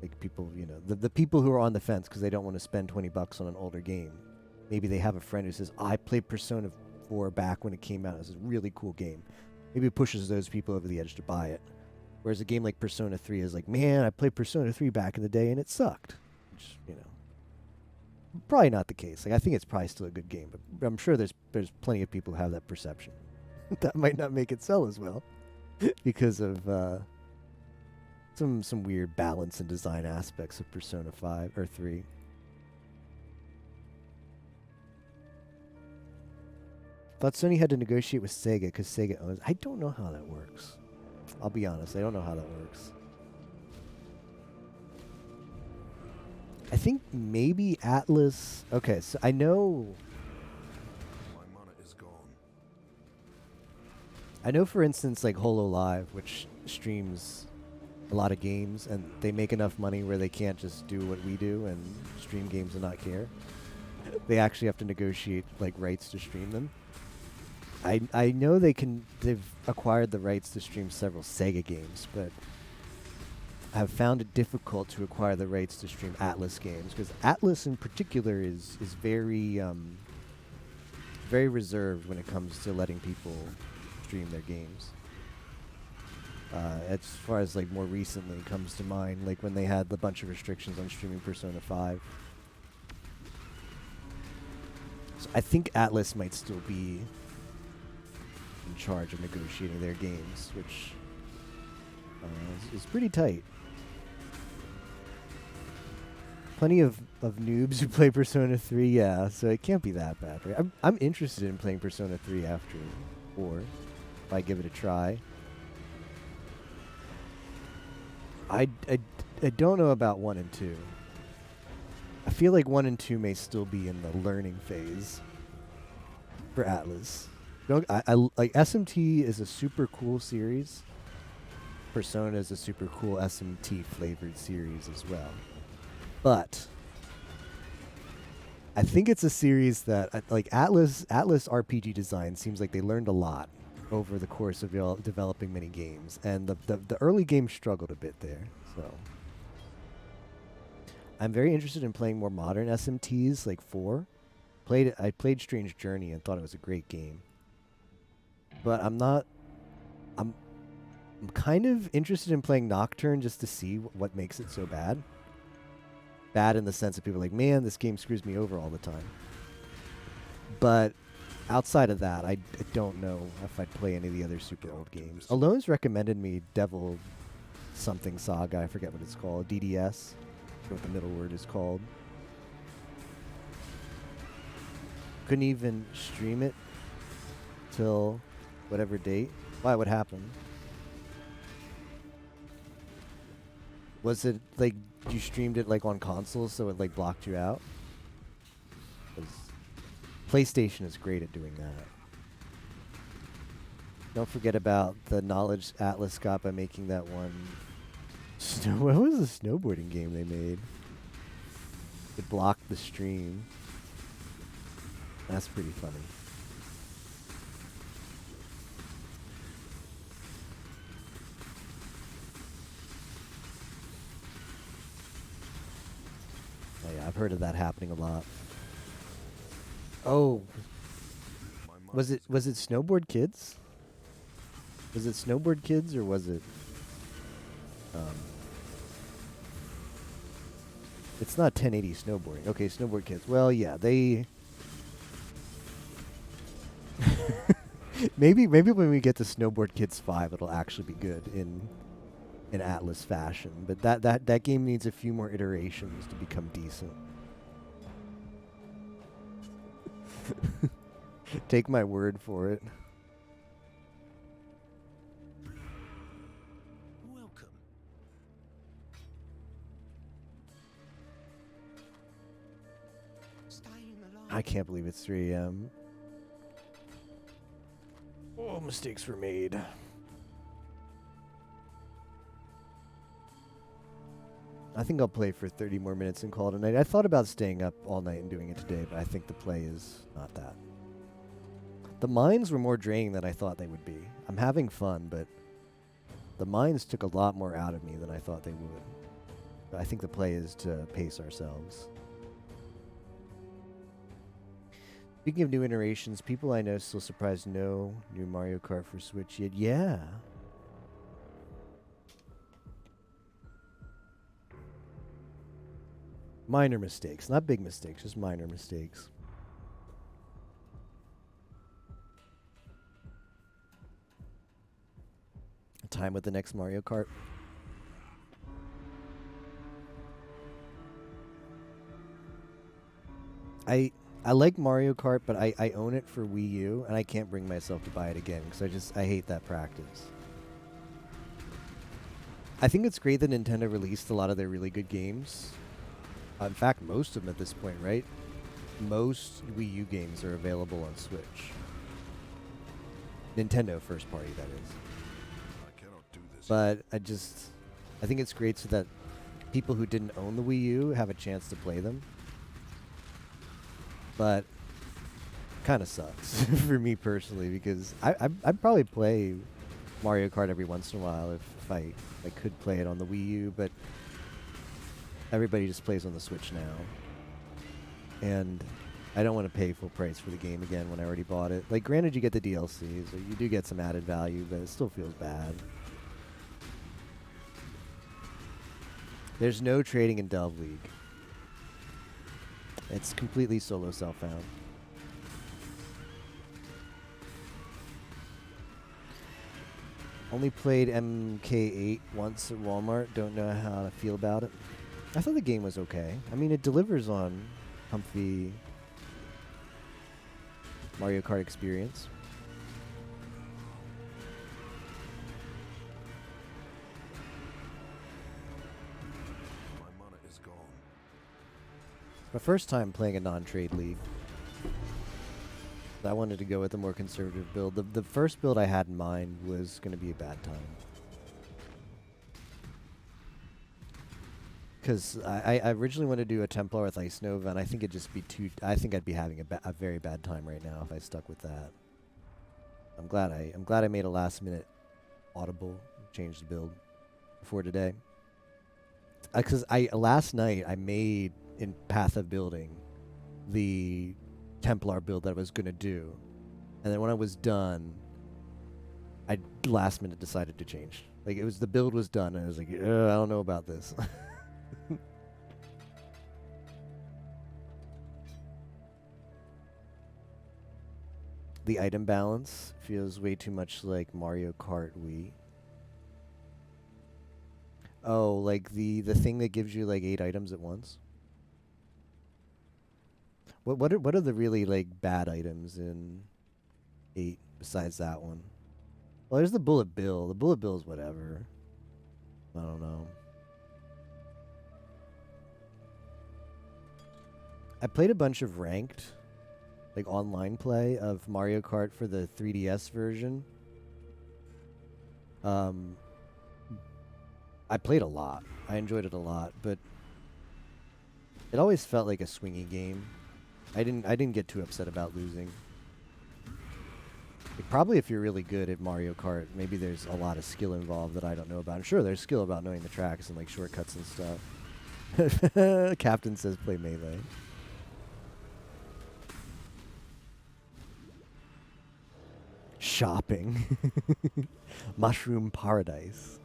Like people, the people who are on the fence because they don't want to spend $20 on an older game. Maybe they have a friend who says, I played Persona 4 back when it came out. It's a really cool game. Maybe it pushes those people over the edge to buy it. Whereas a game like Persona 3 is like, man, I played Persona 3 back in the day and it sucked. Which, probably not the case. Like I think it's probably still a good game, but I'm sure there's plenty of people who have that perception. That might not make it sell as well because of some weird balance and design aspects of Persona 5 or 3. Thought Sony had to negotiate with Sega because Sega owns. I don't know how that works. I'll be honest, I don't know how that works. I think maybe Atlas. Okay, so I know. My mana is gone. I know, for instance, like HoloLive, which streams a lot of games, and they make enough money where they can't just do what we do and stream games and not care. They actually have to negotiate like rights to stream them. I know they've acquired the rights to stream several Sega games, but have found it difficult to acquire the rights to stream Atlas games because Atlas in particular is very very reserved when it comes to letting people stream their games. As far as like more recently comes to mind, like when they had a bunch of restrictions on streaming Persona 5. So I think Atlas might still be in charge of negotiating their games, which is pretty tight. Plenty of noobs who play Persona 3, yeah, so it can't be that bad, right? I'm interested in playing Persona 3 after 4, if I give it a try. I don't know about 1 and 2. I feel like 1 and 2 may still be in the learning phase for Atlas. I like SMT is a super cool series. Persona is a super cool SMT flavored series as well. But I think it's a series that like Atlas RPG design seems like they learned a lot over the course of developing many games, and the early games struggled a bit there. So I'm very interested in playing more modern SMTs like 4. I played Strange Journey and thought it was a great game. But I'm kind of interested in playing Nocturne just to see what makes it so bad. Bad in the sense that people are like, man, this game screws me over all the time. But outside of that, I don't know if I'd play any of the other super old games. Alone's recommended me Devil something Saga. I forget what it's called. DDS. What the middle word is called. Couldn't even stream it till whatever date. Why? What happened? Was it like you streamed it like on consoles, so it like blocked you out? 'Cause PlayStation is great at doing that. Don't forget about the knowledge Atlas got by making that one. What was the snowboarding game they made? It blocked the stream. That's pretty funny. Oh yeah, I've heard of that happening a lot. Oh, was it Snowboard Kids? Was it Snowboard Kids or was it? It's not 1080 snowboarding. Okay, Snowboard Kids. Well, yeah, they. maybe when we get to Snowboard Kids 5, it'll actually be good in Atlas fashion. But that game needs a few more iterations to become decent. Take my word for it. Welcome. Staying alive. I can't believe it's 3 a.m. Oh, mistakes were made. I think I'll play for 30 more minutes and call it a night. I thought about staying up all night and doing it today, but I think the play is not that. The mines were more draining than I thought they would be. I'm having fun, but the mines took a lot more out of me than I thought they would. But I think the play is to pace ourselves. Speaking of new iterations, people I know still surprised no new Mario Kart for Switch yet. Yeah. Minor mistakes, not big mistakes, just minor mistakes. Time with the next Mario Kart. I like Mario Kart, but I own it for Wii U, and I can't bring myself to buy it again because I hate that practice. I think it's great that Nintendo released a lot of their really good games. In fact, most of them at this point, right? Most Wii U games are available on Switch. Nintendo first party, that is. I cannot do this. But I think it's great so that people who didn't own the Wii U have a chance to play them. But kind of sucks for me personally because I'd probably play Mario Kart every once in a while if I could play it on the Wii U, but everybody just plays on the Switch now. And I don't want to pay full price for the game again when I already bought it. Like, granted, you get the DLC, so you do get some added value, but it still feels bad. There's no trading in Delve League. It's completely solo self-found. Only played MK8 once at Walmart. Don't know how to feel about it. I thought the game was okay. I mean, it delivers on comfy Mario Kart experience. My mana is gone. My first time playing a non-trade league. I wanted to go with a more conservative build. The first build I had in mind was going to be a bad time. Because I originally wanted to do a Templar with Ice Nova, and I think it'd just be too... I think I'd be having a very bad time right now if I stuck with that. I'm glad I made a last-minute audible change the build before today. Because last night I made in Path of Building the Templar build that I was gonna do, and then when I was done, I last minute decided to change. Like, the build was done, and I was like, I don't know about this. The item balance feels way too much like Mario Kart Wii. Oh, like the thing that gives you like 8 items at once? What are the really like bad items in 8 besides that one? Well, there's the Bullet Bill. The Bullet Bill is whatever. I don't know. I played a bunch of ranked, like online play of Mario Kart for the 3DS version. I played a lot. I enjoyed it a lot, but it always felt like a swingy game. I didn't get too upset about losing. Like, probably if you're really good at Mario Kart, maybe there's a lot of skill involved that I don't know about. I'm sure there's skill about knowing the tracks and like shortcuts and stuff. Captain says play Melee. Shopping. Mushroom Paradise.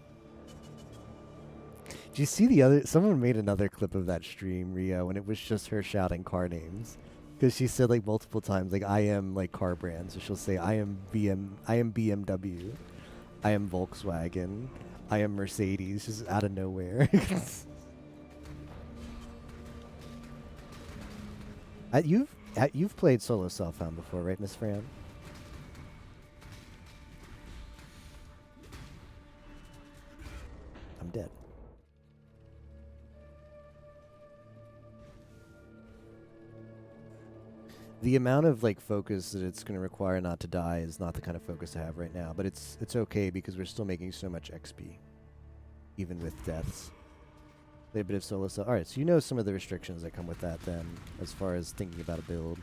Do you see the other... Someone made another clip of that stream, Rio, and it was just her shouting car names. Because she said, like, multiple times, like, I am, like, car brands. So she'll say, I am BMW. I am Volkswagen. I am Mercedes. Just out of nowhere. You've played solo self-found before, right, Miss Fran? I'm dead. The amount of like focus that it's going to require not to die is not the kind of focus I have right now, but it's okay because we're still making so much XP, even with deaths. A bit of solo self. All right, so you know some of the restrictions that come with that then, as far as thinking about a build.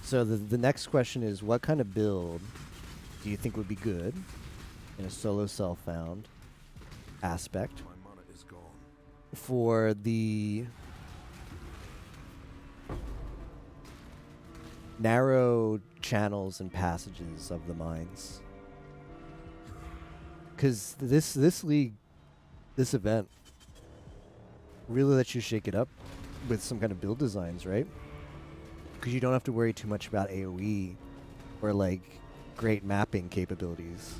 So the next question is, what kind of build do you think would be good in a solo self-found aspect My mana is gone. for the narrow channels and passages of the mines? Because this league, this event, really lets you shake it up with some kind of build designs, right? Because you don't have to worry too much about AoE or like great mapping capabilities.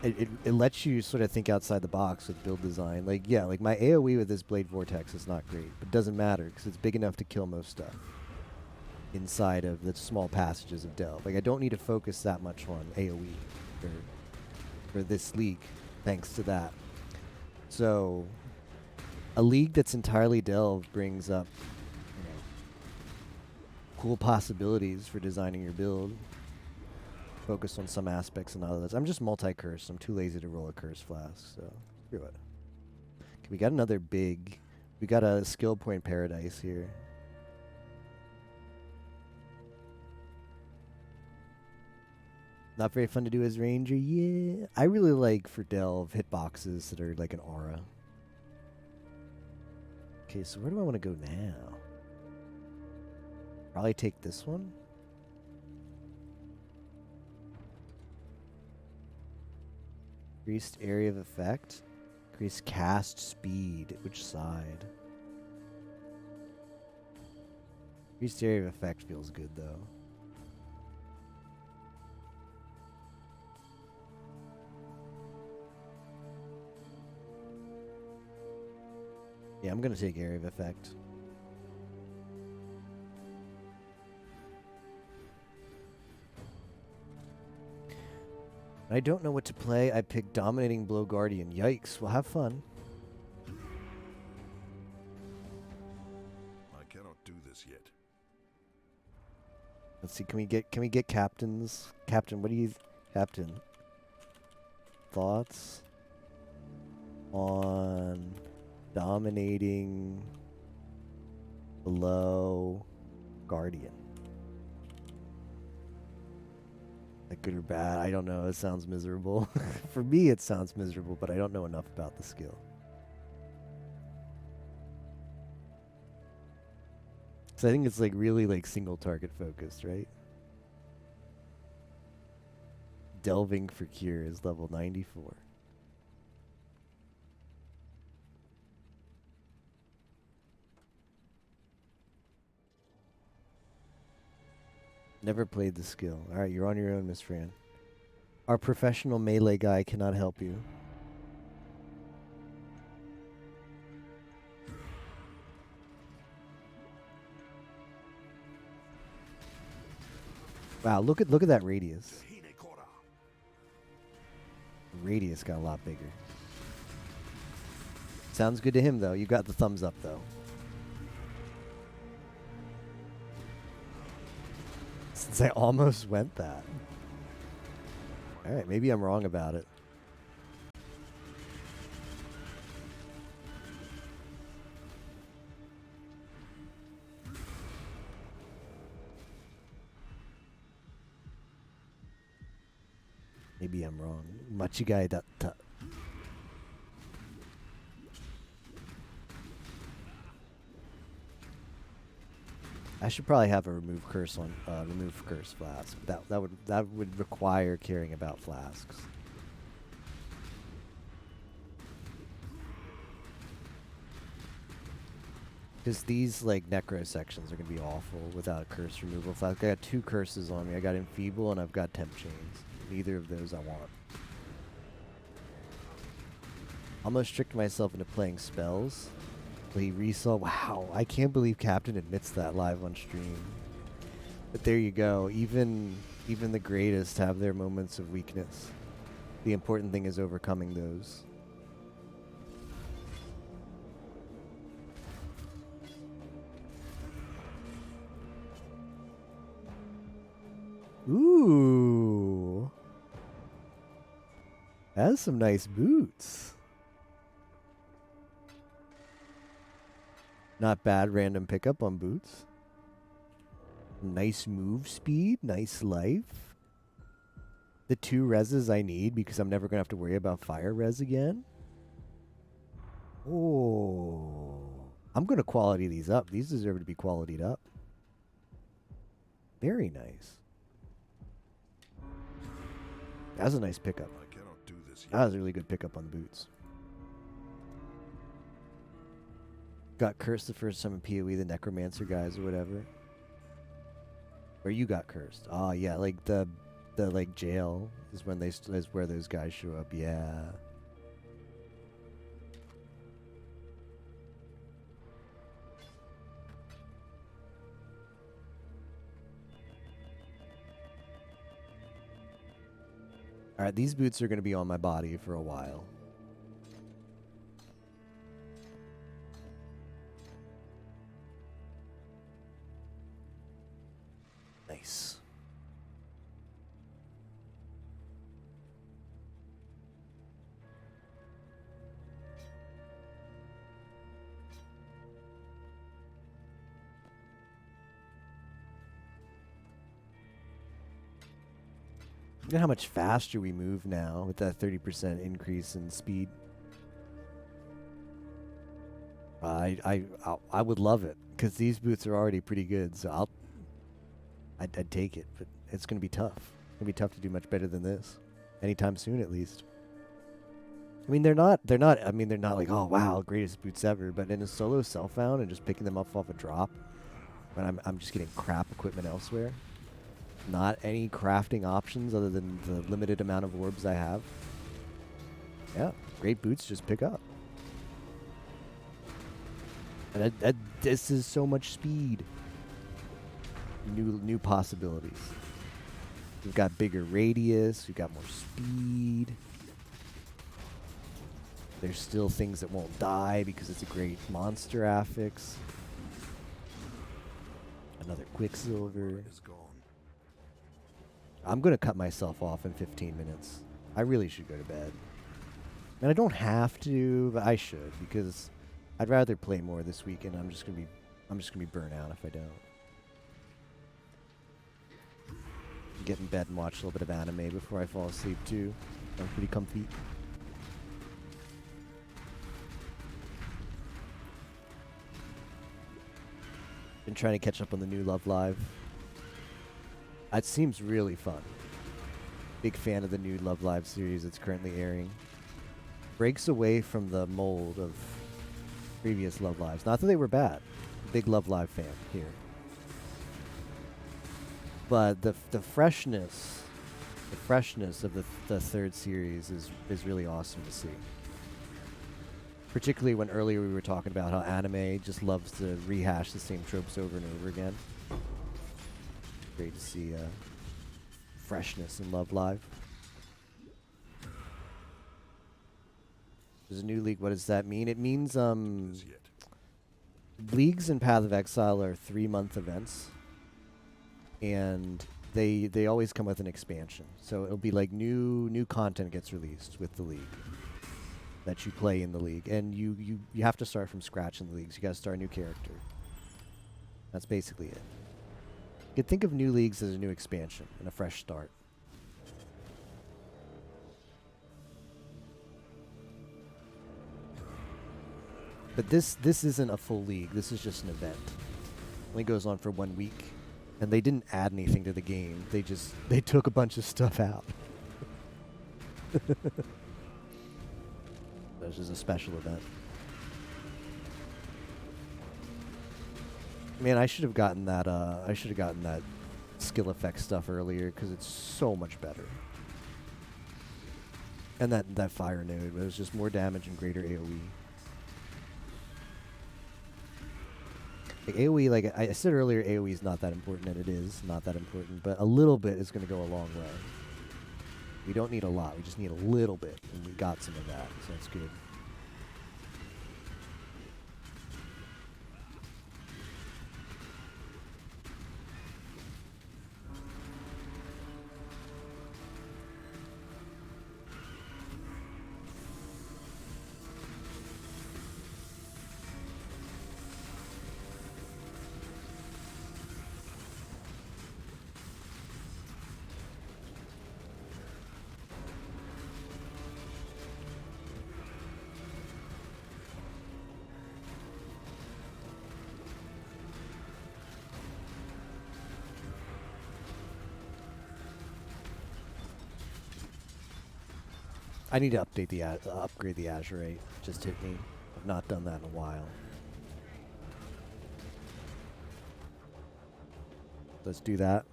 It lets you sort of think outside the box with build design. Like, yeah, like my AoE with this Blade Vortex is not great, but it doesn't matter because it's big enough to kill most stuff inside of the small passages of Delve. Like, I don't need to focus that much on AoE for this league, thanks to that. So, a league that's entirely Delve brings up, you know, cool possibilities for designing your build. Focus on some aspects and others. I'm just multi-cursed. I'm too lazy to roll a curse flask, so screw it. Okay, we got another big. We got a skill point paradise here. Not very fun to do as ranger, yeah. I really like for Delve hitboxes that are like an aura. Okay, so where do I want to go now? Probably take this one. Increased area of effect. Increased cast speed. Which side? Increased area of effect feels good though. Yeah, I'm gonna take area of effect. I don't know what to play. I picked Dominating Blow Guardian. Yikes. Well, have fun. I cannot do this yet. Let's see. Can we get captains? Captain, what do you Captain? Thoughts on Dominating Blow Guardian? Like good or bad? I don't know. It sounds miserable. For me, it sounds miserable, but I don't know enough about the skill. So I think it's like really like single target focused, right? Delving for Cure is level 94. Never played the skill. Alright, you're on your own, Miss Fran. Our professional melee guy cannot help you. Wow, look at that radius. Radius got a lot bigger. Sounds good to him though. You got the thumbs up though. Since I almost went that. Alright, maybe I'm wrong about it. Maybe I'm wrong. Machigai datta. I should probably have a remove curse flask. That would require caring about flasks. Because these like necro sections are gonna be awful without a curse removal flask. I got 2 curses on me. I got Enfeeble and I've got Temp Chains. Neither of those I want. Almost tricked myself into playing spells. But he resaw. Wow, I can't believe Captain admits that live on stream. But there you go. Even the greatest have their moments of weakness. The important thing is overcoming those. Ooh. That's some nice boots. Not bad random pickup on boots. Nice move speed, nice life. the 2 reses I need because I'm never going to have to worry about fire res again. Oh. I'm going to quality these up. These deserve to be qualitied up. Very nice. That was a nice pickup. I cannot do this yet. That was a really good pickup on the boots. Got cursed the first time in PoE, the Necromancer guys or whatever. Or you got cursed. Oh yeah, like the like jail is when they is where those guys show up. Yeah. All right, these boots are going to be on my body for a while. Nice. Look at how much faster we move now with that 30% increase in speed. I would love it because these boots are already pretty good, so I'd take it, but it's gonna be tough. It's gonna be tough to do much better than this, anytime soon at least. I mean, they're not. I mean, they're not like, oh wow, greatest boots ever. But in a solo self-found and just picking them up off a drop, when I'm just getting crap equipment elsewhere. Not any crafting options other than the limited amount of orbs I have. Yeah, great boots just pick up. And this is so much speed. New possibilities. We've got bigger radius. We've got more speed. There's still things that won't die because it's a great monster affix. Another Quicksilver. Is gone. I'm going to cut myself off in 15 minutes. I really should go to bed. And I don't have to, but I should because I'd rather play more this weekend. I'm just going to be burnt out if I don't. Get in bed and watch a little bit of anime before I fall asleep too. I'm pretty comfy. Been trying to catch up on the new Love Live. It seems really fun. Big fan of the new Love Live series that's currently airing. Breaks away from the mold of previous Love Lives. Not that they were bad. Big Love Live fan here. But the freshness of the third series is really awesome to see. Particularly when earlier we were talking about how anime just loves to rehash the same tropes over and over again. Great to see freshness in Love Live. There's a new league. What does that mean? It means This yet. leagues in Path of Exile are 3-month events, and they always come with an expansion. So it'll be like new content gets released with the league that you play in the league, and you have to start from scratch in the leagues. You got to start a new character. That's basically it. You could think of new leagues as a new expansion and a fresh start. But this isn't a full league. This is just an event. It only goes on for 1 week, and they didn't add anything to the game. They took a bunch of stuff out. This is a special event. Man, I should have gotten that. I should have gotten that skill effect stuff earlier because it's so much better. And that fire node was just more damage and greater AOE. Like AOE, like I said earlier, AOE is not that important, and it is not that important. But a little bit is going to go a long way. We don't need a lot. We just need a little bit, and we got some of that, so that's good. I need to update the upgrade the Azurite. Just hit me. I've not done that in a while. Let's do that.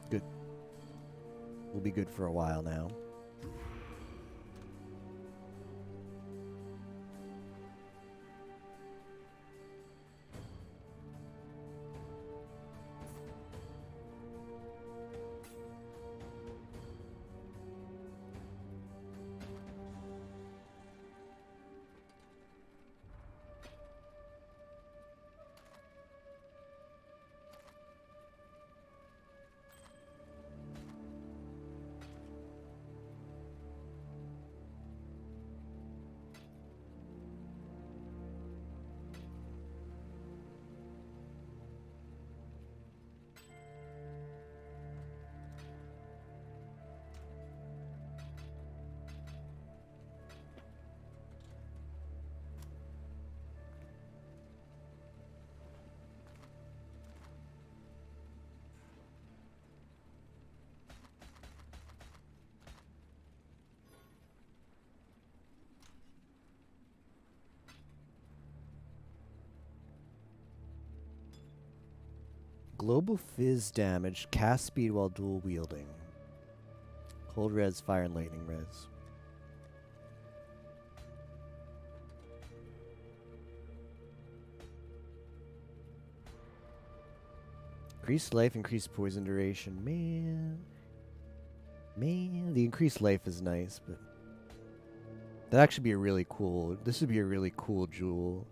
Good. We'll be good for a while now. Global Fizz damage, cast speed while dual wielding. Cold res, fire, and lightning res. Increased life, increased poison duration. Man, the increased life is nice, but that'd actually be a really cool. This would be a really cool jewel.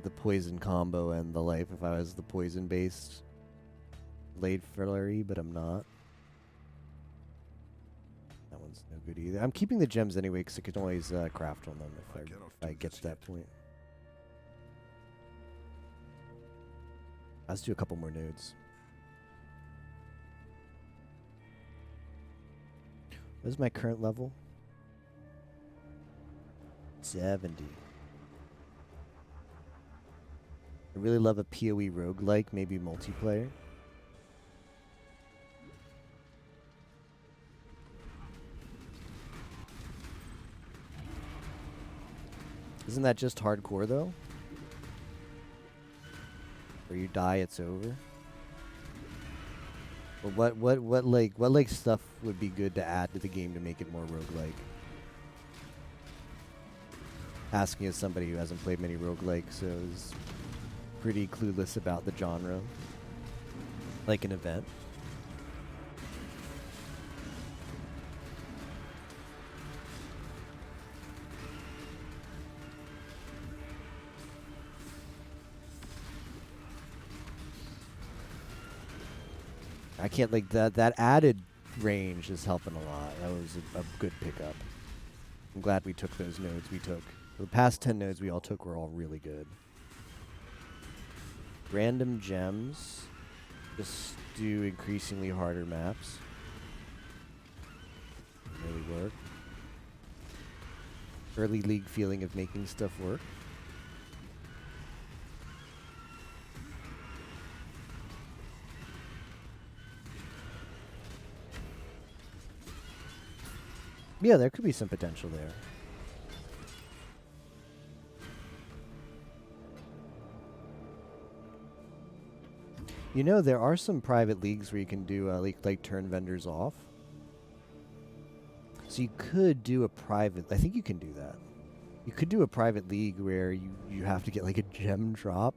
The poison combo and the life if I was the poison based Blade Flurry, but I'm not. That one's no good either. I'm keeping the gems anyway because I can always craft on them if I get to that point. Let's do a couple more nodes. What is my current level? 70. I really love a PoE roguelike, maybe multiplayer. Isn't that just hardcore though? Where you die, it's over. But what stuff would be good to add to the game to make it more roguelike? Asking as somebody who hasn't played many roguelikes, so is pretty clueless about the genre. Like an event. I can't like that added range is helping a lot. That was a good pickup. I'm glad we took those nodes we took. The past 10 nodes we all took were all really good. Random gems. Just do increasingly harder maps. Really work. Early league feeling of making stuff work. Yeah, there could be some potential there. You know, there are some private leagues where you can do like turn vendors off. So you could do a private. I think you can do that. You could do a private league where you have to get like a gem drop.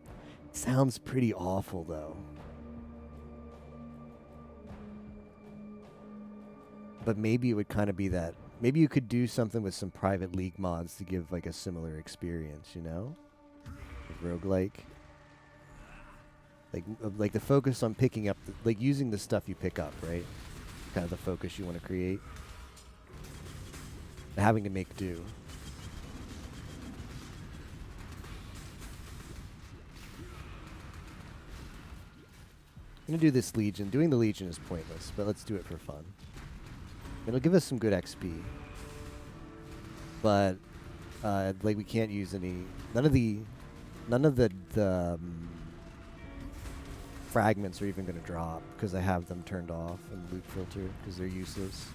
Sounds pretty awful though. But maybe it would kind of be that. Maybe you could do something with some private league mods to give like a similar experience, you know? Like roguelike. Like the focus on picking up, like using the stuff you pick up, right? Kind of the focus you want to create. Having to make do. I'm going to do this Legion. Doing the Legion is pointless, but let's do it for fun. It'll give us some good XP. But, like we can't use any, none of the fragments are even going to drop because I have them turned off in loot filter because they're useless.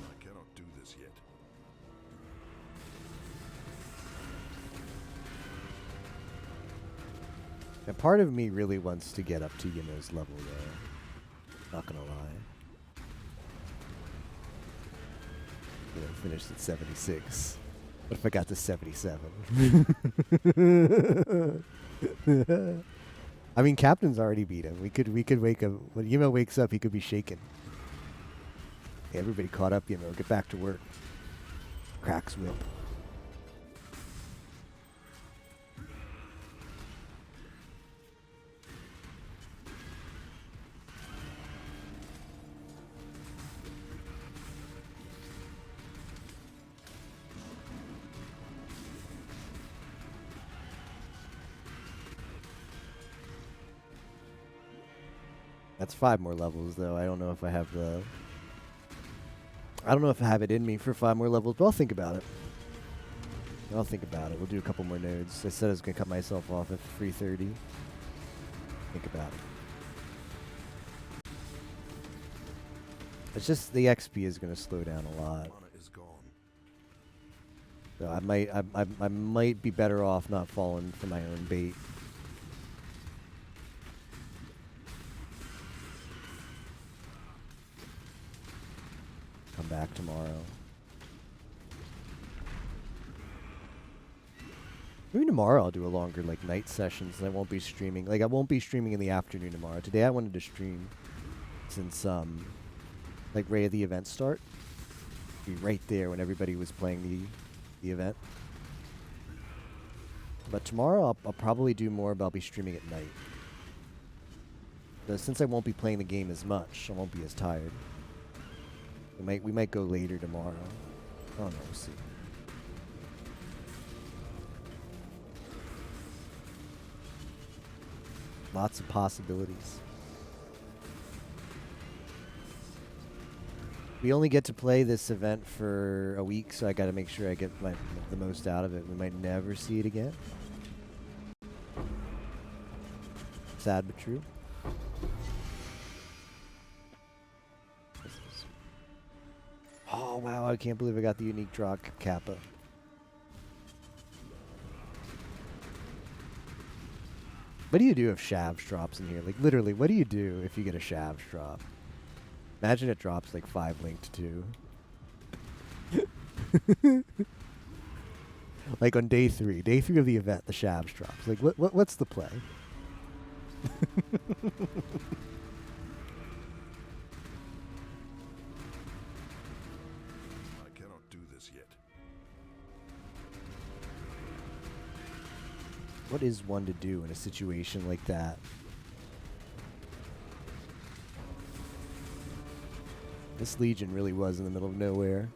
I cannot do this yet. And part of me really wants to get up to Yimo's level though. Not gonna lie. You know, finished at 76. What if I got to 77? I mean, Captain's already beat him. We could wake up when Yimo wakes up. He could be shaken. Hey, everybody caught up. Yimo, get back to work. Cracks whip. That's 5 more levels, though. I don't know if I have the... I don't know if I have it in me for 5 more levels, but I'll think about it. I'll think about it. We'll do a couple more nodes. I said I was going to cut myself off at 3:30. Think about it. It's just the XP is going to slow down a lot. Mana is gone. So I might be better off not falling for my own bait. Come back tomorrow. Maybe tomorrow I'll do a longer like night sessions and I won't be streaming. Like I won't be streaming in the afternoon tomorrow. Today I wanted to stream since like right at the event start. Be right there when everybody was playing the event. But tomorrow I'll probably do more, but I'll be streaming at night. But since I won't be playing the game as much, I won't be as tired. We might go later tomorrow. Oh no, we'll see. Lots of possibilities. We only get to play this event for a week, so I got to make sure I get the most out of it. We might never see it again. Sad but true. Oh wow, I can't believe I got the unique draw Kappa. What do you do if Shavs drops in here? Like literally, what do you do if you get a Shavs drop? Imagine it drops like 5 linked 2. Like on day 3 of the event, the Shavs drops. Like what's the play? What is one to do in a situation like that? This Legion really was in the middle of nowhere.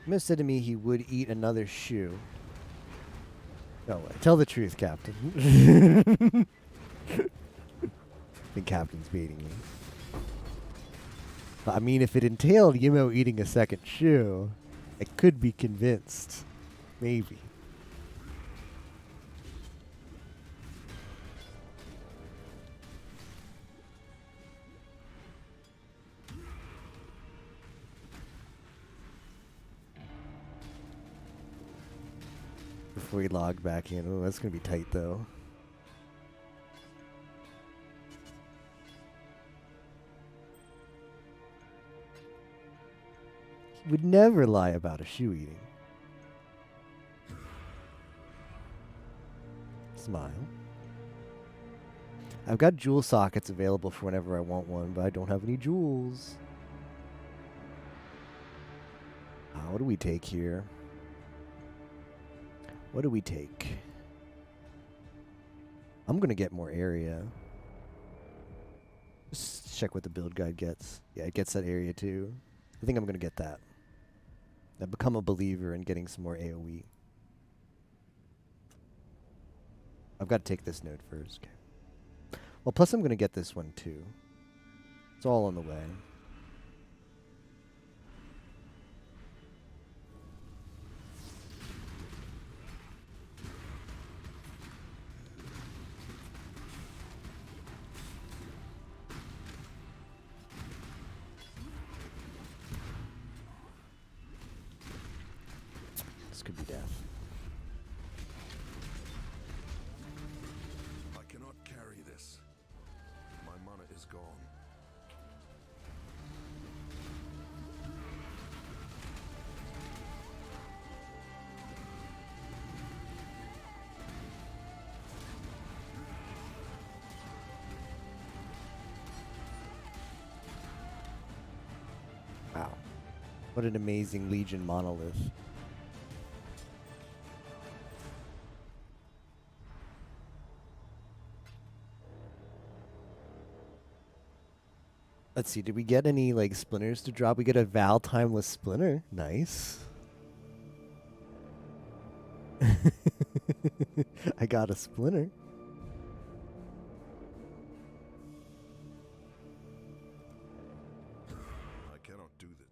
He said to me he would eat another shoe. No way. Tell the truth, Captain. I think Captain's baiting me. But, I mean, if it entailed Yimo eating a second shoe, I could be convinced. Maybe. Before we log back in. Oh, that's going to be tight, though. Would never lie about a shoe eating. Smile. I've got jewel sockets available for whenever I want one, but I don't have any jewels. What do we take here? What do we take? I'm going to get more area. Just check what the build guide gets. Yeah, it gets that area too. I think I'm going to get that. I've become a believer in getting some more AoE. I've got to take this node first. Okay. Well, plus I'm going to get this one too. It's all on the way. This could be death. I cannot carry this. My mana is gone. Wow. What an amazing Legion monolith. Let's see, did we get any like splinters to drop? We get a Val timeless splinter. Nice. I got a splinter. I cannot do this.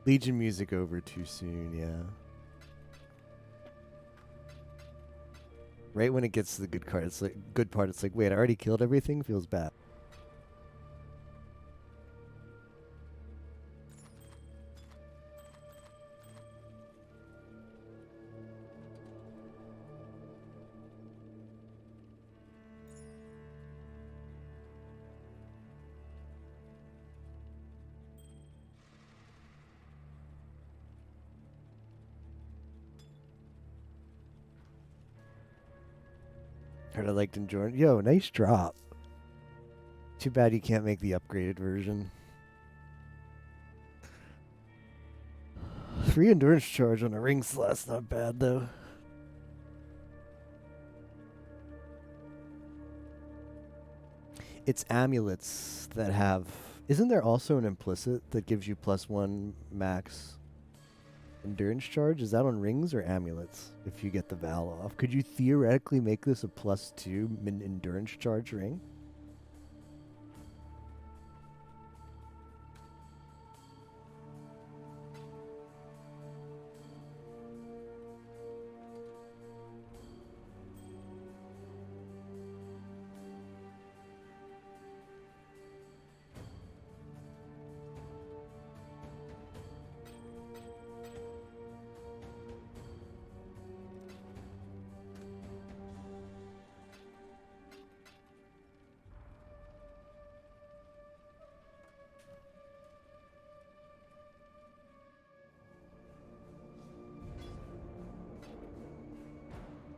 Legion music over too soon, yeah. Right when it gets to the good card, it's like good part. It's like, wait, I already killed everything. Feels bad. Heard I liked enjoying. Yo, nice drop. Too bad you can't make the upgraded version. Free endurance charge on a ring slot's not bad though. It's amulets that have. Isn't there also an implicit that gives you +1 max endurance charge? Is that on rings or amulets? If you get the Val off, could you theoretically make this a +2 endurance charge ring?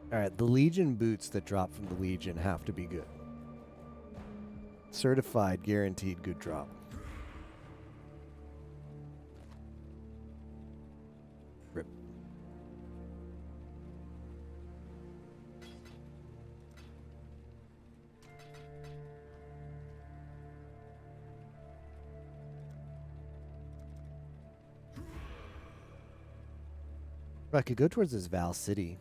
Alright, the Legion boots that drop from the Legion have to be good. Certified, guaranteed good drop. Rip. I could go towards this Val City.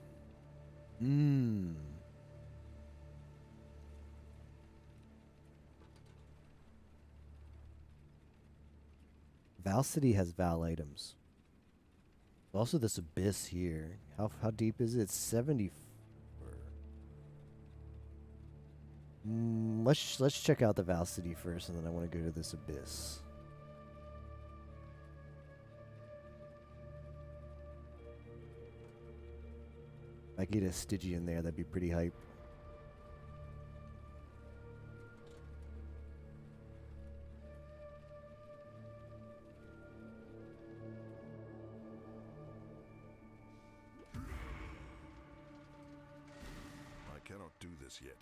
Val City has Val items. Also, this abyss here. How deep is it? It's 74. Let's check out the Val City first, and then I want to go to this abyss. If I could get a Stygian there, that'd be pretty hype. I cannot do this yet.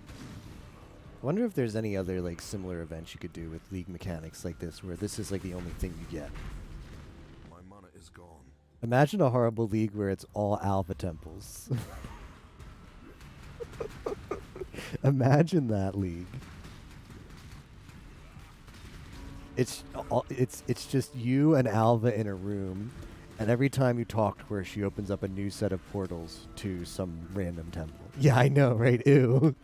I wonder if there's any other like similar events you could do with League mechanics like this, where this is like the only thing you get. My mana is gone. Imagine a horrible league where it's all alpha temples. Imagine that league. It's just you and Alva in a room, and every time you talk to her, she opens up a new set of portals to some random temple. Yeah, I know, right? Ew.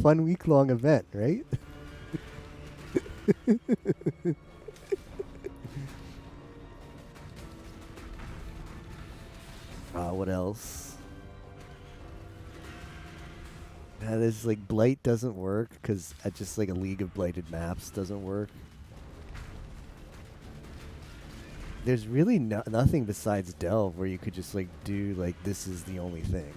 Fun week-long event, right? What else? There's like Blight doesn't work because just like a League of Blighted maps doesn't work. There's really nothing besides Delve where you could just like do like this is the only thing.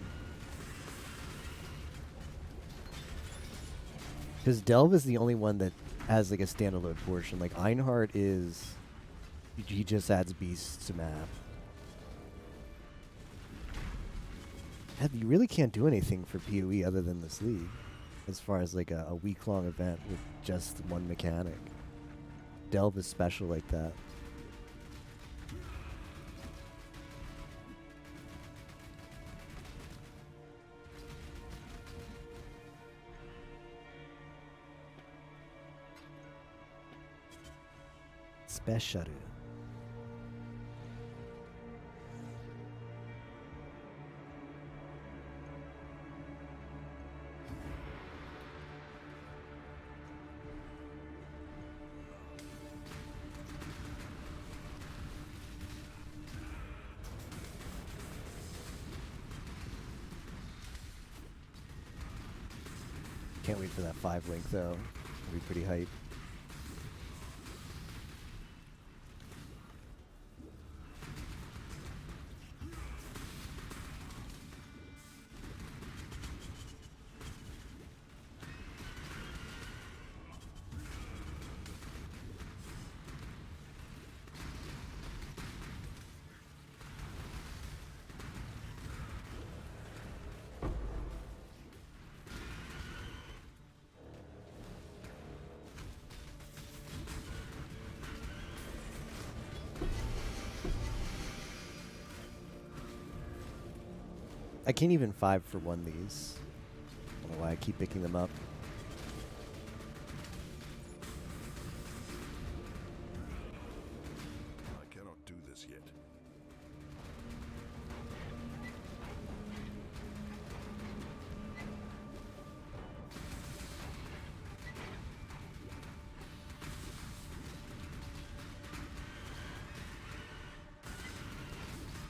Because Delve is the only one that has like a standalone portion. Like Einhart is, he just adds beasts to map. You really can't do anything for PoE other than this league, as far as like a week-long event with just one mechanic. Delve is special like that. Special. Can't wait for that 5 link though. It'll be pretty hype. I can't even 5-for-1 these. I don't know why I keep picking them up. I cannot do this yet.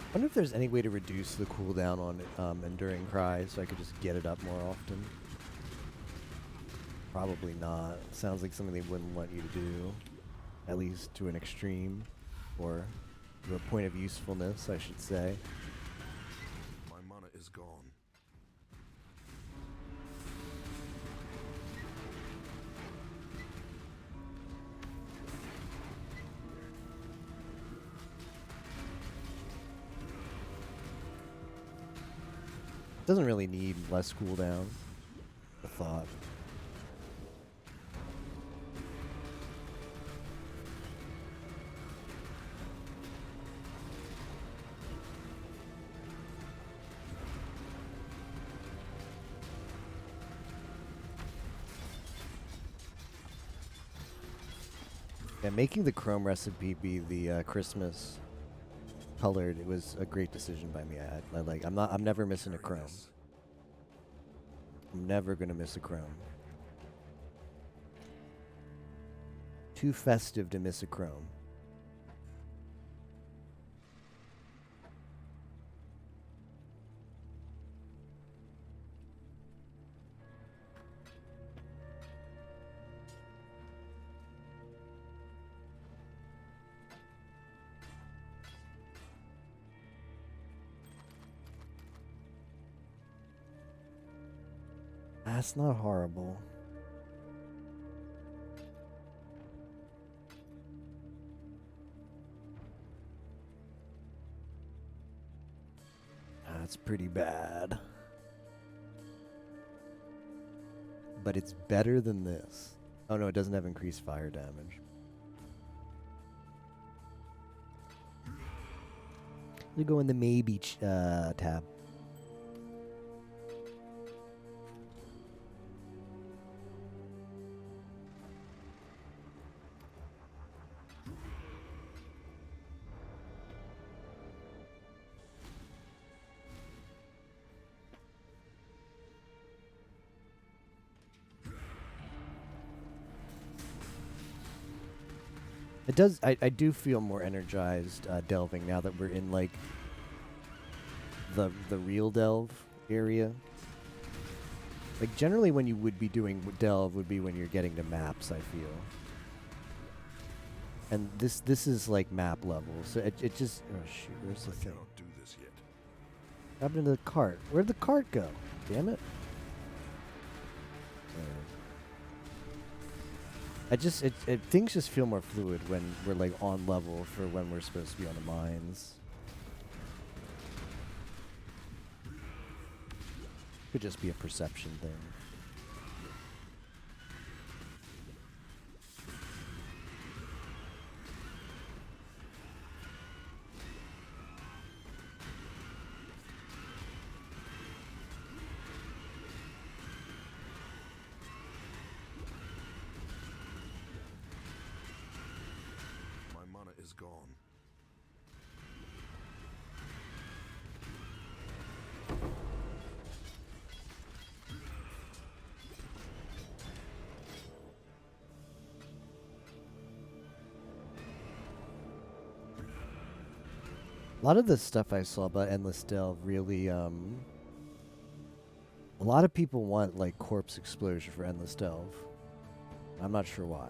I wonder if there's any way to reduce the cooldown on Enduring Cry so I could just get it up more often. Probably not. Sounds like something they wouldn't want you to do, at least to an extreme, or to a point of usefulness, I should say. My mana is gone. Doesn't really need less cooldown. A thought. Yeah, making the Chrome recipe be the Christmas colored, it was a great decision by me. I'm never missing a Chrome. I'm never gonna miss a Chrome. Too festive to miss a Chrome. That's not horrible. That's pretty bad. But it's better than this. Oh no, it doesn't have increased fire damage. We go in the maybe tab. It does. I do feel more energized delving now that we're in like the real delve area. Like generally, when you would be doing delve would be when you're getting to maps. I feel. And this is like map level, so it just oh shoot, where's the I thing? cannot do this yet. What happened to the cart? Where'd the cart go? Damn it! Things just feel more fluid when we're like on level for when we're supposed to be on the mines. Could just be a perception thing. My mana is gone. A lot of the stuff I saw about Endless Delve really, a lot of people want like corpse explosion for Endless Delve. I'm not sure why.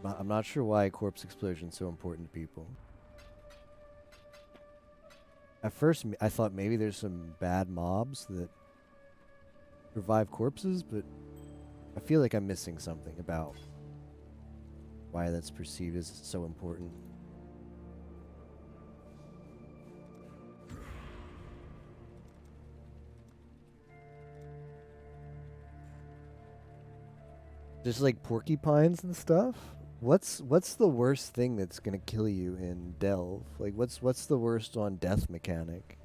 I'm not sure why corpse explosion is so important to people. At first, I thought maybe there's some bad mobs that revive corpses, but I feel like I'm missing something about why that's perceived as so important. Just like porcupines and stuff. What's the worst thing that's gonna kill you in Delve? Like what's the worst on death mechanic?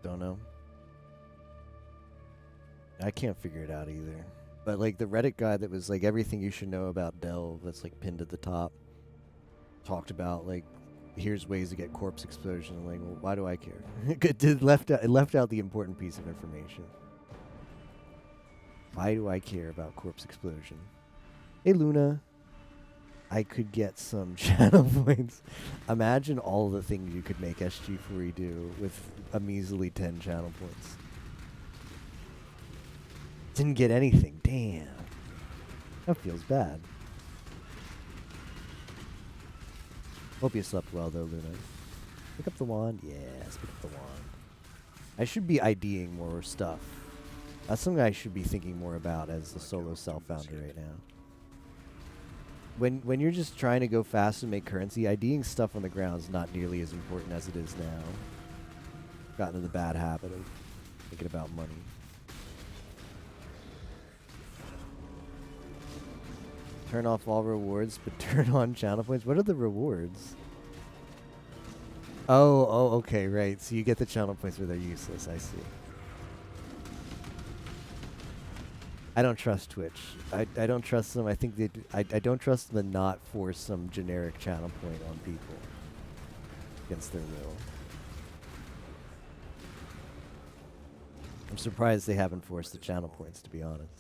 Don't know. I can't figure it out either. But like the Reddit guy that was like everything you should know about Delve that's like pinned at the top talked about like here's ways to get corpse explosion. I'm like, well, why do I care? It left out the important piece of information. Why do I care about corpse explosion? Hey Luna, I could get some channel points. Imagine all the things you could make SG4E do with a measly 10 channel points. Didn't get anything. Damn. That feels bad. Hope you slept well though, Luna. Pick up the wand? Yes, pick up the wand. I should be IDing more stuff. That's something I should be thinking more about as the solo self-founder right now. When you're just trying to go fast and make currency, IDing stuff on the ground is not nearly as important as it is now. Gotten in the bad habit of thinking about money. Turn off all rewards, but turn on channel points. What are the rewards? Oh, okay, right. So you get the channel points where they're useless. I see. I don't trust Twitch. I don't trust them. I think they. I don't trust them to not force some generic channel point on people against their will. I'm surprised they haven't forced the channel points, to be honest.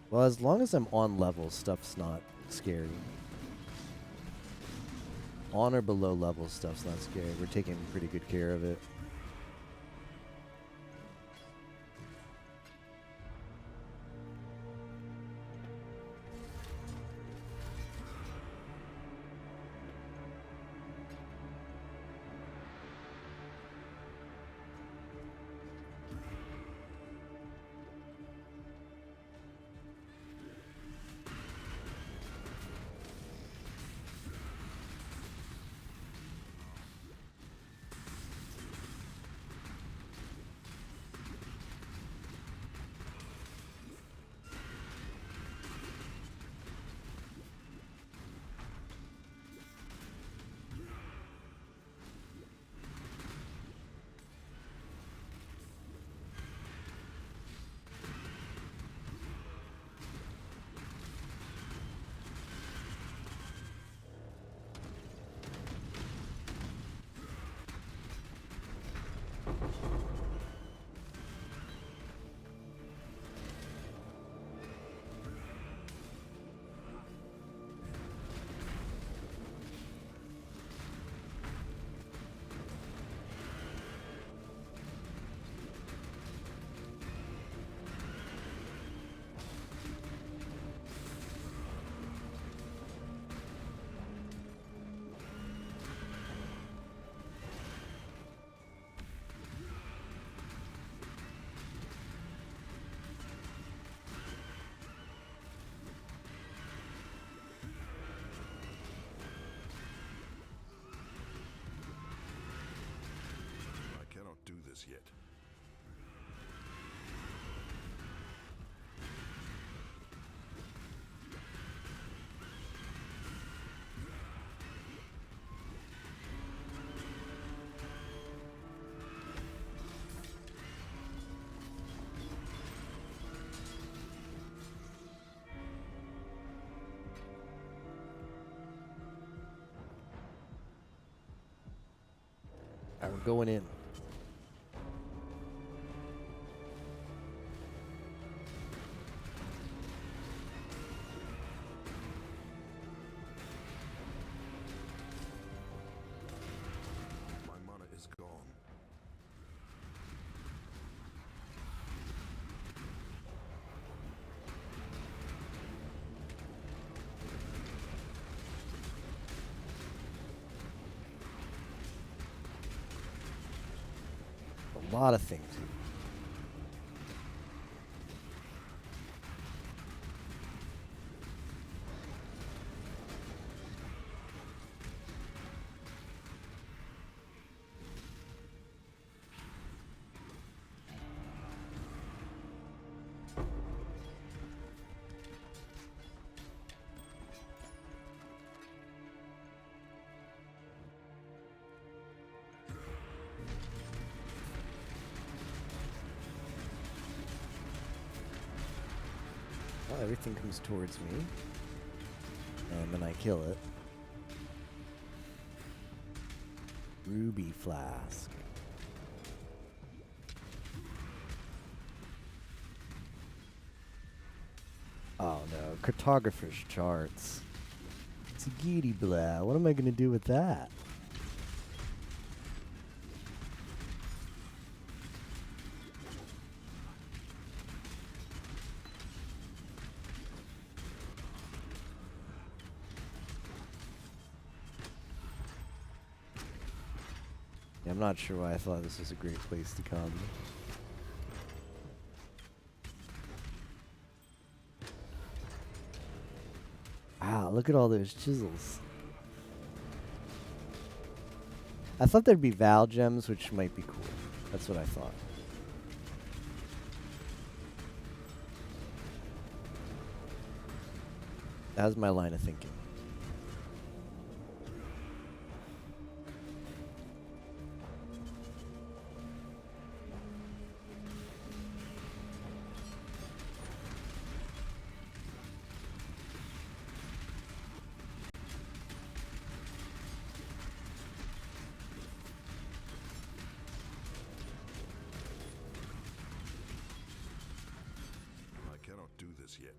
Well, as long as I'm on level, stuff's not scary. On or below level stuff's not scary. We're taking pretty good care of it. this yet. Alright, we're going in. My mana is gone. A lot of things. Well, everything comes towards me. And then I kill it. Ruby flask. Oh no, cartographer's charts. It's a giddy blah. What am I gonna do with that? Yeah, I'm not sure why I thought this was a great place to come. Wow, look at all those chisels. I thought there'd be Val gems, which might be cool. That's what I thought. That was my line of thinking. I cannot do this yet.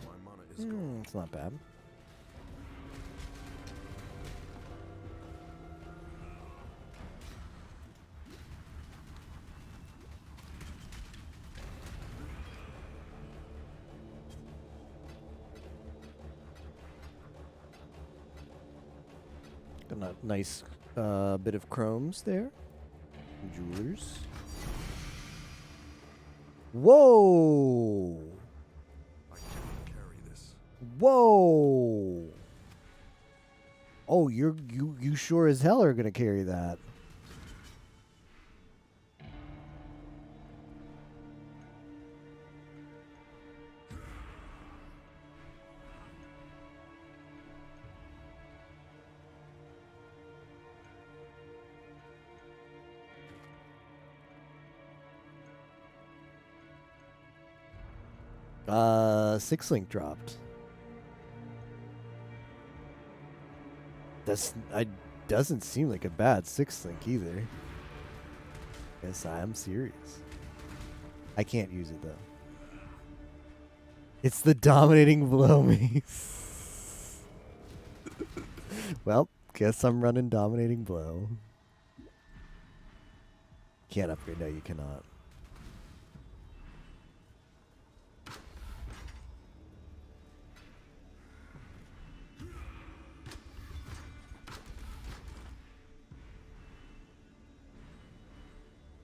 My mana is gone. It's not bad. Got a nice bit of chromes there. Jewelers. Whoa! I cannot carry this. Whoa! Oh, you sure as hell are gonna carry that. Six link dropped. Doesn't seem like a bad six link either. Yes, I am serious. I can't use it though. It's the dominating blow mace. Well, guess I'm running Dominating Blow. Can't upgrade. No, you cannot.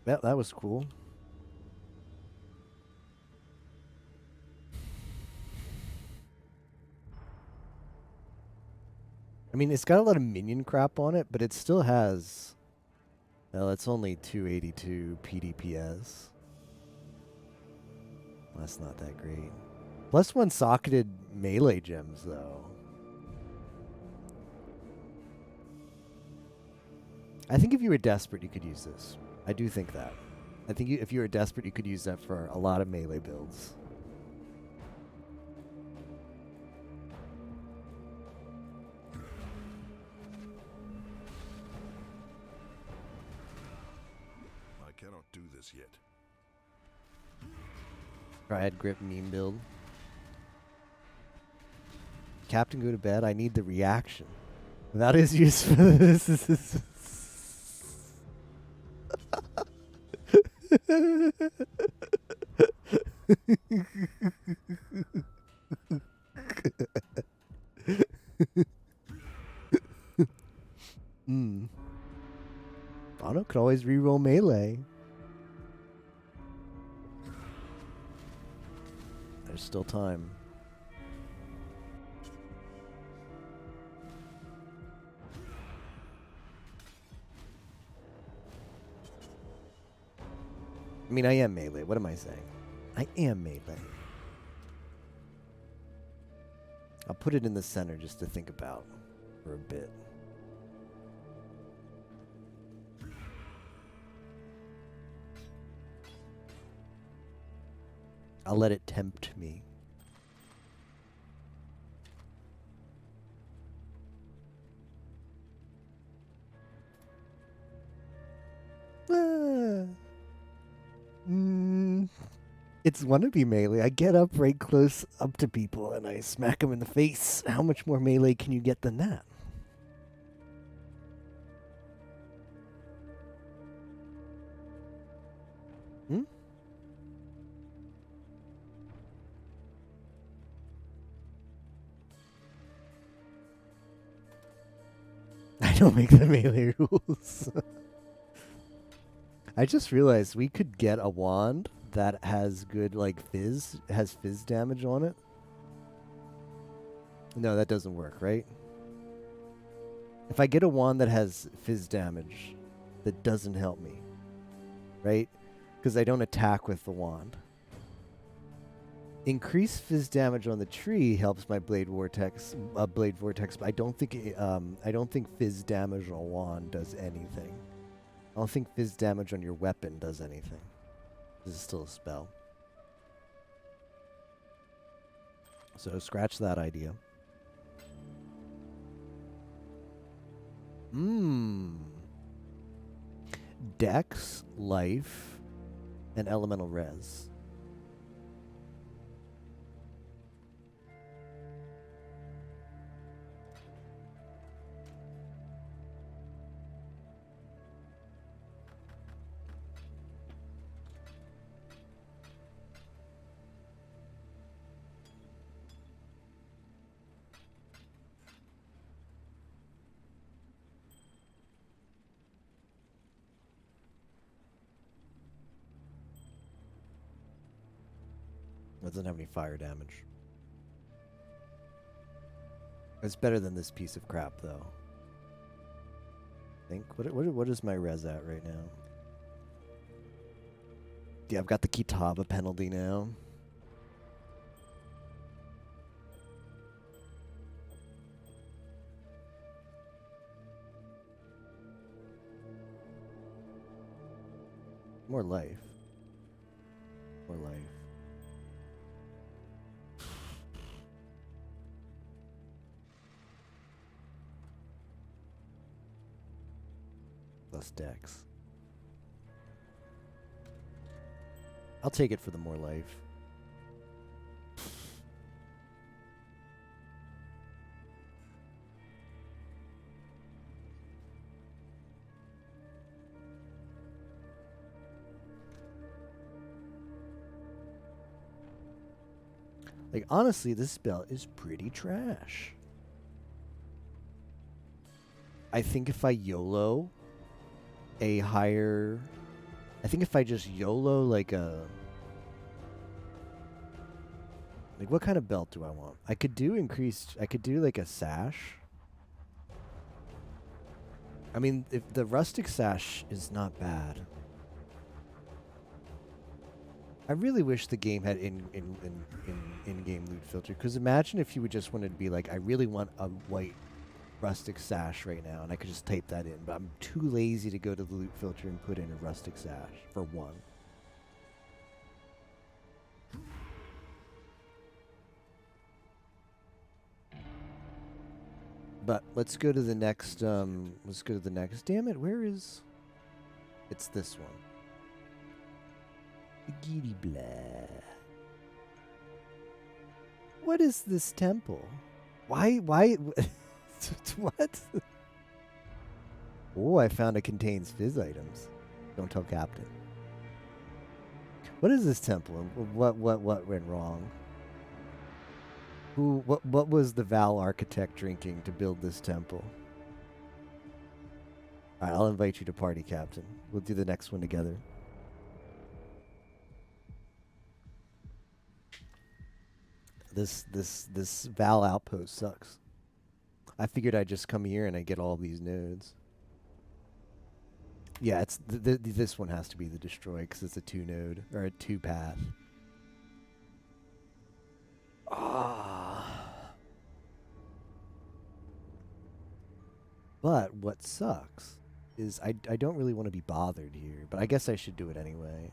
Yeah, that was cool. I mean, it's got a lot of minion crap on it, but it still has... Well, it's only 282 PDPS. That's not that great. Plus one socketed melee gems, though. I think if you were desperate, you could use this. I do think that. I think if you were desperate, you could use that for a lot of melee builds. I cannot do this yet. Triad grip meme build. Captain, go to bed. I need the reaction. That is useful. Bono could always reroll melee. There's still time. I mean, I am melee. What am I saying? I am melee. I'll put it in the center just to think about for a bit. I'll let it tempt me. It's wannabe melee. I get up right close up to people and I smack them in the face. How much more melee can you get than that? I don't make the melee rules. I just realized we could get a wand that has good, like, fizz, has fizz damage on it. No, that doesn't work, right? If I get a wand that has fizz damage, that doesn't help me, right? Because I don't attack with the wand. Increased fizz damage on the tree helps my blade vortex, but I don't think fizz damage on a wand does anything. I don't think fizz damage on your weapon does anything. This is still a spell. So scratch that idea. Dex, life, and elemental res. Doesn't have any fire damage. It's better than this piece of crap, though. I think. What is my res at right now? Yeah, I've got the Kitava penalty now. More life. More life. Plus dex. I'll take it for the more life. Like, honestly, this belt is pretty trash. I think if I YOLO a higher... I think if I just YOLO like a... Like, what kind of belt do I want? I could do increased... I could do like a sash. I mean, if the rustic sash is not bad. I really wish the game had in-game loot filter. Because imagine if you would just wanted to be like, I really want a white rustic sash right now, and I could just type that in. But I'm too lazy to go to the loot filter and put in a rustic sash for one. But let's go to the next. Let's go to the next. Damn it! Where is? It's this one. The Giddy Blah. What is this temple? Why? What? Oh, I found it contains fizz items. Don't tell Captain. What is this temple? What went wrong? What was the Val architect drinking to build this temple? Alright, I'll invite you to party, Captain. We'll do the next one together. This Val outpost sucks. I figured I'd just come here and I'd get all these nodes. Yeah, it's this one has to be the destroy because it's a 2-node or a 2-path. But what sucks is I don't really want to be bothered here, but I guess I should do it anyway.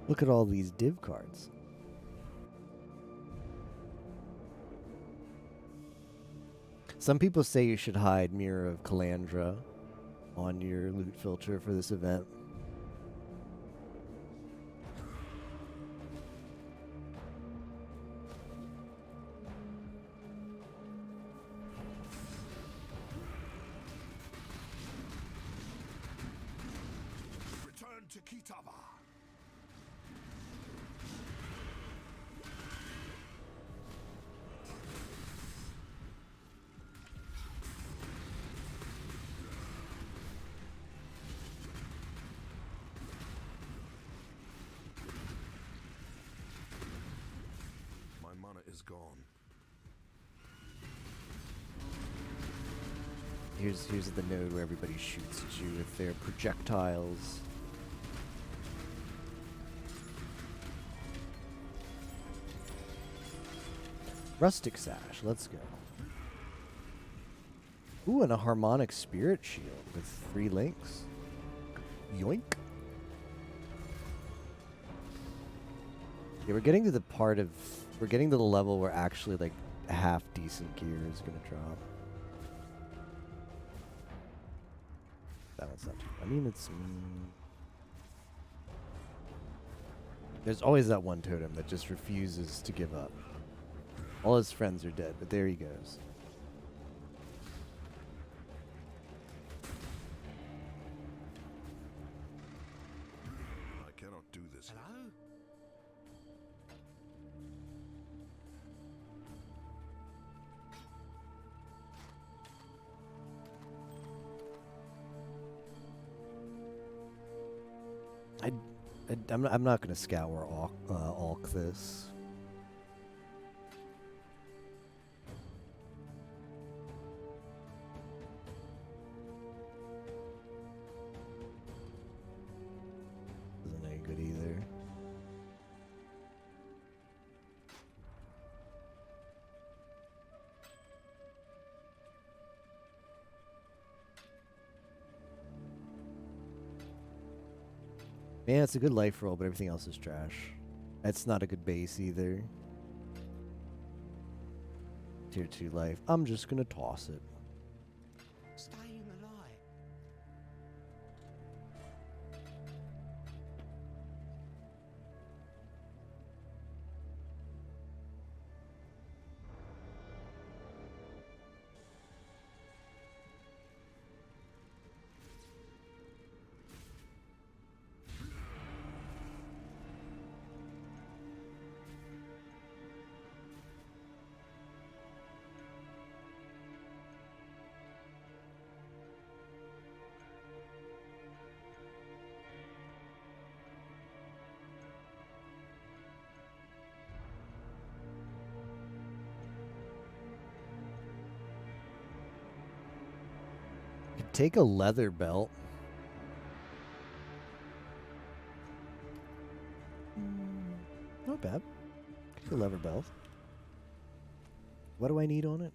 Look at all these div cards. Some people say you should hide Mirror of Calandra on your loot filter for this event. Return to Kitava. My mana is gone. Here's the node where everybody shoots at you with their projectiles. Rustic Sash, let's go. Ooh, and a Harmonic Spirit Shield with 3 links. Yoink. Yeah, we're getting to the we're getting to the level where actually like half decent gear is gonna drop. That one's not too, I mean, it's... There's always that one totem that just refuses to give up. All his friends are dead, but there he goes. I cannot do this. Hello? I'm not gonna scour Alk this. Isn't any good either. Man, it's a good life roll, but everything else is trash. That's not a good base either. Tier 2 life. I'm just gonna toss it. Staying alive. take a leather belt. Not bad. Take a leather belt. What do I need on it?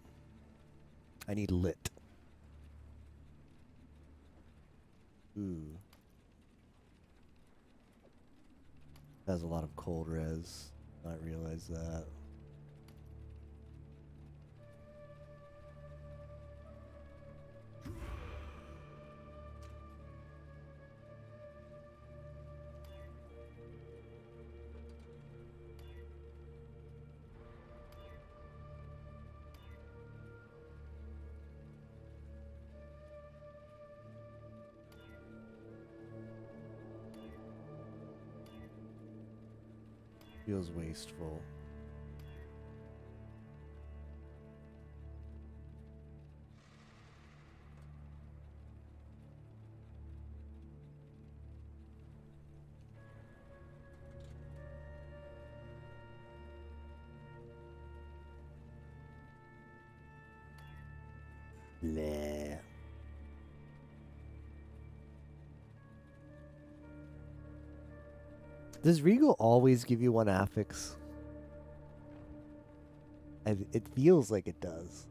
I need lit. Ooh. Has a lot of cold res. Not realize that. Feels wasteful. Bleh. Does Regal always give you one affix? It feels like it does.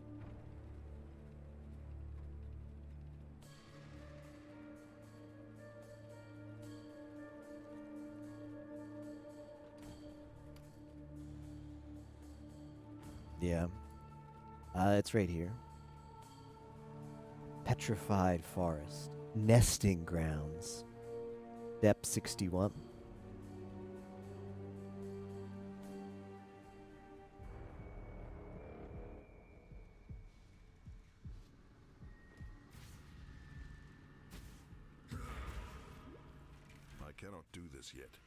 Yeah. It's right here. Petrified Forest. Nesting Grounds. Depth 61. I cannot do this yet.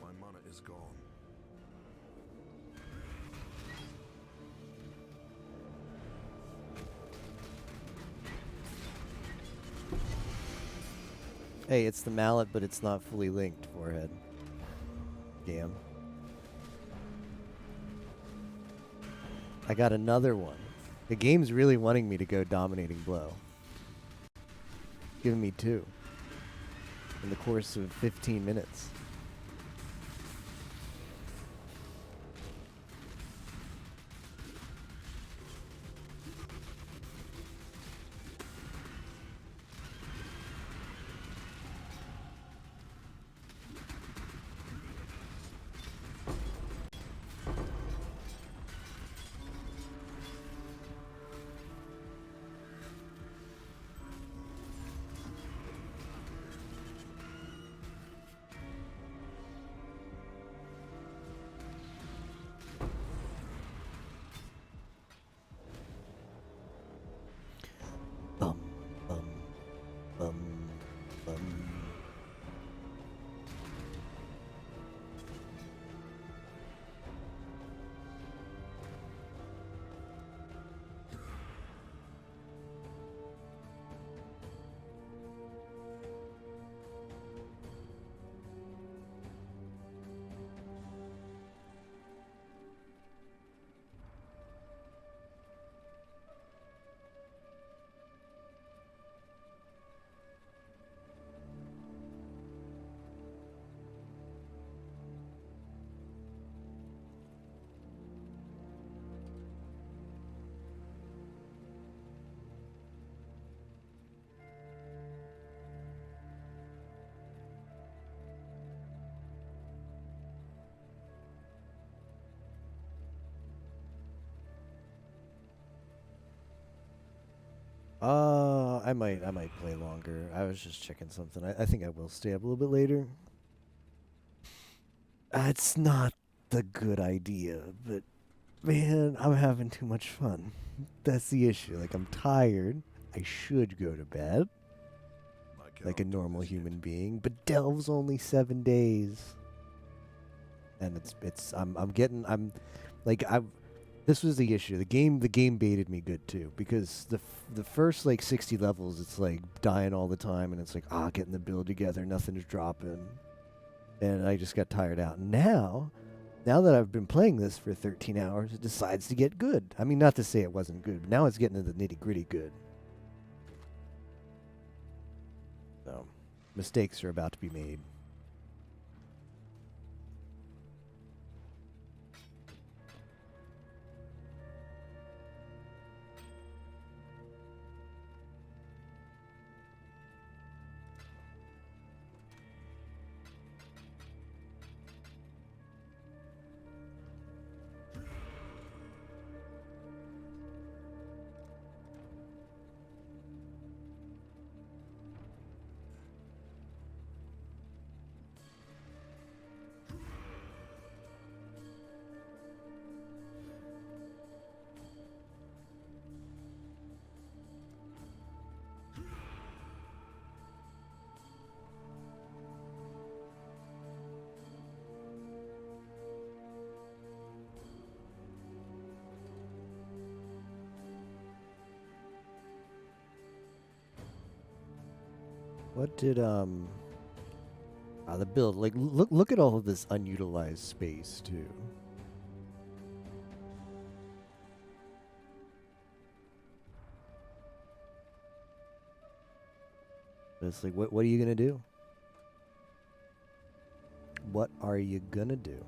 My mana is gone. Hey, it's the mallet, but it's not fully linked, forehead. Damn. I got another one. The game's really wanting me to go Dominating Blow. Giving me 2. In the course of 15 minutes. Bum, bum, bum, bum. I might play longer. I was just checking something. I think I will stay up a little bit later. It's not the good idea, but Man, I'm having too much fun. That's the issue. Like, I'm tired. I should go to bed I like a cannot do normal this yet. human being, but Delve's only 7 days. And this was the issue. The game baited me good too, because the first like 60 levels, it's like dying all the time, and it's like getting the build together, nothing's dropping, and I just got tired out. Now that I've been playing this for 13 hours, it decides to get good. I mean, not to say it wasn't good, but now it's getting to the nitty gritty good. So, mistakes are about to be made. What did the build, like, look at all of this unutilized space too. But it's like, what are you gonna do? What are you gonna do?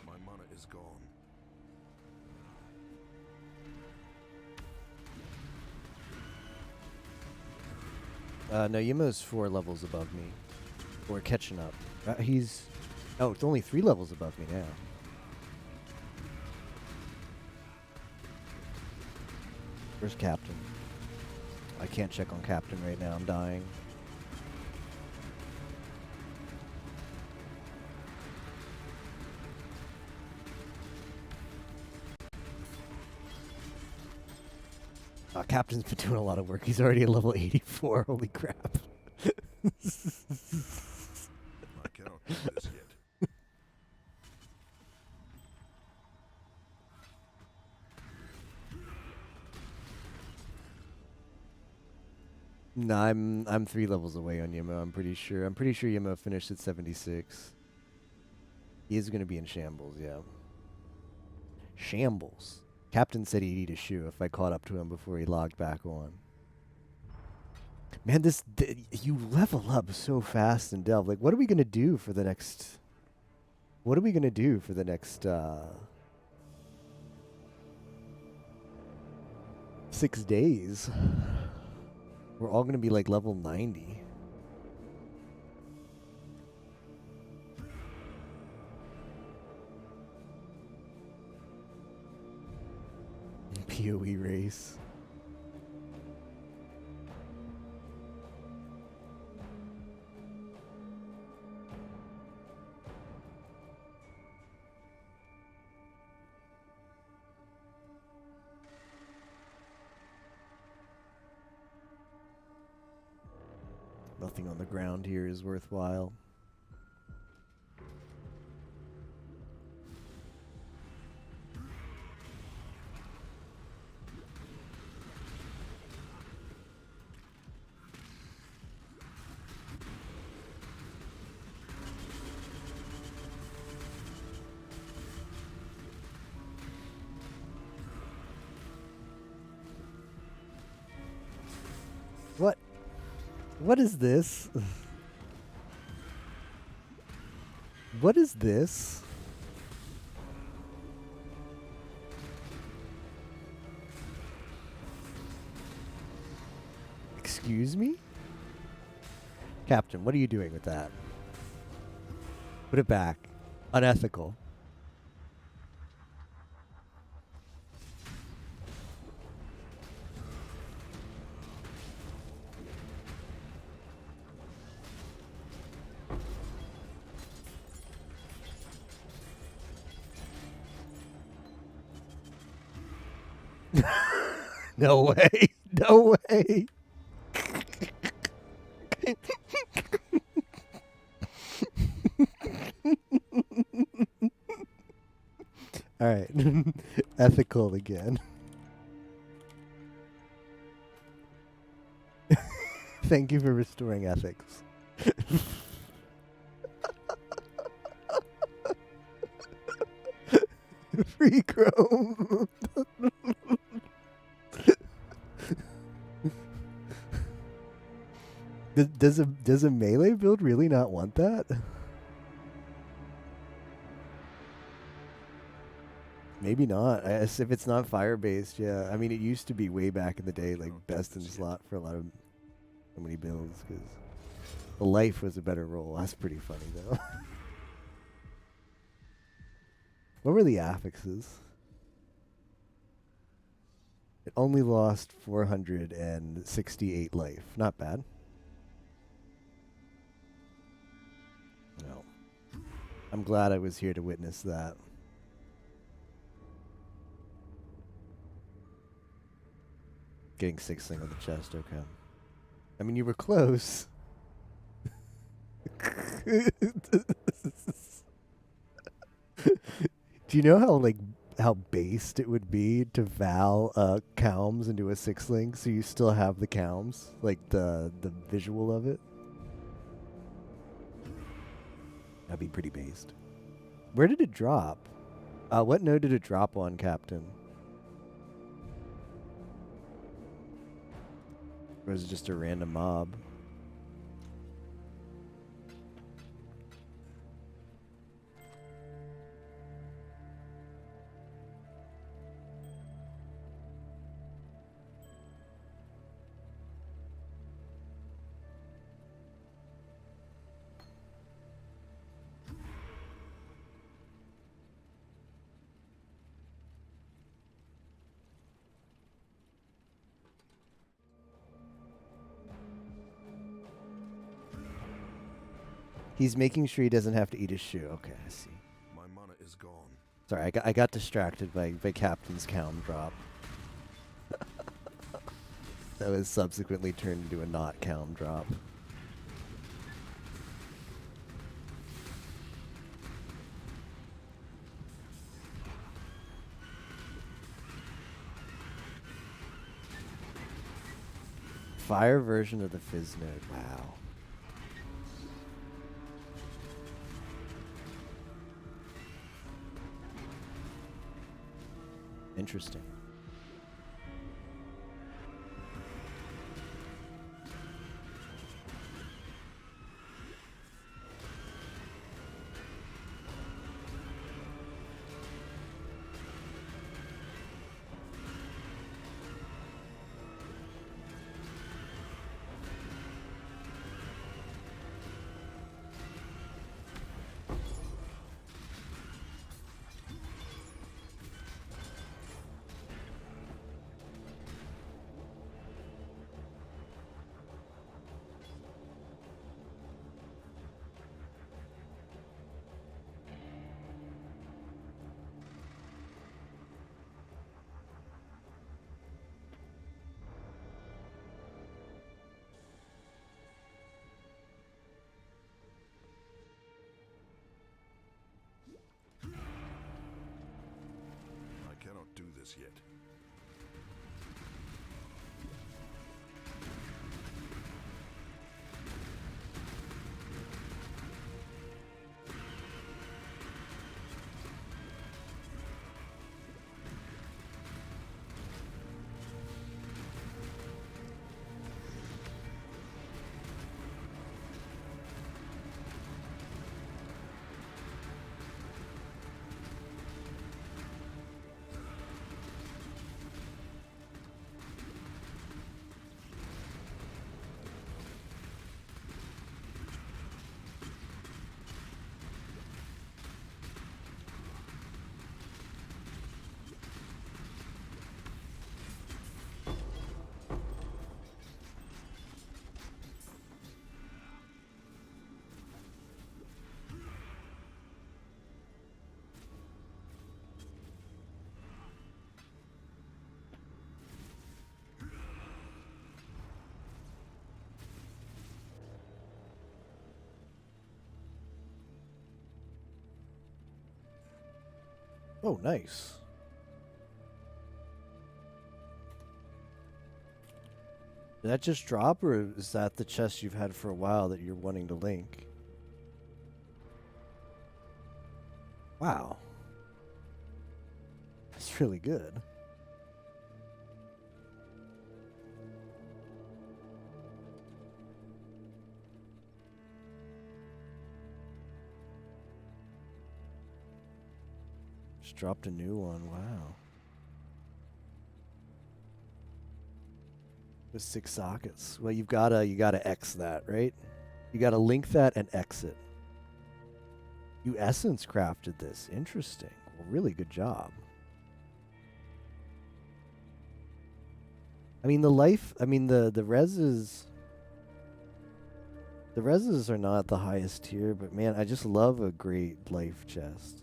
My mana is gone. No, Yimo's 4 levels above me. We're catching up. It's only 3 levels above me now. Where's Captain? I can't check on Captain right now, I'm dying. Captain's been doing a lot of work. He's already at level 84. Holy crap. I cannot do this yet. No, I'm 3 levels away on Yimo, I'm pretty sure. I'm pretty sure Yimo finished at 76. He is gonna be in shambles, yeah. Shambles. Captain said he'd eat a shoe if I caught up to him before he logged back on. Man, you level up so fast in Delve. Like, what are we gonna do for the next? What are we gonna do for the next 6 days? We're all gonna be like level 90. PoE race. Nothing on the ground here is worthwhile. What? What is this? What is this? Excuse me? Captain, what are you doing with that? Put it back. Unethical. No way. No way. All right. Ethical again. Thank you for restoring ethics. Free Chrome. Does a melee build really not want that? Maybe not. If it's not fire based, yeah. I mean, it used to be way back in the day, like best in slot for a lot of so many builds because the life was a better role. That's pretty funny though. What were the affixes? It only lost 468 life. Not bad. No. I'm glad I was here to witness that. Getting 6th on the chest, okay. I mean, you were close. Do you know how based it would be to Val Calms into a 6th so you still have the Calms, like the visual of it? That'd be pretty based. Where did it drop? What node did it drop on, Captain? Or was it just a random mob? He's making sure he doesn't have to eat his shoe. Okay, I see. My mana is gone. Sorry, I got distracted by Captain's Calm drop. That was subsequently turned into a not Calm drop. Fire version of the Fizz node. Wow. Interesting. I cannot do this yet. Oh, nice. Did that just drop, or is that the chest you've had for a while that you're wanting to link? Wow. That's really good. Just dropped a new one. Wow. With 6 sockets. Well, you gotta X that, right? You gotta link that and exit. You essence crafted this. Interesting. Well, really good job. I mean, the reses. The reses are not the highest tier, but man, I just love a great life chest.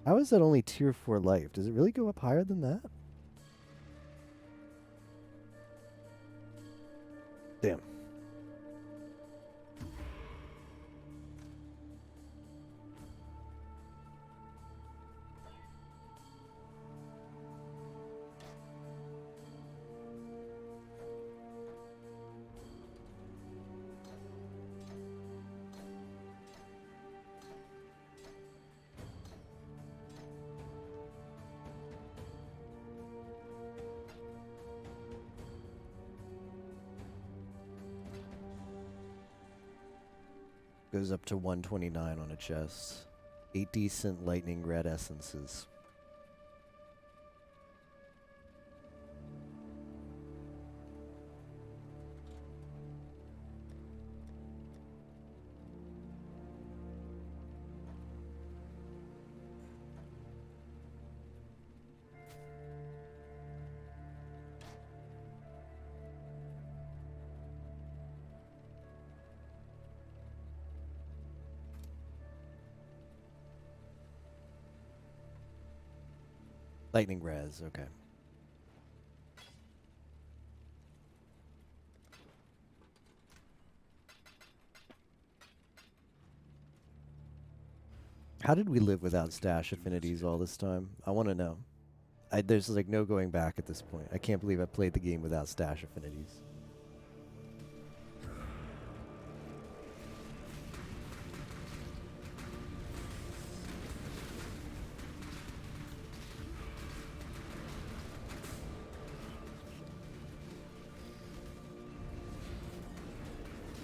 How is that only tier 4 life? Does it really go up higher than that? Damn. Goes up to 129 on a chest. 8 decent lightning red essences. Lightning res, okay. How did we live without stash affinities all this time? I want to know. There's like no going back at this point. I can't believe I played the game without stash affinities.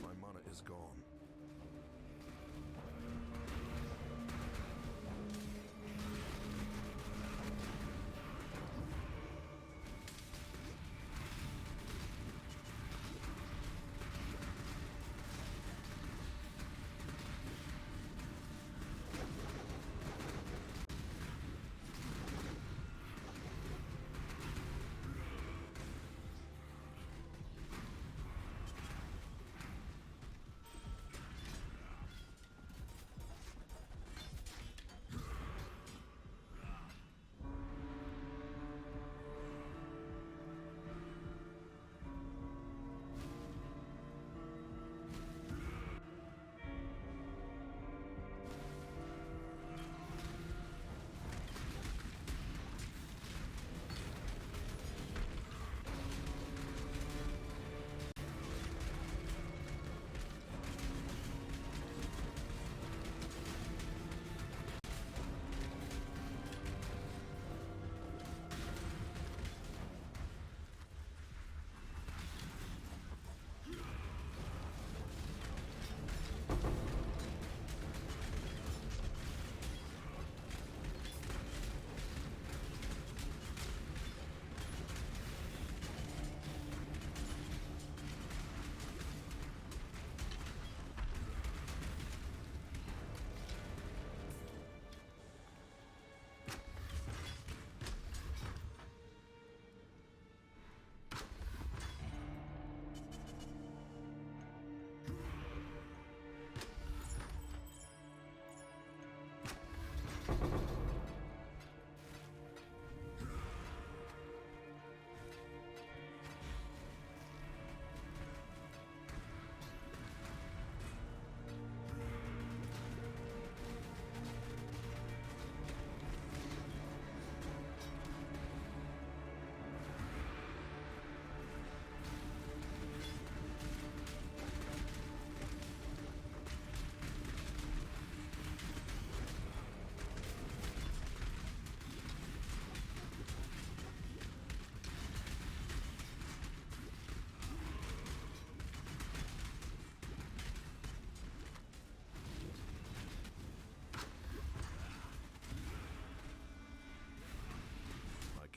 My mana is gone.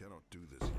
cannot do this yet.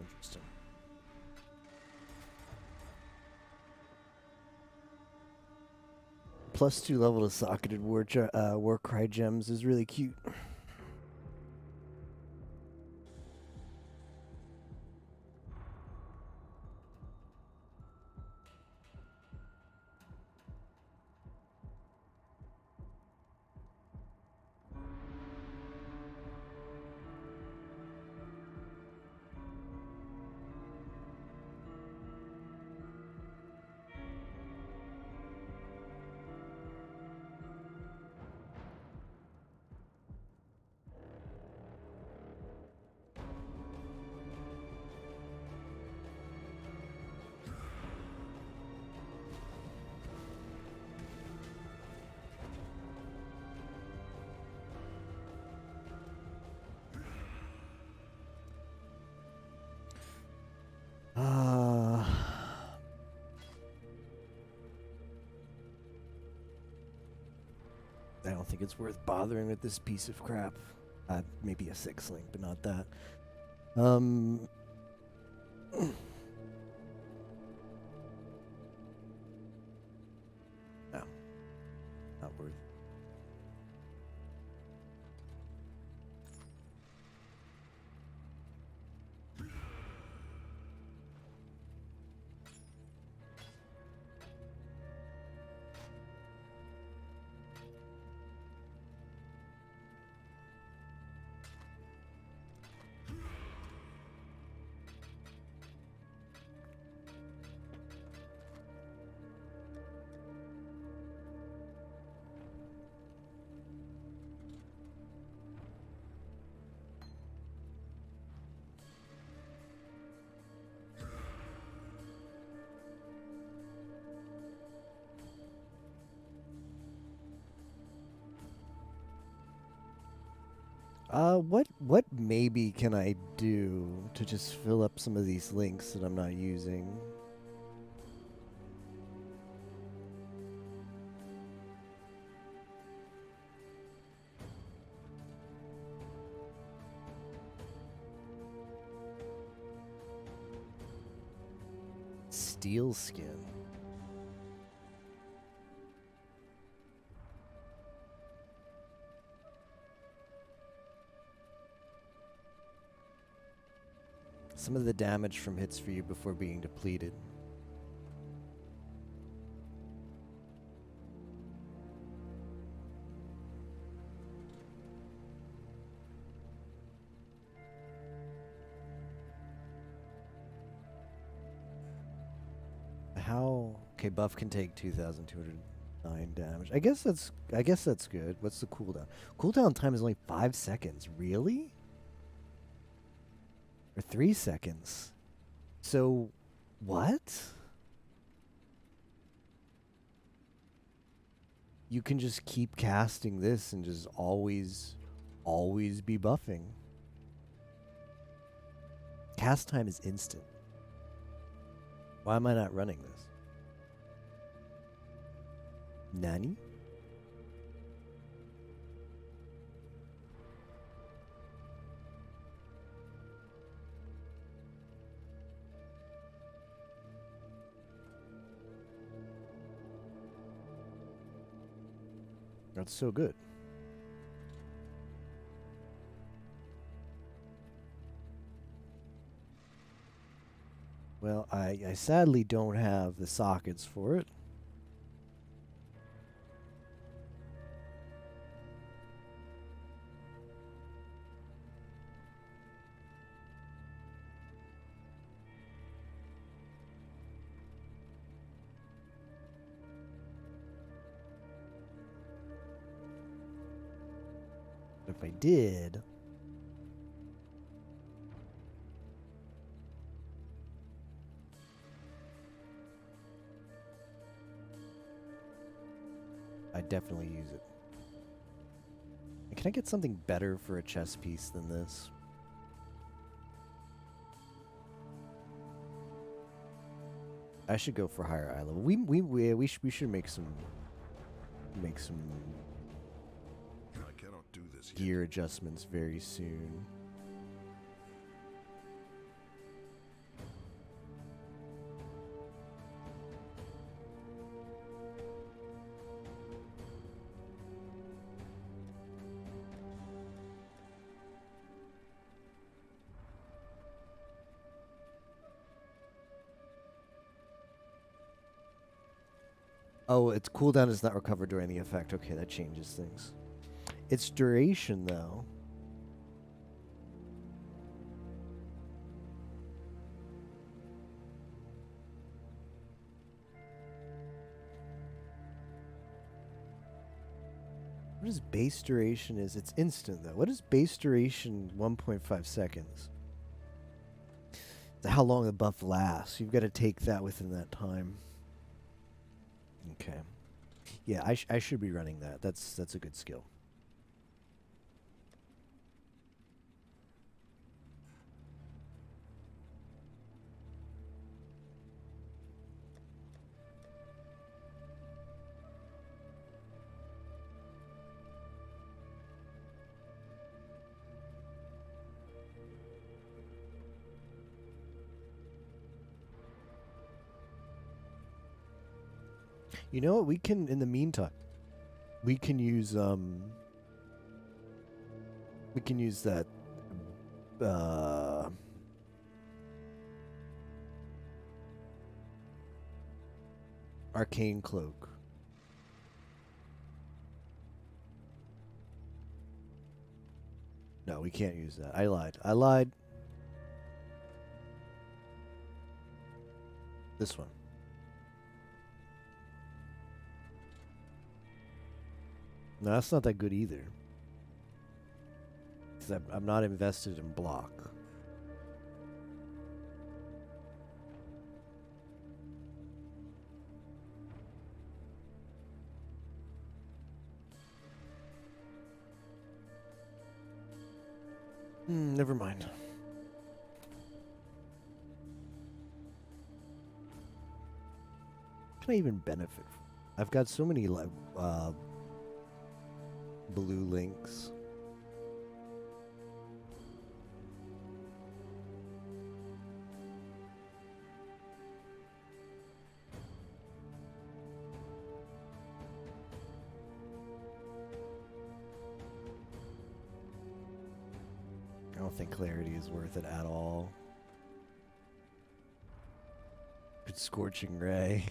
Interesting. +2 level to socketed Warcry gems is really cute. I don't think it's worth bothering with this piece of crap. Maybe a 6 link, but not that. No, not worth. What maybe can I do to just fill up some of these links that I'm not using? Steel skin. Some of the damage from hits for you before being depleted. How? Okay, buff can take 2,209 damage. I guess that's good. What's the cooldown? Cooldown time is only 5 seconds. Really? Or 3 seconds. So, what? You can just keep casting this and just always be buffing. Cast time is instant. Why am I not running this? Nani? That's so good. Well, I sadly don't have the sockets for it. If I did, I'd definitely use it. Can I get something better for a chess piece than this? I should go for higher eye level. We should make some I cannot do this yet. gear adjustments very soon. Oh, its cooldown is not recovered during the effect. Okay, that changes things. Its duration, though. What is base duration is? It's instant, though. What is base duration 1.5 seconds? How long the buff lasts. You've got to take that within that time. Okay. Yeah, I should be running that. That's a good skill. You know what? We can, in the meantime, we can use that arcane cloak. No, we can't use that. I lied. I lied. This one. No, that's not that good either. 'Cause I'm not invested in block. Never mind. Can I even benefit? I've got so many blue links. I don't think clarity is worth it at all. It's Scorching Ray.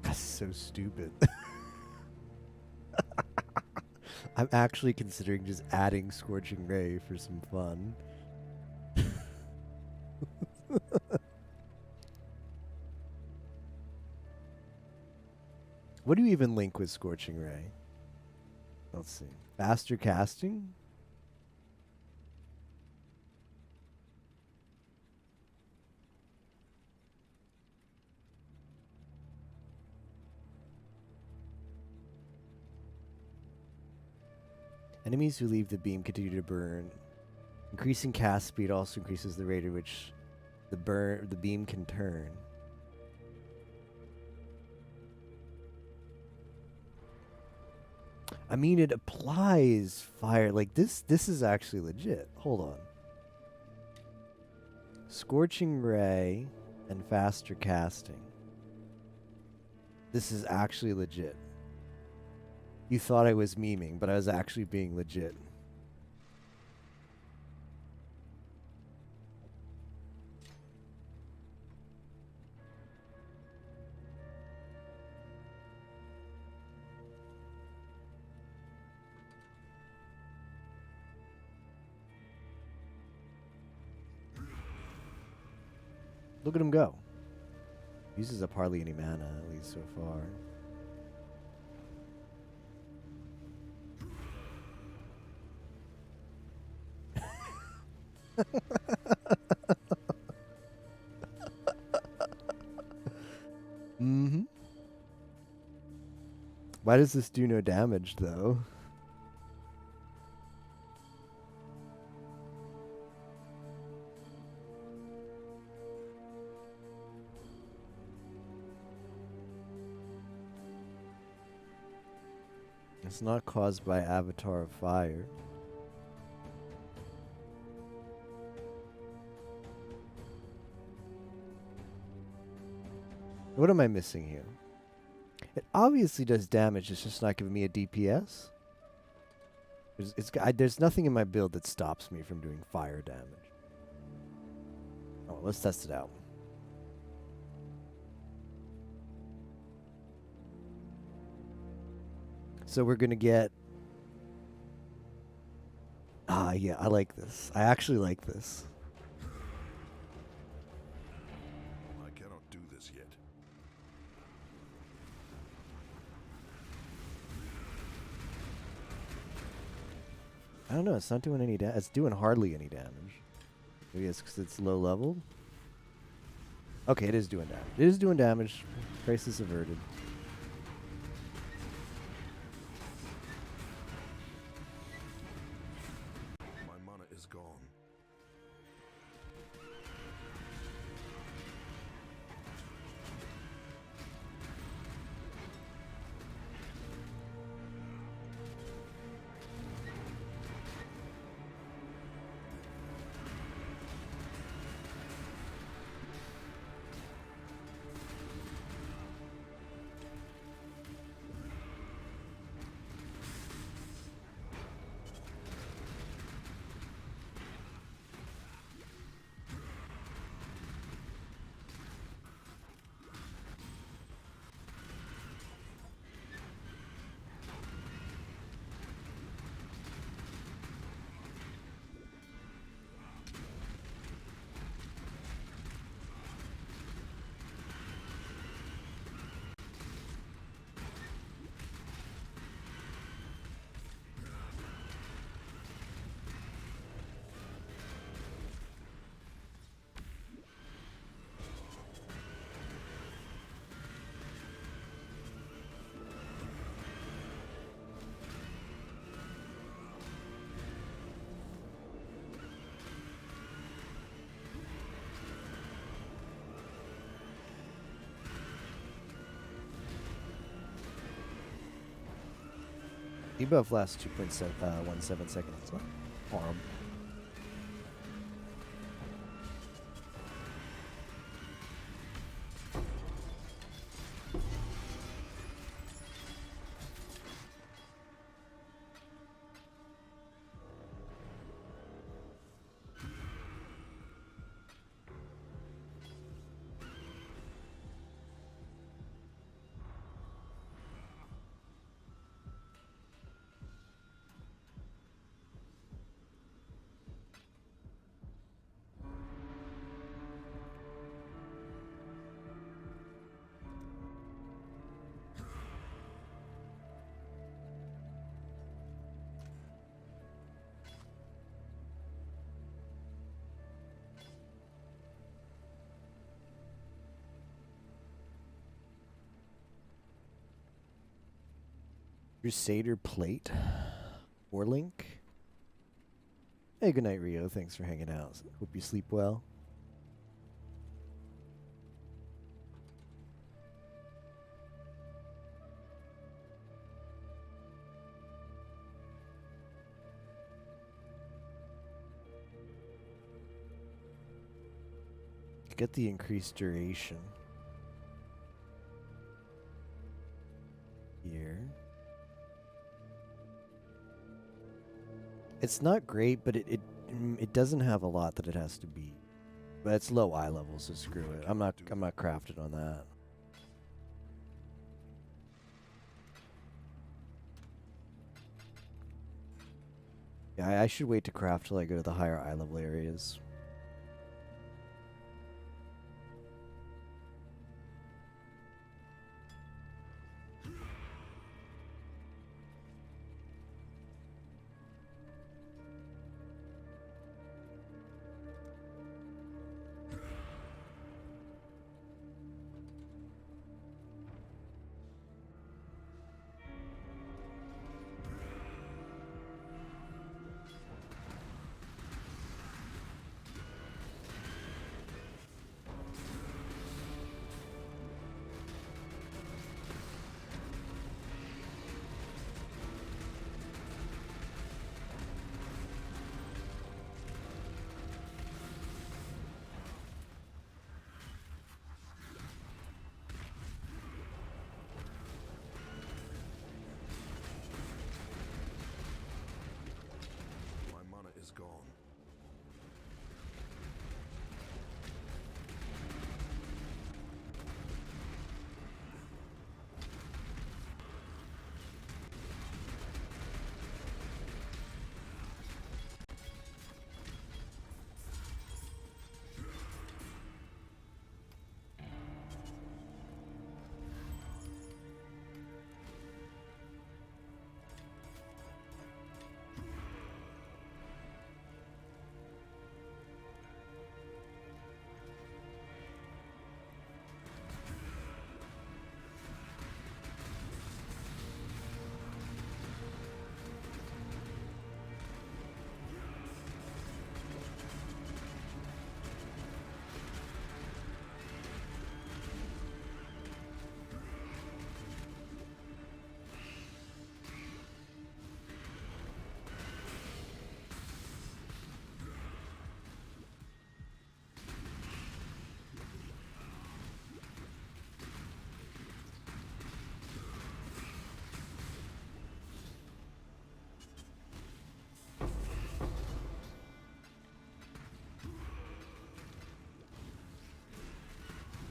That's so stupid. I'm actually considering just adding Scorching Ray for some fun. What do you even link with Scorching Ray? Let's see. Faster casting? Enemies who leave the beam continue to burn. Increasing cast speed also increases the rate at which the beam can turn. I mean, it applies fire. Like, this is actually legit. Hold on. Scorching Ray and faster casting. This is actually legit. You thought I was memeing, but I was actually being legit. Look at him go. Uses up hardly any mana, at least so far. Mm-hmm. Why does this do no damage, though? It's not caused by Avatar of Fire. What am I missing here? It obviously does damage, it's just not giving me a DPS. There's nothing in my build that stops me from doing fire damage. Oh, let's test it out. So we're gonna get... yeah, I like this. I actually like this. I cannot do this yet. I don't know, it's not doing any damage. It's doing hardly any damage. Maybe it's because it's low level. Okay, it is doing damage. It is doing damage. Crisis averted. My mana is gone. Debuff lasts 2.17 seconds. It's not horrible. Crusader Plate. Or Link. Hey, good night, Rio. Thanks for hanging out. Hope you sleep well. Get the increased duration. Here. It's not great, but it doesn't have a lot that it has to beat. But it's low eye level, so screw it. I'm not crafted on that. Yeah, I should wait to craft till I go to the higher eye level areas.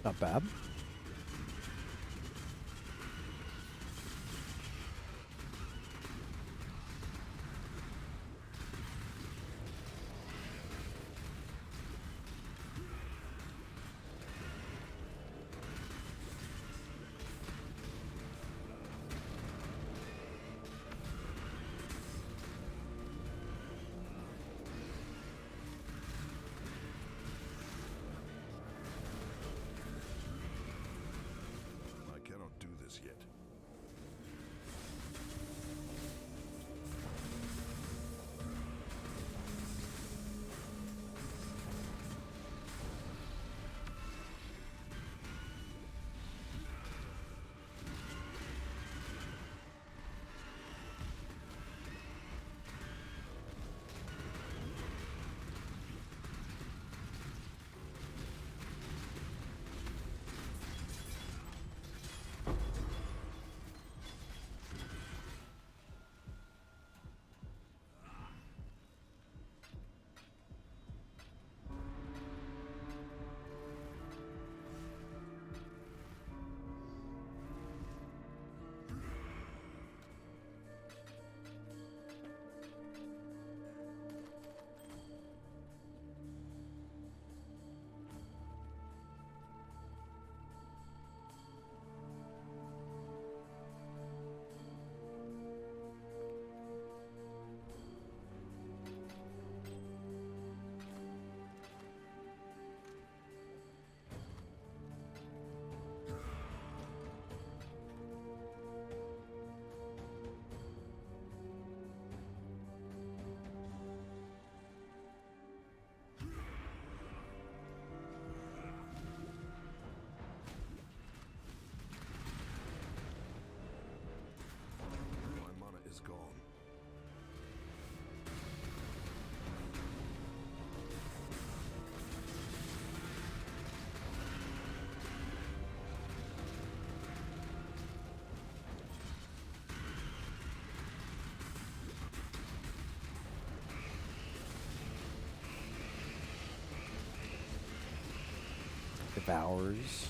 Not bad. I cannot do this yet. My mana is gone. Devours.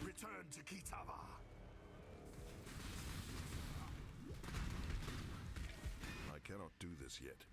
Return to Kitava. I cannot do this yet.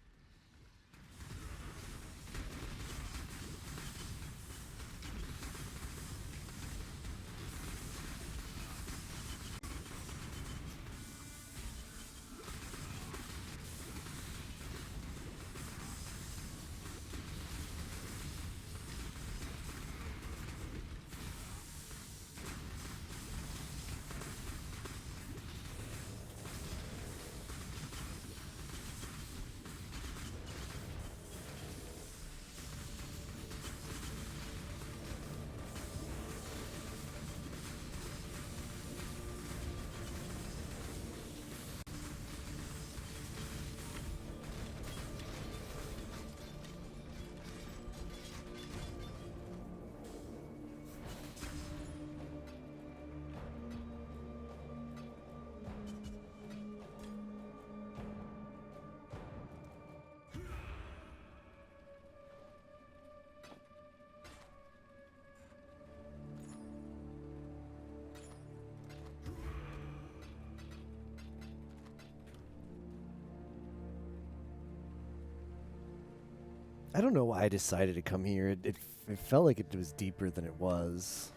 I don't know why I decided to come here. It felt like it was deeper than it was.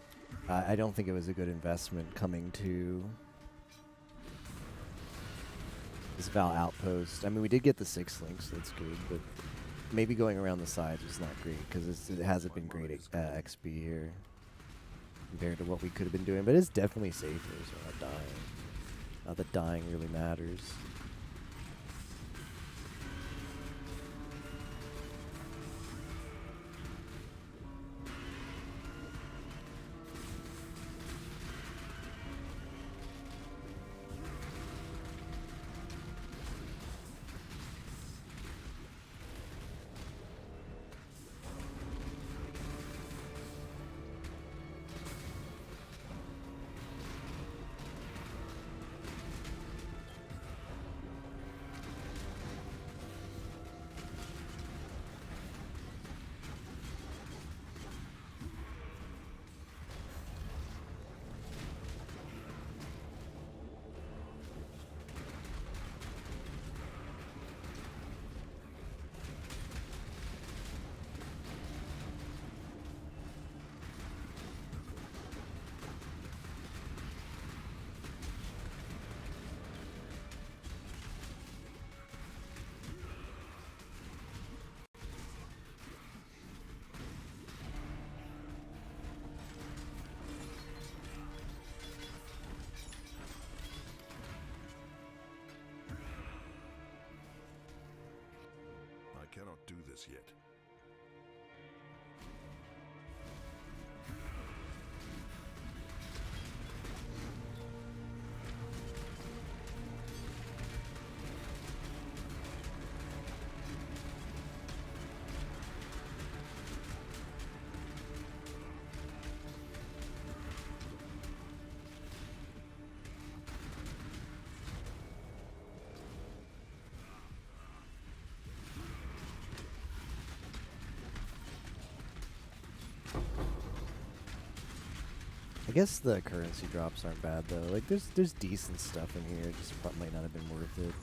I don't think it was a good investment coming to This Val outpost. I mean, we did get the 6 links, so that's good, but maybe going around the sides is not great because it hasn't been great at XP here compared to what we could have been doing. But it's definitely safer, so we're not dying. Not that dying really matters. I cannot do this yet. I guess the currency drops aren't bad though. Like there's decent stuff in here. It just might not have been worth it.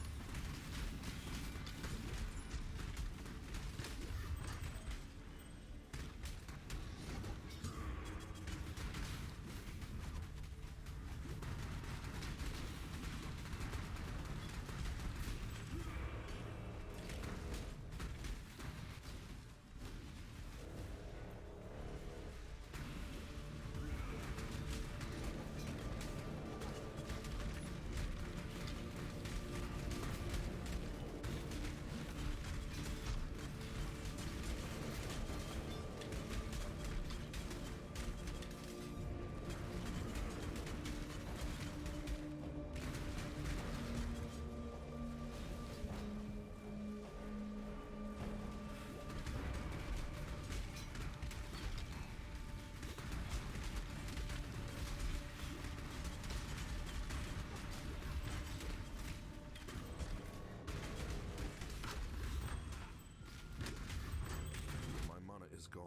My mana is gone.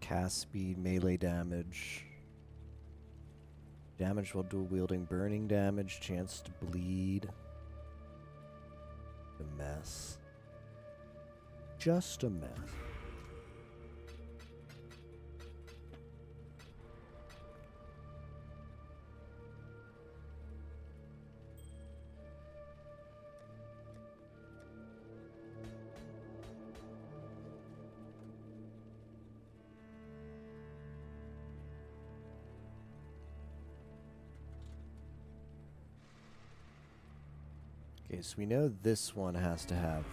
Cast speed, melee damage. Damage while dual wielding, burning damage, chance to bleed. A mess. Just a mess. Okay, so we know this one has to have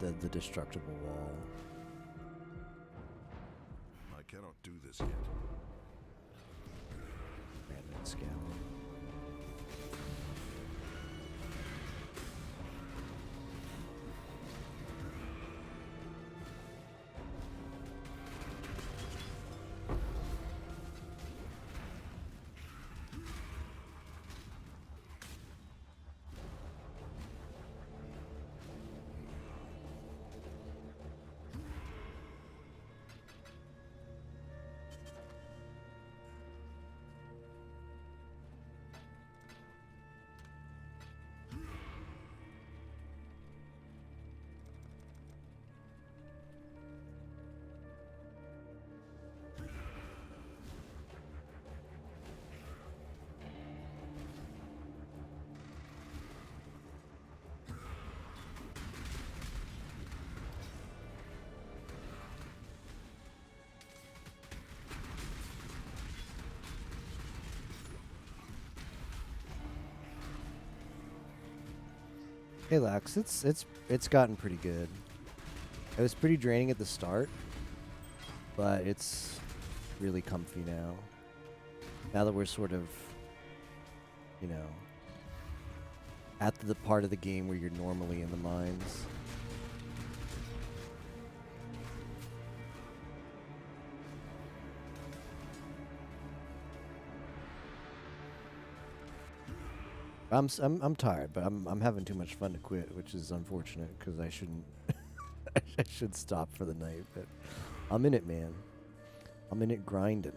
the destructible wall. I cannot do this yet. Random scout. Hey Lax, it's gotten pretty good. It was pretty draining at the start, but it's really comfy now. Now that we're sort of, you know, at the part of the game where you're normally in the mines. I'm tired, but I'm having too much fun to quit, which is unfortunate because I shouldn't. I should stop for the night, but I'm in it, man. I'm in it grinding.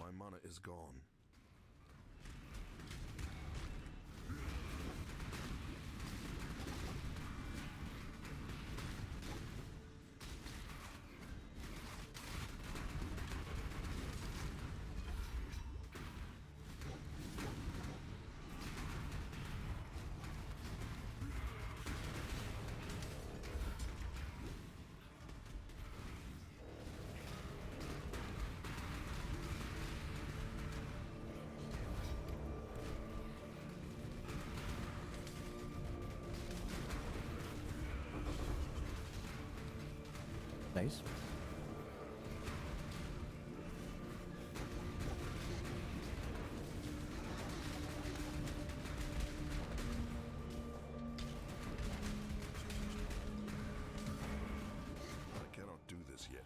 My mana is gone. Nice. I cannot do this yet.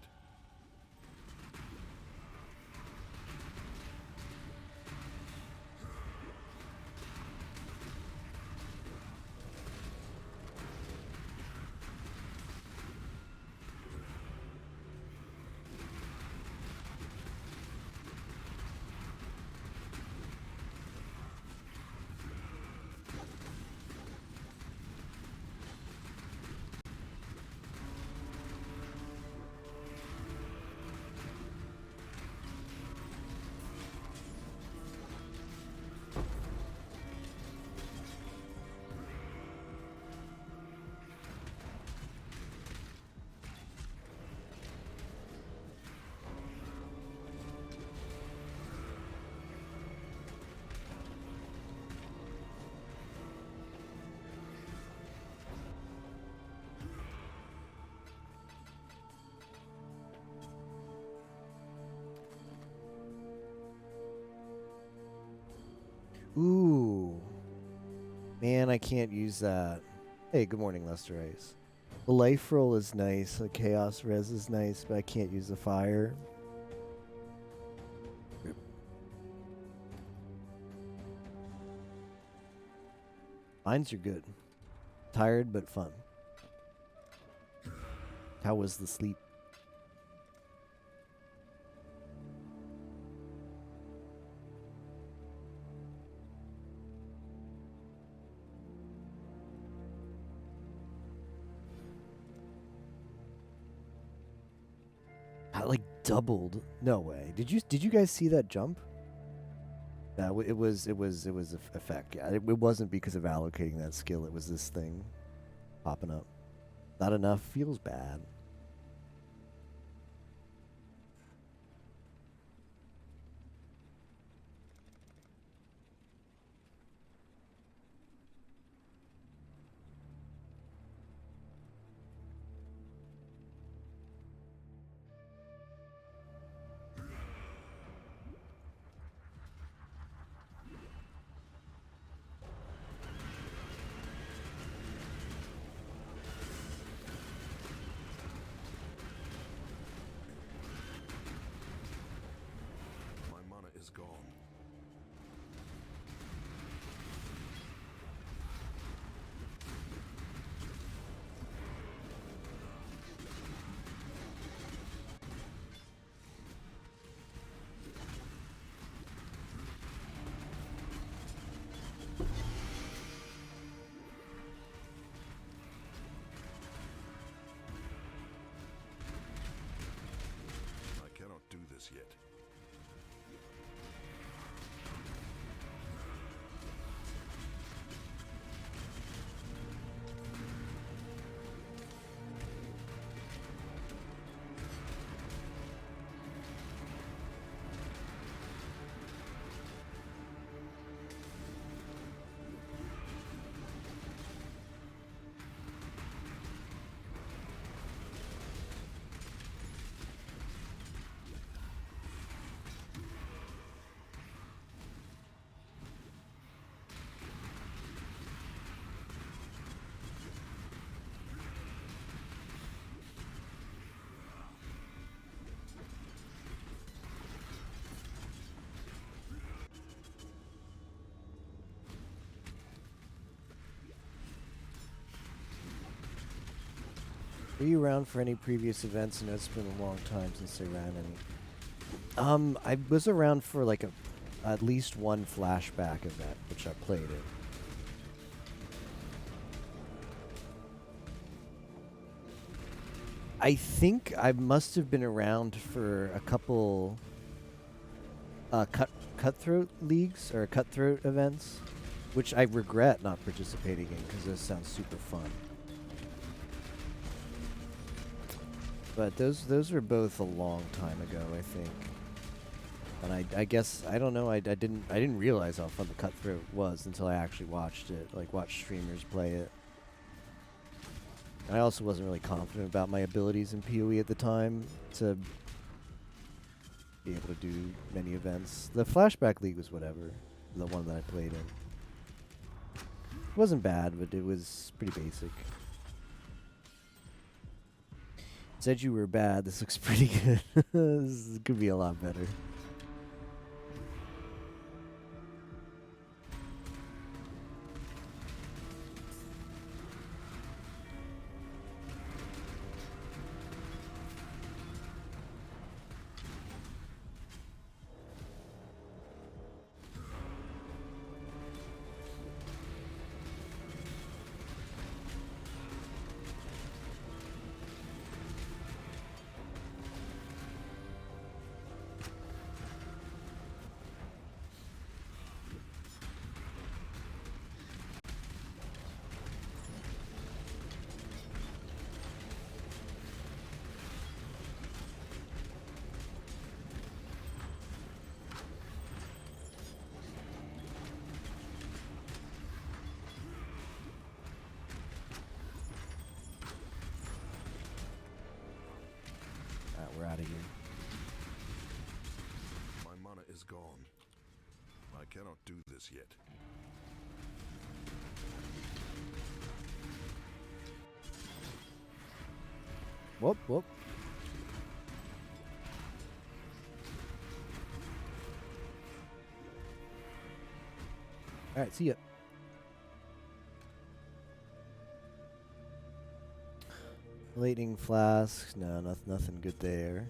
Ooh. Man, I can't use that. Hey, good morning, Lester Ice. The life roll is nice. The chaos res is nice, but I can't use the fire. Mines are good. Tired, but fun. How was the sleep? I like doubled. No way. Did you guys see that jump? No, it was effect. Yeah, it wasn't because of allocating that skill. It was this thing popping up. Not enough feels bad. Were you around for any previous events? I know it's been a long time since I ran any. I was around for like at least one flashback event, which I played in. I think I must have been around for a couple cutthroat leagues or cutthroat events, which I regret not participating in because those sound super fun. But those were both a long time ago, I think. And I guess I don't know. I didn't realize how fun the cutthroat was until I actually watched it, like watched streamers play it. And I also wasn't really confident about my abilities in PoE at the time to be able to do many events. The Flashback League was whatever, the one that I played in. It wasn't bad, but it was pretty basic. Said you were bad. This looks pretty good. This could be a lot better. We're out of here. My mana is gone. I cannot do this yet. Whoop, whoop. Alright, see ya. Lightning flask. No, nothing good there.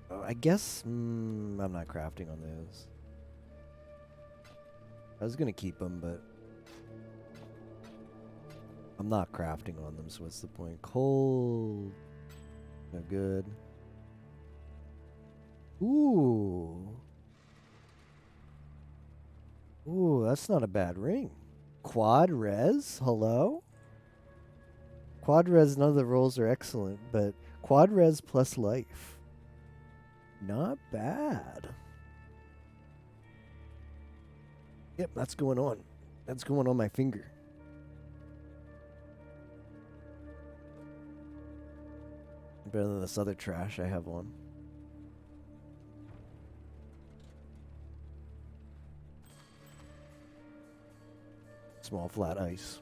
Oh, I guess I'm not crafting on those. I was gonna keep them, but I'm not crafting on them, so what's the point? Coal. No good. Ooh. Ooh, that's not a bad ring. Quad res? Hello? Quad res, none of the rolls are excellent, but quad res plus life. Not bad. Yep, that's going on. That's going on my finger. Better than this other trash I have on. Small flat ice.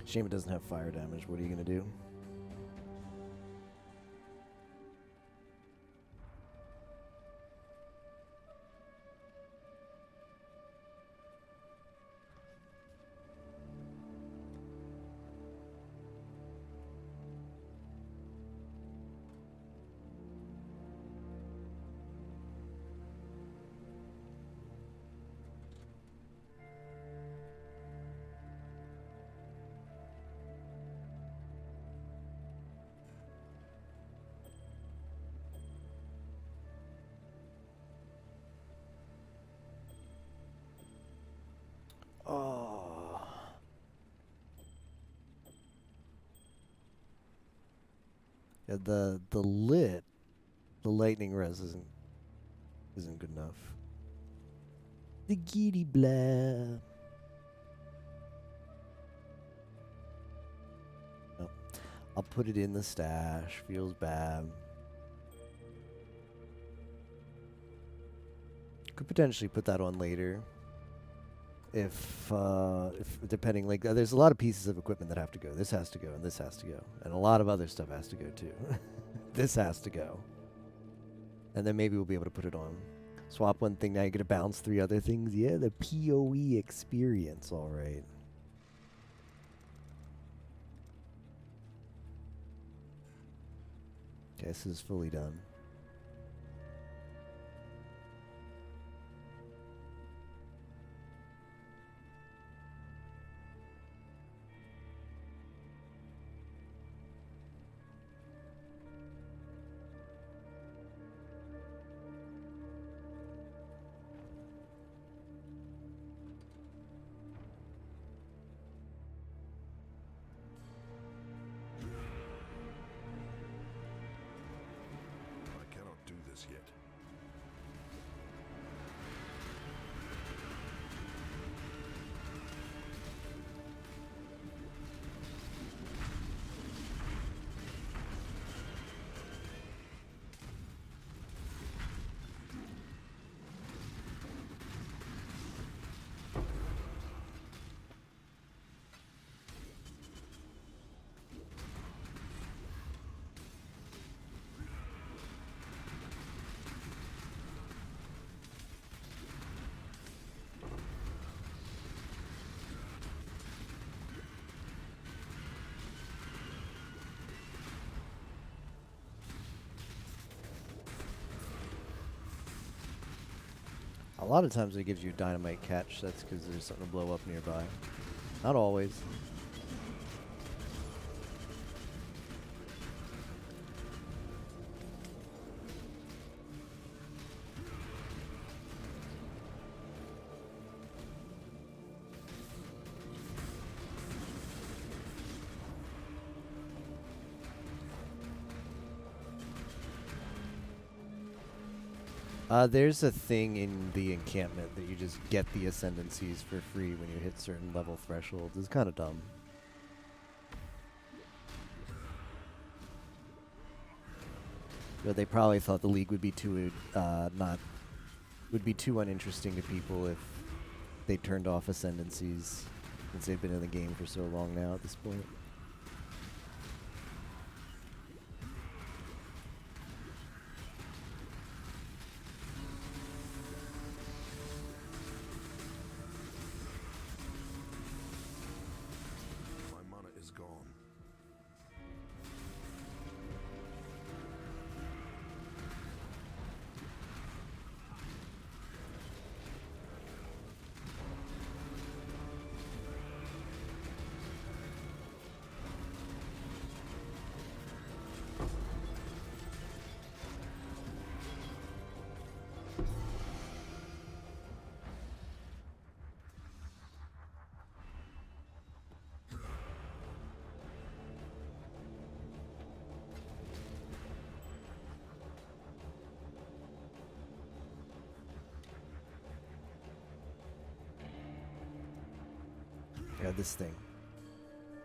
Shame it doesn't have fire damage. What are you gonna do? Oh. Yeah, the lightning res isn't good enough. The giddy blah. I'll put it in the stash. Feels bad. Could potentially put that on later. If depending, like, there's a lot of pieces of equipment that have to go. This has to go, and this has to go, and a lot of other stuff has to go too. This has to go, and then maybe we'll be able to put it on. Swap one thing, now you get to bounce 3 other things. Yeah, the PoE experience, all right. Okay, this is fully done. I cannot do this yet. A lot of times it gives you a dynamite catch. That's because there's something to blow up nearby. Not always. There's a thing in the encampment that you just get the ascendancies for free when you hit certain level thresholds. It's kind of dumb. But they probably thought the league would be too too uninteresting to people if they turned off ascendancies, since they've been in the game for so long now at this point. My mana is gone. Yeah, this thing.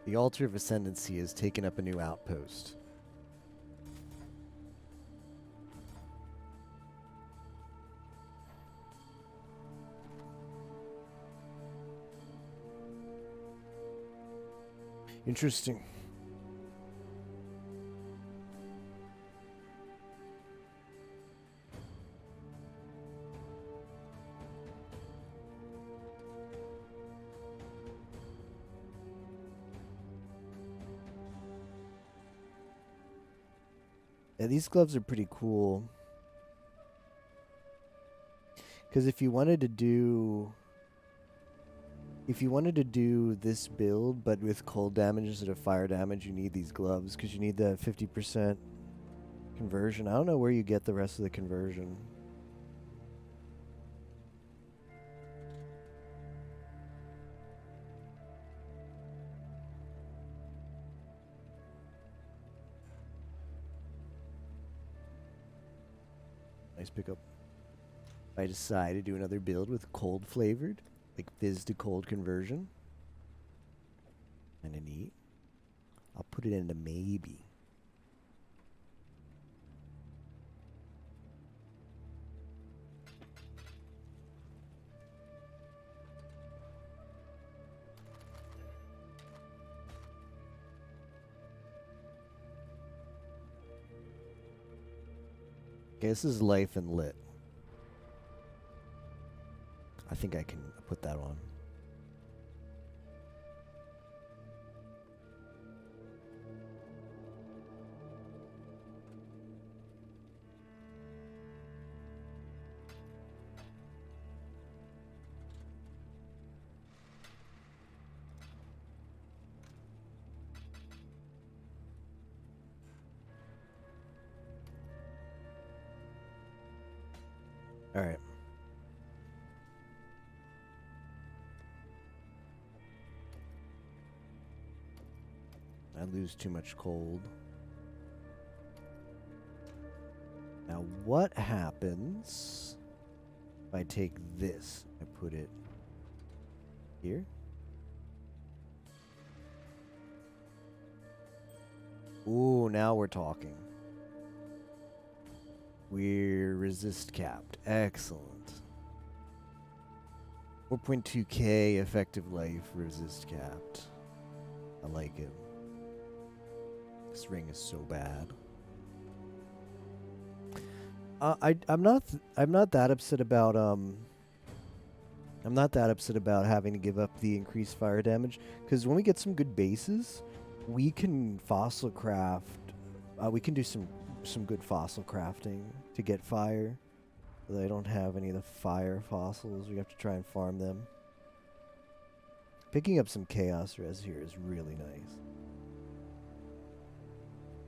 The Altar of Ascendancy has taken up a new outpost. Interesting. Yeah, these gloves are pretty cool. Because if you wanted to do this build but with cold damage instead of fire damage, you need these gloves because you need the 50% conversion. I don't know where you get the rest of the conversion. Nice pickup. I decide to do another build with cold flavored, like fizz to cold conversion. Kinda neat. I'll put it into maybe. Okay, this is life and lit. I think I can put that on. All right. I lose too much cold. Now, what happens if I take this? I put it here. Ooh, now we're talking. We're resist capped. Excellent. 4.2k effective life resist capped. I like it. This ring is so bad. I'm not that upset about I'm not that upset about having to give up the increased fire damage, because when we get some good bases, we can fossil craft. We can do some good fossil crafting to get fire. But I don't have any of the fire fossils. We have to try and farm them. Picking up some chaos res here is really nice.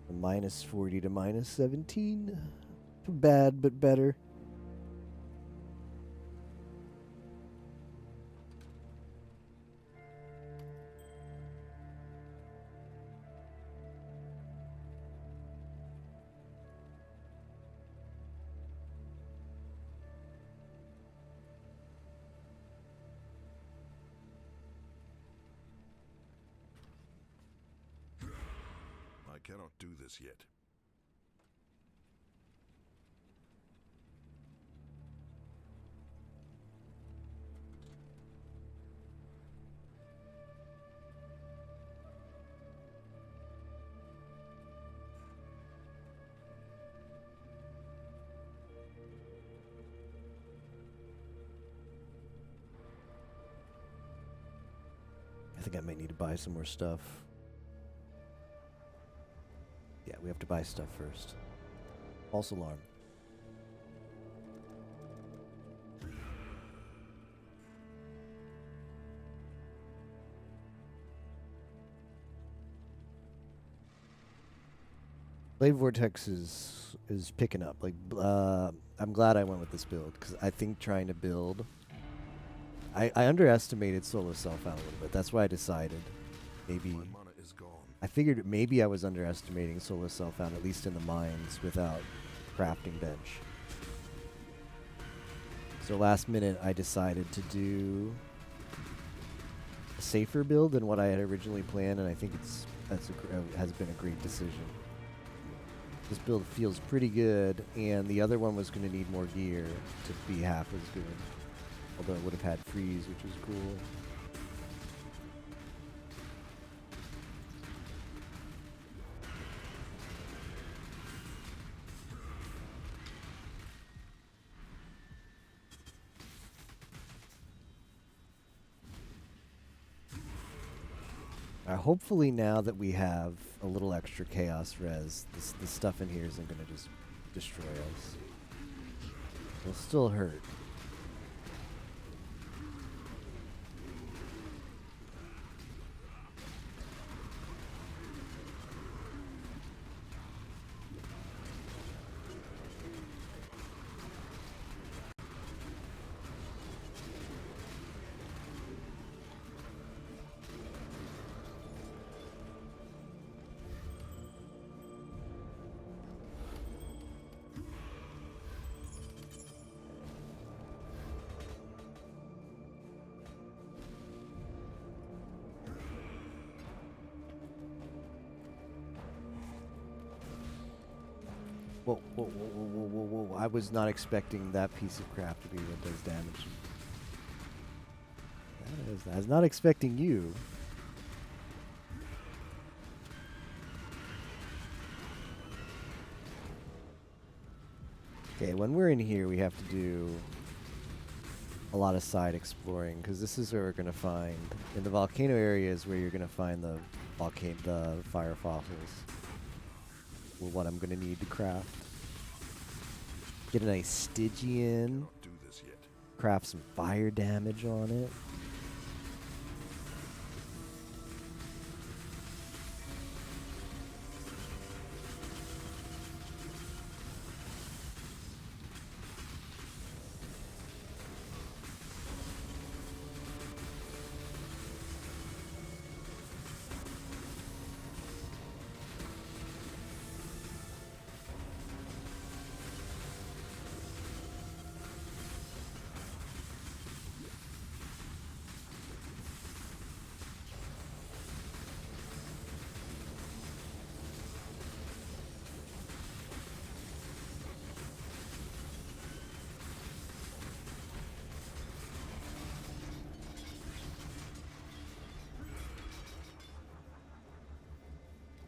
From -40 to -17. Bad, but better. I cannot do this yet. I think I might need to buy some more stuff. Yeah, we have to buy stuff first. False alarm. Blade Vortex is picking up. Like, I'm glad I went with this build, because I think trying to build... I underestimated Solar Self out a little bit. That's why I decided maybe... My mana is gone. I figured maybe I was underestimating Solar Self out, at least in the mines, without crafting bench. So last minute, I decided to do a safer build than what I had originally planned, and I think has been a great decision. This build feels pretty good, and the other one was going to need more gear to be half as good. Although it would have had freeze, which is cool. Hopefully now that we have a little extra chaos res, the stuff in here isn't going to just destroy us. It'll still hurt. Whoa, whoa, whoa, whoa, whoa, whoa, whoa. I was not expecting that piece of crap to be what does damage. I was not expecting you. Okay, when we're in here, we have to do a lot of side exploring, because this is where we're going to find, in the volcano areas where you're going to find the fire fossils. Well, what I'm going to need to craft. Get a nice Stygian. Cannot do this yet. Craft some fire damage on it.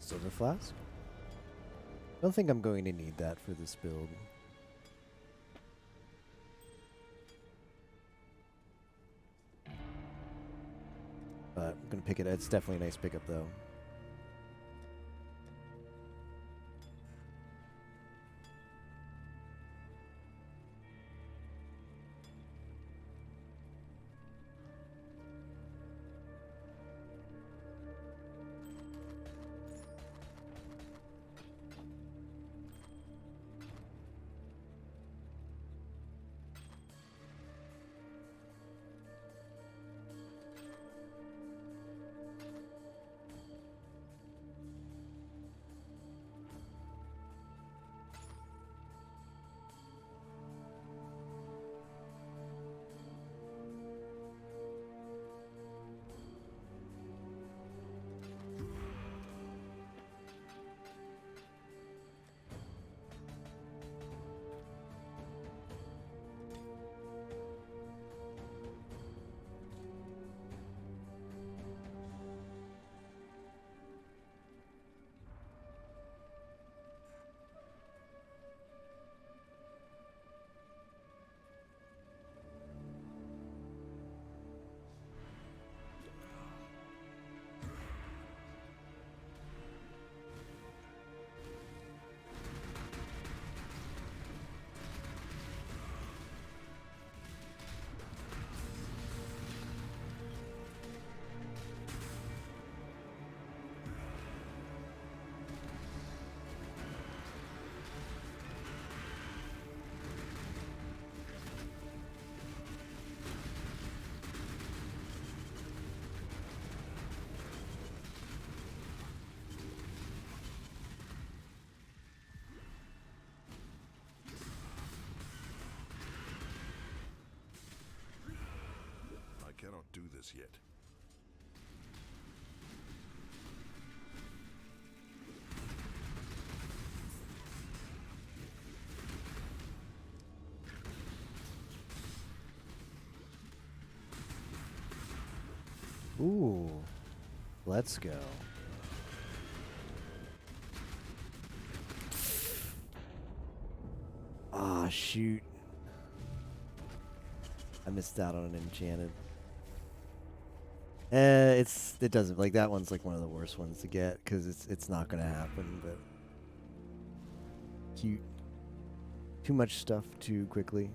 Silver flask? Don't think I'm going to need that for this build. But I'm gonna pick it. It's definitely a nice pickup though. I cannot do this yet. Ooh, let's go. Ah, shoot. I missed out on an enchanted. It doesn't, like, that one's like one of the worst ones to get because it's not gonna happen. But cute. Too much stuff too quickly.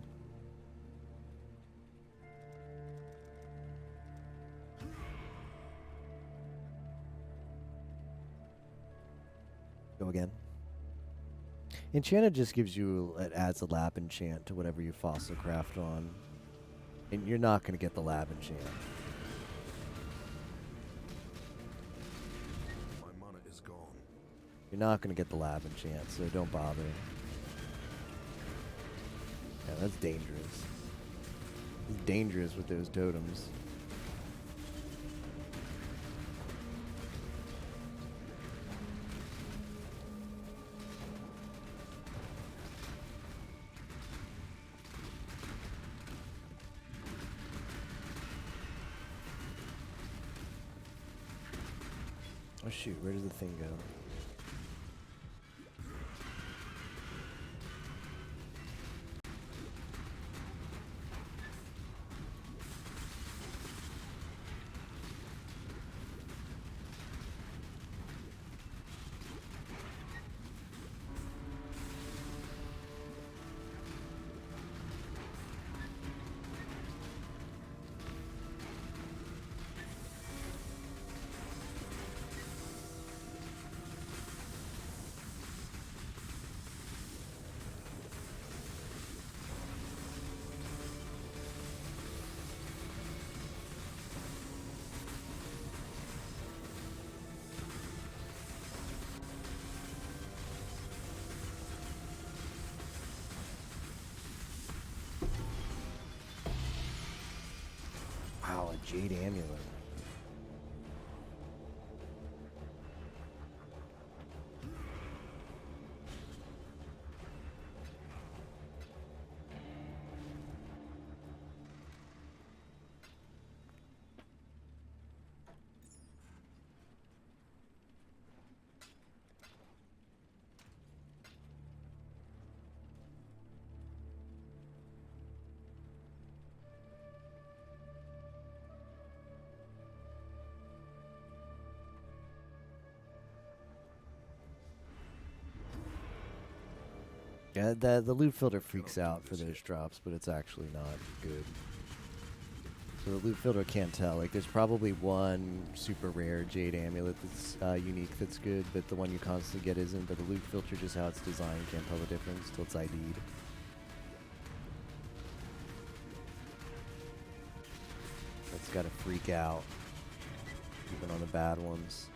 Go again. Enchanted just gives you, it adds a lab enchant to whatever you fossil craft on. And you're not going to get the lab enchant. My mana is gone. You're not going to get the lab enchant, so don't bother. Yeah, that's dangerous. It's dangerous with those totems. Oh shoot, where does the thing go? Wow, a Jade Amulet. Yeah, the loot filter freaks out for those drops, but it's actually not good. So the loot filter can't tell. Like, there's probably one super rare Jade Amulet that's unique that's good, but the one you constantly get isn't. But the loot filter, just how it's designed, can't tell the difference till it's ID'd. It's got to freak out, even on the bad ones.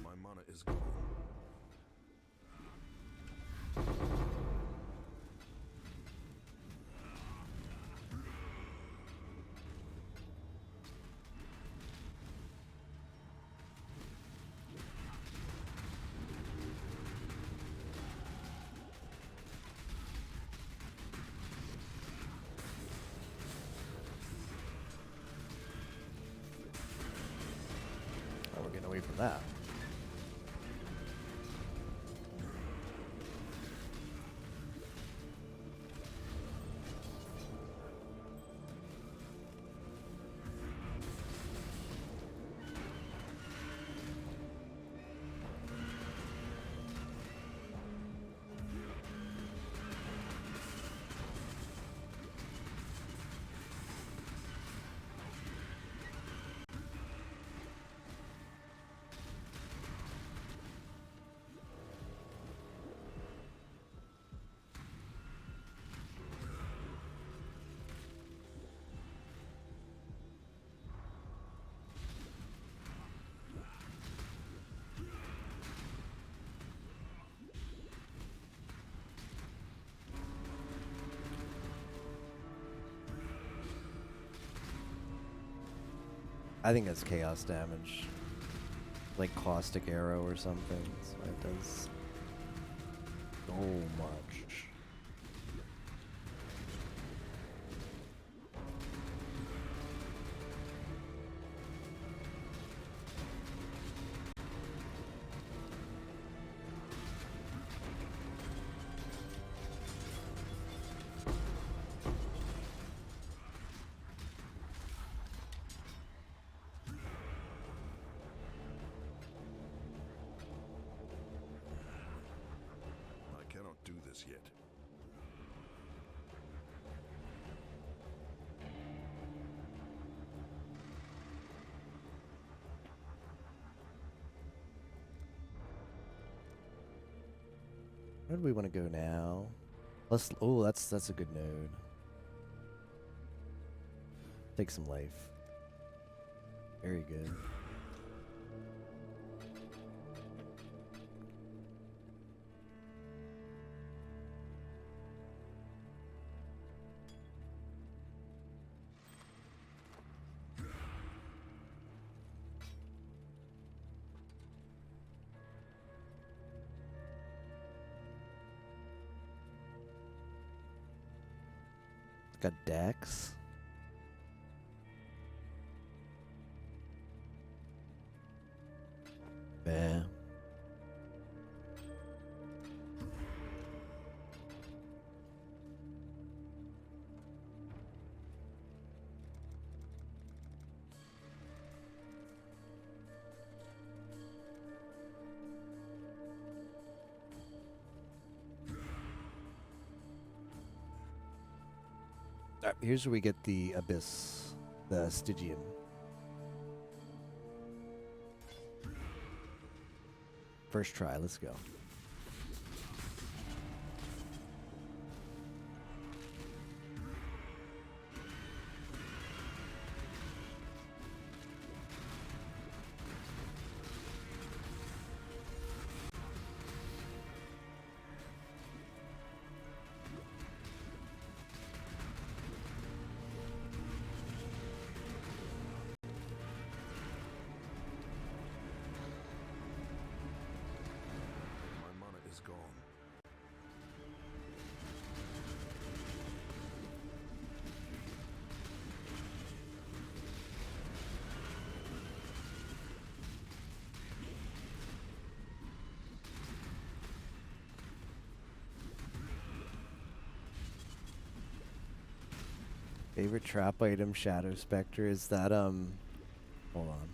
My mana is gone. Oh, we're getting away from that. I think that's chaos damage. Like caustic arrow or something. So it does so much. I cannot do this yet. Where do we want to go now? Let's. Oh, that's a good node. Take some life. Very good. Got Dex. Yeah. Alright, here's where we get the Abyss, the Stygian. First try, let's go. My mana is gone. Favorite trap item, Shadow Spectre, is that hold on.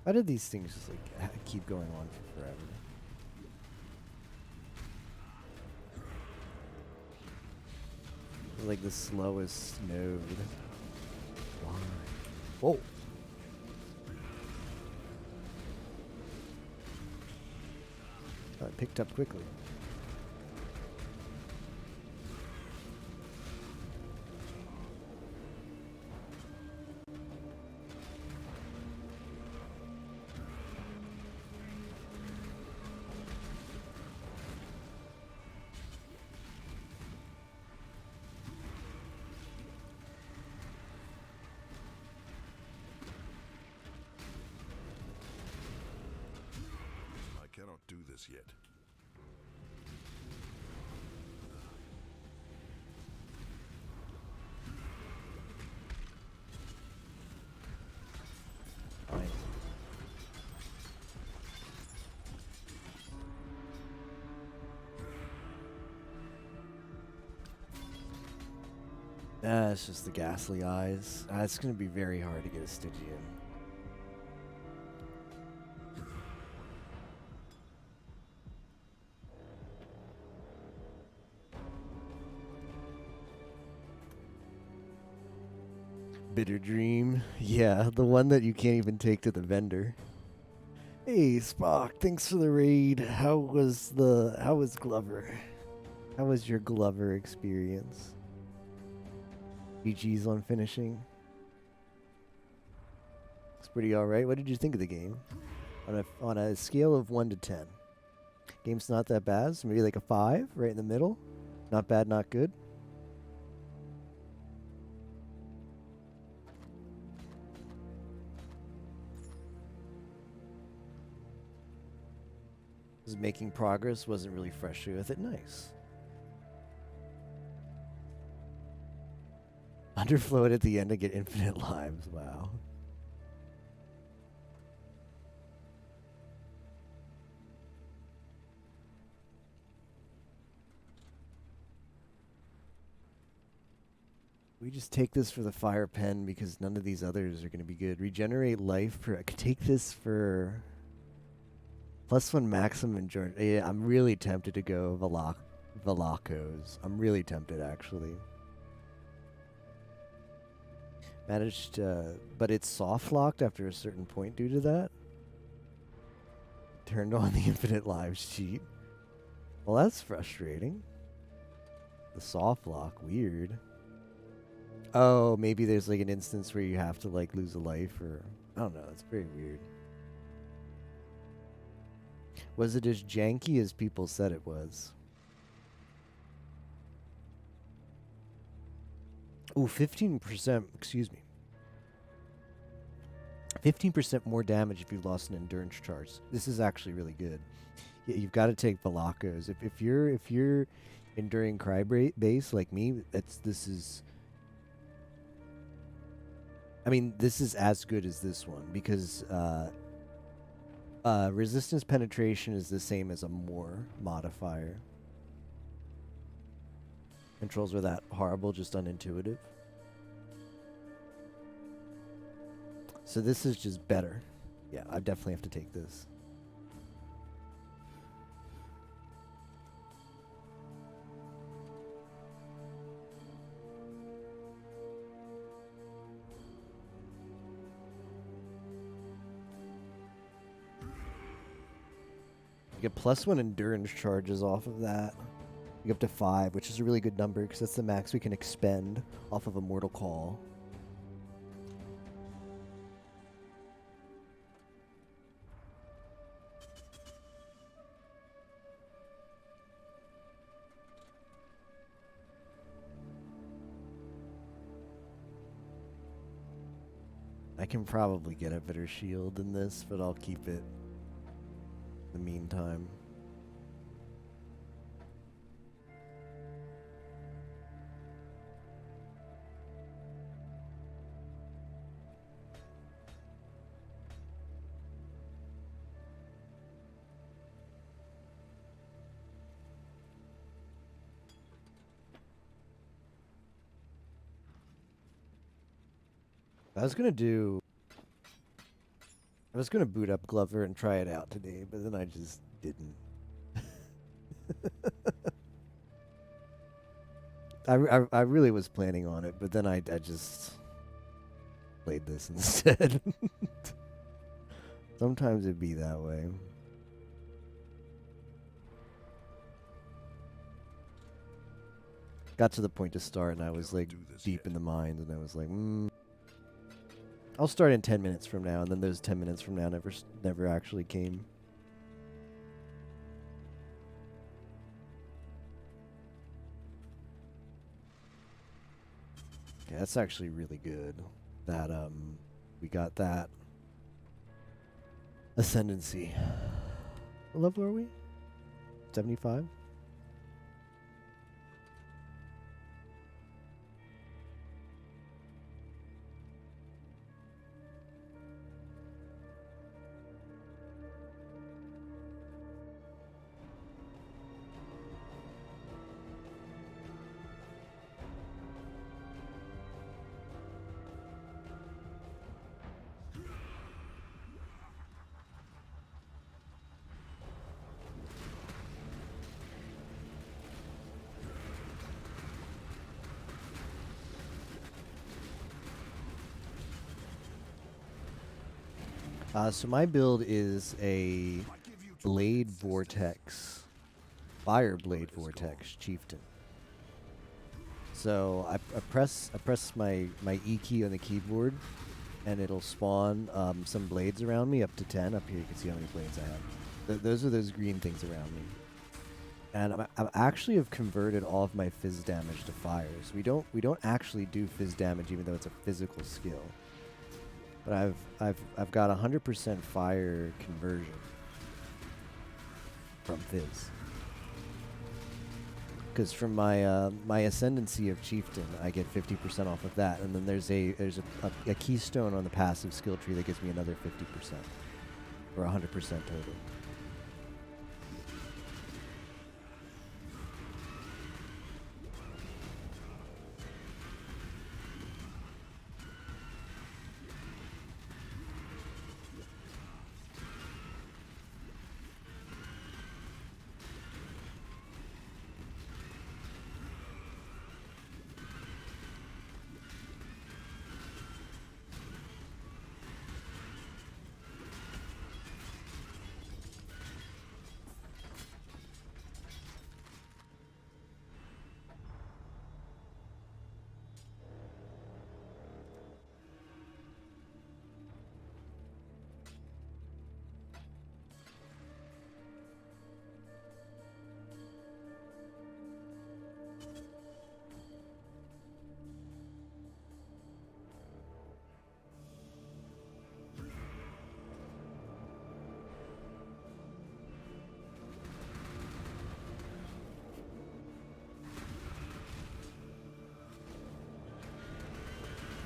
How did these things just like keep going on for forever? Like the slowest node. Why? Whoa. Oh, it picked up quickly. I cannot do this yet. Fine. It's just the ghastly eyes. It's going to be very hard to get a Stygian. Bitter Dream. Yeah, the one that you can't even take to the vendor. Hey, Spock, thanks for the raid. How was Glover? How was your Glover experience? GG's on finishing. It's pretty alright. What did you think of the game? On a scale of 1 to 10. Game's not that bad, so maybe like a 5, right in the middle. Not bad, not good. Was making progress, wasn't really frustrated with it. Nice. Underflowed at the end to get infinite lives. Wow. We just take this for the fire pen because none of these others are going to be good. Regenerate life per. I could take this for +1 maximum endurance. Yeah, I'm really tempted to go Velacos. I'm really tempted, actually. Managed, but it's soft locked after a certain point due to that. Turned on the infinite lives cheat. Well, that's frustrating. The soft lock, weird. Oh, maybe there's like an instance where you have to like lose a life, or I don't know. It's very weird. Was it as janky as people said it was? Ooh, 15%, excuse me. 15% more damage if you've lost an endurance charge. This is actually really good. Yeah, you've got to take Velacos. If you're enduring cry base like me, this is as good as this one because resistance penetration is the same as a more modifier. Controls were that horrible, just unintuitive. So this is just better. Yeah, I definitely have to take this. You get +1 endurance charges off of that. You get up to 5, which is a really good number because that's the max we can expend off of a Mortal Call. I can probably get a better shield than this, but I'll keep it in the meantime. I was gonna boot up Glover and try it out today, but then I just didn't. I really was planning on it, but then I just played this instead. Sometimes it'd be that way. Got to the point to start, and I was like deep in the mines, and I was like, I'll start in 10 minutes from now, and then those 10 minutes from now never actually came. Yeah, that's actually really good. That we got that ascendancy. What level are we? 75? So my build is a Blade Vortex, Fire Blade Vortex Chieftain. So I press my E key on the keyboard, and it'll spawn some blades around me up to 10. Up here you can see how many blades I have. Those are those green things around me. And I actually have converted all of my fizz damage to fire. So we don't actually do fizz damage even though it's a physical skill. But I've got 100% fire conversion from fizz. Because from my my ascendancy of chieftain, I get 50% off of that, and then there's a keystone on the passive skill tree that gives me another 50%, or 100% total.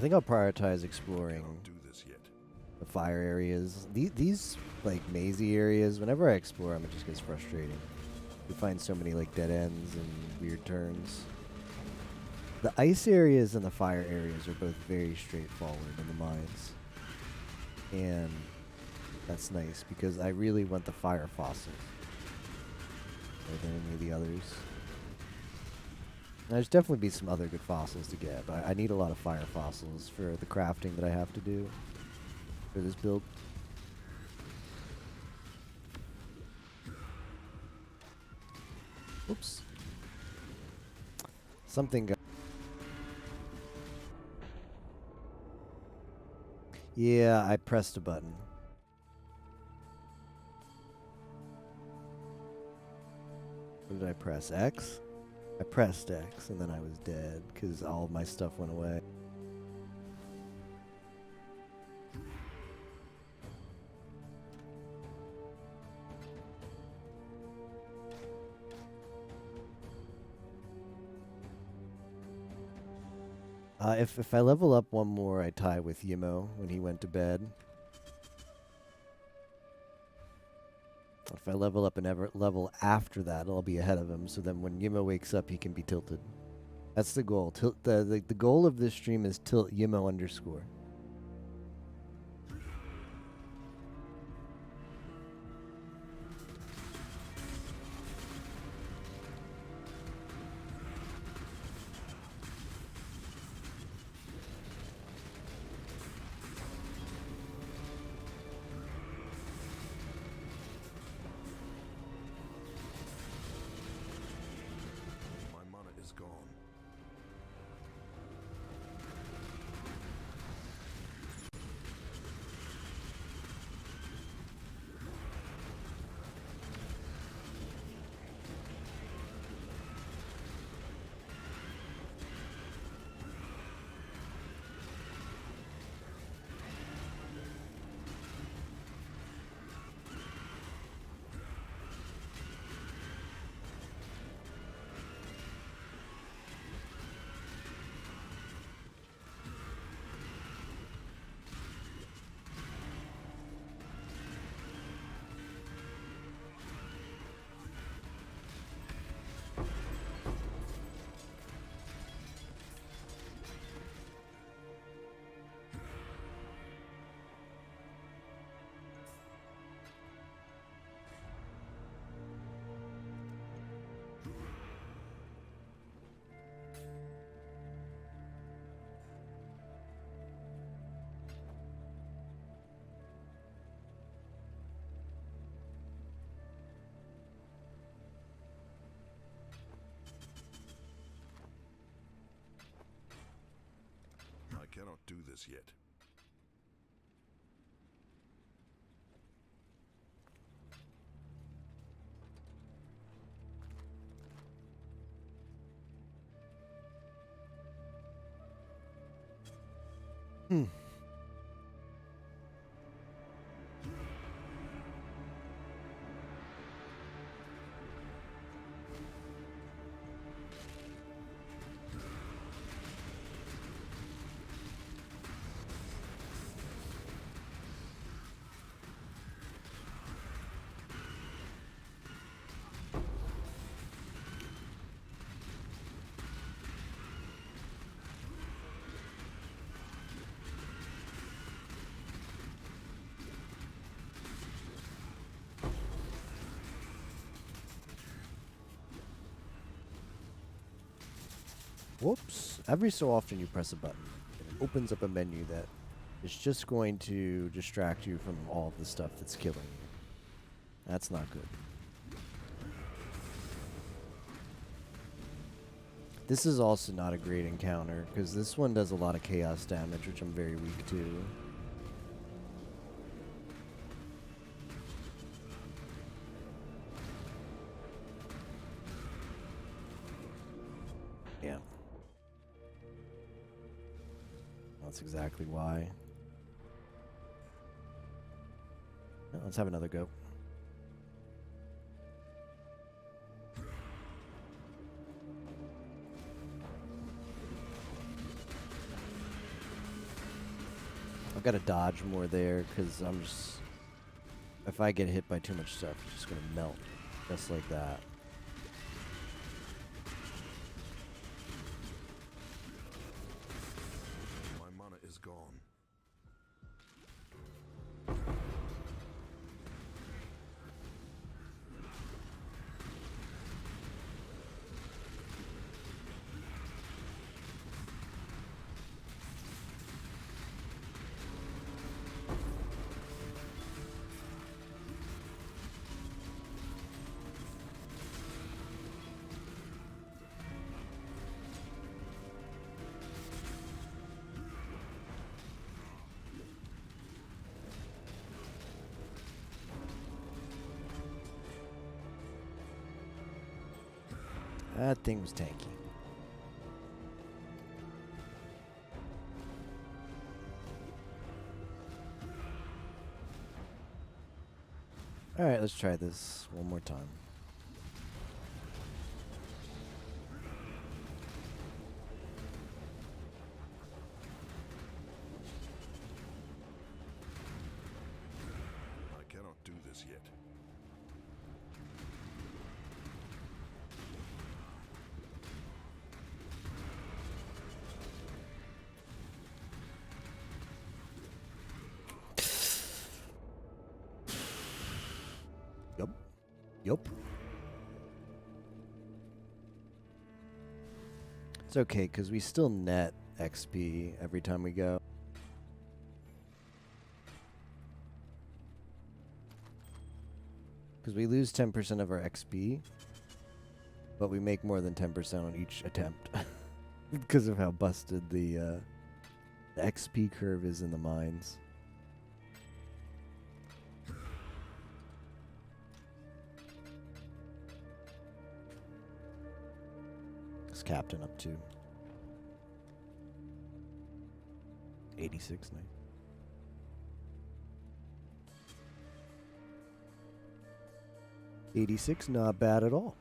I think I'll prioritize exploring Cannot do this yet. the fire areas. These like mazy areas, whenever I explore them, it just gets frustrating. You find so many like dead ends and weird turns. The ice areas and the fire areas are both very straightforward in the mines. And that's nice because I really want the fire fossils more than any of the others. And there's definitely be some other good fossils to get, but I need a lot of fire fossils for the crafting that I have to do for this build. Oops. Something got... Yeah, I pressed a button. What did I press? X? I pressed X and then I was dead because all of my stuff went away. If I level up one more, I tie with Yimo when he went to bed. If I level up an level after that, I'll be ahead of him. So then when Yimo wakes up, he can be tilted. That's the goal. The goal of this stream is tilt Yimo underscore. My mana is gone. I cannot do this yet. Whoops. Every so often you press a button. It opens up a menu that is just going to distract you from all of the stuff that's killing you. That's not good. This is also not a great encounter, because this one does a lot of chaos damage, which I'm very weak to. Yeah. That's exactly why. Let's have another go. I've got to dodge more there because I'm just... If I get hit by too much stuff, it's just going to melt. Just like that. My mana is gone. That thing was tanky. Alright, let's try this one more time. I cannot do this yet. Yup. It's okay, because we still net XP every time we go. Because we lose 10% of our XP, but we make more than 10% on each attempt. Because of how busted the XP curve is in the mines. Captain up to 86 now. 86, not bad at all.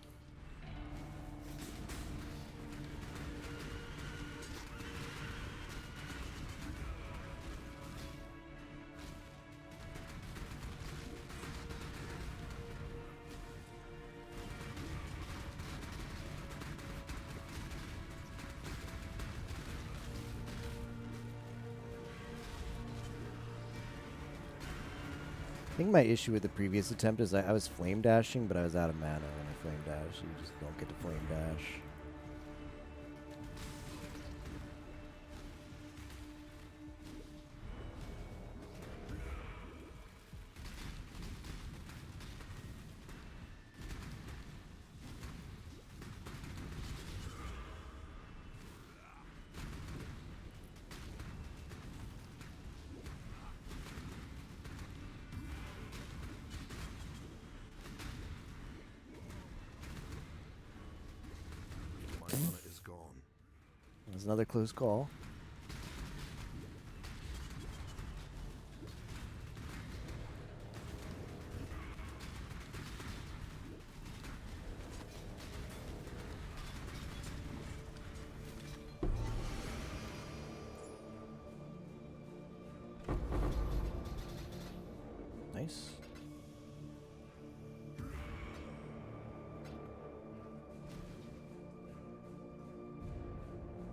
I think my issue with the previous attempt is I was flame dashing, but I was out of mana when I flame dash. You just don't get to flame dash. My mana is gone. There's another close call. Nice.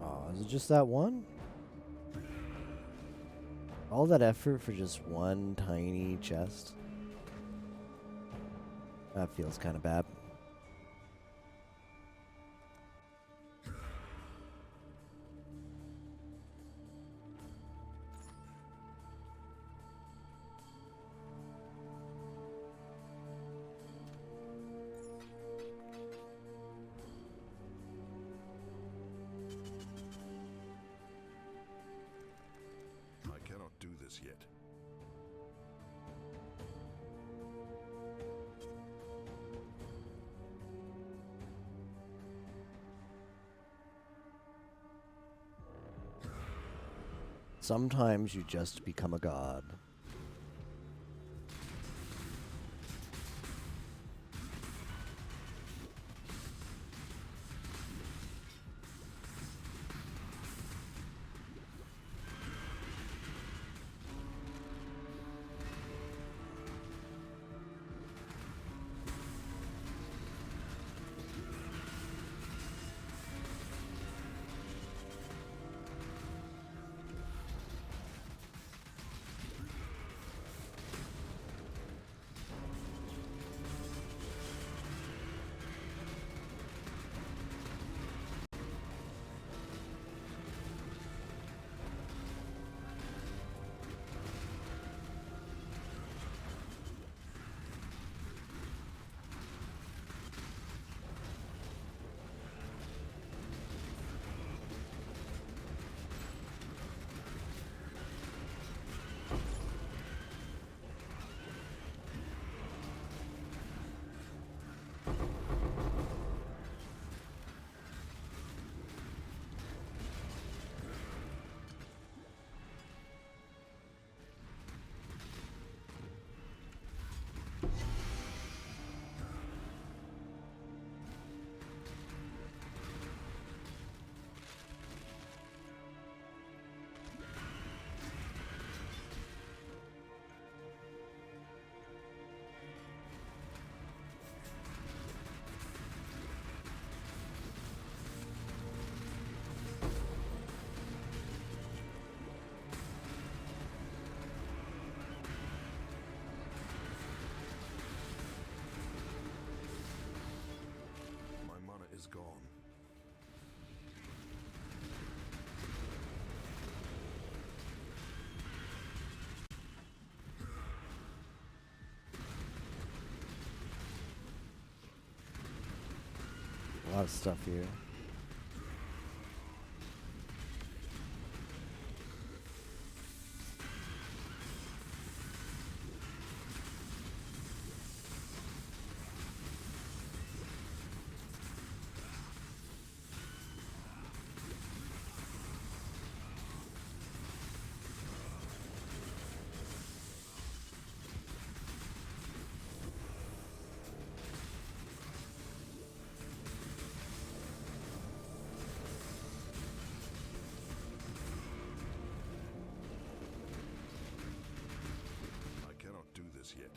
Oh, is it just that one? All that effort for just one tiny chest? That feels kind of bad. I cannot do this yet. Sometimes you just become a god. of stuff here. I cannot do this yet.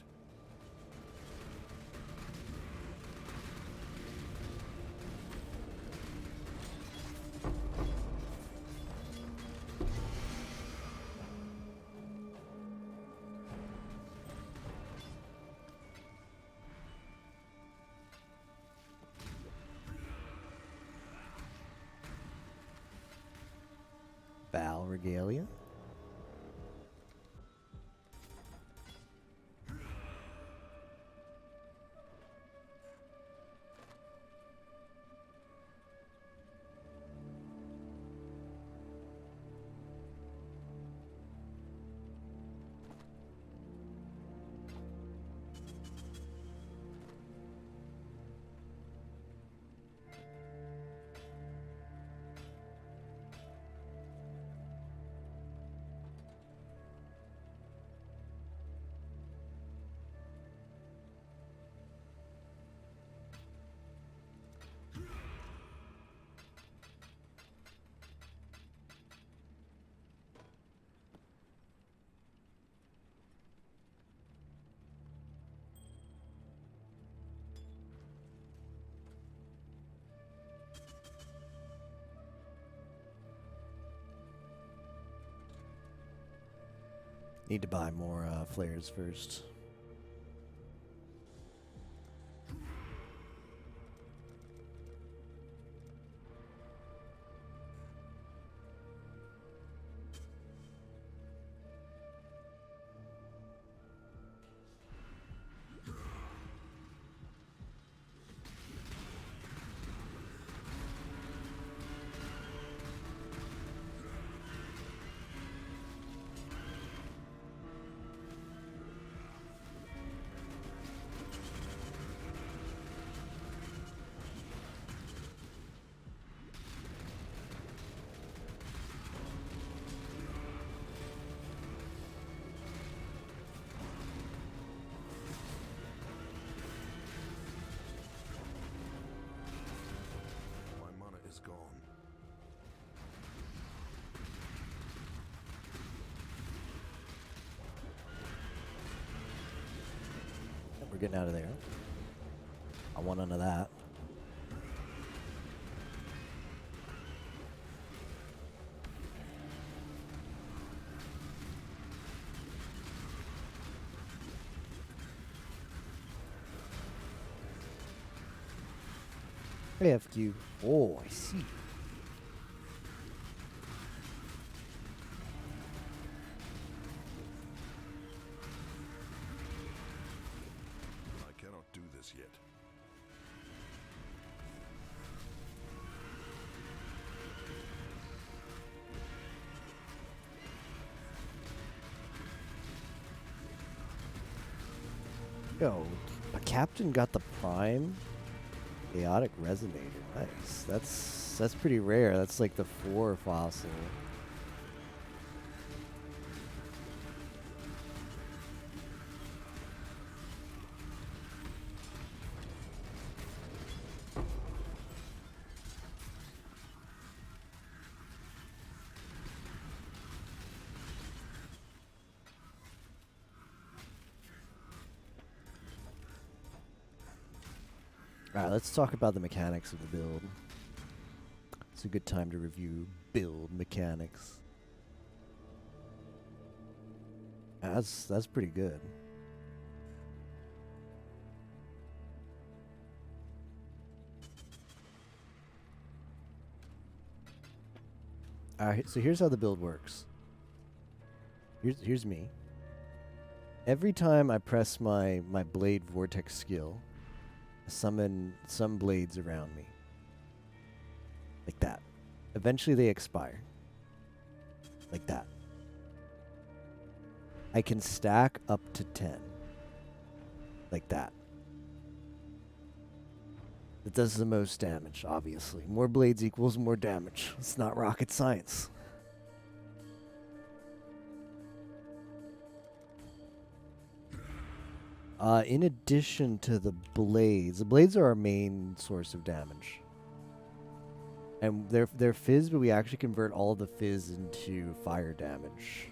Val Regalia. Need to buy more flares first. My mana is gone. We're getting out of there. I want none of that. AFQ. Oh, I see. I cannot do this yet. Yo, a captain got the prime chaotic resonator. Nice. That's pretty rare. That's like the 4 fossil. Alright, let's talk about the mechanics of the build. It's a good time to review build mechanics. That's pretty good. Alright, so here's how the build works. Here's me. Every time I press my blade vortex skill, I summon some blades around me. Eventually they expire. Like that. I can stack up to 10. Like that. It does the most damage, obviously. More blades equals more damage. It's not rocket science. In addition to the blades are our main source of damage. And they're fizz, but we actually convert all of the fizz into fire damage.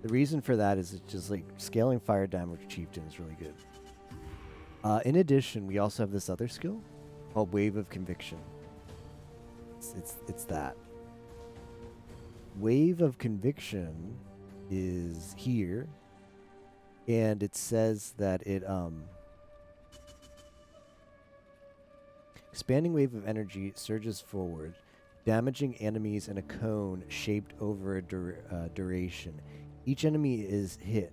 The reason for that is it's just like scaling fire damage with Chieftain is really good. In addition, we also have this other skill called Wave of Conviction. It's that. Wave of Conviction is here, and it says that it expanding wave of energy surges forward, damaging enemies in a cone shaped over a duration. Each enemy hit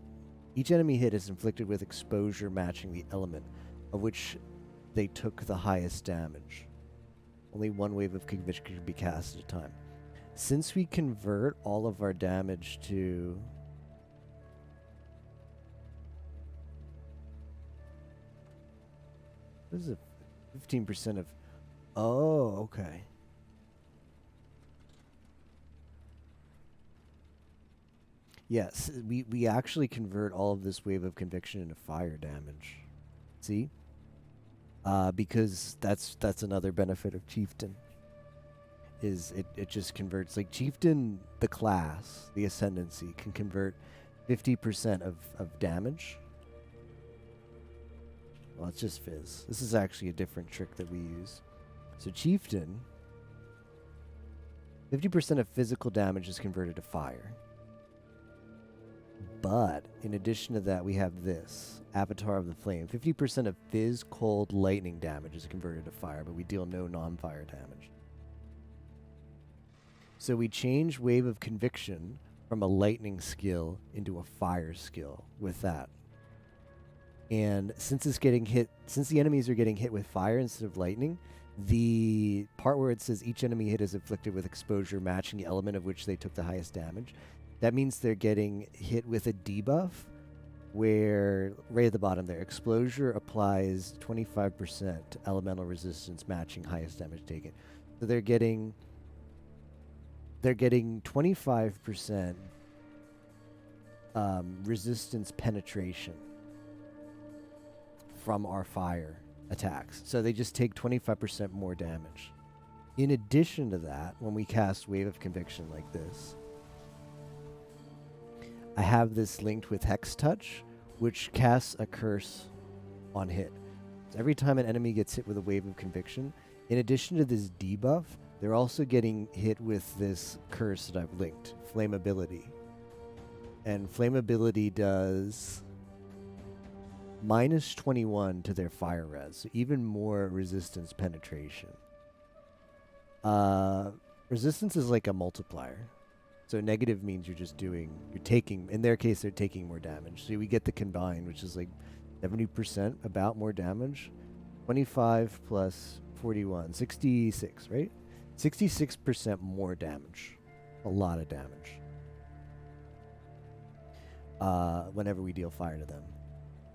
is inflicted with exposure matching the element of which they took the highest damage. Only one wave of conviction can be cast at a time. Since we convert all of our damage to... What is it? 15% of... Oh, okay. Yes, we actually convert all of this wave of conviction into fire damage. See? Because that's another benefit of Chieftain. Is it just converts, like Chieftain, the class, the ascendancy, can convert 50% of damage. Well, it's just fizz. This is actually a different trick that we use. So Chieftain, 50% of physical damage is converted to fire. But in addition to that, we have this Avatar of the Flame. 50% of fizz, cold, lightning damage is converted to fire, but we deal no non-fire damage. So we change Wave of Conviction from a lightning skill into a fire skill with that. And since it's getting hit, since the enemies are getting hit with fire instead of lightning, the part where it says each enemy hit is inflicted with exposure matching the element of which they took the highest damage, that means they're getting hit with a debuff where, right at the bottom there, exposure applies 25% to elemental resistance matching highest damage taken. So they're getting 25% resistance penetration from our fire attacks. So they just take 25% more damage. In addition to that, when we cast Wave of Conviction like this, I have this linked with Hex Touch, which casts a curse on hit. So every time an enemy gets hit with a Wave of Conviction, in addition to this debuff, they're also getting hit with this curse that I've linked, Flammability. And Flammability does minus 21 to their fire res, so even more resistance penetration. Resistance is like a multiplier. So negative means you're taking, in their case, they're taking more damage. So we get the combined, which is like 70% about more damage. 25 plus 41, 66, right? 66% more damage. A lot of damage. Whenever we deal fire to them.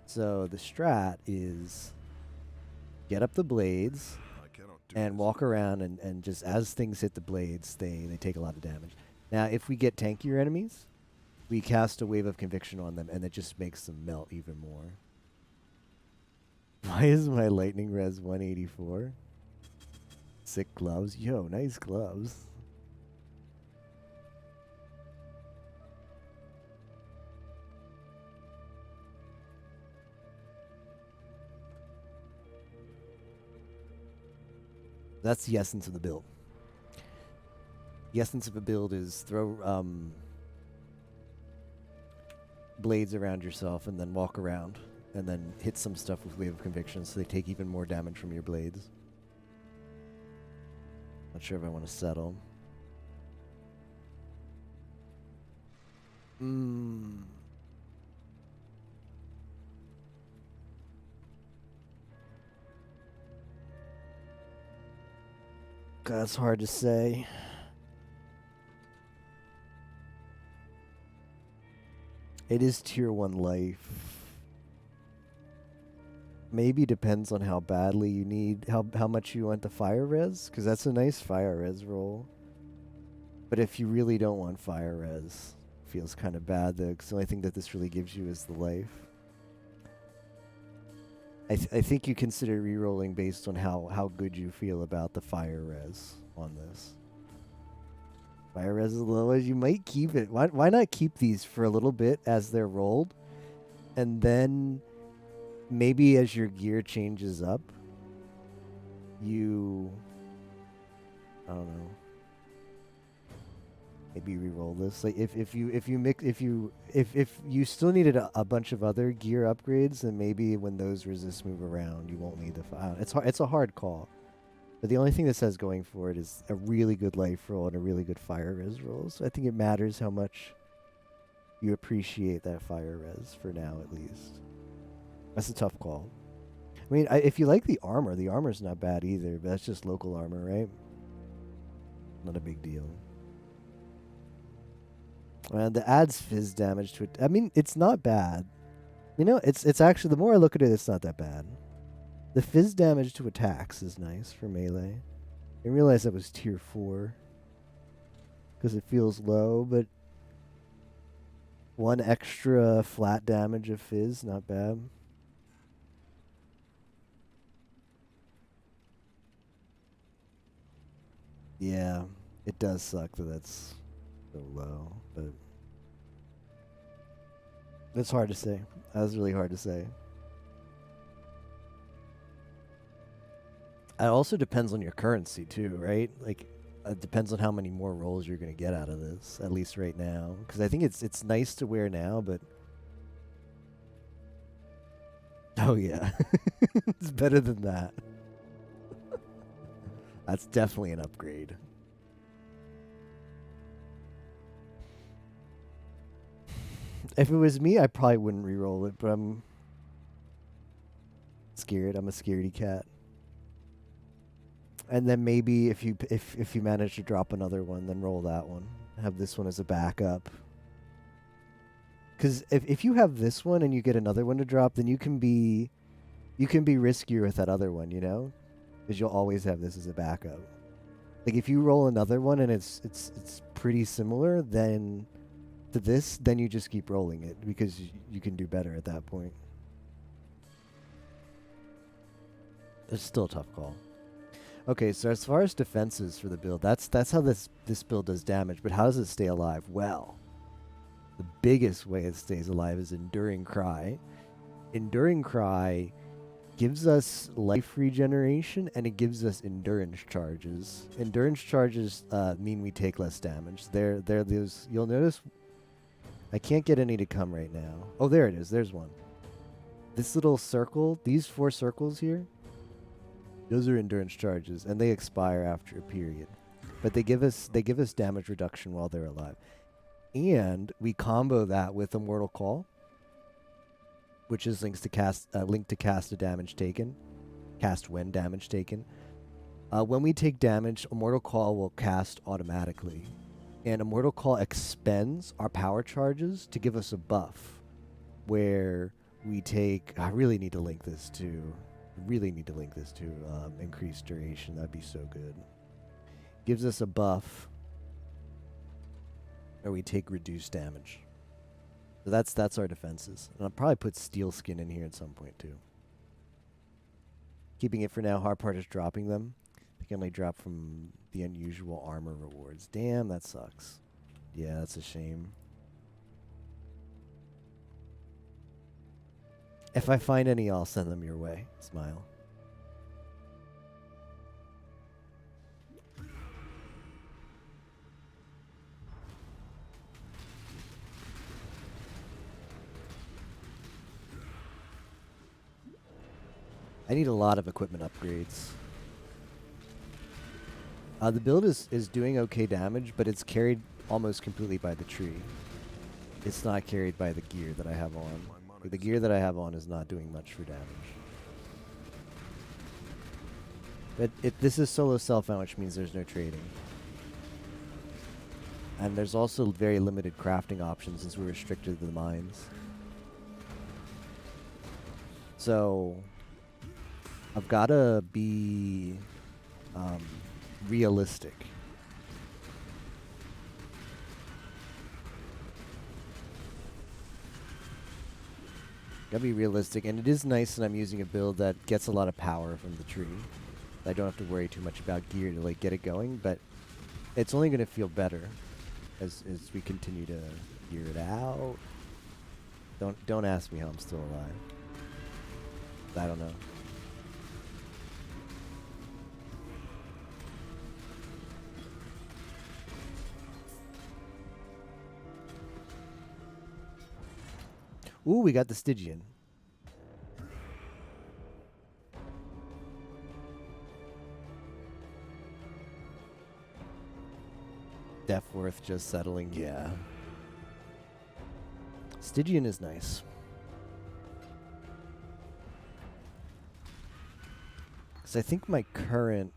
So the strat is get up the blades and walk around and just as things hit the blades, they take a lot of damage. Now, if we get tankier enemies, we cast a Wave of Conviction on them, and it just makes them melt even more. Why is my lightning res 184? Sick gloves. Yo, nice gloves. That's the essence of the build. The essence of a build is throw blades around yourself and then walk around and then hit some stuff with Wave of Conviction so they take even more damage from your blades. Not sure if I want to settle. God, it's hard to say. It is tier 1 life. Maybe depends on how badly you need, how much you want the fire res, because that's a nice fire res roll. But if you really don't want fire res, feels kind of bad though, because the only thing that this really gives you is the life. I think you consider rerolling based on how good you feel about the fire res on this. Fire res is low as you might keep it. Why not keep these for a little bit as they're rolled, and then maybe as your gear changes up, you, I don't know, maybe re-roll this. Like if you still needed a bunch of other gear upgrades, then maybe when those resists move around, you won't need the fire. It's a hard call. But the only thing this has going for it is a really good life roll and a really good fire res roll. So I think it matters how much you appreciate that fire res for now, at least. That's a tough call. I mean, if you like the armor's not bad either, but that's just local armor, right? Not a big deal. And the adds fizz damage to it. I mean, it's not bad. You know, it's actually, the more I look at it, it's not that bad. The fizz damage to attacks is nice for melee. I didn't realize that was tier 4. Because it feels low, but 1 extra flat damage of fizz, not bad. Yeah, it does suck that that's so low, but it's hard to say. That was really hard to say. It also depends on your currency too, right? Like, it depends on how many more rolls you're going to get out of this, at least right now. Because I think it's nice to wear now, but oh yeah, it's better than that. That's definitely an upgrade. If it was me, I probably wouldn't re-roll it, but I'm scared. I'm a scaredy cat. And then maybe if you manage to drop another one, then roll that one. Have this one as a backup. Because if you have this one and you get another one to drop, then you can be riskier with that other one, you know? Because you'll always have this as a backup. Like if you roll another one and it's pretty similar then to this, then you just keep rolling it because you can do better at that point. It's still a tough call. Okay, so as far as defenses for the build, that's how this build does damage, but how does it stay alive? Well, the biggest way it stays alive is Enduring Cry. Enduring Cry gives us life regeneration and it gives us endurance charges. Endurance charges mean we take less damage. They're those, you'll notice I can't get any to come right now. Oh, there it is. There's one. This little circle, these 4 circles here, those are endurance charges, and they expire after a period. But they give us damage reduction while they're alive. And we combo that with Immortal Call, which is linked to cast a damage taken. Cast when damage taken. When we take damage, Immortal Call will cast automatically. And Immortal Call expends our power charges to give us a buff where we take... I really need to link this to increased duration. That'd be so good. Gives us a buff where we take reduced damage. So that's our defenses. And I'll probably put Steel Skin in here at some point too. Keeping it for now. Hard part is dropping them. They can only drop from the unusual armor rewards. Damn, that sucks. Yeah, that's a shame. If I find any, I'll send them your way. Smile. I need a lot of equipment upgrades. The build is doing okay damage, but it's carried almost completely by the tree. It's not carried by the gear that I have on. The gear that I have on is not doing much for damage. But this is solo self-found, which means there's no trading. And there's also very limited crafting options since we're restricted to the mines. So I've got to be realistic. Gotta be realistic, and it is nice that I'm using a build that gets a lot of power from the tree. I don't have to worry too much about gear to like get it going, but it's only gonna feel better as we continue to gear it out. Don't ask me how I'm still alive. I don't know. Ooh, we got the Stygian. Deathworth just settling, yeah. Stygian is nice. Because I think my current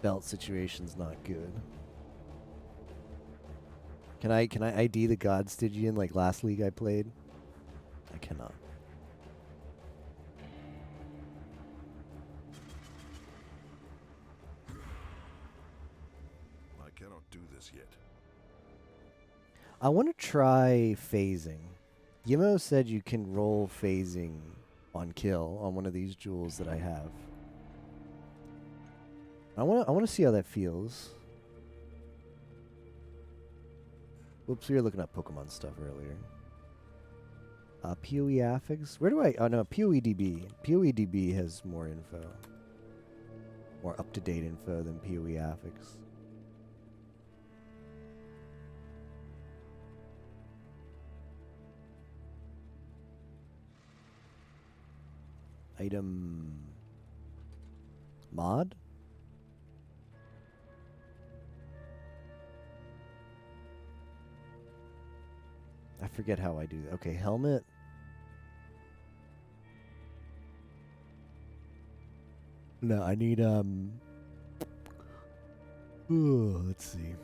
belt situation's not good. Can I ID the God Stygian like last league I played? I cannot. I cannot do this yet. I want to try phasing. Yimo said you can roll phasing on kill on one of these jewels that I have. I want to see how that feels. Whoops, we were looking up Pokemon stuff earlier. PoE Affix? Where do I... Oh, no, PoEDB. PoEDB has more info. More up-to-date info than PoE Affix. Item... Mod? I forget how I do that. Okay, helmet. No, I need, let's see.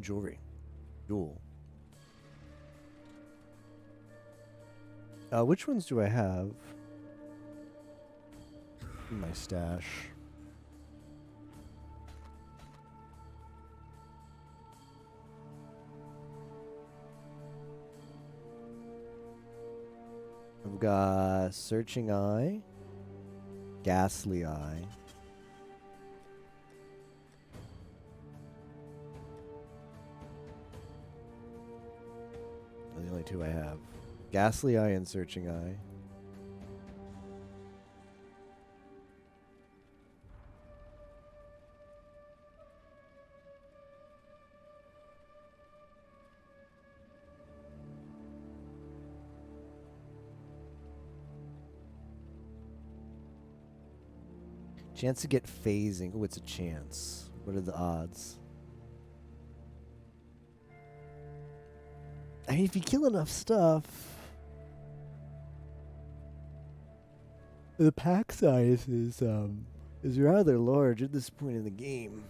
Jewelry. Jewel. Which ones do I have in my stash? I've got Searching Eye, Ghastly Eye, those are the only two I have. Ghastly Eye and Searching Eye. Chance to get phasing. Oh, it's a chance. What are the odds? I mean, if you kill enough stuff, the pack size is rather large at this point in the game.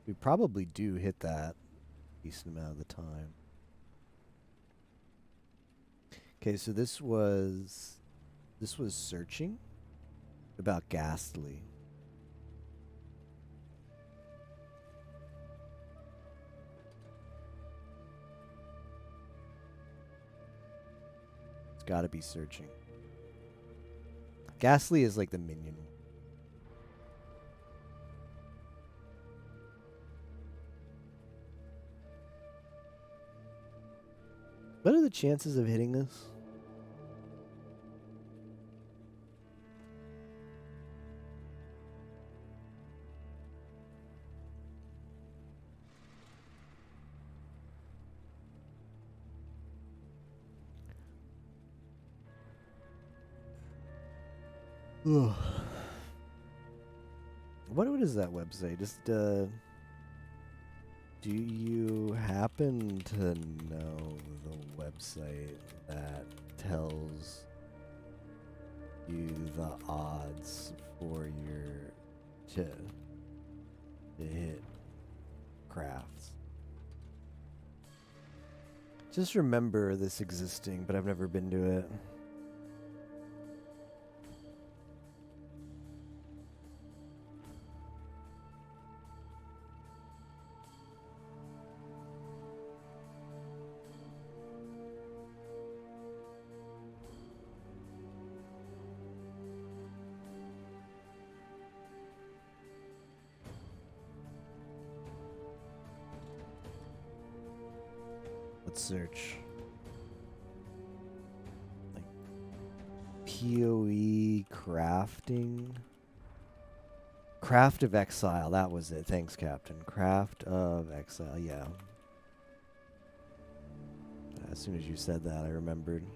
We probably do hit that a decent amount of the time. Okay, so this was Searching about Ghastly. It's got to be Searching. Ghastly is like the minion. What are the chances of hitting this? Ugh. What is that website? Just Do you happen to know the website that tells you the odds for your to hit crafts? Just remember this existing, but I've never been to it. Let's search. Like PoE crafting. Craft of Exile, that was it. Thanks, Captain. Craft of Exile, yeah. As soon as you said that, I remembered.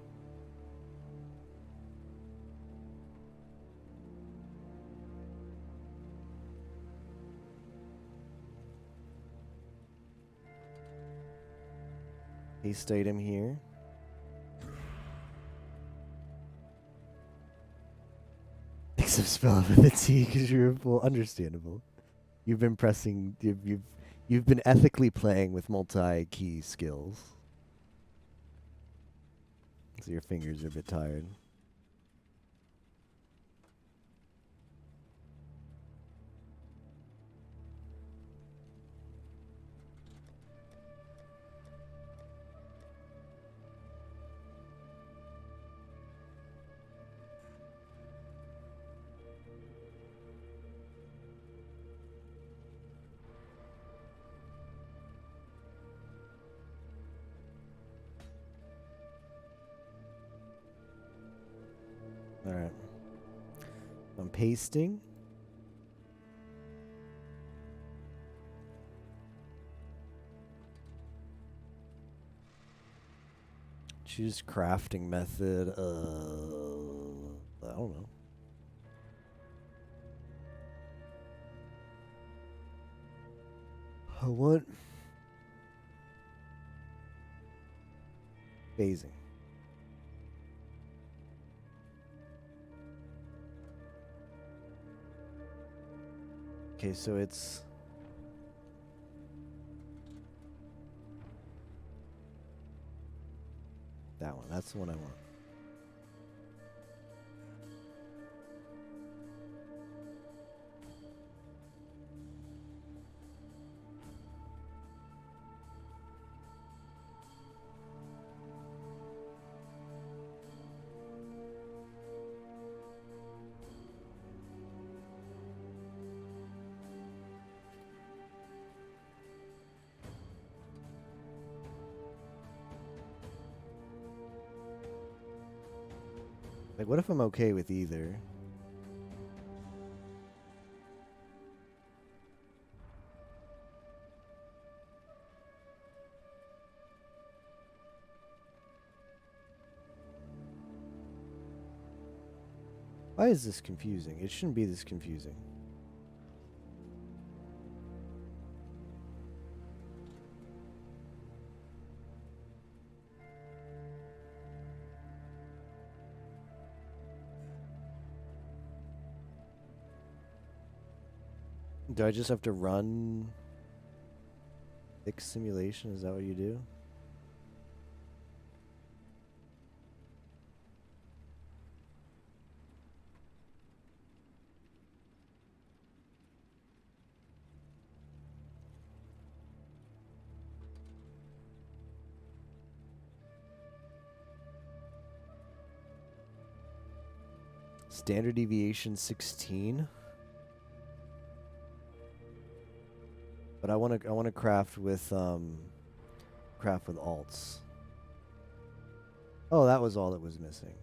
Haste item here. Except spell of fatigue because you're full. Understandable. You've been pressing. You've been ethically playing with multi-key skills, so your fingers are a bit tired. All right. I'm pasting. Choose crafting method. I don't know. I want phasing. Okay, so it's that one. That's the one I want. Like, what if I'm okay with either? Why is this confusing? It shouldn't be this confusing. Do I just have to run fix simulation? Is that what you do? Standard deviation 16. But I want to craft with alts. Oh, that was all that was missing.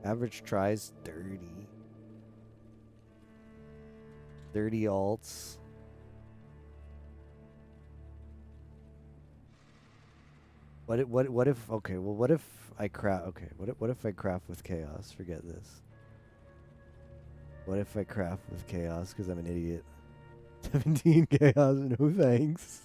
Average tries 30. 30 alts. What if okay, well what if I craft with chaos? Forget this. What if I craft with chaos because I'm an idiot? 17 chaos, no thanks.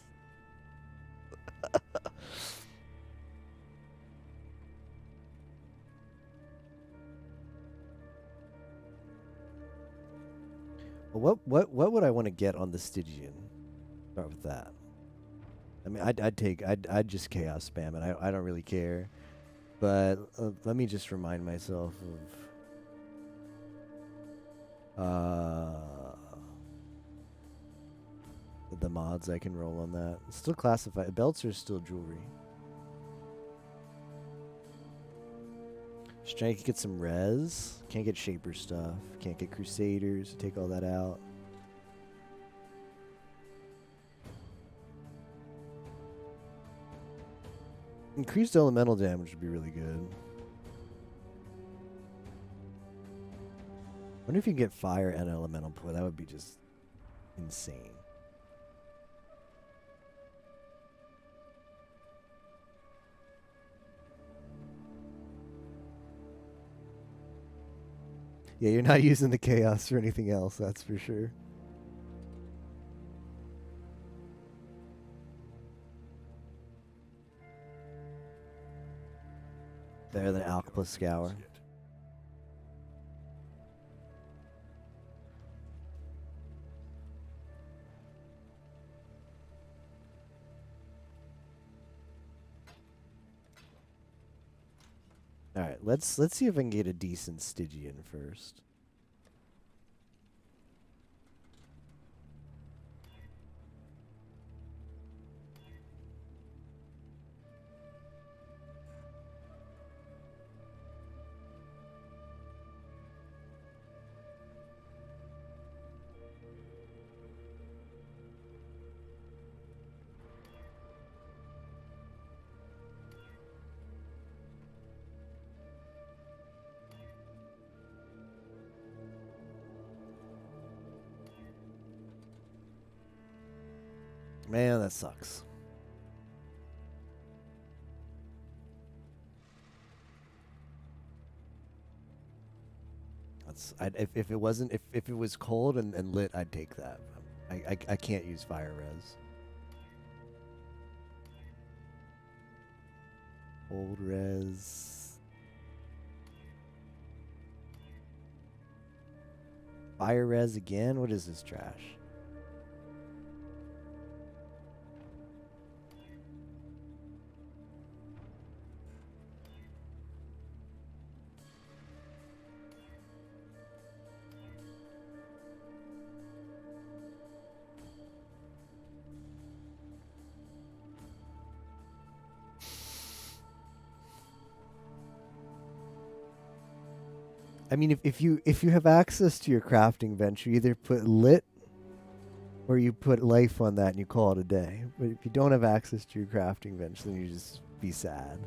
Well, what would I want to get on the Stygian? Start with that. I mean, I'd just chaos spam it. I don't really care. But let me just remind myself of the mods I can roll on that. It's still classified. Belts are still jewelry. Trying to get some res. Can't get Shaper stuff. Can't get Crusaders. Take all that out. Increased elemental damage would be really good. Wonder if you can get fire and elemental. Boy, that would be just insane. Yeah, you're not using the chaos or anything else, that's for sure. Better than Alchemist Scour. All right, let's see if I can get a decent Stygian first. Man, that sucks. That's if it wasn't if it was cold and lit, I'd take that. I can't use fire res. Cold res. Fire res again? What is this trash? I mean, if you have access to your crafting bench, you either put lit or you put life on that and you call it a day. But if you don't have access to your crafting bench, then you just be sad.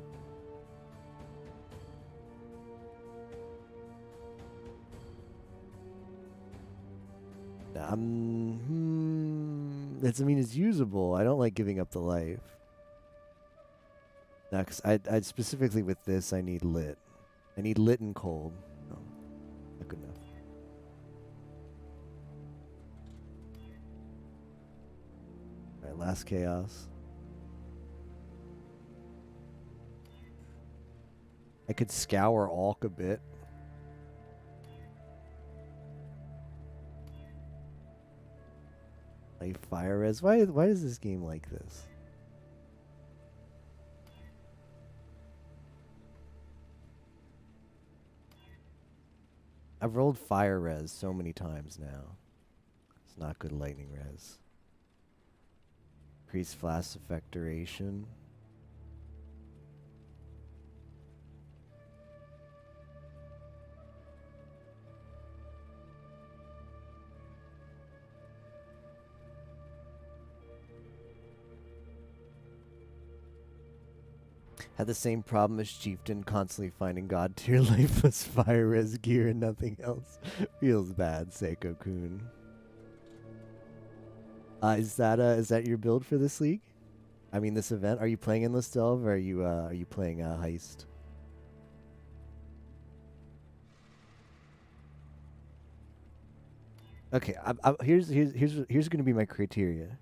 It's, I mean, it's usable. I don't like giving up the life. Next, I'd specifically with this, I need lit. I need lit and cold. No, not good enough. All right, last chaos. I could scour Alk a bit. Like fire res. Why is this game like this? I've rolled fire res so many times now. It's not good lightning res. Increase flash effect duration. Had the same problem as Chieftain, constantly finding God tier lifeless fire res gear and nothing else. Feels bad, Seiko Kun. Is that your build for this league? I mean, this event. Are you playing Endless Delve or are you playing Heist? Okay, here's going to be my criteria.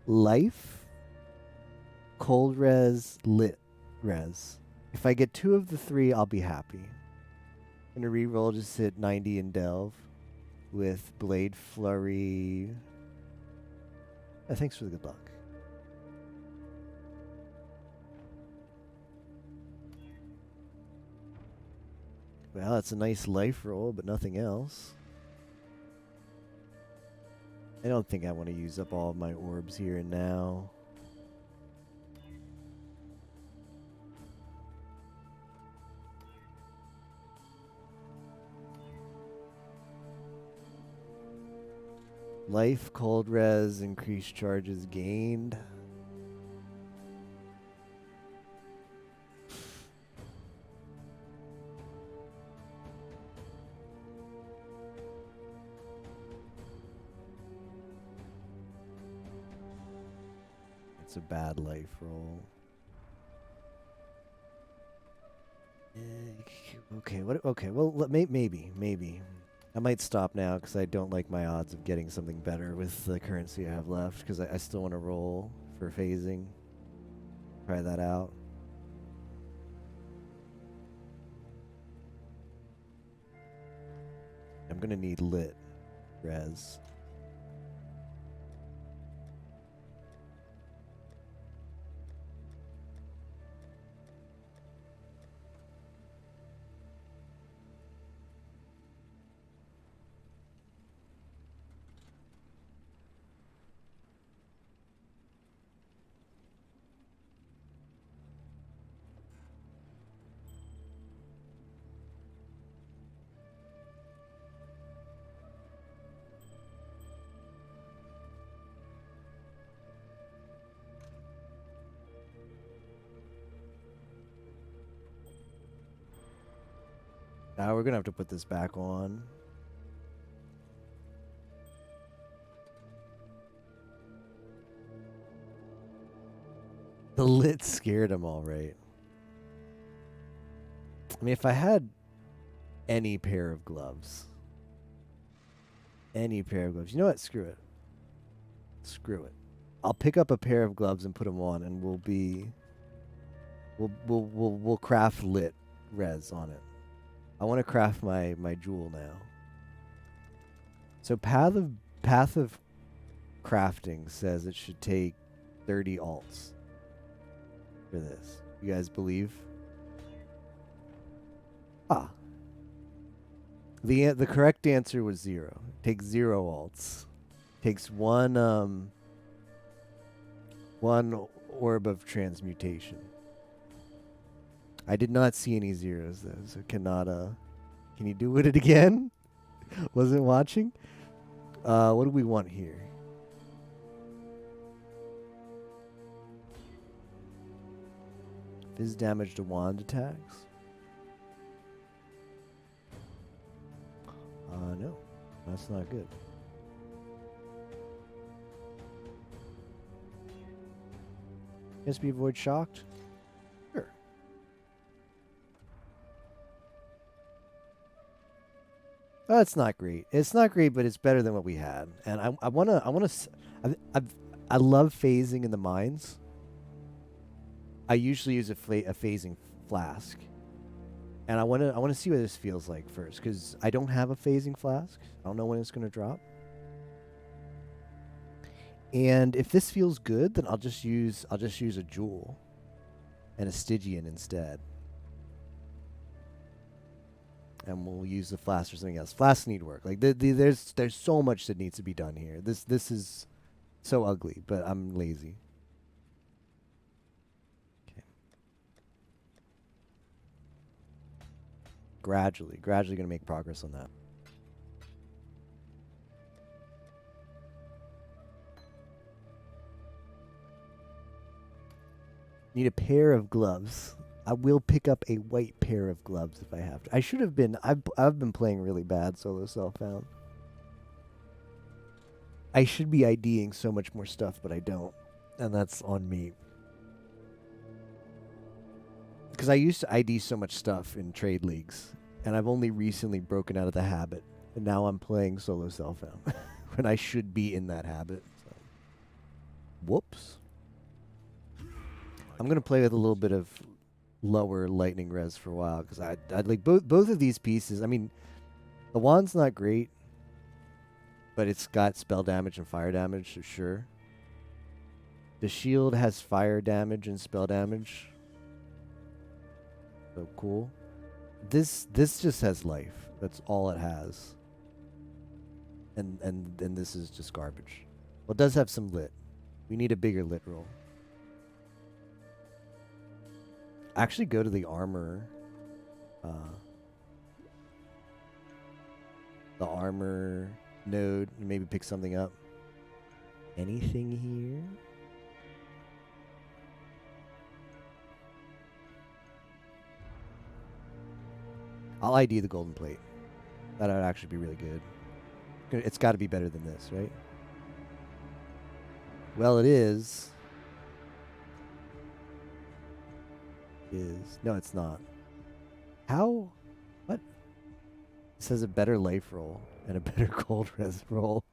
Life, cold res, lit res. If I get 2 of the 3, I'll be happy. Gonna reroll, just hit 90 and delve with Blade Flurry. Thanks for the good luck. Well, that's a nice life roll, but nothing else. I don't think I want to use up all of my orbs here and now. Life, cold res, increased charges gained. It's a bad life roll. Okay, what? Okay, well, maybe. I might stop now because I don't like my odds of getting something better with the currency I have left because I still want to roll for phasing. Try that out. I'm going to need lit res. Now we're going to have to put this back on. The lit scared him all right. I mean, if I had any pair of gloves. You know what? Screw it. I'll pick up a pair of gloves and put them on, and we'll craft lit res on it. I want to craft my jewel now. So path of crafting says it should take 30 alts for this. You guys believe? Ah. The correct answer was 0. Takes 0 alts. Takes one orb of transmutation. I did not see any zeros though, so cannot can you do it again? Wasn't watching? What do we want here? Fizz damage to wand attacks? No. That's not good. SP avoid shocked? Sure. Oh, it's not great. It's not great, but it's better than what we had. And I love phasing in the mines. I usually use a phasing flask. And I want to see what this feels like first, because I don't have a phasing flask. I don't know when it's going to drop. And if this feels good, then I'll just use a jewel and a Stygian instead. And we'll use the flask for something else. Flasks need work. Like there's so much that needs to be done here. This is so ugly, but I'm lazy. Gradually going to make progress on that. Need a pair of gloves. I will pick up a white pair of gloves if I have to. I should have been. I've been playing really bad solo self-found. I should be IDing so much more stuff, but I don't, and that's on me. Because I used to ID so much stuff in trade leagues, and I've only recently broken out of the habit. And now I'm playing solo self-found when I should be in that habit. So. Whoops. I'm gonna play with a little bit of lower lightning res for a while because I'd like both of these pieces. I mean, the wand's not great, but it's got spell damage and fire damage, so sure. The shield has fire damage and spell damage, so cool. This just has life. That's all it has. And this is just garbage. Well, it does have some lit. We need a bigger lit roll. Actually, go to the armor. The armor node and maybe pick something up. Anything here? I'll ID the golden plate. That would actually be really good. It's got to be better than this, right? Well, it is. No, it's not. How? What? It says a better life roll and a better cold res roll.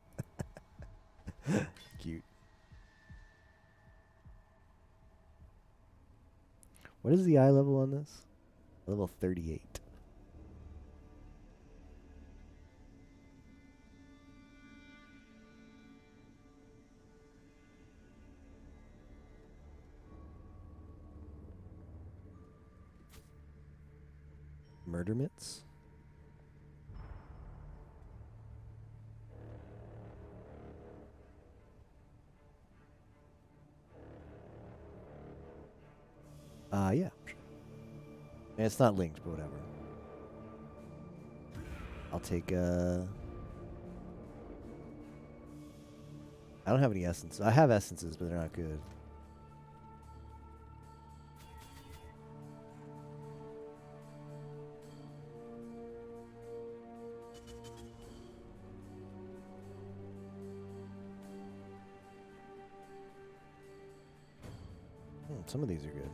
Cute. What is the eye level on this? Level 38. Murder mitts? Yeah. Sure. And it's not linked, but whatever. I'll take I don't have any essence. I have essences, but they're not good. Some of these are good.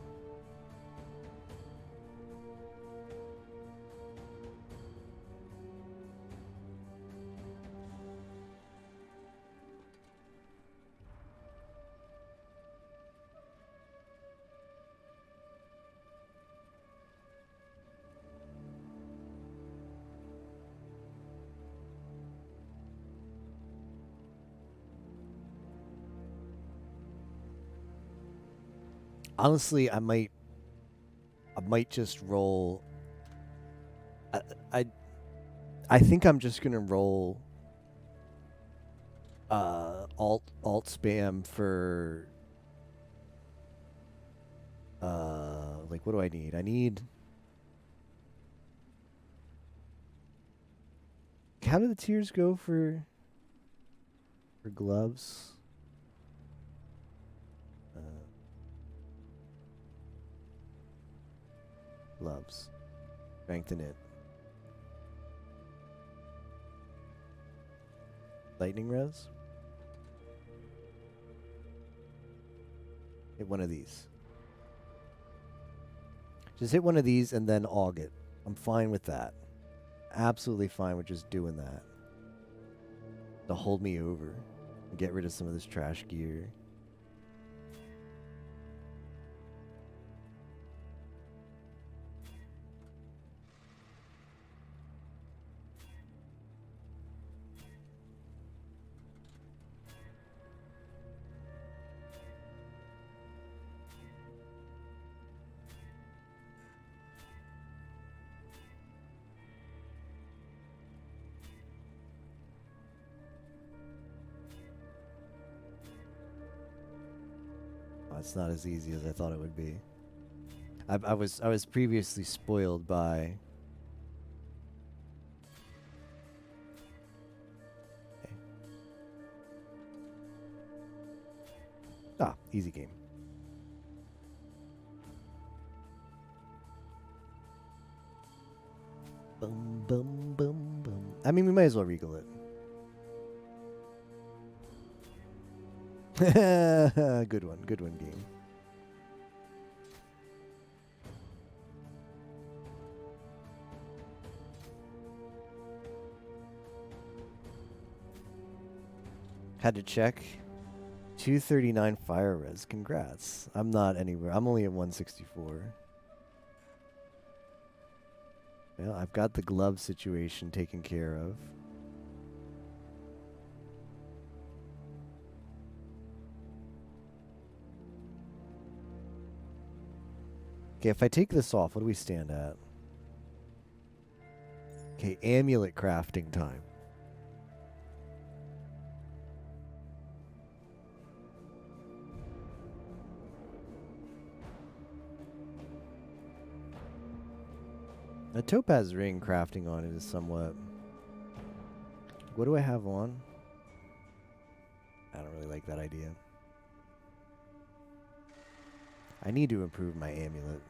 Honestly, I might just roll. I think I'm just gonna roll. Alt spam for. Like, what do I need? I need. How do the tiers go for gloves? Gloves. Strengthen it. Lightning res? Hit one of these. Just hit one of these and then aug it. I'm fine with that. Absolutely fine with just doing that. To hold me over. And get rid of some of this trash gear. It's not as easy as I thought it would be. I was previously spoiled by. Okay. Easy game. Bum bum bum bum. I mean, we might as well regal it. Good one, game. Had to check. 239 fire res. Congrats. I'm not anywhere. I'm only at 164. Well, I've got the glove situation taken care of. Okay, if I take this off, what do we stand at? Okay, amulet crafting time. A topaz ring crafting on it is somewhat... What do I have on? I don't really like that idea. I need to improve my amulet.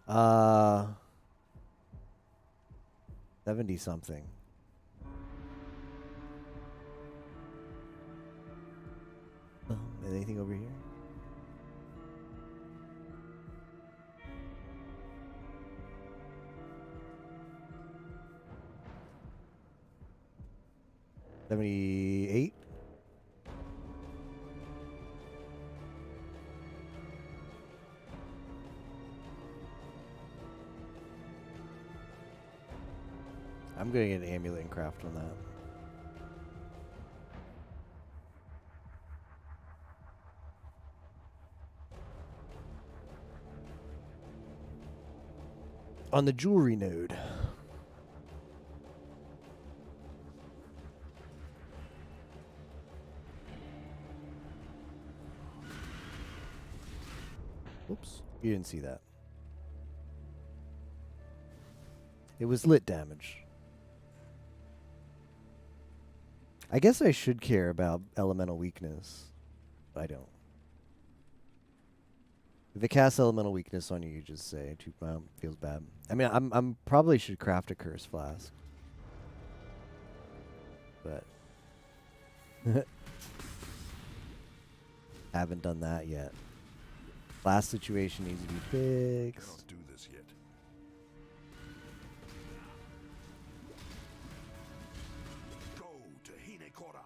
Uh... 70 something. Anything over here? $78? I'm gonna get an amulet and craft on that. On the jewelry node. Oops, you didn't see that. It was lit damage. I guess I should care about elemental weakness, but I don't. If it casts elemental weakness on you, you just say, feels bad. I mean, I'm probably should craft a curse flask. But haven't done that yet. Last situation needs to be fixed. Cannot do this yet. Go to Hinekora.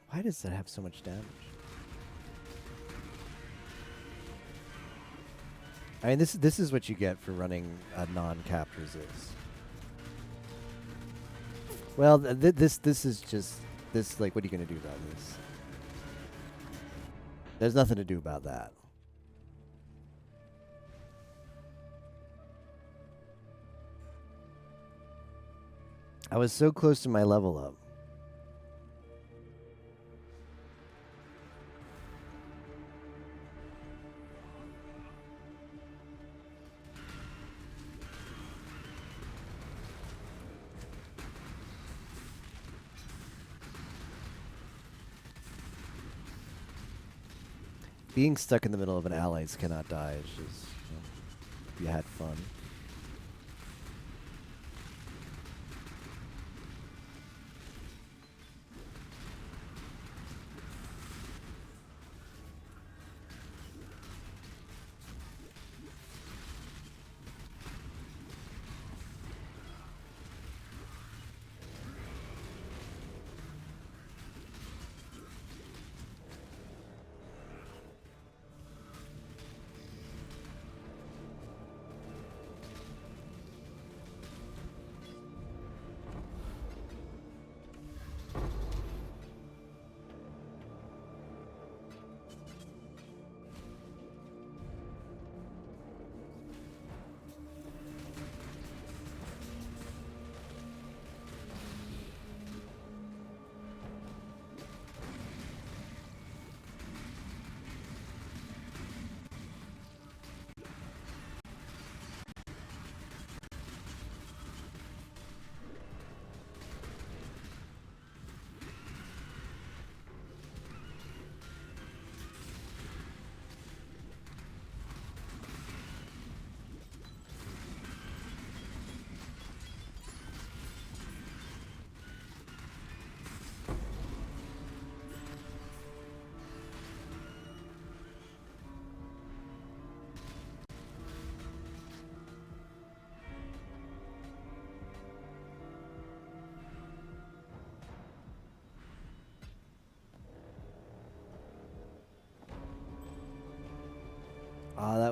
Why does that have so much damage? I mean, this is what you get for running a non-capped resist. Well, this is just this. Like, what are you gonna do about this? There's nothing to do about that. I was so close to my level up. Being stuck in the middle of an allies cannot die. It's just, you had fun.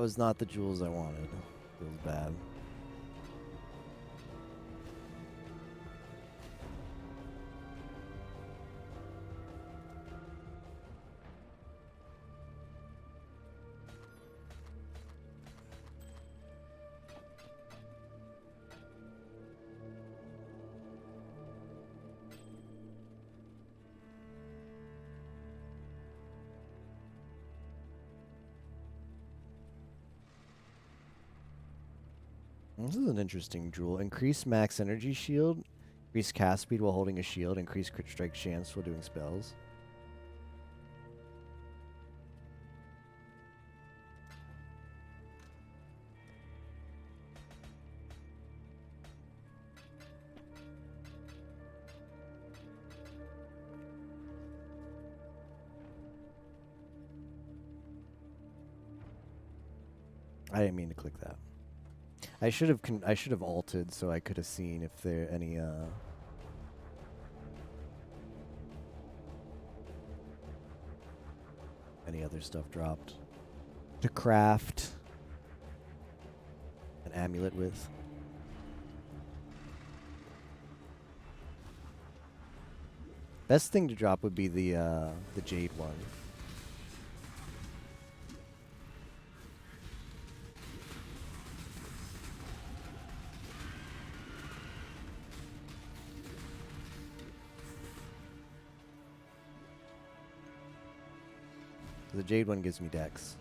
was not the jewels I wanted. Feels bad. This is an interesting jewel. Increase max energy shield. Increase cast speed while holding a shield. Increase crit strike chance while doing spells. I didn't mean to click that. I should have alted so I could have seen if there any other stuff dropped to craft an amulet with. Best thing to drop would be the jade one. The jade one gives me dex.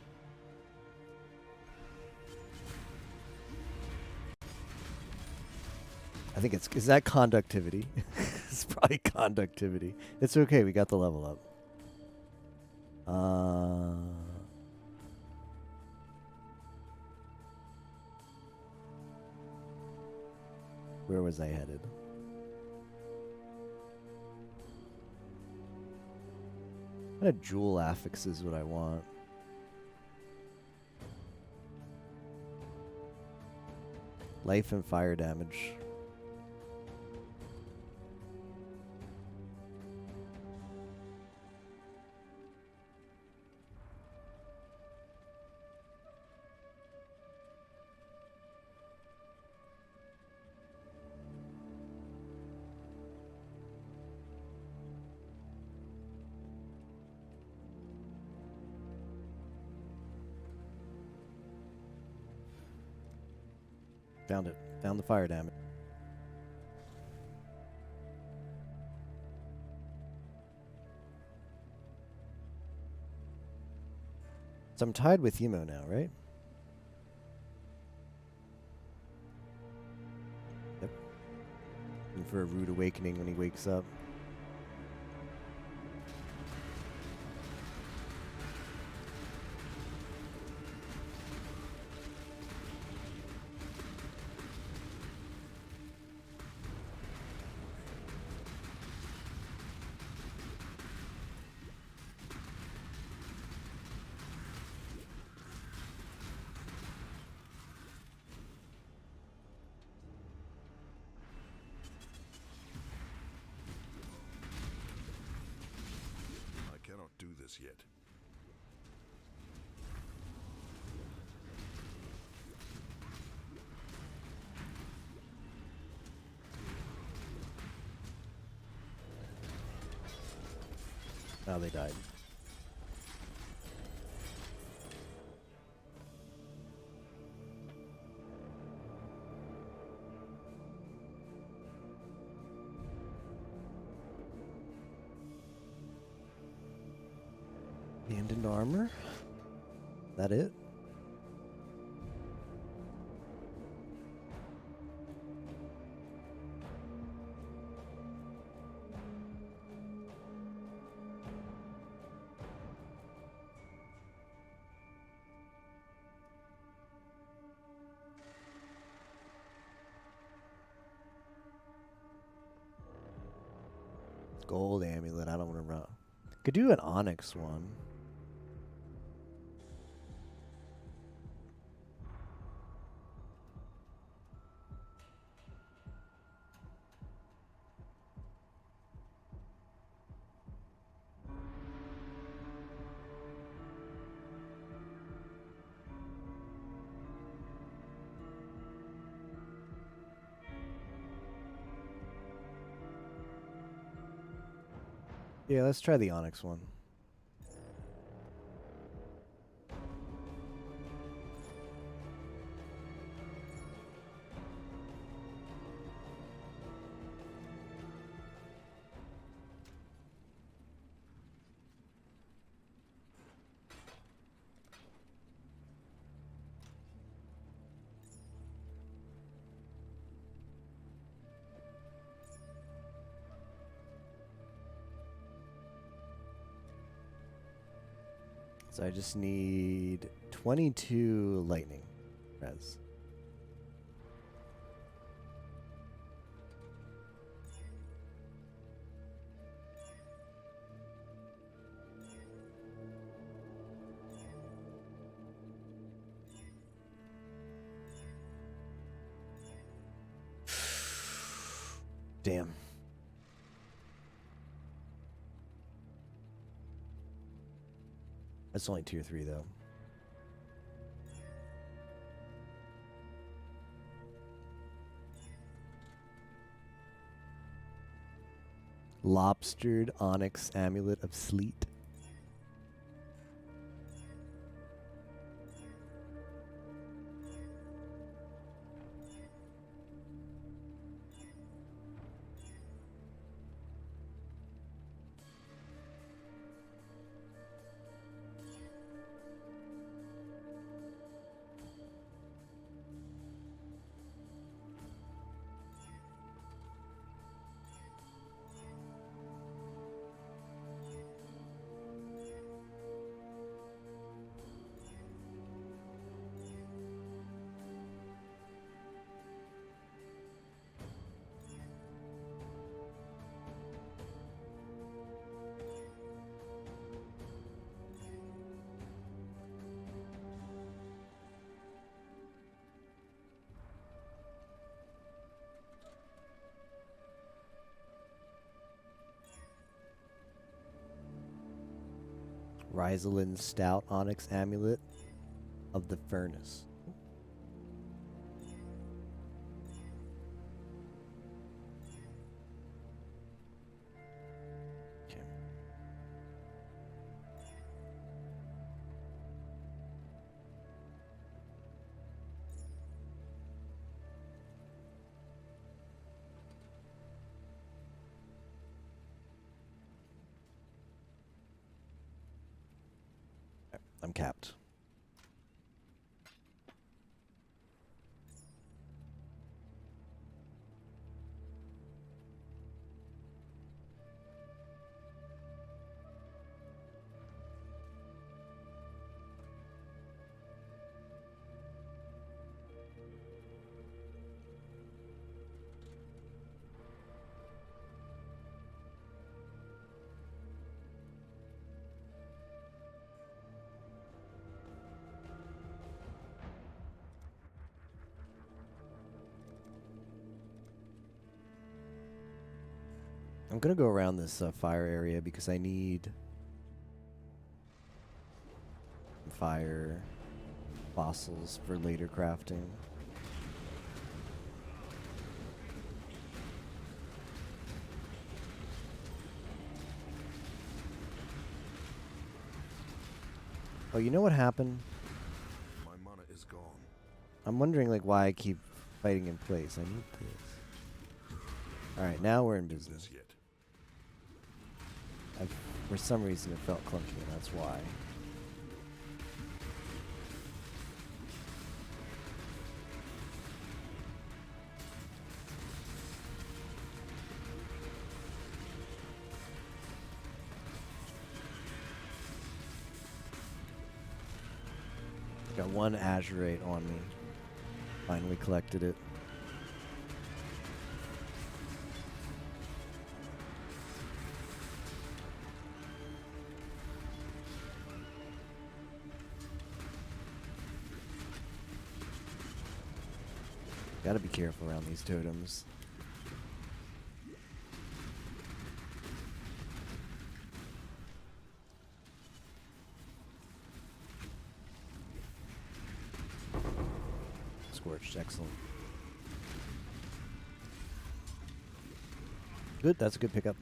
I think is that conductivity? It's probably conductivity. It's okay, we got the level up. Where was I headed? What kind of jewel affix is what I want? Life and fire damage. Found it. Found the fire damage. So I'm tied with Emo now, right? Yep. And for a rude awakening when he wakes up. Do this yet. Now they died. Abandoned armor? That it? Gold amulet, I don't want to run. Could do an onyx one. Yeah, let's try the Onyx one. So I just need 22 lightning res. Damn. That's only tier 3 though. Lobstered Onyx Amulet of Sleet. Rizalin's Stout Onyx Amulet of the Furnace. Okay. I'm capped. I'm gonna go around this fire area because I need fire fossils for later crafting. Oh, you know what happened? My mana is gone. I'm wondering like why I keep fighting in place. I need this. All right, now we're in business. This yet. For some reason it felt clunky, and that's why. Got one azurite on me. Finally collected it. Gotta be careful around these totems. Scorched, excellent. Good, that's a good pickup.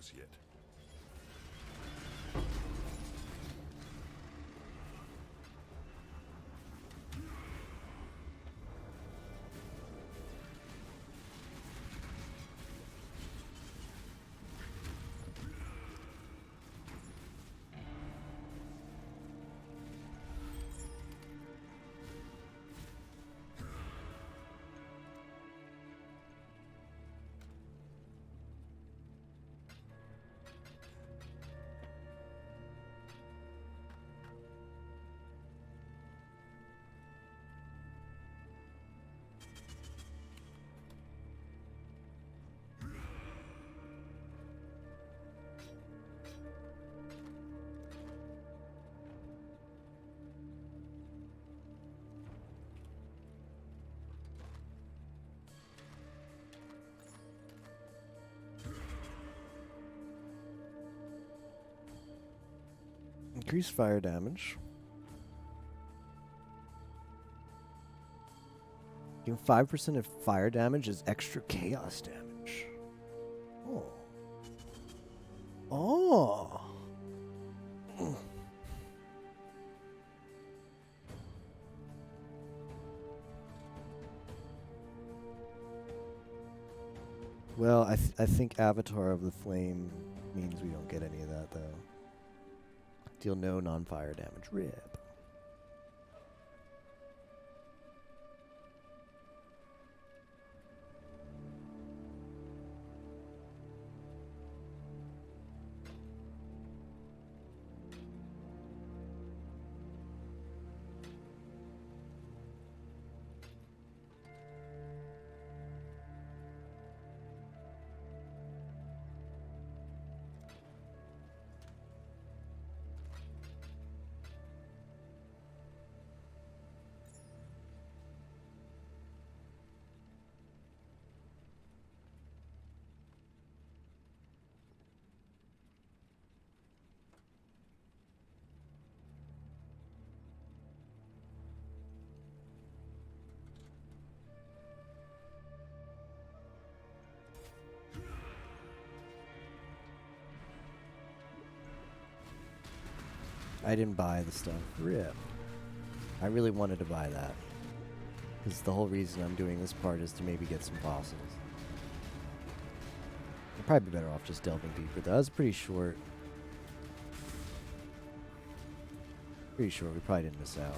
this yet. Increase fire damage. Gain 5% of fire damage is extra chaos damage. Oh. Oh. Well, I think Avatar of the Flame means we don't get any of that, though. Deal no non-fire damage. RIP. I didn't buy the stuff. RIP. I really wanted to buy that. Because the whole reason I'm doing this part is to maybe get some fossils. I'd probably be better off just delving deeper. That was pretty short. Pretty sure we probably didn't miss out.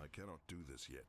I cannot do this yet.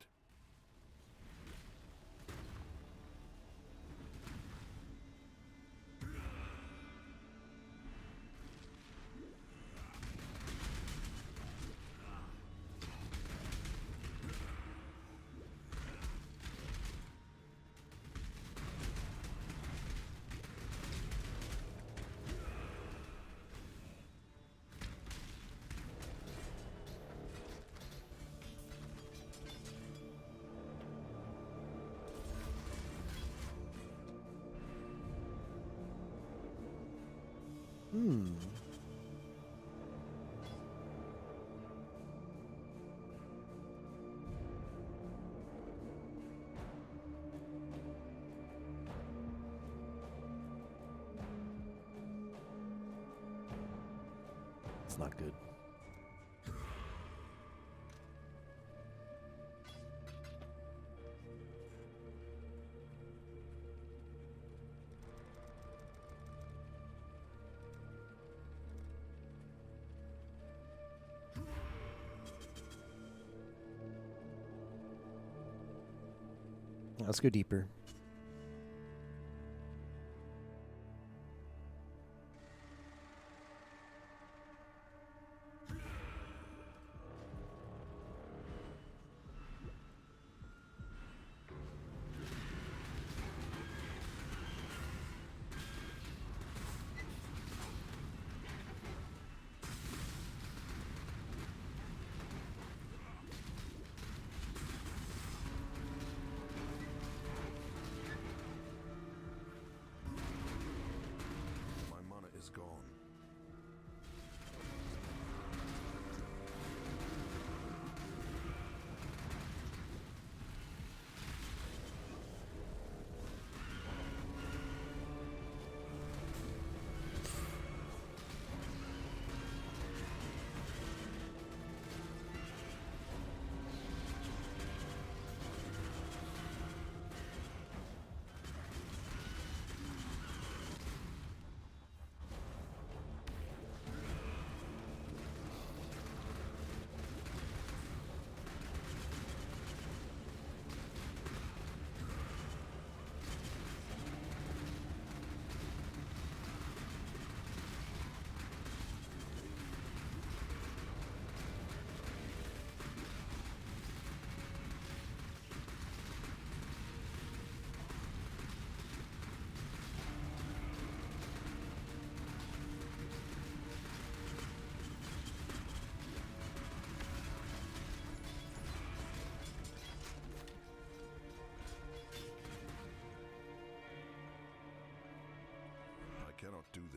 It's not good. Let's go deeper.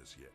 this yet.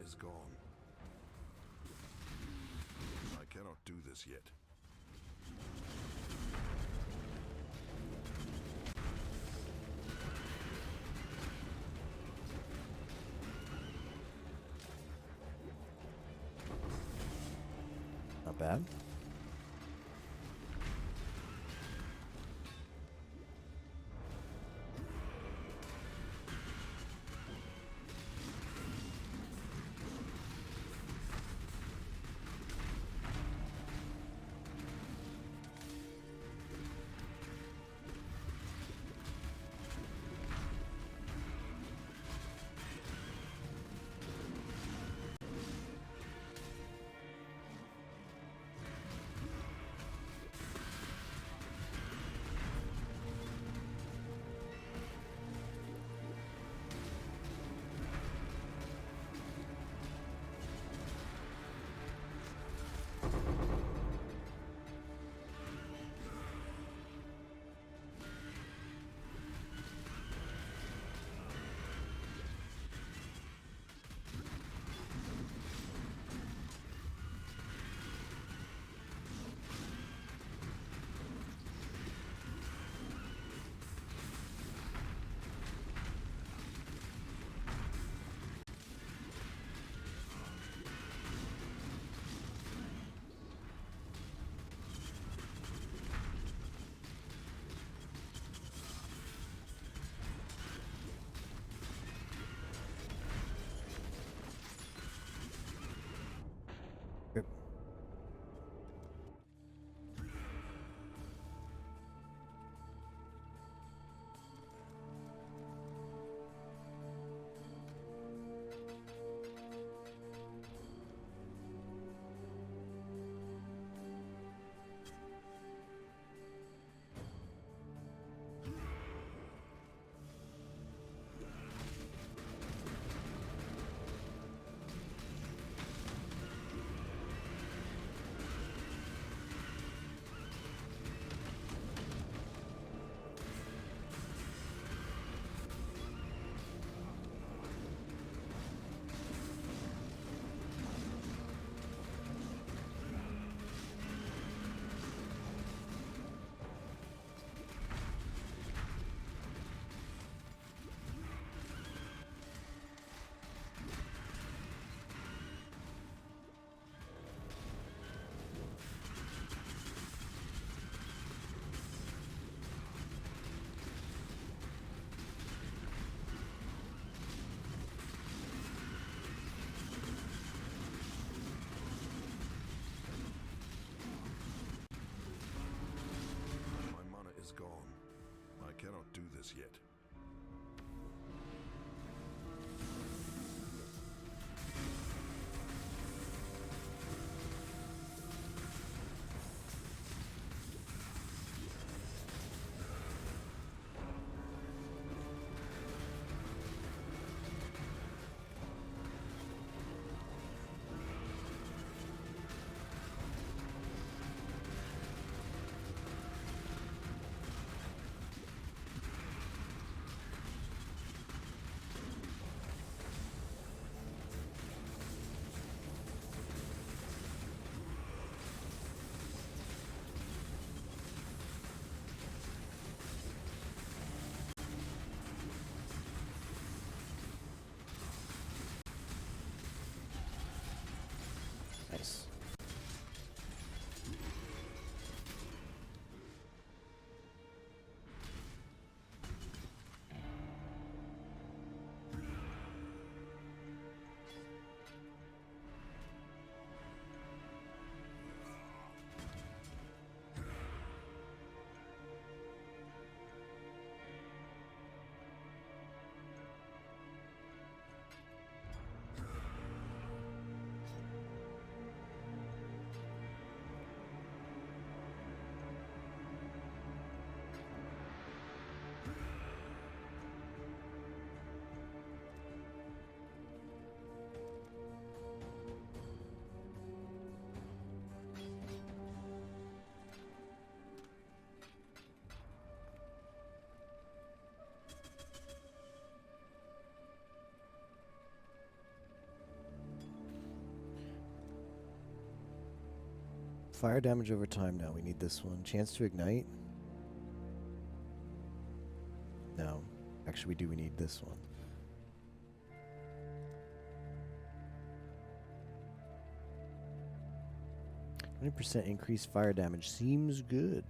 Is gone. I cannot do this yet. Not bad. this yet. Nice. Fire damage over time now. We need this one. Chance to ignite? No. Actually, we need this one. 20% increased fire damage seems good.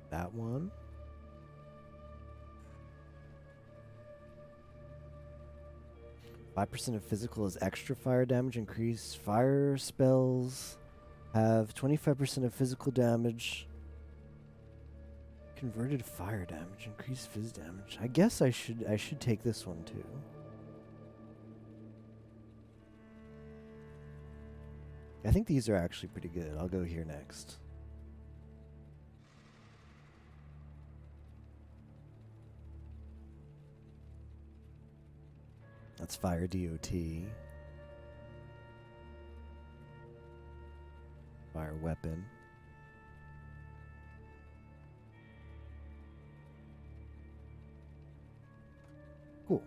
That one. %5 of physical is extra fire damage. Increase fire spells have 25% of physical damage. Converted fire damage. Increase fizz damage. I guess I should take this one too. I think these are actually pretty good. I'll go here next. That's fire DOT. Fire weapon. Cool.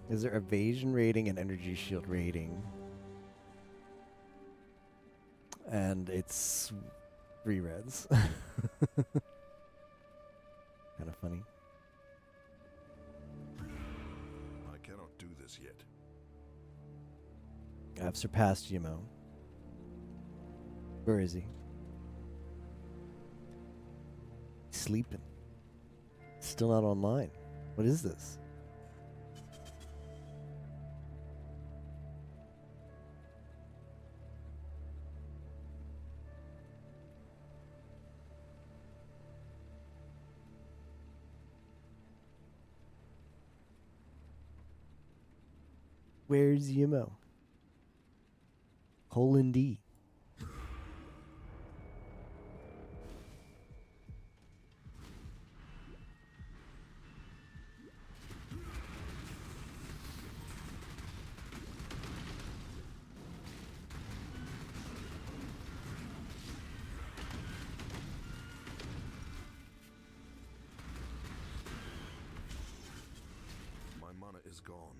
Is there evasion rating and energy shield rating? And it's 3 reds. Kind of funny. I cannot do this yet. I've surpassed Yimo. Where is he? He's sleeping. Still not online. What is this? Where's Yimo? Colon D. gone.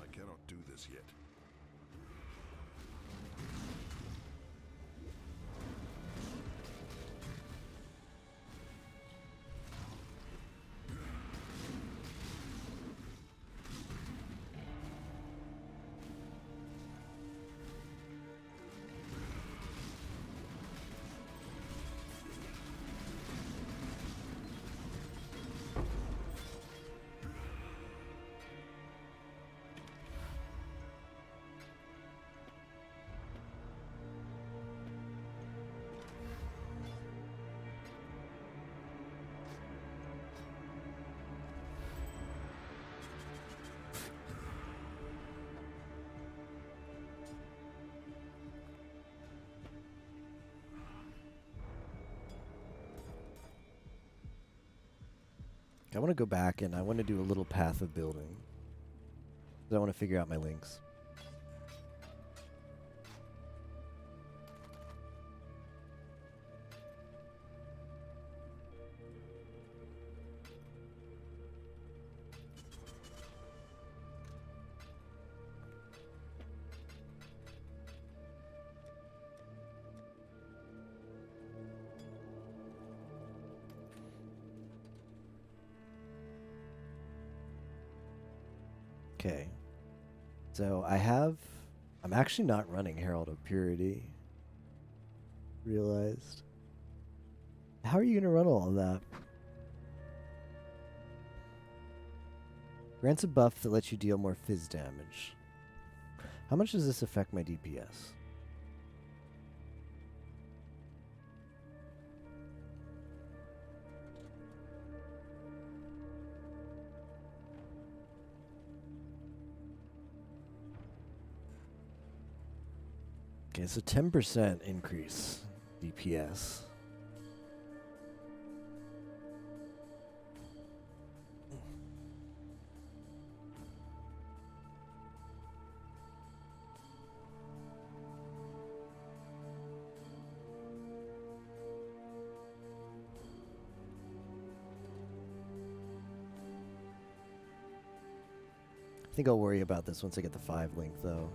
I cannot do this yet. I want to go back and I want to do a little path of building. I want to figure out my links. Okay. So I'm actually not running Herald of Purity. Realized. How are you going to run all of that? Grants a buff that lets you deal more fizz damage. How much does this affect my DPS? Okay, so 10% increase DPS. I think I'll worry about this once I get the 5 link though.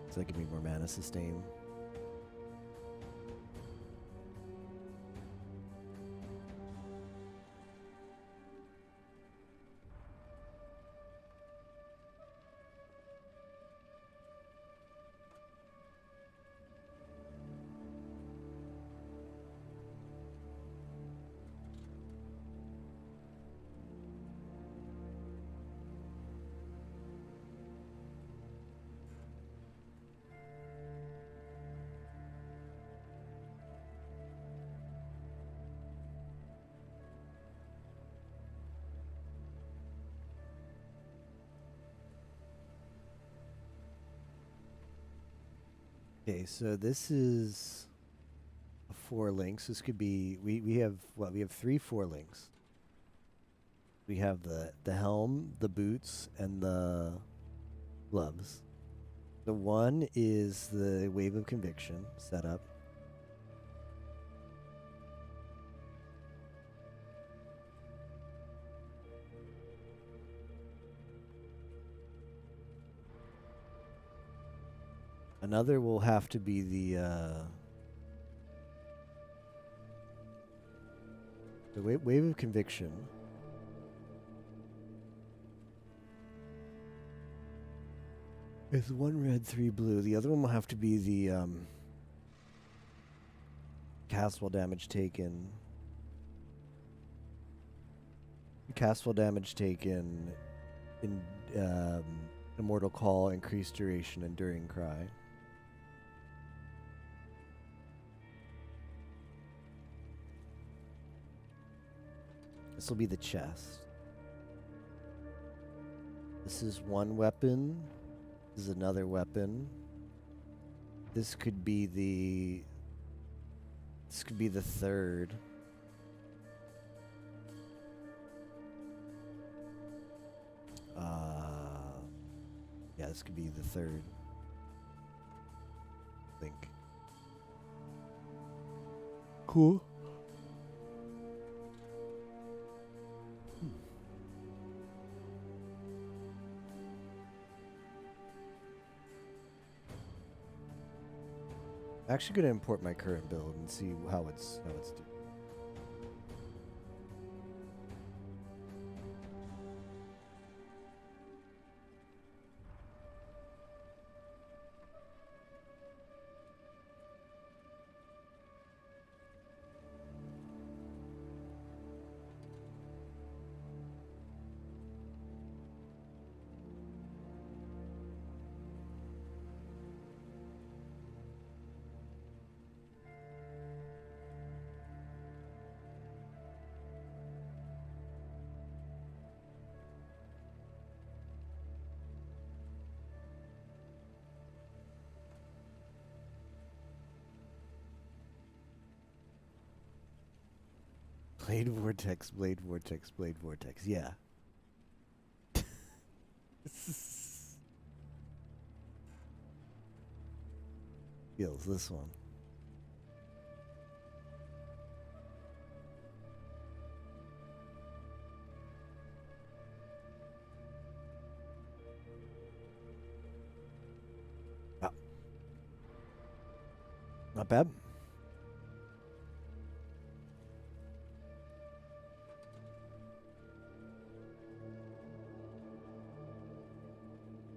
So that give me more mana sustain. Okay, so this is a 4 links. This could be we have what we have 3 4 links. We have the helm, the boots, and the gloves. The one is the Wave of Conviction setup. Another will have to be the Wave of Conviction. It's 1 red, 3 blue. The other one will have to be the cast while damage taken. Cast while damage taken in Immortal Call, increased duration, Enduring Cry. This will be the chest. This is one weapon. This is another weapon. This could be the third. Yeah, this could be the third. I think. Cool. I'm actually going to import my current build and see how it's doing. Blade Vortex, Blade Vortex, Blade Vortex. Yeah. Feels this one. Ah. Not bad.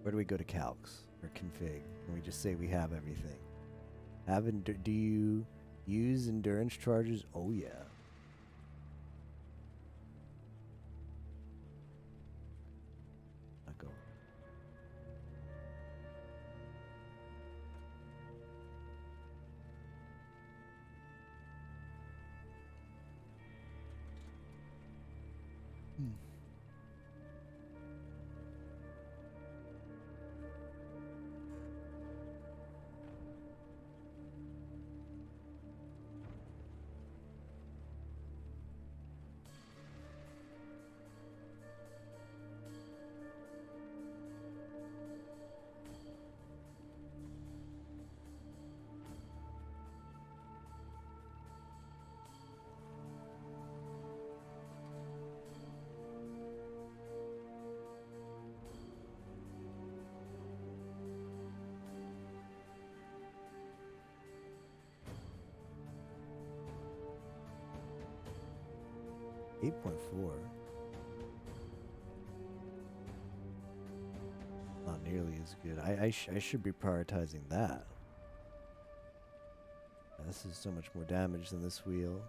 Where do we go to calcs or config? And we just say we have everything. Do you use endurance charges? Oh yeah. Not going. Hmm. 8.4. Not nearly as good. I should be prioritizing that. This is so much more damage than this wheel.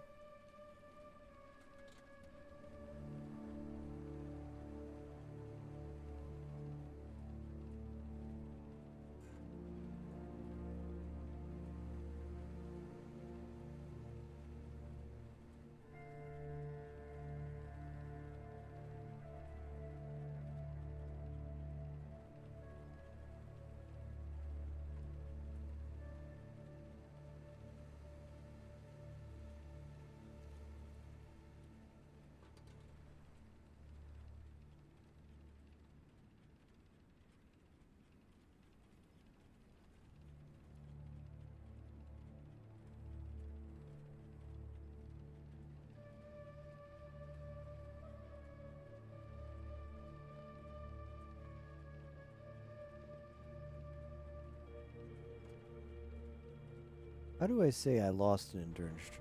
How do I say I lost an endurance trait?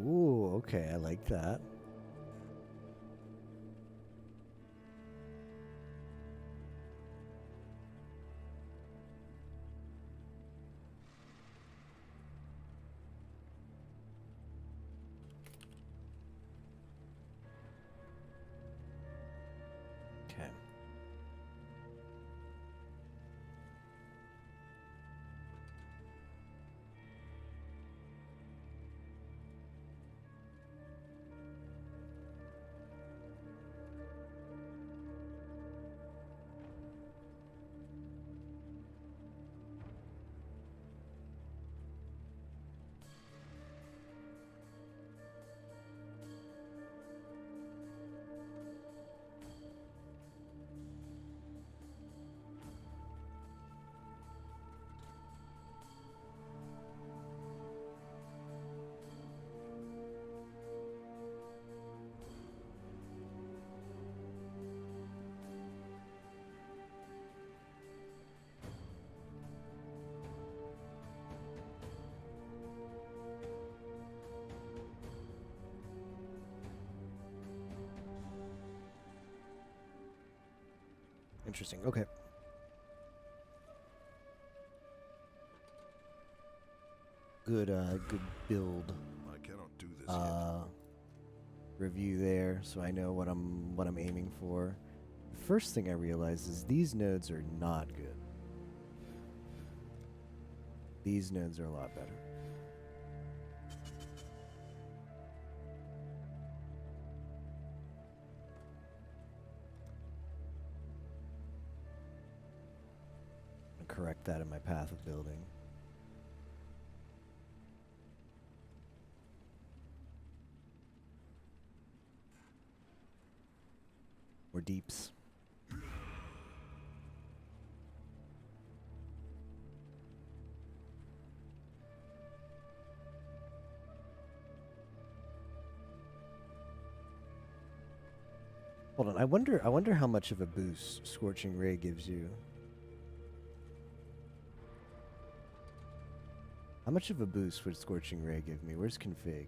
Ooh, okay, I like that. Okay. Interesting. Okay. Good build I cannot do this yet. review there, so I know what I'm aiming for. The first thing I realized is these nodes are not good. These nodes are a lot better. I'll correct that in my path of building. More deeps. Hold on, I wonder how much of a boost Scorching Ray gives you. How much of a boost would Scorching Ray give me? Where's config?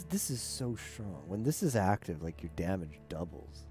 This is so strong. When this is active, like your damage doubles.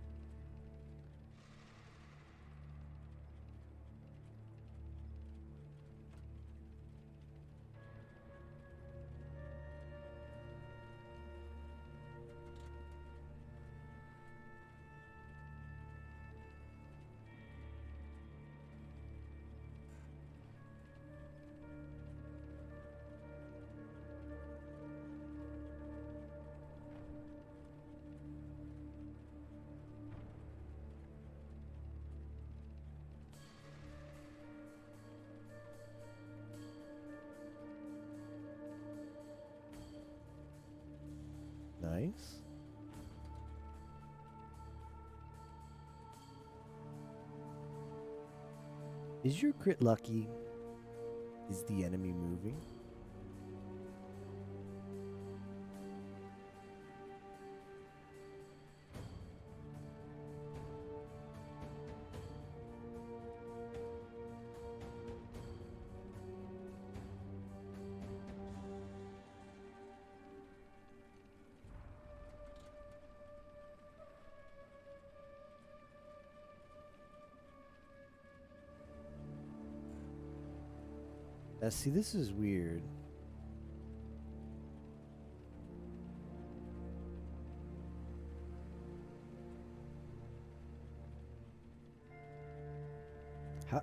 Nice. Is your crit lucky? Is the enemy moving? See, this is weird.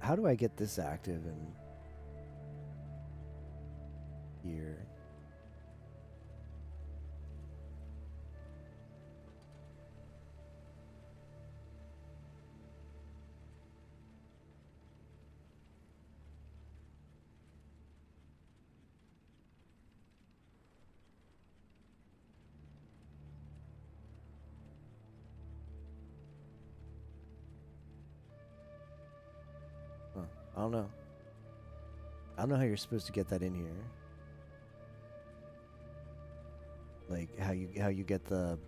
How do I get this active in here? Huh. I don't know. I don't know how you're supposed to get that in here. Like how you get the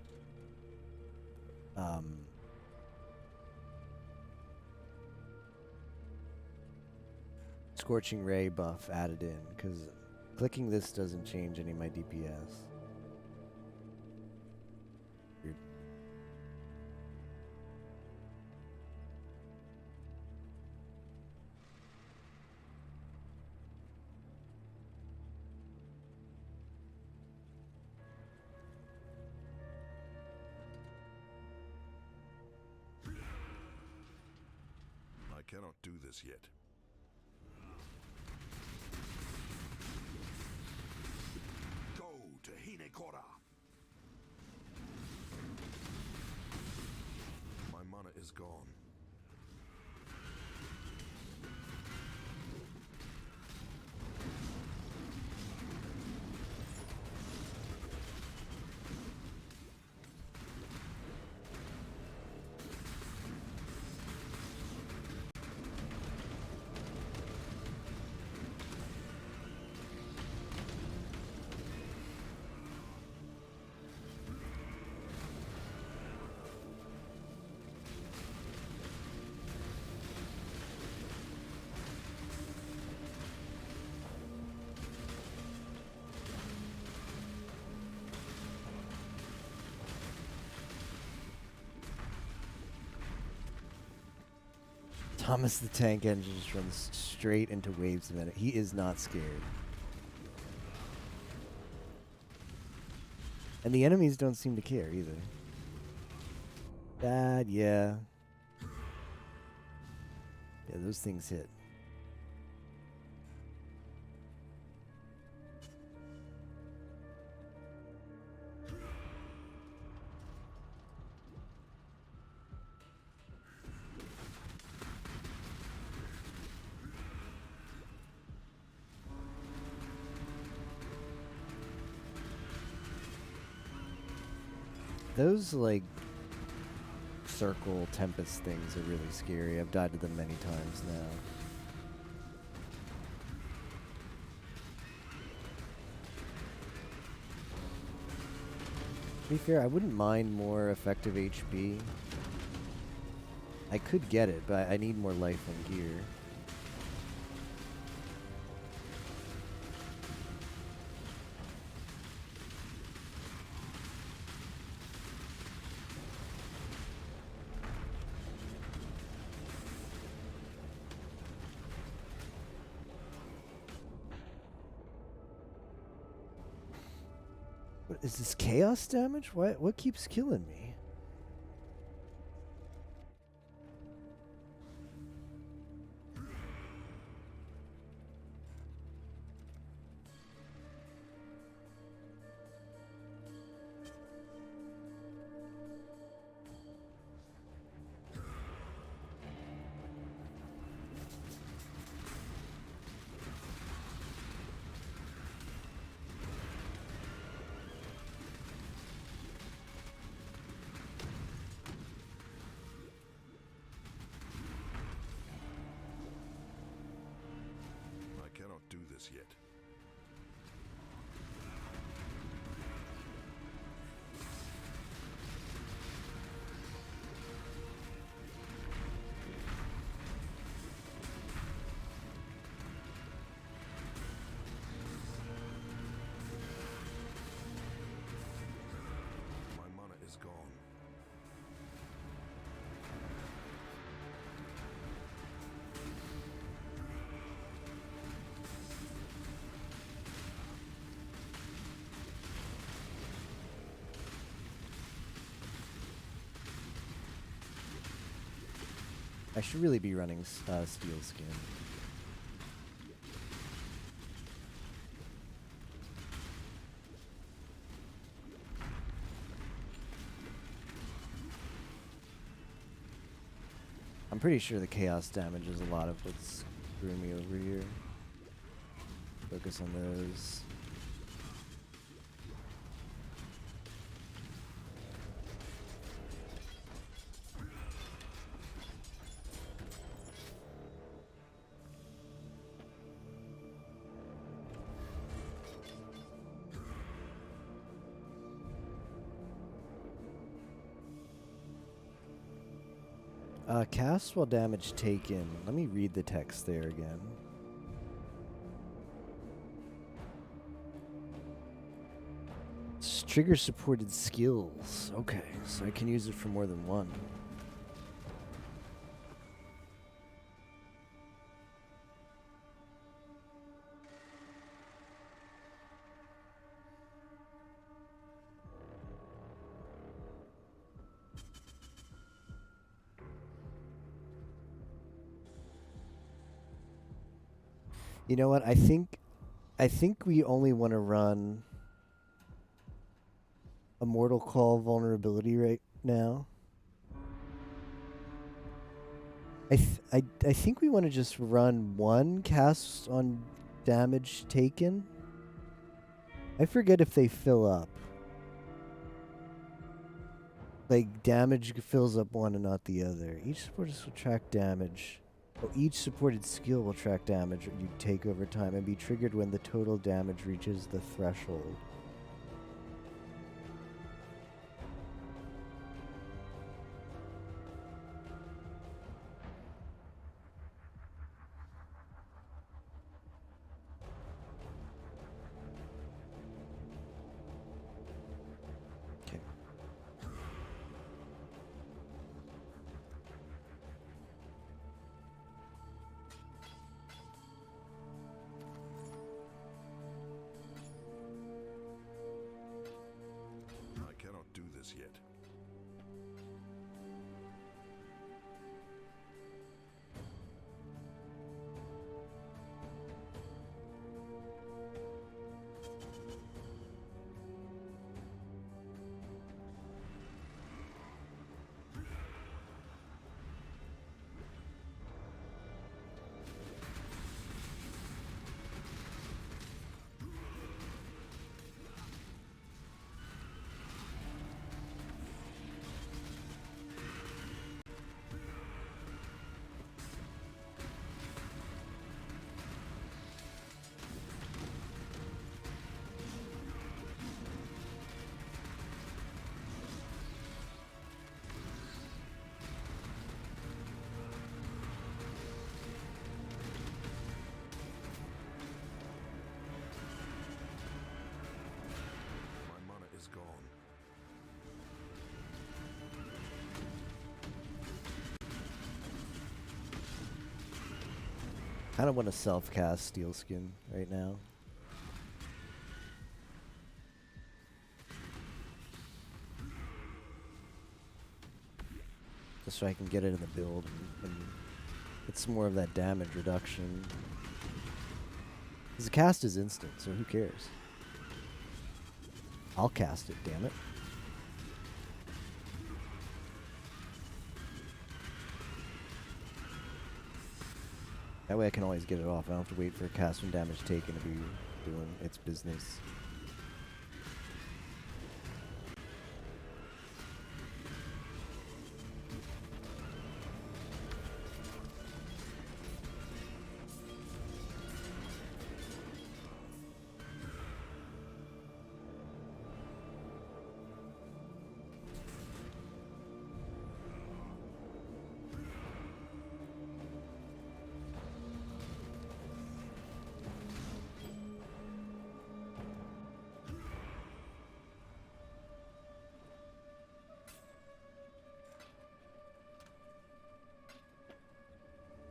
Scorching Ray buff added in, because clicking this doesn't change any of my DPS. Weird. I cannot do this yet. Go to Hinekora. My mana is gone. Thomas the Tank Engine just runs straight into waves of it. He is not scared. And the enemies don't seem to care either. Bad, yeah. Yeah, those things hit. Those, like, circle tempest things are really scary. I've died to them many times now. To be fair, I wouldn't mind more effective HP. I could get it, but I need more life and gear. What is this, chaos damage? What keeps killing me? I cannot do this yet. My mana is gone. I should really be running Steel Skin. I'm pretty sure the chaos damage is a lot of what's screwing me over here. Focus on those. Cast while damage taken. Let me read the text there again. Trigger supported skills. Okay, so I can use it for more than one. You know what? I think we only want to run a Mortal Call vulnerability right now. I think we want to just run one cast on damage taken. I forget if they fill up. Like, damage fills up one and not the other. Each support will track damage. Oh, each supported skill will track damage you take over time and be triggered when the total damage reaches the threshold. Okay. I cannot do this yet. My mana is gone. I don't want to self-cast Steel Skin right now. Just so I can get it in the build and it's more of that damage reduction. Because the cast is instant, so who cares? I'll cast it, damn it. That way I can always get it off. I don't have to wait for a cast when damage taken to be doing its business.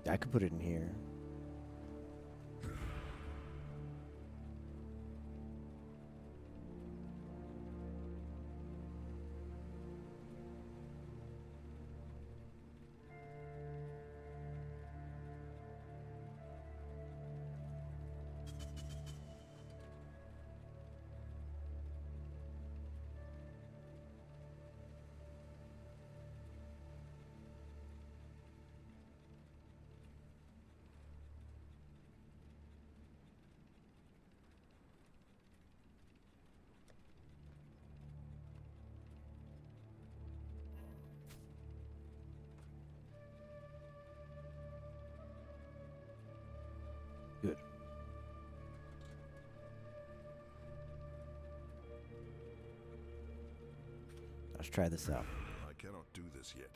I could put it in here. Good. Let's try this out. I cannot do this yet.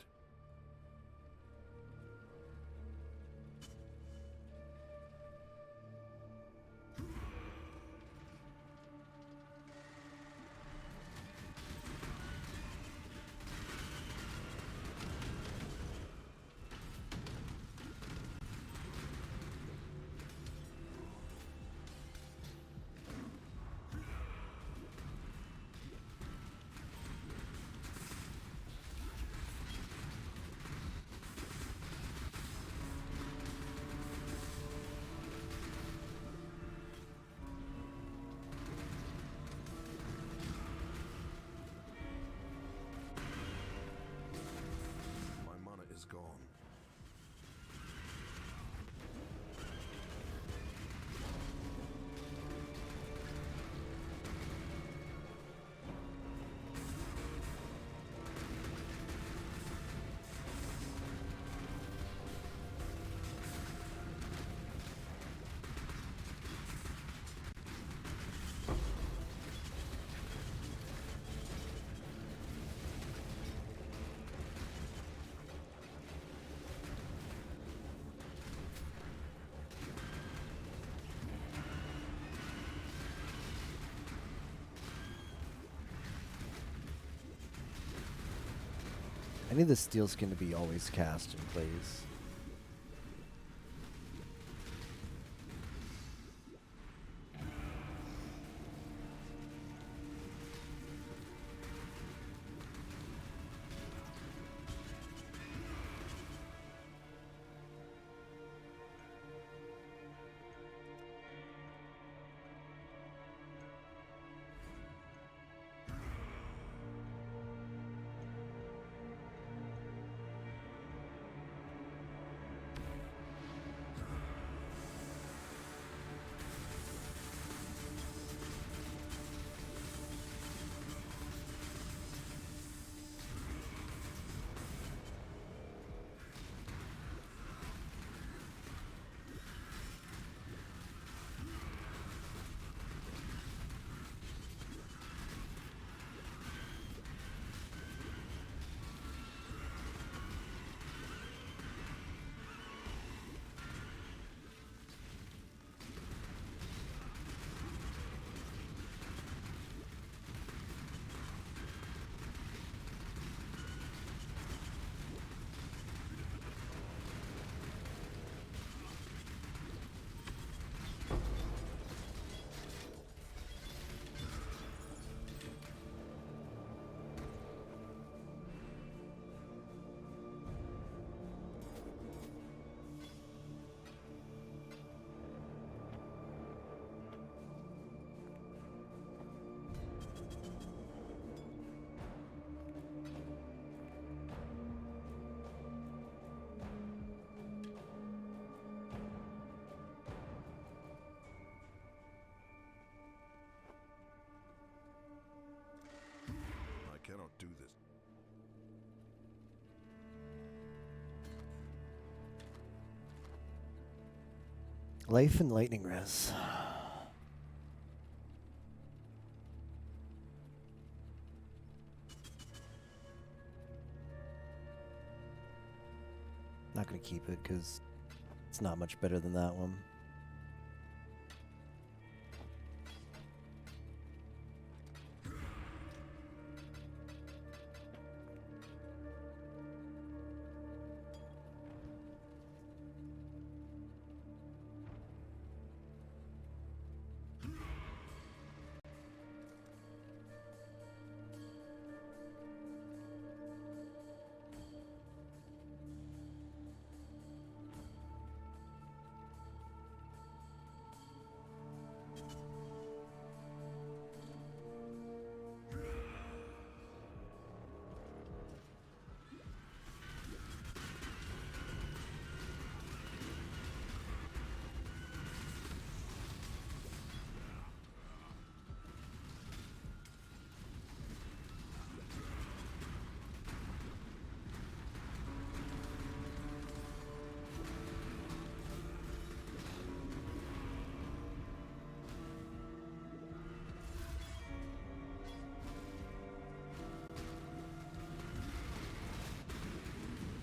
I need the steel skin to be always cast in plays. I cannot do this. Life and lightning res. Not gonna keep it because it's not much better than that one.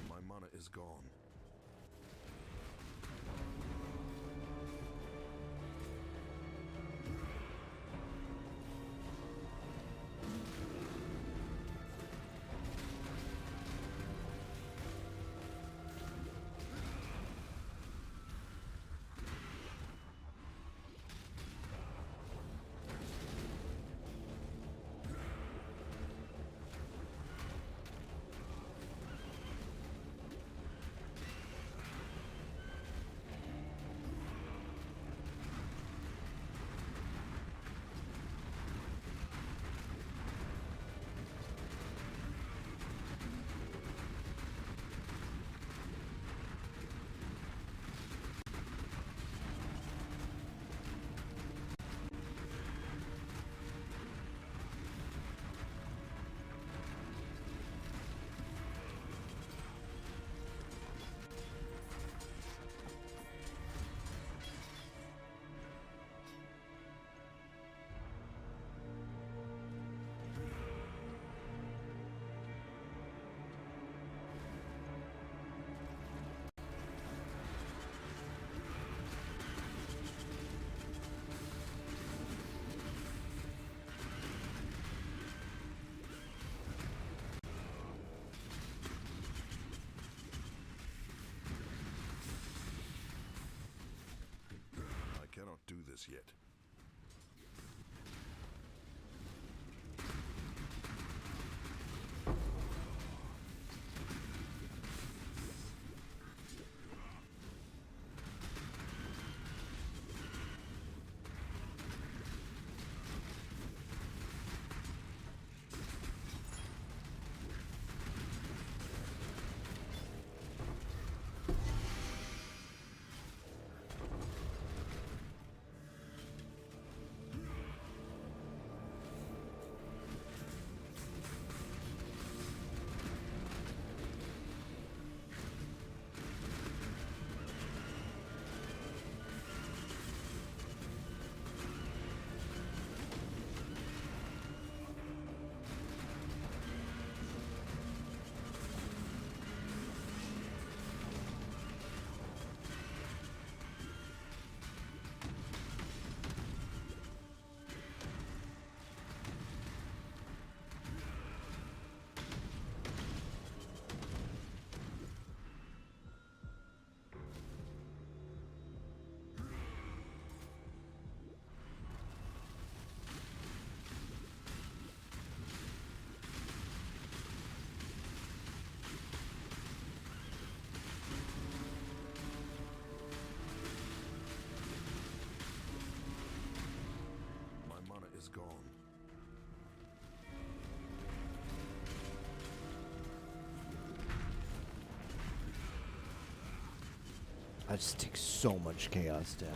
My mana is gone. this yet. My mana is gone. I just take so much chaos damage.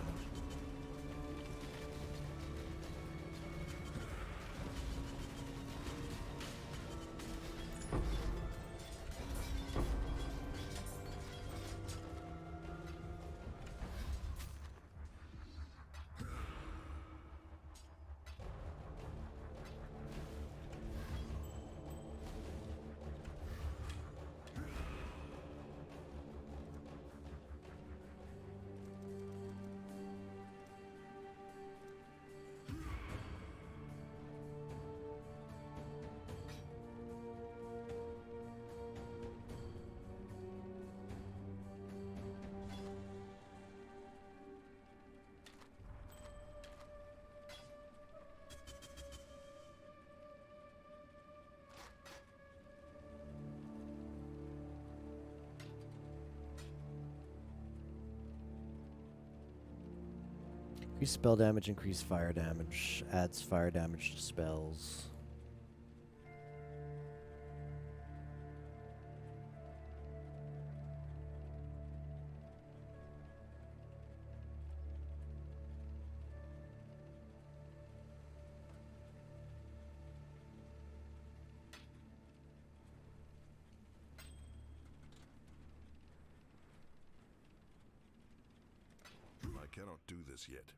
Increase spell damage, increase fire damage, adds fire damage to spells. I cannot do this yet.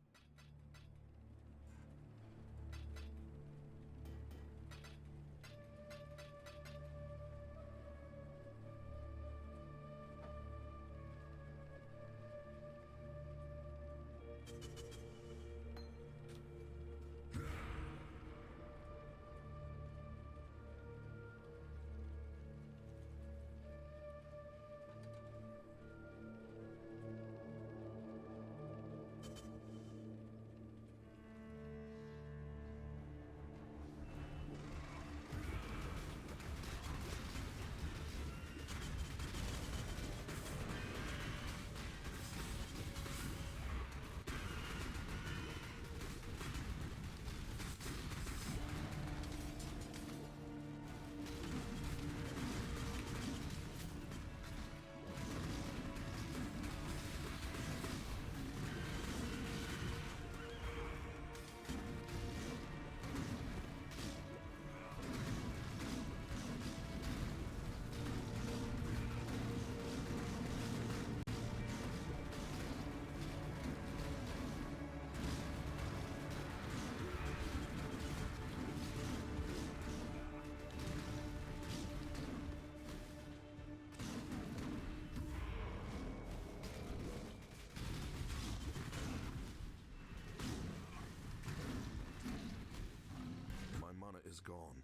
My mana is gone.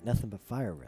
get nothing but fire res.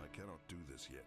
I cannot do this yet.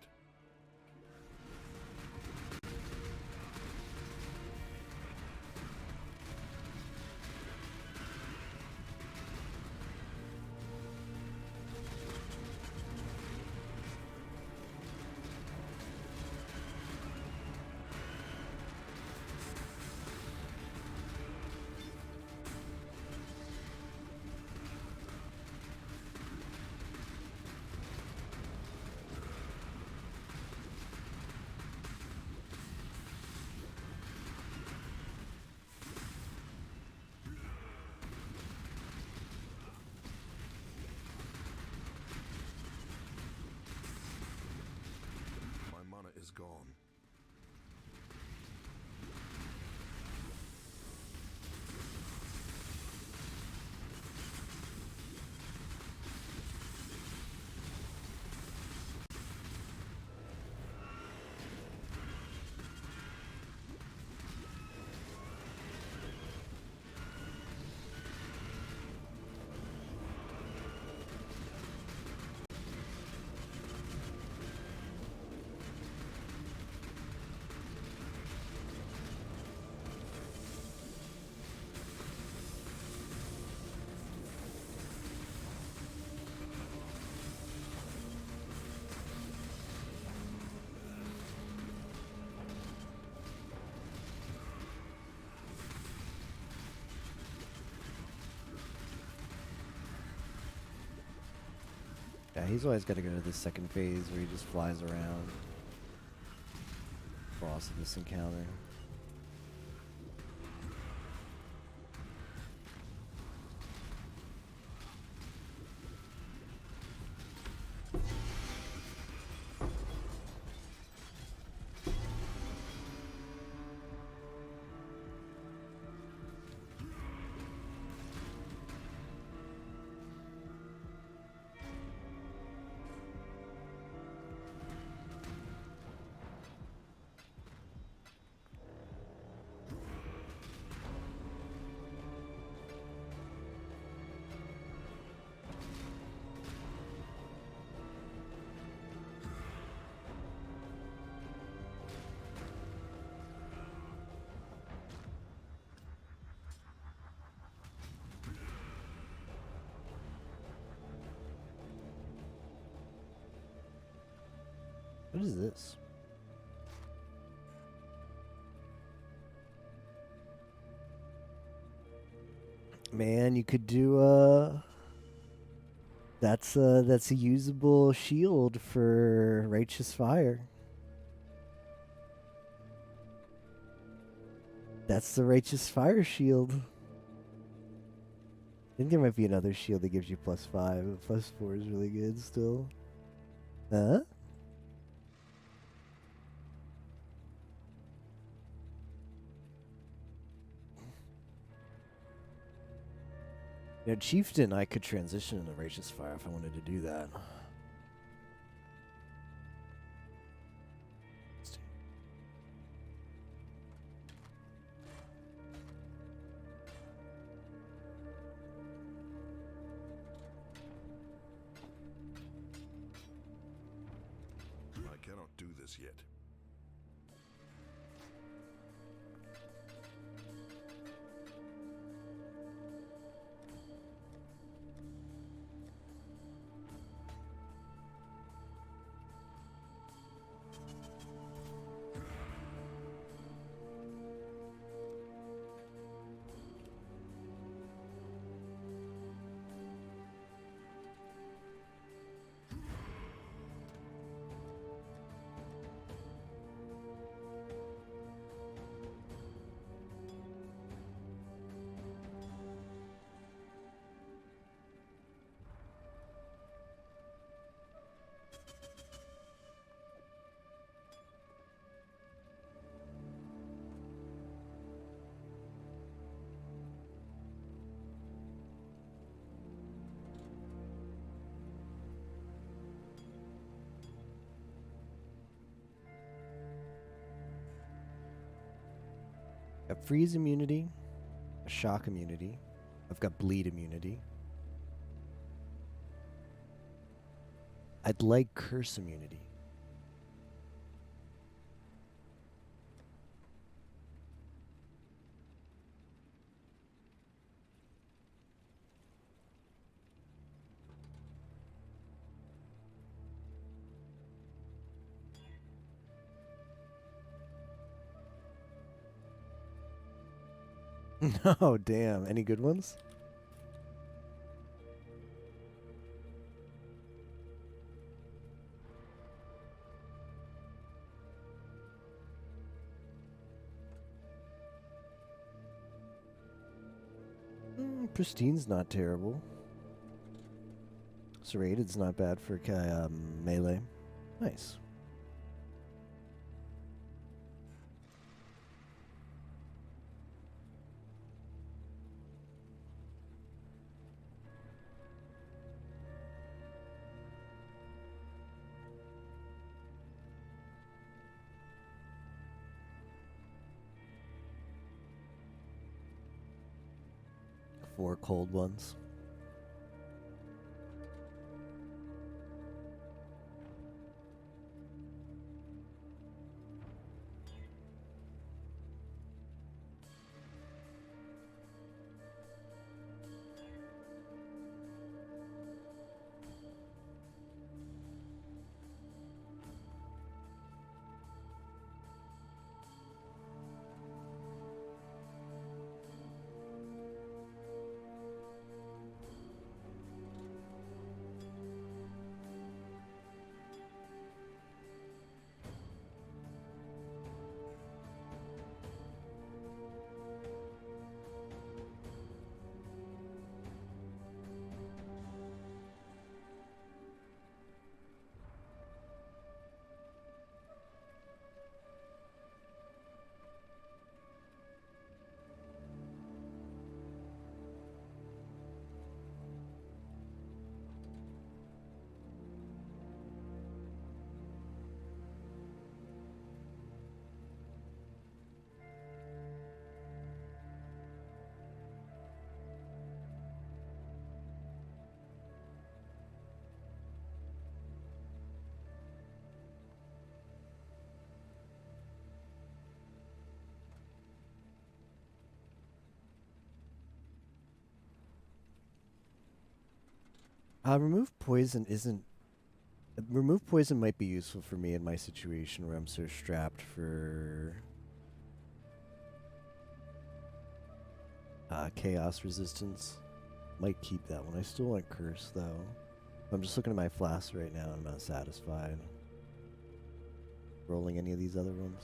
My mana is gone. Yeah, he's always got to go to the second phase where he just flies around. Boss of this encounter. What is this? Man, you could do that's a usable shield for Righteous Fire. That's the Righteous Fire shield. I think there might be another shield that gives you +5, but +4 is really good still. Huh? You know, Chieftain, I could transition into Righteous Fire if I wanted to do that. I cannot do this yet. freeze immunity, a shock immunity. I've got bleed immunity. I'd like curse immunity. Oh, damn. Any good ones? Pristine's not terrible. Serrated's not bad for melee. Nice. Four cold ones. Remove poison isn't... remove poison might be useful for me in my situation where I'm so strapped for... chaos resistance. Might keep that one. I still want curse, though. I'm just looking at my flasks right now and I'm not satisfied. Rolling any of these other ones?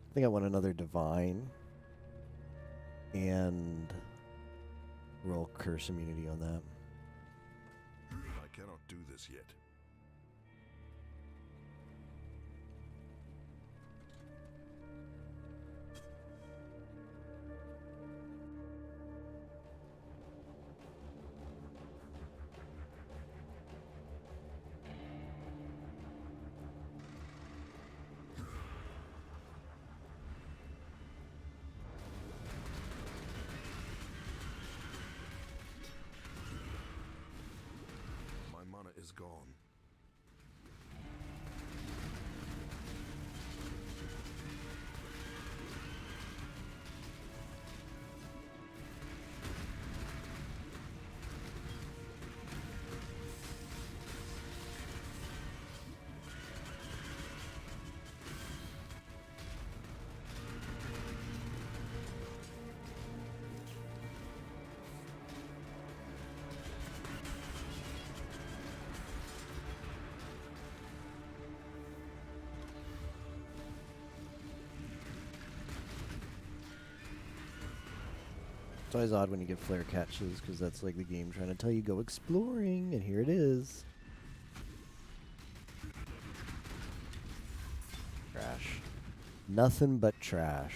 I think I want another divine and roll curse immunity on that. I cannot do this yet. My mana is gone. It's always odd when you get flare catches, because that's like the game trying to tell you go exploring, and here it is. Trash. Nothing but trash.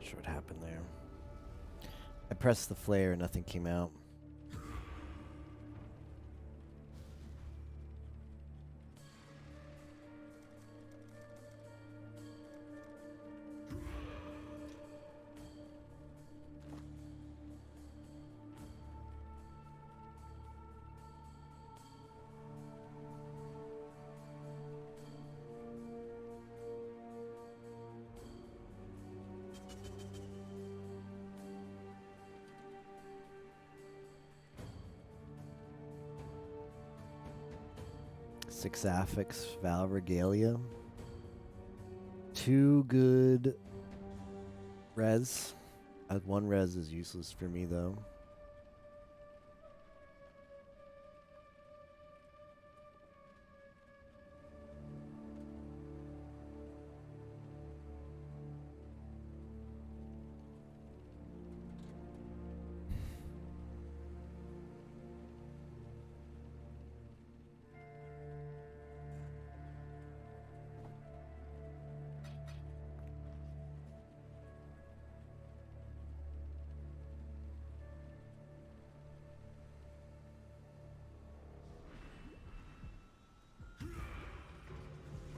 Sure what happened there. I pressed the flare and nothing came out. Six Affix, Val Regalia. 2 good res. 1 res is useless for me though.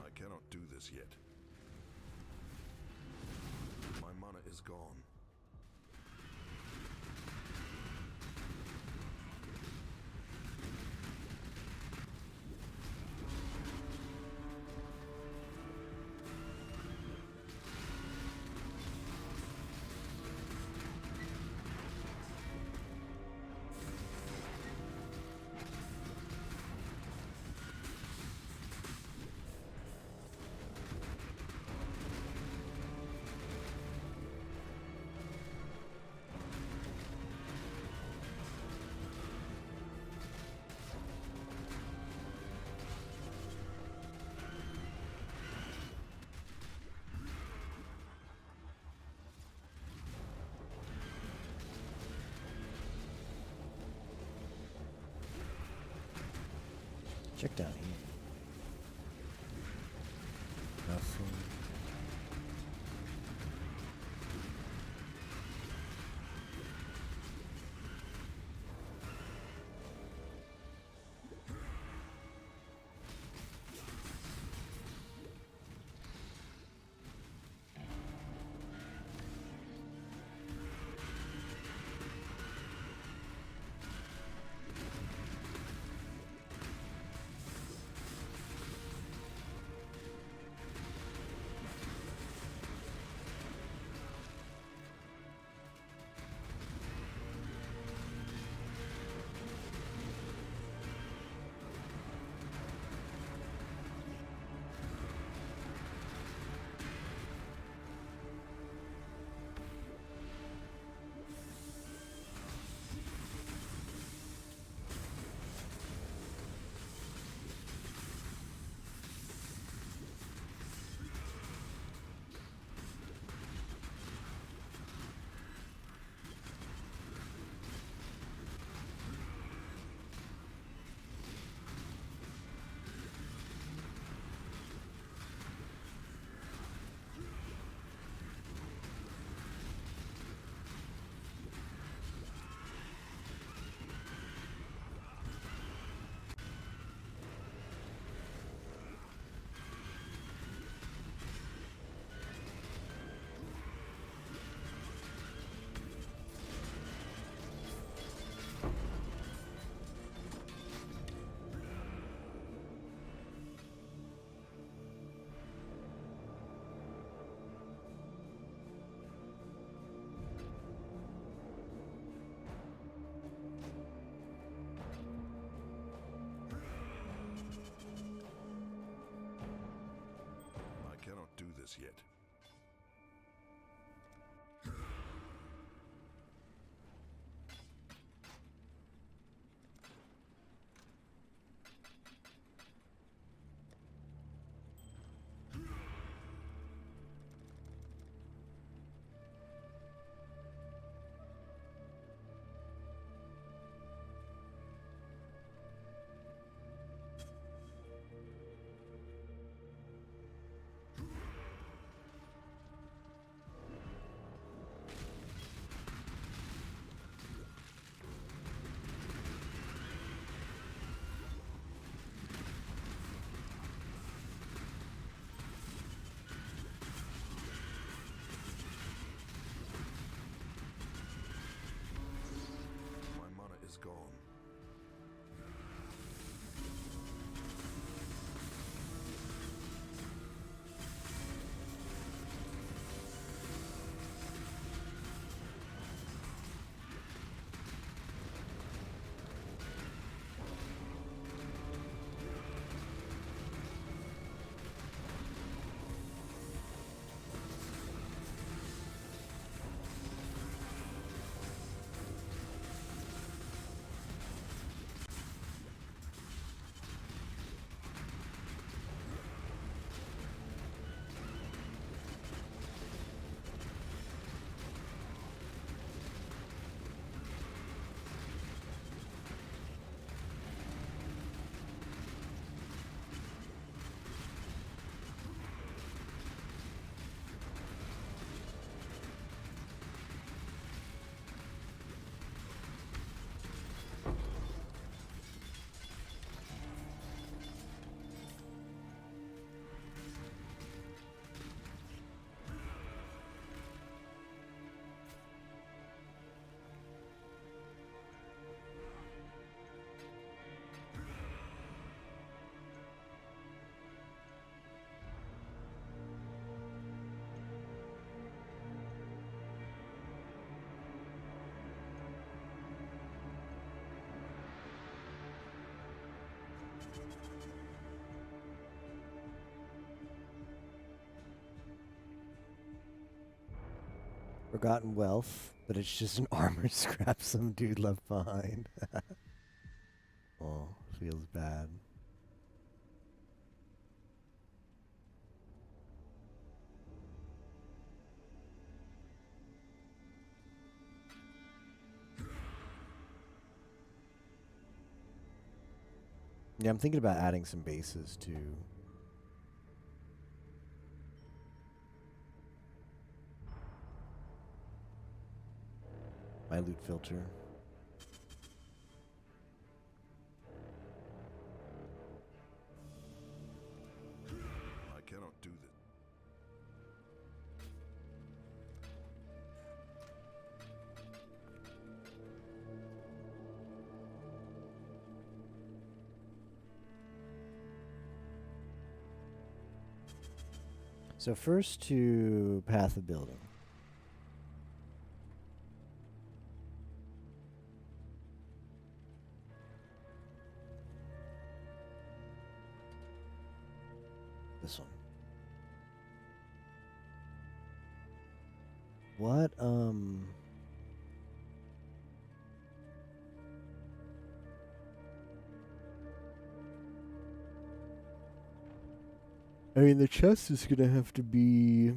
I cannot do this yet. My mana is gone. Check down here. Nothing. this yet. My mana is gone. Forgotten wealth, but it's just an armored scrap some dude left behind. Oh, feels bad. Yeah, I'm thinking about adding some bases too. My loot filter. I cannot do this. So first to Path of Building. This one. What, I mean, the chest is gonna have to be...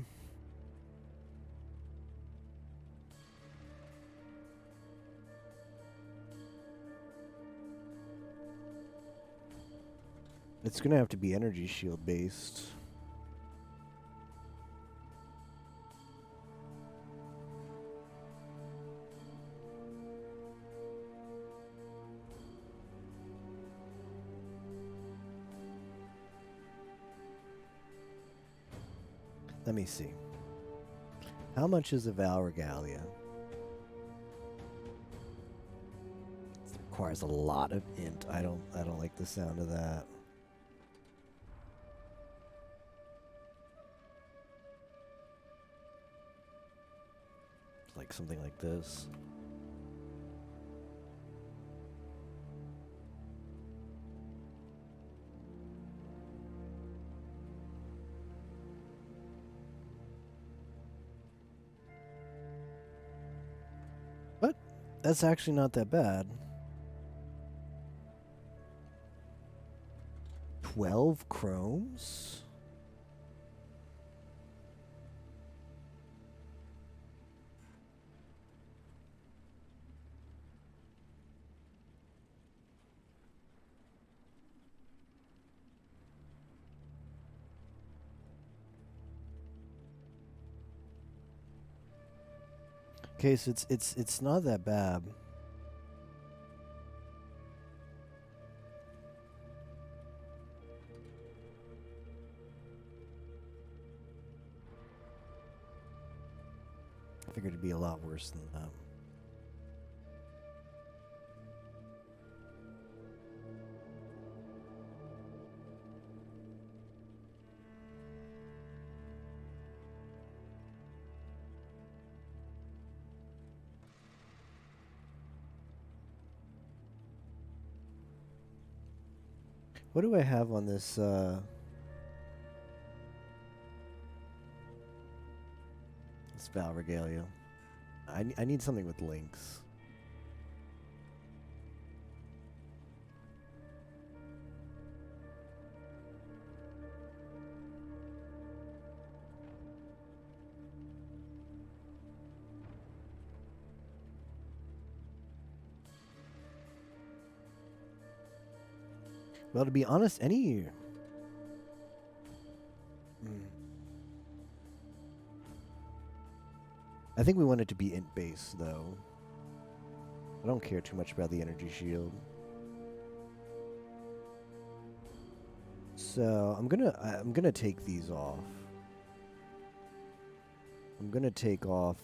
It's gonna have to be energy shield based. Let me see. How much is a Val Regalia? It requires a lot of int. I don't like the sound of that. Like something like this. That's actually not that bad. 12 chromes? Okay, so it's not that bad. I figured it'd be a lot worse than that. What do I have on this, this Val Regalia? I need something with links. Well, to be honest, any... I think we want it to be int base, though. I don't care too much about the energy shield. So I'm gonna take these off. I'm gonna take off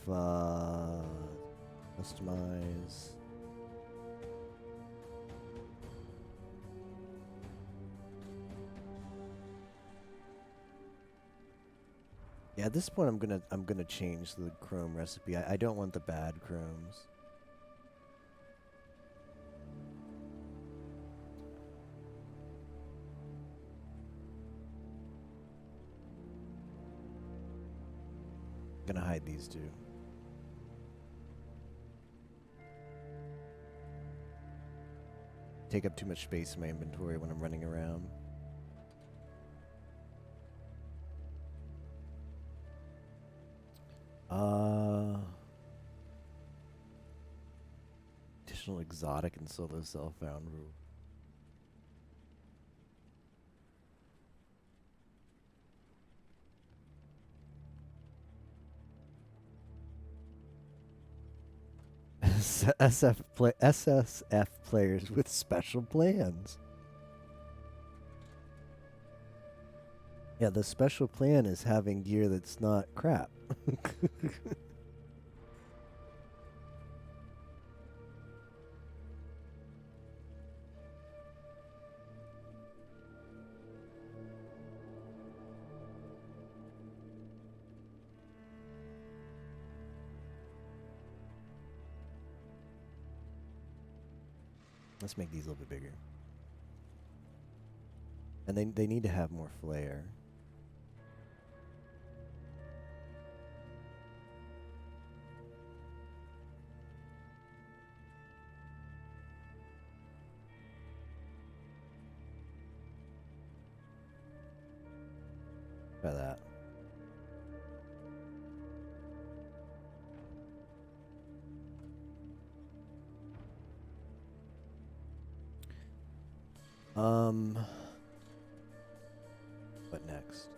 customize. Yeah, at this point I'm gonna change the chrome recipe. I don't want the bad chromes. Gonna hide these two. Take up too much space in my inventory when I'm running around. Additional exotic and solo self-found rule. SSF players with special plans. Yeah, the special plan is having gear that's not crap. Let's make these a little bit bigger. And they need to have more flair. Try that. What next?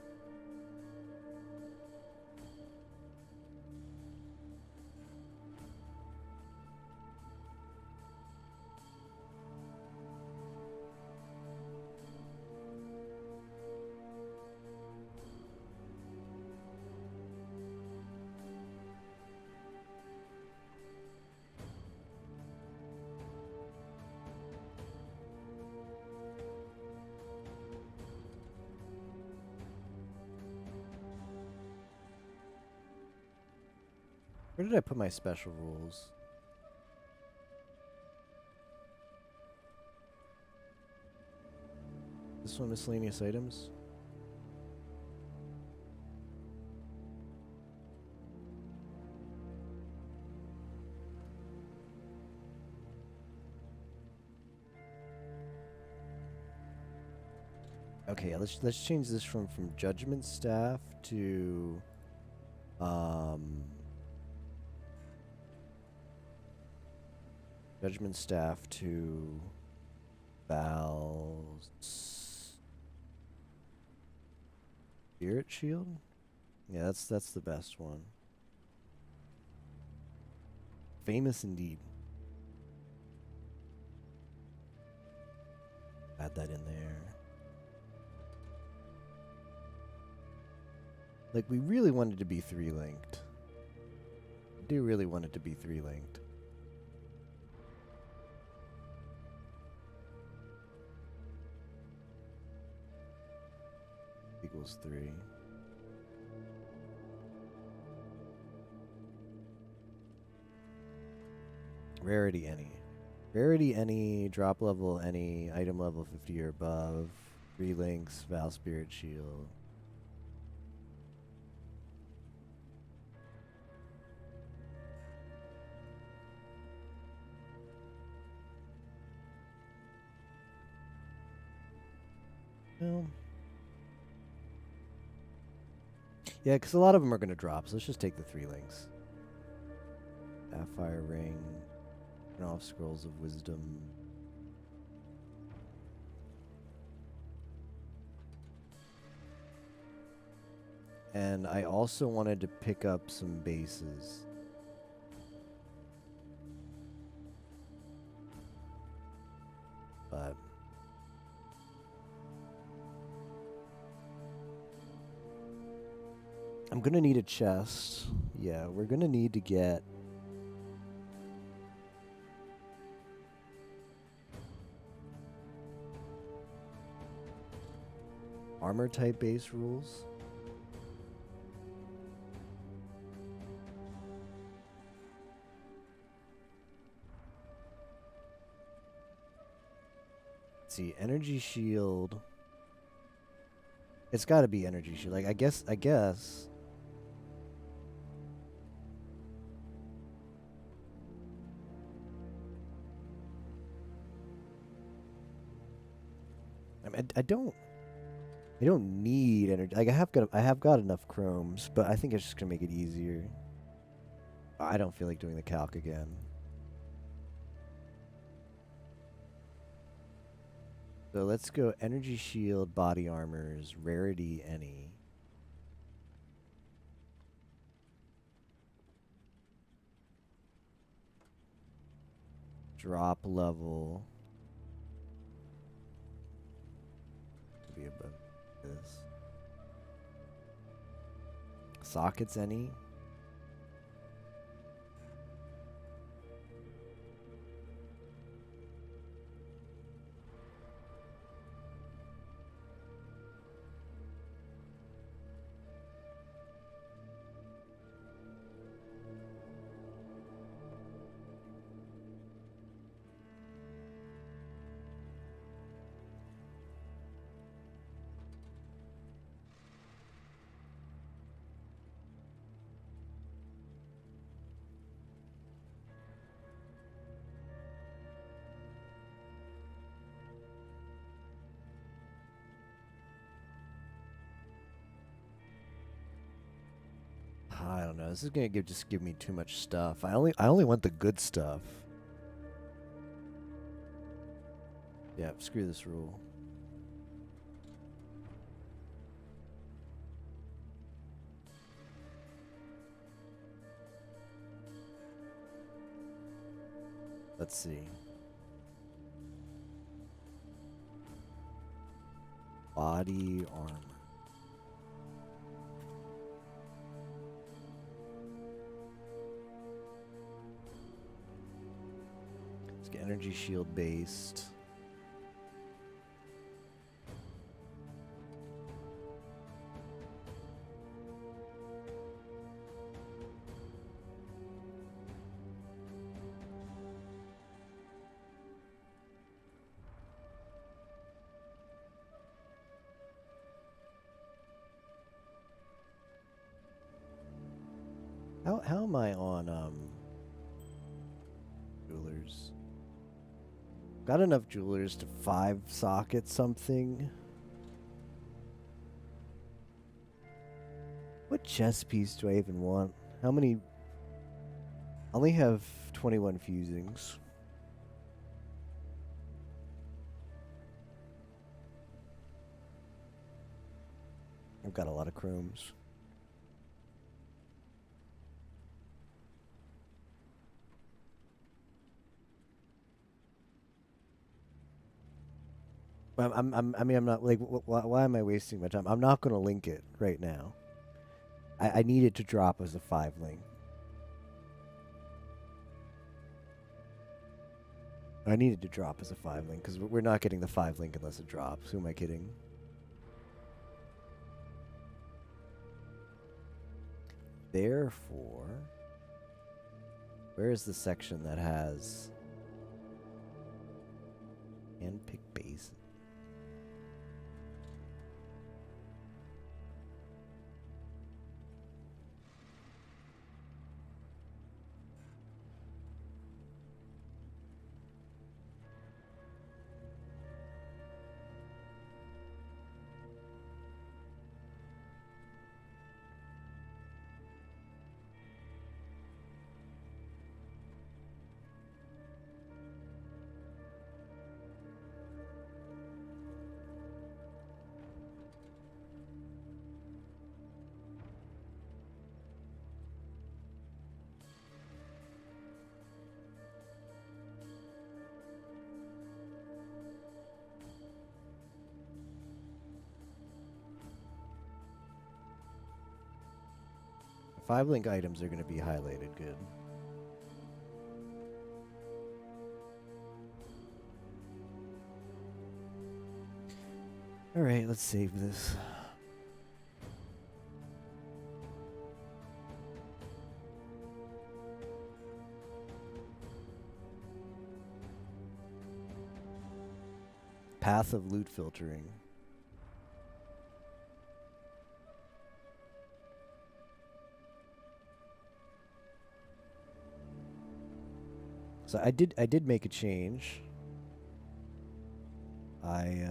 Where did I put my special rules? This one, miscellaneous items? Okay, let's change this from Judgment Staff to Judgment Staff to Val's Spirit Shield. Yeah, that's the best one. Famous indeed. Add that in there. Like, we really wanted to be 3-linked. I do really want it to be 3-linked. Equals 3. Rarity any. Rarity any, drop level any, item level 50 or above, 3 links, Val Spirit Shield. Well, yeah, because a lot of them are going to drop, so let's just take the 3 links. Sapphire Ring, turn off Scrolls of Wisdom. And I also wanted to pick up some bases. But I'm gonna need a chest. Yeah, we're gonna need to get armor type base rules. Let's see, energy shield. It's got to be energy shield. Like I guess. I mean, I don't need energy. Like I have got enough chromes, but I think it's just gonna make it easier. I don't feel like doing the calc again. So let's go energy shield, body armors, rarity any. Drop level. Be above this. Sockets any. I don't know. This is gonna just give me too much stuff. I only want the good stuff. Yeah, screw this rule. Let's see. Body armor. Let's get energy shield based. How am I on jewelers? Got enough jewelers to 5 socket something. What chess piece do I even want? How many? I only have 21 fusings. I've got a lot of chromes. I mean, I'm not like. Why am I wasting my time? I'm not going to link it right now. I need it to drop as a 5 link. I need it to drop as a 5 link because we're not getting the 5 link unless it drops. Who am I kidding? Therefore, where is the section that has handpick base? Five link items are going to be highlighted good. All right, let's save this. Path of loot filtering. So I did make a change. I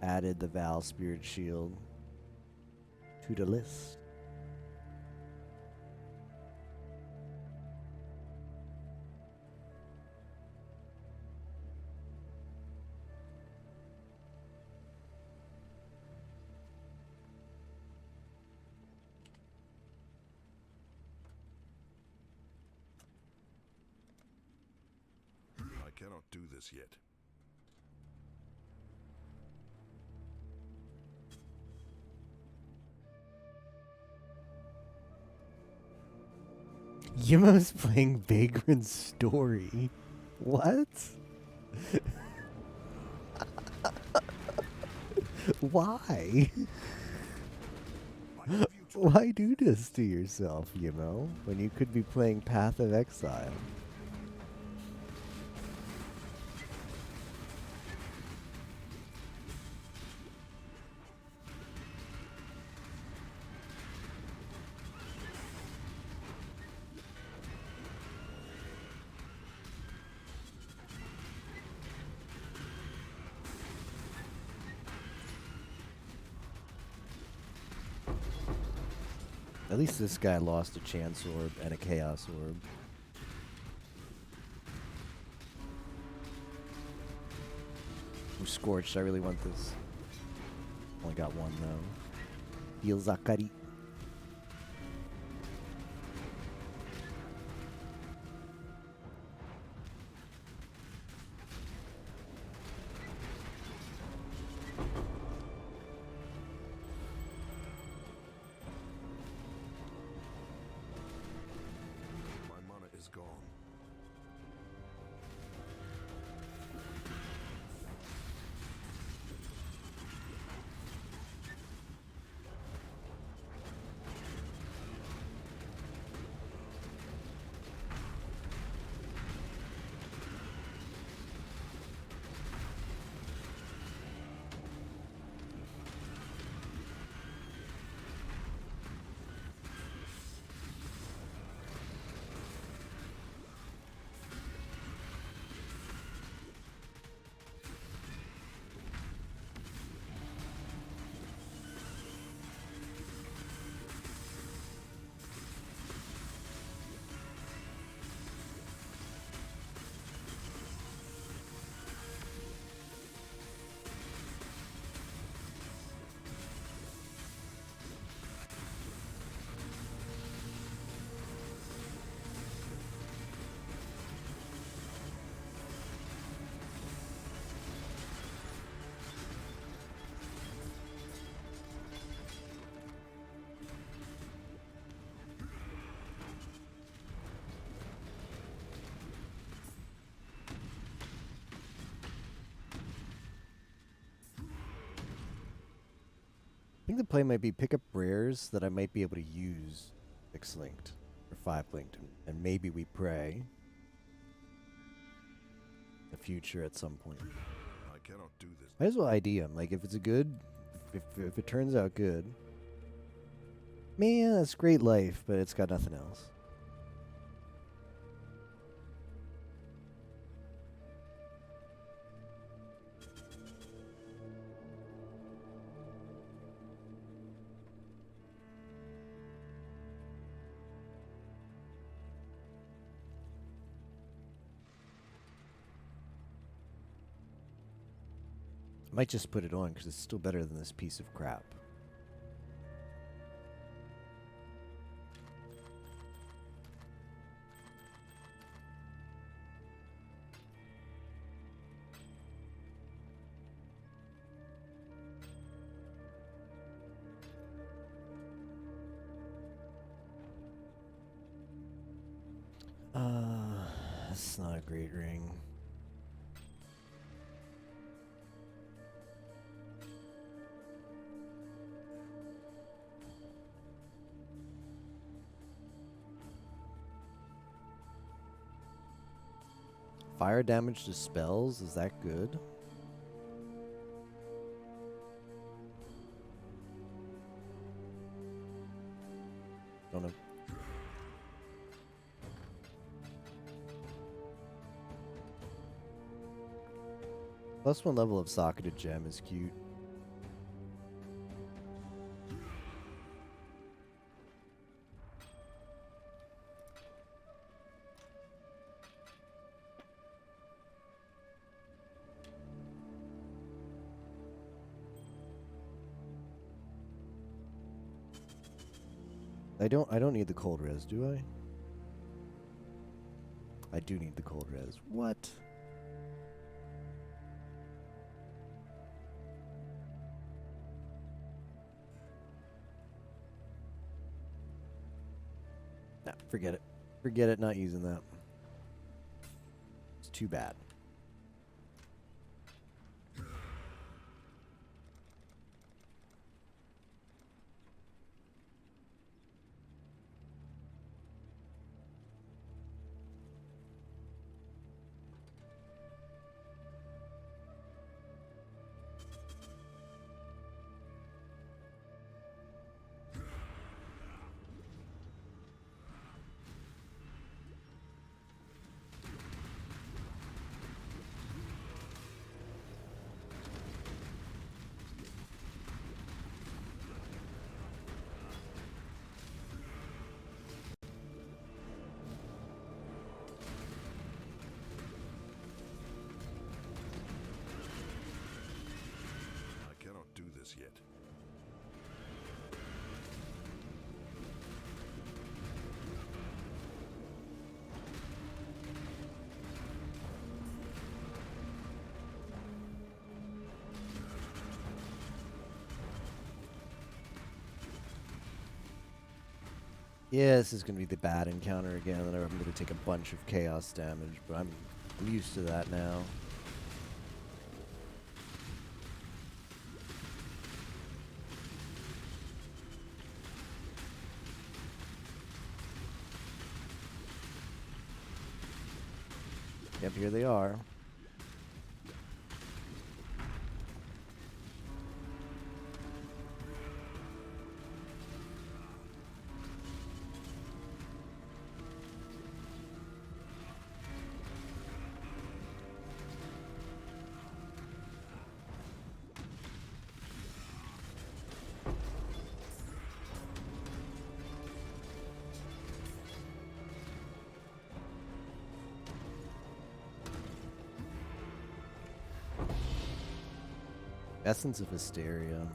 added the Val Spirit Shield to the list. I cannot do this yet. Yimo's playing Vagrant Story. What? Why? Why do this to yourself, Yimo, when you could be playing Path of Exile? At least this guy lost a Chance Orb and a Chaos Orb. Ooh, Scorched, I really want this. Only got one though. Heal Zakari. Gone. think the play might be pick up rares that I might be able to use 6-linked or 5-linked, and maybe we pray the future at some point. I cannot do this. Might as well ID him. Like, if it's a good, if it turns out good, man, that's great life, but it's got nothing else. Might just put it on because it's still better than this piece of crap. That's not a great ring. Fire damage to spells, is that good? Don't know. +1 level of socketed gem is cute. I don't need the cold res, do I? I do need the cold res. What? Nah, forget it. Forget it, not using that. It's too bad. I cannot do this yet. Yeah, this is gonna be the bad encounter again, and I'm gonna take a bunch of chaos damage, but I'm used to that now. Yep, here they are. Essence of Hysteria.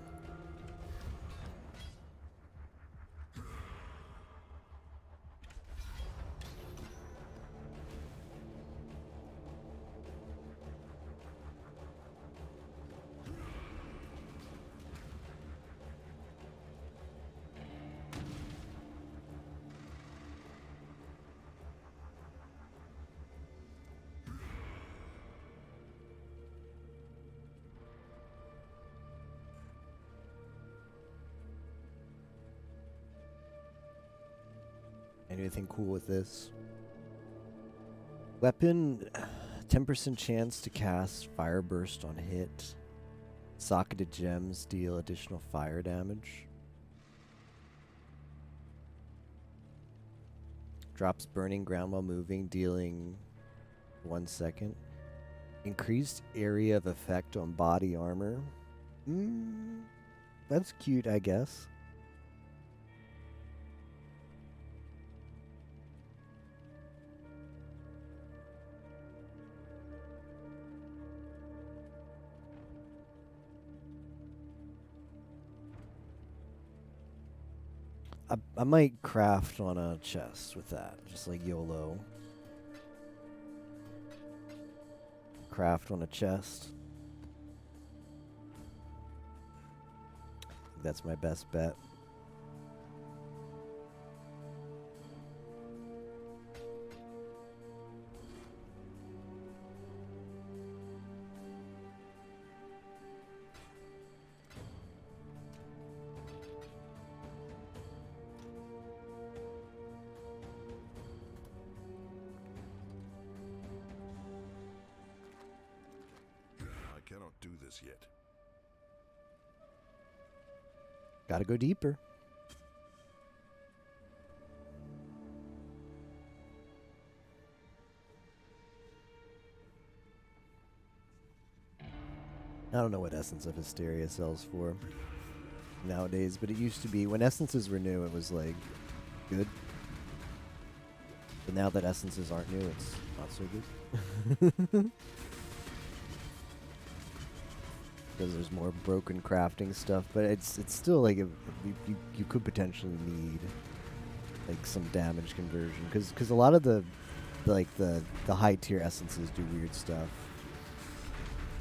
Anything cool with this? Weapon, 10% chance to cast Fire Burst on hit. Socketed gems deal additional fire damage. Drops burning ground while moving, dealing 1 second. Increased area of effect on body armor. That's cute, I guess. I might craft on a chest with that, just like YOLO. Craft on a chest. That's my best bet. I cannot do this yet. Gotta go deeper. I don't know what Essence of Hysteria sells for nowadays, but it used to be, when essences were new, it was like good. But now that essences aren't new, it's not so good. Because there's more broken crafting stuff, but it's still like you could potentially need like some damage conversion, because a lot of the high tier essences do weird stuff.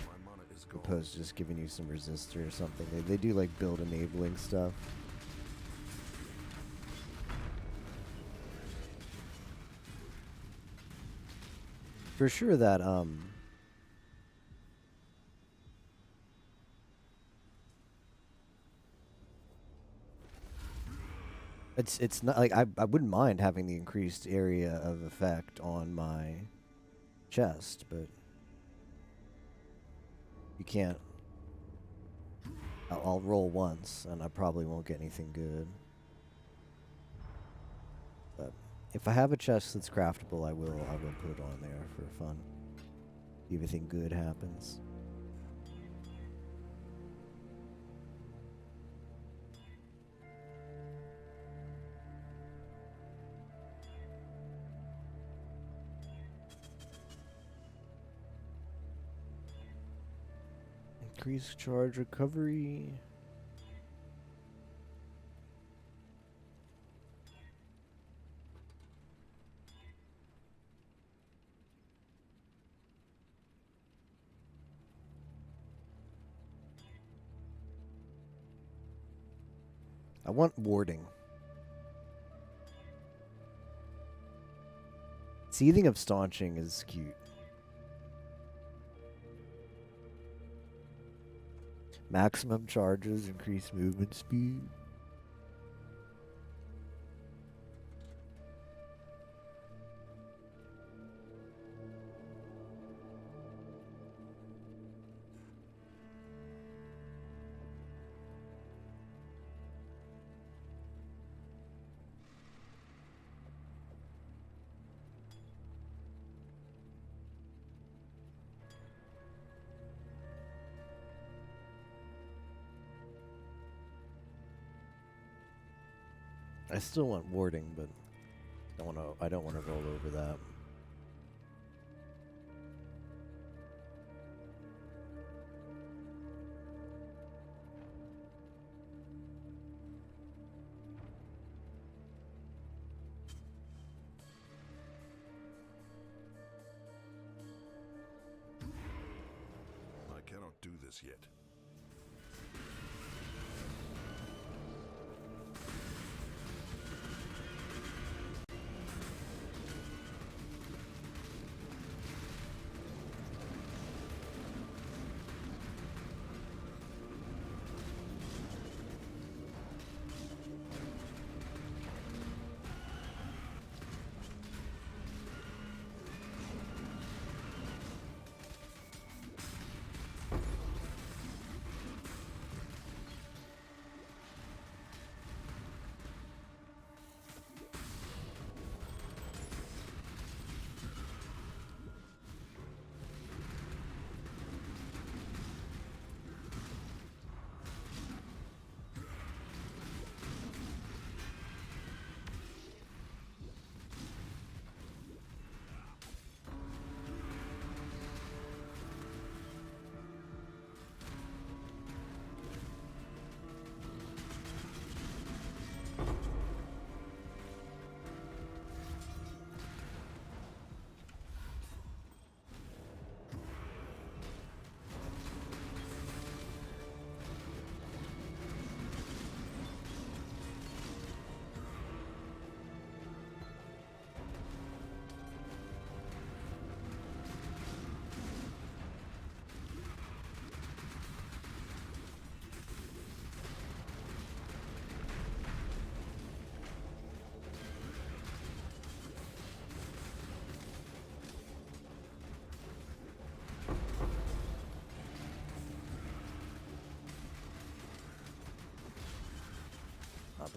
My mana is gone. Opposed to just giving you some resistor or something. They do like build enabling stuff. For sure that it's not like I wouldn't mind having the increased area of effect on my chest, but you can't. I'll roll once, and I probably won't get anything good. But if I have a chest that's craftable, I will put it on there for fun. See if anything good happens. Increase charge recovery. I want warding. Seething of Staunching is cute. Maximum charges, increase movement speed. I still want warding, but I don't want to roll over that. I cannot do this yet.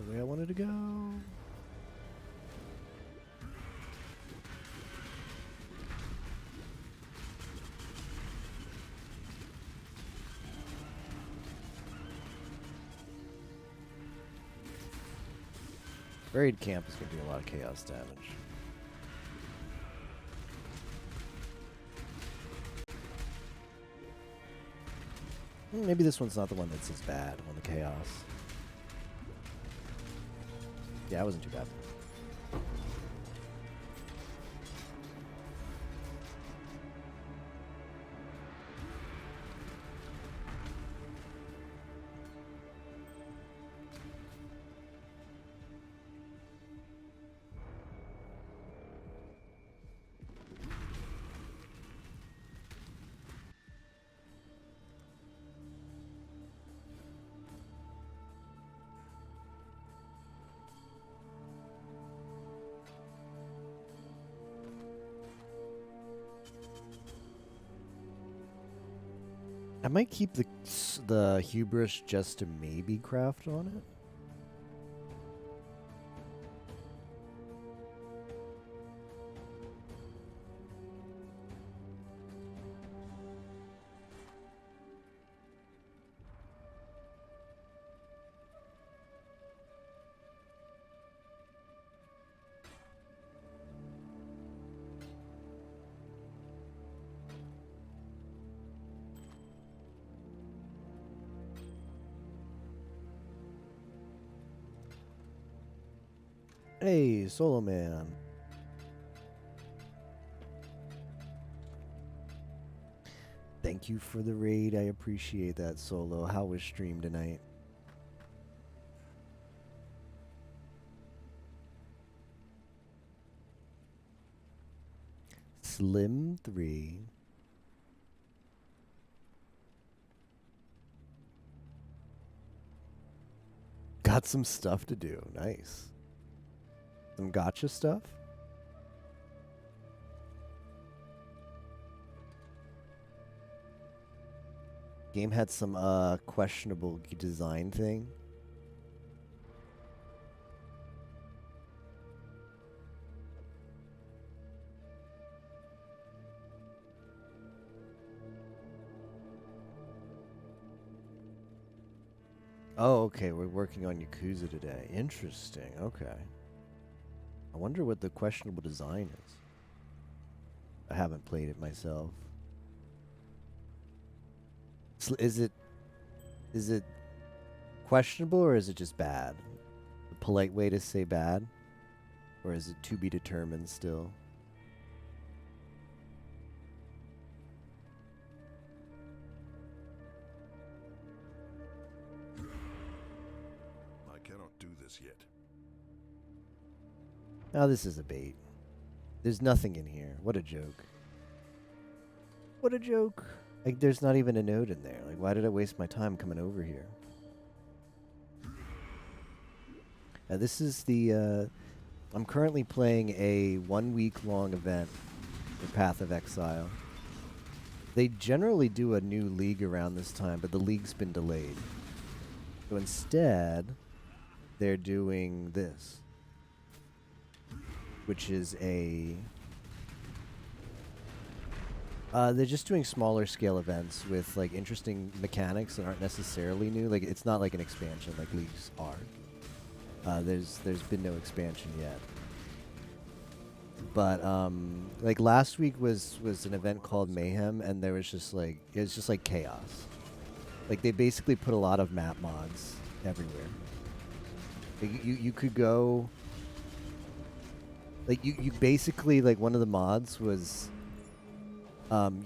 the way I wanted to go. Buried camp is going to do a lot of chaos damage. Maybe this one's not the one that's as bad on the chaos. Yeah, it wasn't too bad. I might keep the hubris just to maybe craft on it. Hey, Solo Man. Thank you for the raid. I appreciate that, Solo. How was stream tonight? Slim 3. Got some stuff to do. Nice. Some gotcha stuff? Game had some questionable design thing. Oh, okay. We're working on Yakuza today. Interesting. Okay. I wonder what the questionable design is. I haven't played it myself. Is it questionable or is it just bad? A polite way to say bad? Or is it to be determined still? I cannot do this yet. Oh, this is a bait. There's nothing in here. What a joke. What a joke. Like, there's not even a note in there. Like, why did I waste my time coming over here? This is the, I'm currently playing a 1 week long event for Path of Exile. They generally do a new league around this time, but the league's been delayed. So instead, they're doing this, which is a... they're just doing smaller scale events with like interesting mechanics that aren't necessarily new. Like, it's not like an expansion like leagues are. There's been no expansion yet. But like last week was an event called Mayhem, and there was just like it was just like chaos. Like, they basically put a lot of map mods everywhere. Like, you could go. Like, you basically, like, one of the mods was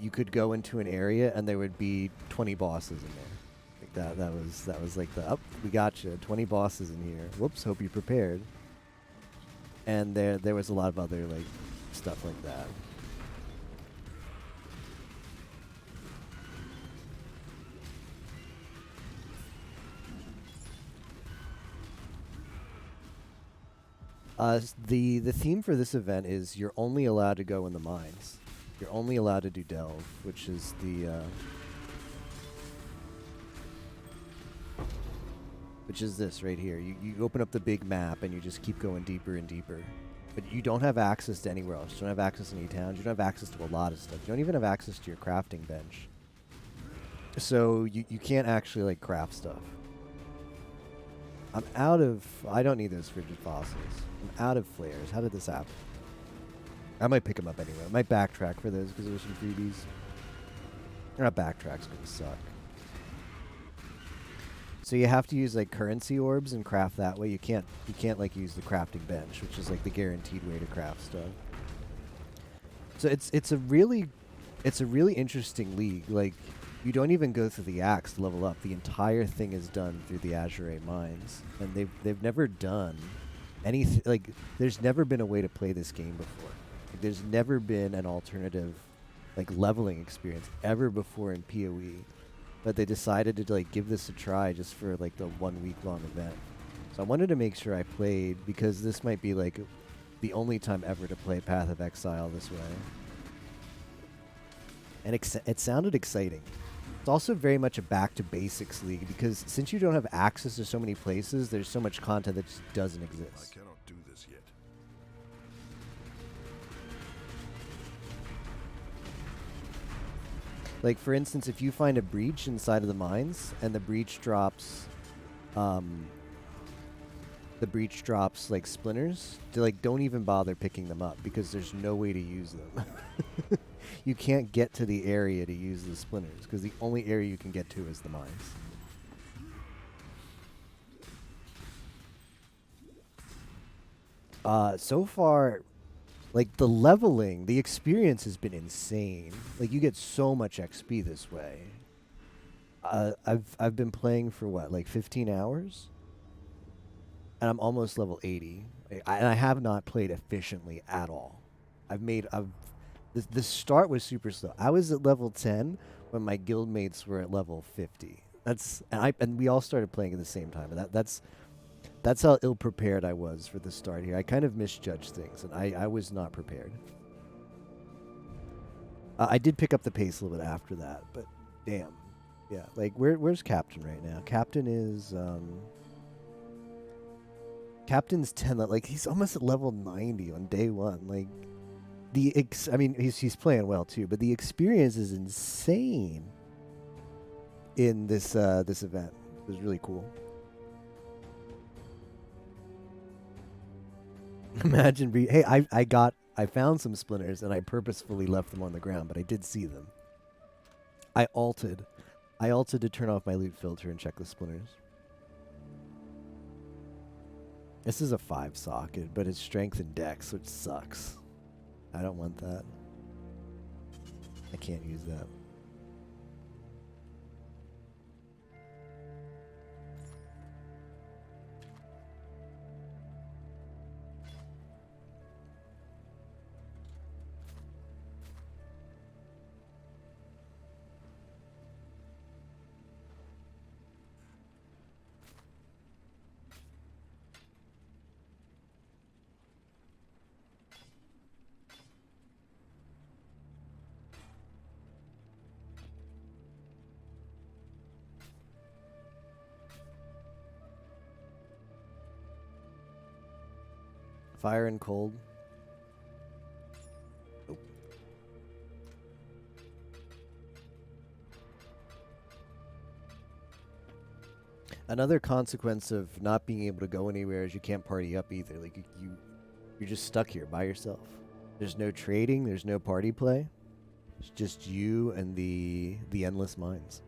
you could go into an area and there would be 20 bosses in there. Like, that was like the, we got you, 20 bosses in here. Whoops, hope you prepared. And there was a lot of other like stuff like that. The theme for this event is you're only allowed to go in the mines. You're only allowed to do delve, which is the which is this right here. You open up the big map and you just keep going deeper and deeper. But you don't have access to anywhere else. You don't have access to any towns. You don't have access to a lot of stuff. You don't even have access to your crafting bench. So you can't actually like craft stuff. I'm out of... I don't need those frigid fossils. I'm out of flares. How did this happen? I might pick them up anyway. I might backtrack for those because there's some freebies. Or not backtrack's gonna suck. So you have to use like currency orbs and craft that way. You can't like use the crafting bench, which is like the guaranteed way to craft stuff. So it's a really interesting league. Like you don't even go through the axe to level up. The entire thing is done through the Azure mines, and they've never done anything like. There's never been a way to play this game before. Like, there's never been an alternative like leveling experience ever before in PoE. But they decided to like give this a try just for like the 1 week long event. So I wanted to make sure I played because this might be like the only time ever to play Path of Exile this way. And it sounded exciting. It's also very much a back to basics league because since you don't have access to so many places, there's so much content that just doesn't I exist. cannot do this yet. Like for instance, if you find a breach inside of the mines and the breach drops like splinters, don't even bother picking them up because there's no way to use them. You can't get to the area to use the splinters because the only area you can get to is the mines. So far, like the leveling, the experience has been insane. Like you get so much XP this way. I've been playing for what, like 15 hours, and I'm almost level 80. And I have not played efficiently at all. The start was super slow. I was at level 10 when my guildmates were at level 50. And we all started playing at the same time. And that's how ill-prepared I was for the start here. I kind of misjudged things, and I was not prepared. I did pick up the pace a little bit after that, but damn. Yeah, like, where's Captain right now? Captain is, Captain's 10, like, he's almost at level 90 on day one. Like, I mean, he's playing well, too, but the experience is insane in this event. It was really cool. Imagine hey, I found some splinters and I purposefully left them on the ground, but I did see them. I ulted to turn off my loot filter and check the splinters. This is a 5 socket, but it's strength and dex, which sucks. I don't want that. I can't use that. Fire and cold. Oh. Another consequence of not being able to go anywhere is you can't party up either. Like you're just stuck here by yourself. There's no trading. There's no party play. It's just you and the endless mines.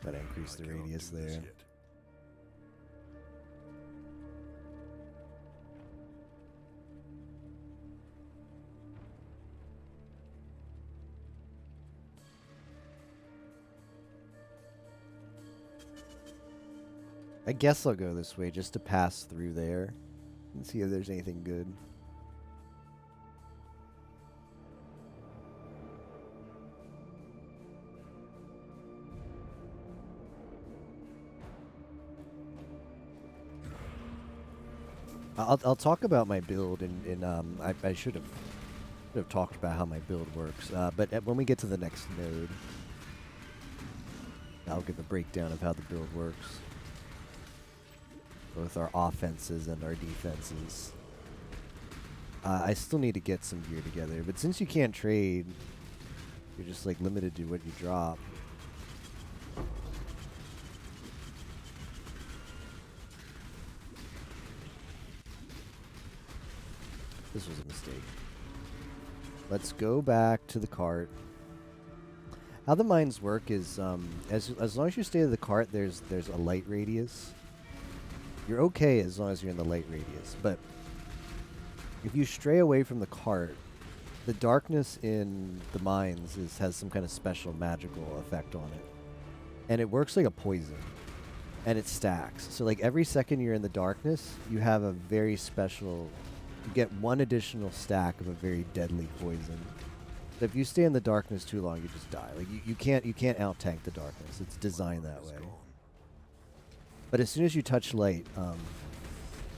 Gotta increase the radius there. Yet. I guess I'll go this way just to pass through there and see if there's anything good. I'll talk about my build, and I should have talked about how my build works. But when we get to the next node, I'll give a breakdown of how the build works. Both our offenses and our defenses. I still need to get some gear together, but since you can't trade, you're just like limited to what you drop. This was a mistake. Let's go back to the cart. How the mines work is, as long as you stay to the cart, there's a light radius. You're okay as long as you're in the light radius, but if you stray away from the cart, the darkness in the mines has some kind of special magical effect on it. And it works like a poison. And it stacks. So like every second you're in the darkness, you have a very special, you get one additional stack of a very deadly poison. So if you stay in the darkness too long, you just die. Like you can't out tank the darkness. It's designed that way. But as soon as you touch light,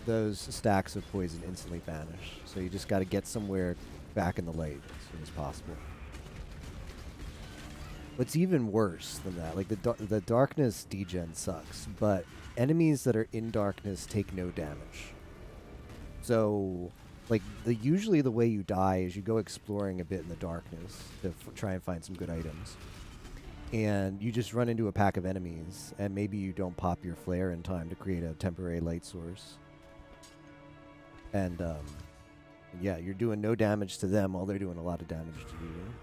those stacks of poison instantly vanish. So you just got to get somewhere back in the light as soon as possible. What's even worse than that, like the darkness degen sucks, but enemies that are in darkness take no damage. So, like usually the way you die is you go exploring a bit in the darkness to try and find some good items. And you just run into a pack of enemies, and maybe you don't pop your flare in time to create a temporary light source. And yeah, you're doing no damage to them while they're doing a lot of damage to you.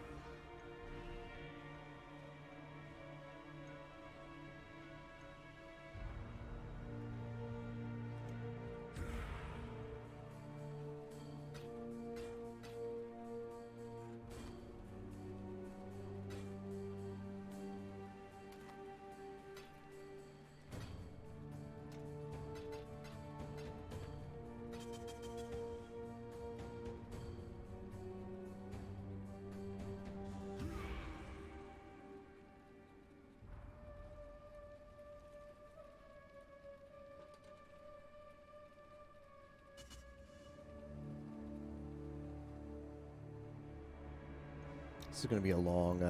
This is going to be a long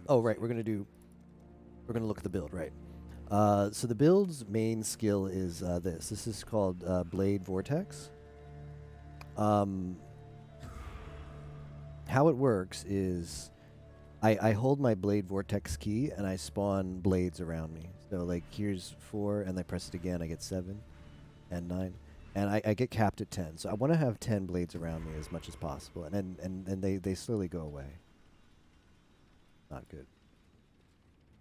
oh, right. We're going to look at the build, right? So the build's main skill is this. This is called Blade Vortex. How it works is I hold my Blade Vortex key and I spawn blades around me. So like here's 4 and I press it again, I get 7 and 9. And I get capped at 10. So I want to have 10 blades around me as much as possible. And they slowly go away. Not good.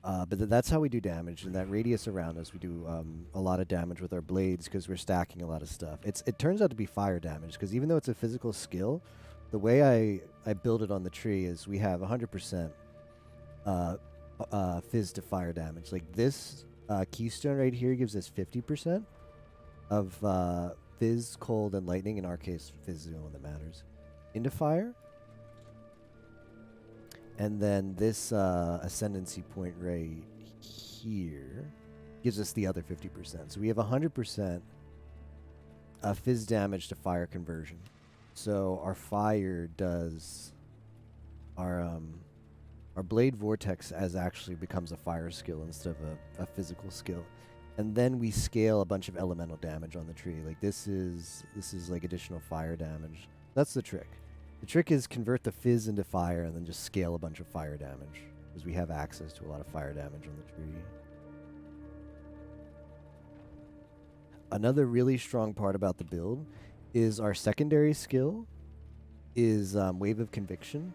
But that's how we do damage. In that radius around us, we do a lot of damage with our blades because we're stacking a lot of stuff. It turns out to be fire damage because even though it's a physical skill, the way I build it on the tree is we have 100% fizz to fire damage. Like this keystone right here gives us 50% of fizz, cold, and lightning. In our case, fizz is the only one that matters. Into fire. And then this ascendancy point right here gives us the other 50%. So we have 100% fizz damage to fire conversion. So our fire does our Blade Vortex actually becomes a fire skill instead of a physical skill. And then we scale a bunch of elemental damage on the tree. Like this is like additional fire damage. That's the trick. The trick is convert the fizz into fire and then just scale a bunch of fire damage because we have access to a lot of fire damage on the tree. Another really strong part about the build is our secondary skill is Wave of Conviction.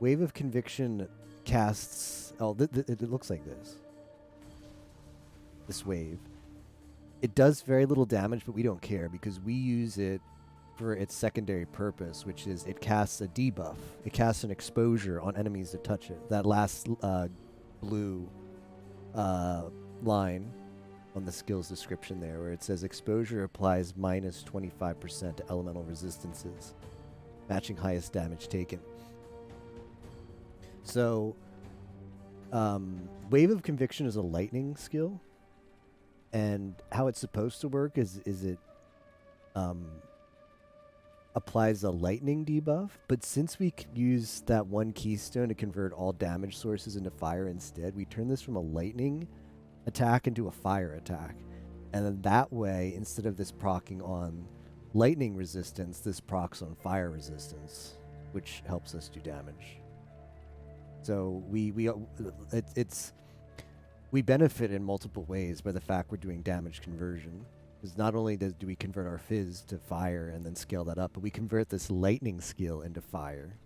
Wave of Conviction casts... Oh, it looks like this. This wave. It does very little damage, but we don't care because we use it for its secondary purpose, which is it casts a debuff. It casts an exposure on enemies that touch it. That last blue line on the skills description there, where it says exposure applies minus 25% to elemental resistances, matching highest damage taken. So, Wave of Conviction is a lightning skill, and how it's supposed to work is applies a lightning debuff, but since we could use that one keystone to convert all damage sources into fire instead, we turn this from a lightning attack into a fire attack. And then that way, instead of this proccing on lightning resistance, this procs on fire resistance, which helps us do damage. So we benefit in multiple ways by the fact we're doing damage conversion. Because not only do we convert our fizz to fire and then scale that up, but we convert this lightning skill into fire.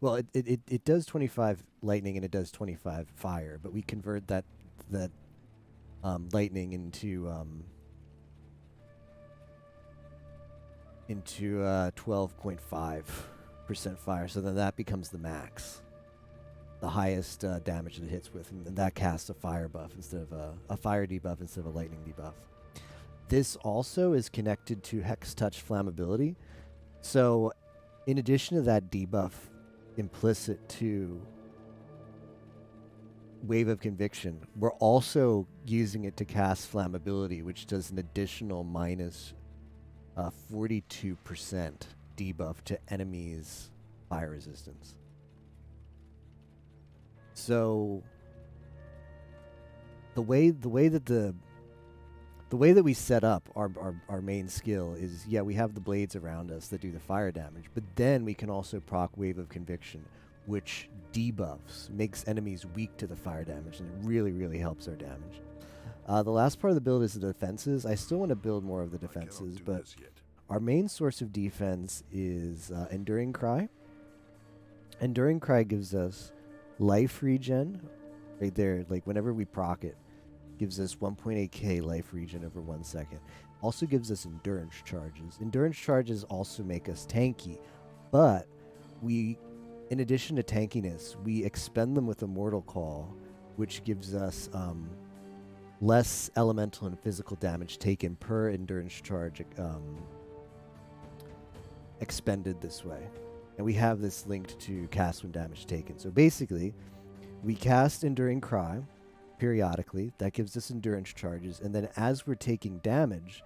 Well, it does 25 lightning and it does 25 fire, but we convert that lightning into 12.5% fire. So then that becomes the max. The highest damage that it hits with, and that casts a fire buff instead of a fire debuff instead of a lightning debuff. This also is connected to Hex Touch flammability. So, in addition to that debuff implicit to Wave of Conviction, we're also using it to cast flammability, which does an additional minus 42% debuff to enemies' fire resistance. So the way that we set up our main skill is, yeah, we have the blades around us that do the fire damage, but then we can also proc Wave of Conviction, which debuffs, makes enemies weak to the fire damage, and it really, really helps our damage. The last part of the build is the defenses. I still want to build more of the defenses, but our main source of defense is Enduring Cry. Enduring Cry gives us life regen, right there, like whenever we proc it, gives us 1.8k life regen over 1 second. Also gives us endurance charges. Endurance charges also make us tanky, but we, in addition to tankiness, we expend them with Immortal Call, which gives us less elemental and physical damage taken per endurance charge expended this way. And we have this linked to cast when damage taken. So basically, we cast Enduring Cry periodically. That gives us endurance charges. And then as we're taking damage,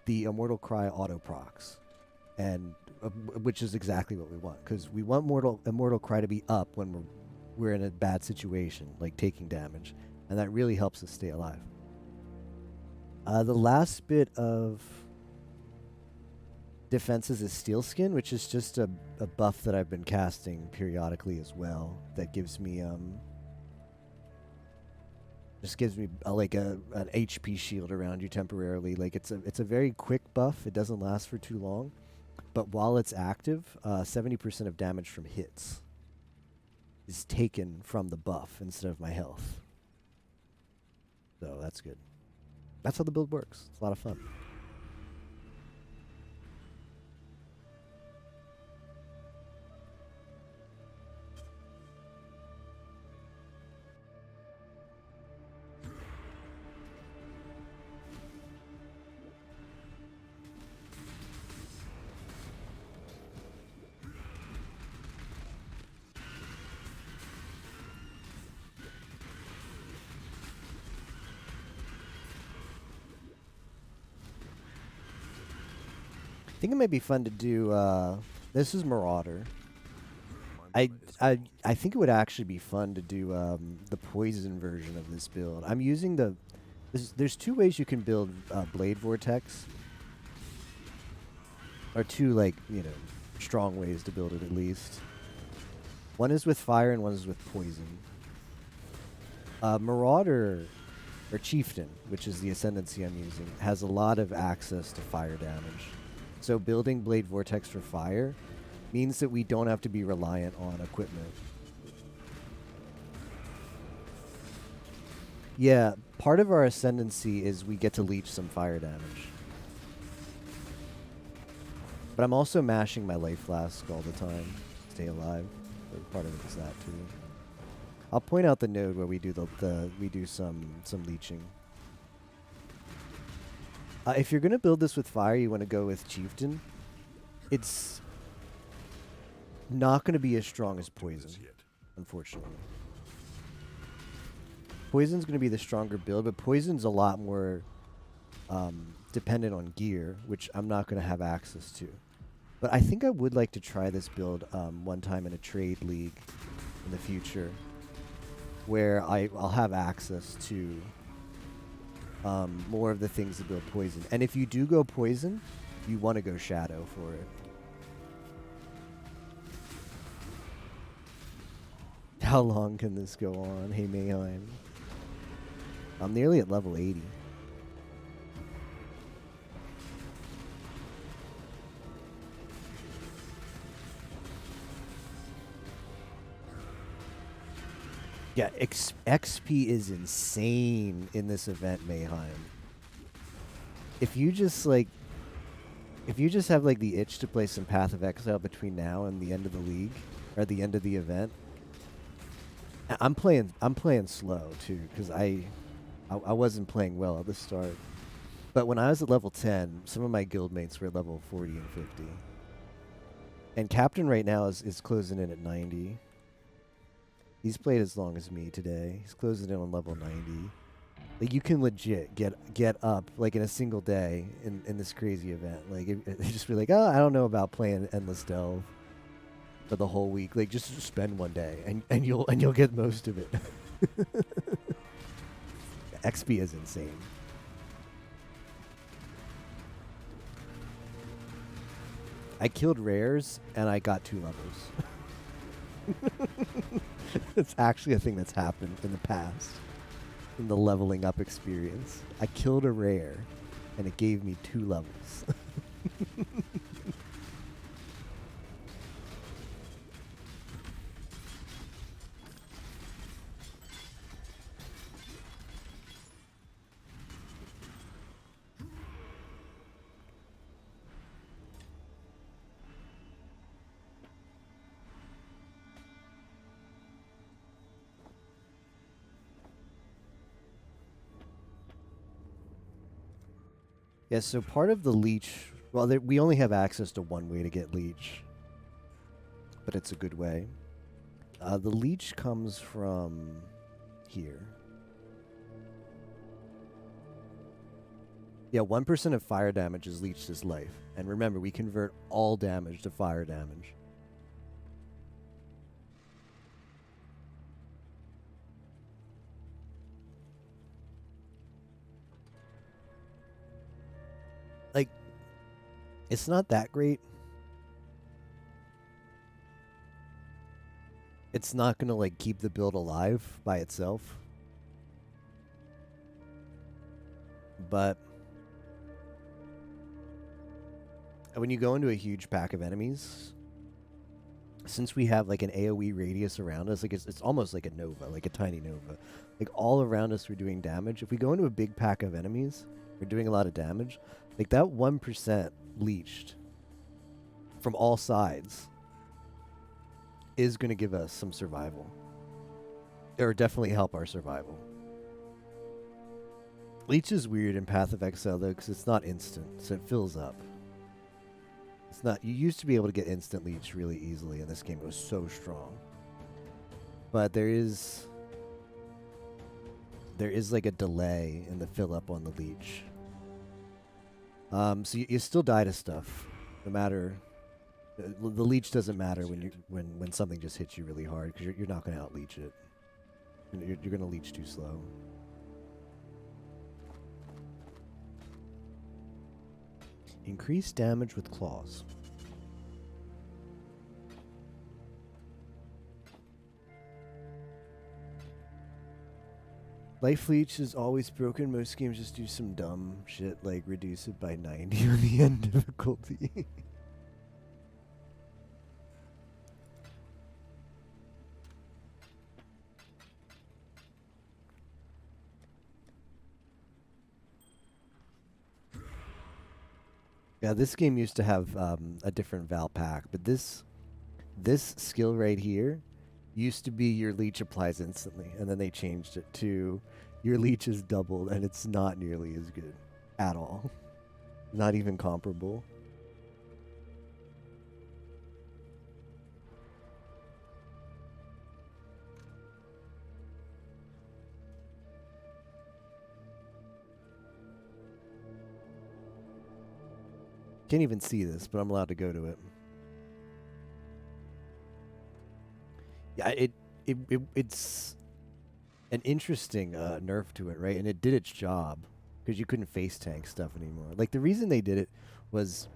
the Immortal Cry auto-procs. And which is exactly what we want. Because we want Immortal Cry to be up when we're in a bad situation, like taking damage. And that really helps us stay alive. The last bit of defenses is Steel Skin, which is just a buff that I've been casting periodically as well. That gives me like an HP shield around you temporarily. Like it's a very quick buff. It doesn't last for too long, but while it's active, 70% of damage from hits is taken from the buff instead of my health. So that's good. That's how the build works. It's a lot of fun. I think it might be fun to do, this is Marauder. I think it would actually be fun to do the poison version of this build. I'm using there's two ways you can build Blade Vortex. Or two, like, strong ways to build it at least. One is with fire and one is with poison. Marauder, or Chieftain, which is the ascendancy I'm using, has a lot of access to fire damage. So building Blade Vortex for fire means that we don't have to be reliant on equipment. Yeah, part of our ascendancy is we get to leech some fire damage. But I'm also mashing my life flask all the time to stay alive. So part of it is that too. I'll point out the node where we do we do some leeching. If you're gonna build this with fire, you want to go with Chieftain. It's not going to be as strong as poison, unfortunately. Poison's going to be the stronger build, but Poison's a lot more dependent on gear, which I'm not going to have access to. But I think I would like to try this build one time in a trade league in the future, where I'll have access to more of the things that build Poison. And if you do go Poison, you want to go Shadow for it. How long can this go on? Hey, Mayheim. I'm nearly at level 80. Yeah, XP is insane in this event, Mayheim. If you just have like the itch to play some Path of Exile between now and the end of the league, or the end of the event, I'm playing slow too, because I wasn't playing well at the start. But when I was at level 10, some of my guildmates were at level 40 and 50. And Captain right now is closing in at 90. He's played as long as me today. He's closing in on level 90. Like, you can legit get up, like, in a single day in this crazy event. Like, they just be like, oh, I don't know about playing Endless Delve for the whole week. Like, just spend one day, and you'll get most of it. XP is insane. I killed rares, and I got 2 levels. It's actually a thing that's happened in the past, in the leveling up experience. I killed a rare, and it gave me 2 levels. Yeah, so part of the leech, well, we only have access to one way to get leech, but it's a good way. The leech comes from here. Yeah, 1% of fire damage is leeched as life. And remember, we convert all damage to fire damage. Like, it's not that great. It's not gonna, like, keep the build alive by itself. But when you go into a huge pack of enemies, since we have, like, an AoE radius around us, like, it's almost like a Nova, like a tiny Nova. Like, all around us we're doing damage. If we go into a big pack of enemies, we're doing a lot of damage. Like, that 1% leeched from all sides is going to give us some survival. Or definitely help our survival. Leech is weird in Path of Exile, though, because it's not instant, so it fills up. It's not. You used to be able to get instant leech really easily in this game. It was so strong. But there is like a delay in the fill up on the leech. So you still die to stuff, no matter. The leech doesn't matter when something just hits you really hard, because you're not going to out leech it. You're going to leech too slow. Increase damage with claws. Life leech is always broken. Most games just do some dumb shit like reduce it by 90 on the end difficulty. Yeah, this game used to have a different Val pack, but this skill right here used to be your leech applies instantly, and then they changed it to your leech is doubled, and it's not nearly as good at all. Not even comparable. Can't even see this, but I'm allowed to go to it. Yeah, it's an interesting nerf to it, right? And it did its job because you couldn't face tank stuff anymore. Like the reason they did it was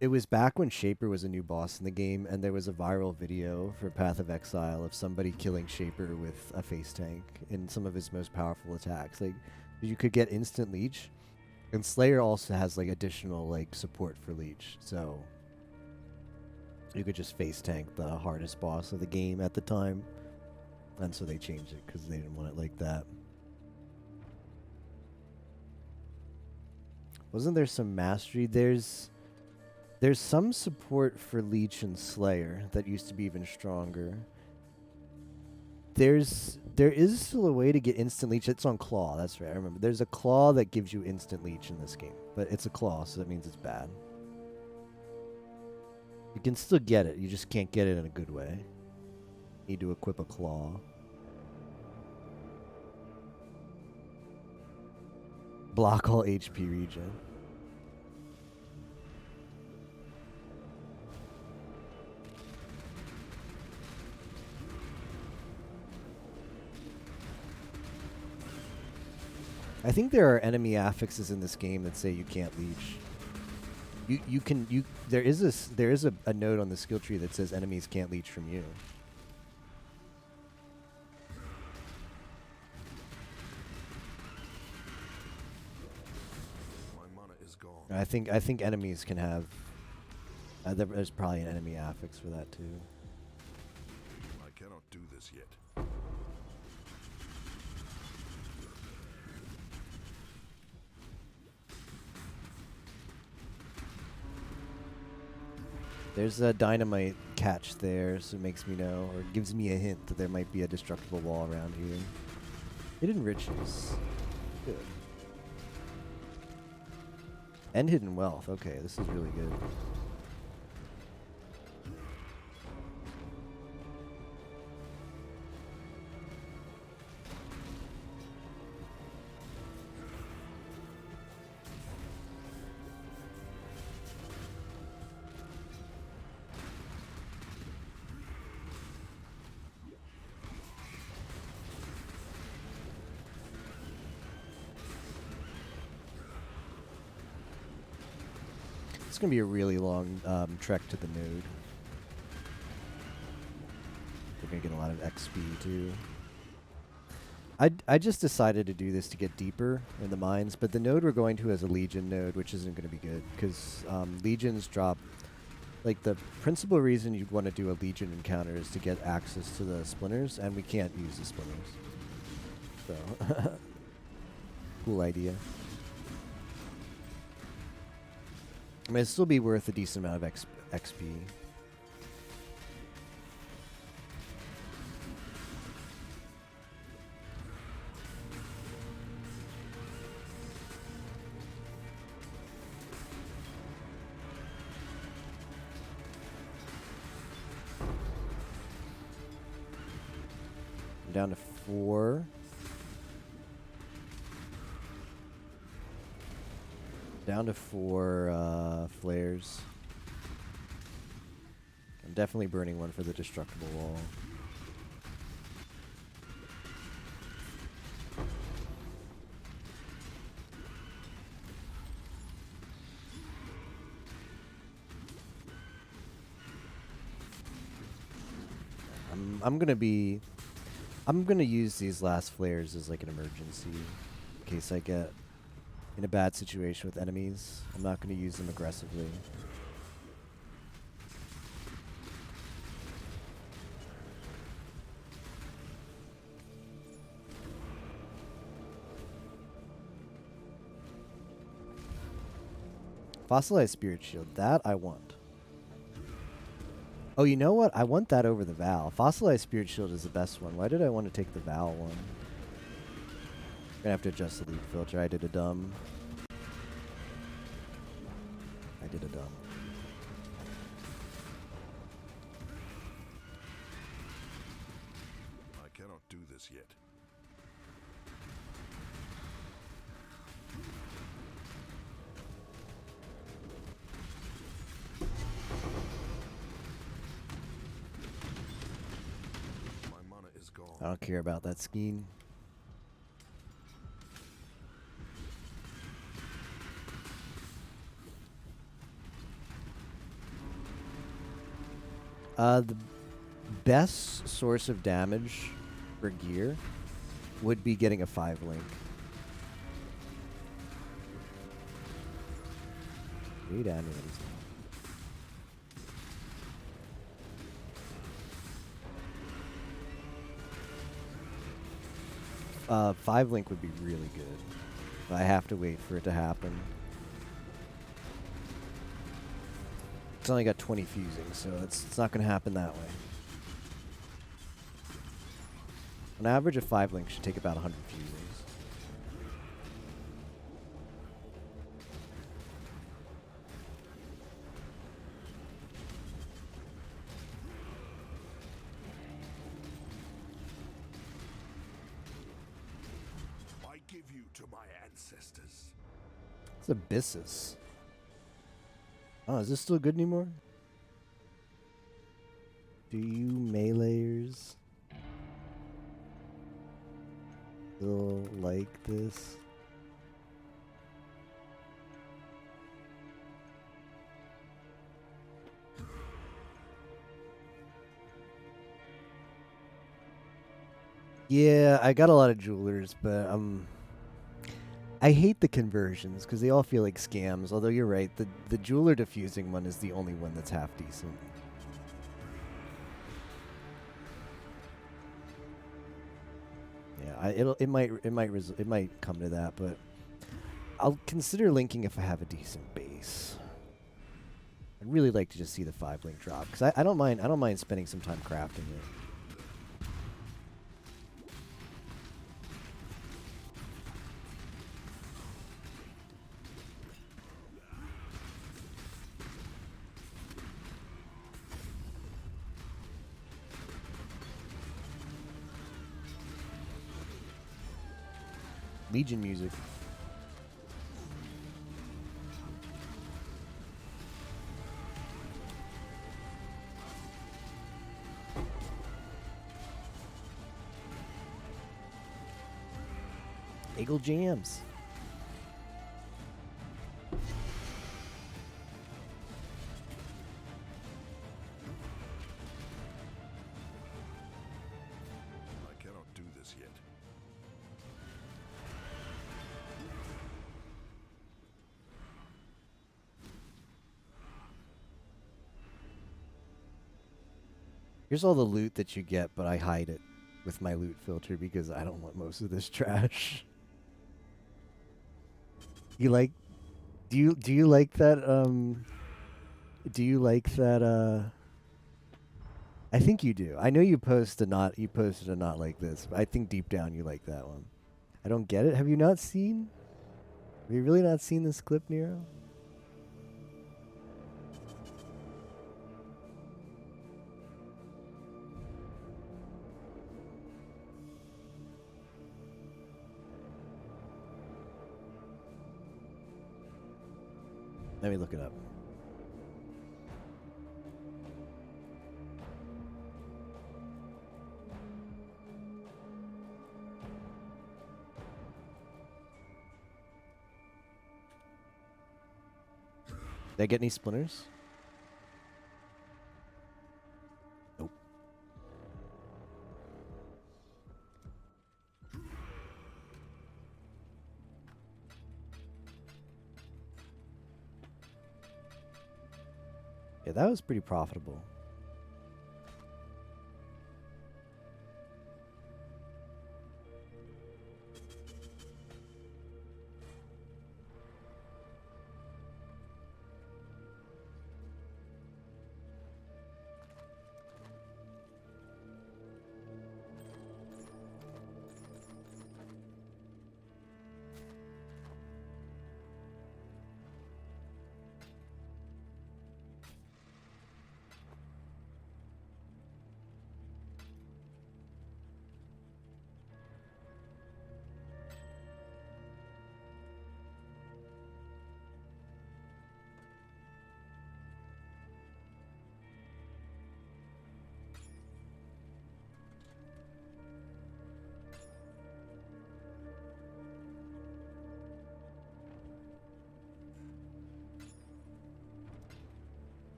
it was back when Shaper was a new boss in the game, and there was a viral video for Path of Exile of somebody killing Shaper with a face tank in some of his most powerful attacks. Like you could get instant leech, and Slayer also has like additional like support for leech, so you could just face tank the hardest boss of the game at the time. And so they changed it because they didn't want it like that. Wasn't there some mastery? There's some support for Leech and Slayer that used to be even stronger. There is still a way to get instant Leech. It's on Claw, that's right, I remember. There's a Claw that gives you instant Leech in this game. But it's a Claw, so that means it's bad. You can still get it, you just can't get it in a good way. Need to equip a Claw. Block all HP regen. I think there are enemy affixes in this game that say you can't leech. There is a note on the skill tree that says enemies can't leech from you. I think enemies can have. There's probably an enemy affix for that too. I cannot do this yet. There's a dynamite catch there, so it makes me know, or gives me a hint that there might be a destructible wall around here. Hidden riches. Good. And hidden wealth. Okay, this is really good. It's going to be a really long trek to the node. We're going to get a lot of XP too. I just decided to do this to get deeper in the mines, but the node we're going to is a Legion node, which isn't going to be good because Legions drop. Like the principal reason you'd want to do a Legion encounter is to get access to the splinters, and we can't use the splinters. So, cool idea. I mean, it'd still be worth a decent amount of XP. I'm down to 4. Down to 4 flares. I'm definitely burning one for the destructible wall. I'm gonna use these last flares as like an emergency in case I get in a bad situation with enemies. I'm not going to use them aggressively. Fossilized Spirit Shield. That I want. Oh, you know what? I want that over the Val. Fossilized Spirit Shield is the best one. Why did I want to take the Val one? I'm gonna have to adjust the leak filter. I did a dumb. I cannot do this yet. I don't care about that skiing. The best source of damage for gear would be getting a 5-link. Great amulets. 5-link would be really good. But I have to wait for it to happen. It's only got 20 fusing, so it's not going to happen that way. On average, a 5-link should take about 100 fusings. I give you to my ancestors. It's Abyssus. Oh, is this still good anymore? Do you meleeers still like this? Yeah, I got a lot of jewelers, but I hate the conversions because they all feel like scams. Although you're right, the jeweler diffusing one is the only one that's half decent. Yeah, it might come to that, but I'll consider linking if I have a decent base. I'd really like to just see the 5-link drop because I don't mind spending some time crafting it. Legion music. Eagle jams. I cannot do this yet. Here's all the loot that you get, but I hide it with my loot filter because I don't want most of this trash. You like do you like that do you like that I think you do. I know you posted a not like this, but I think deep down you like that one. I don't get it. Have you not seen? Have you really not seen this clip, Nero? Let me look it up. Did I get any splinters? Nope. Yeah, that was pretty profitable.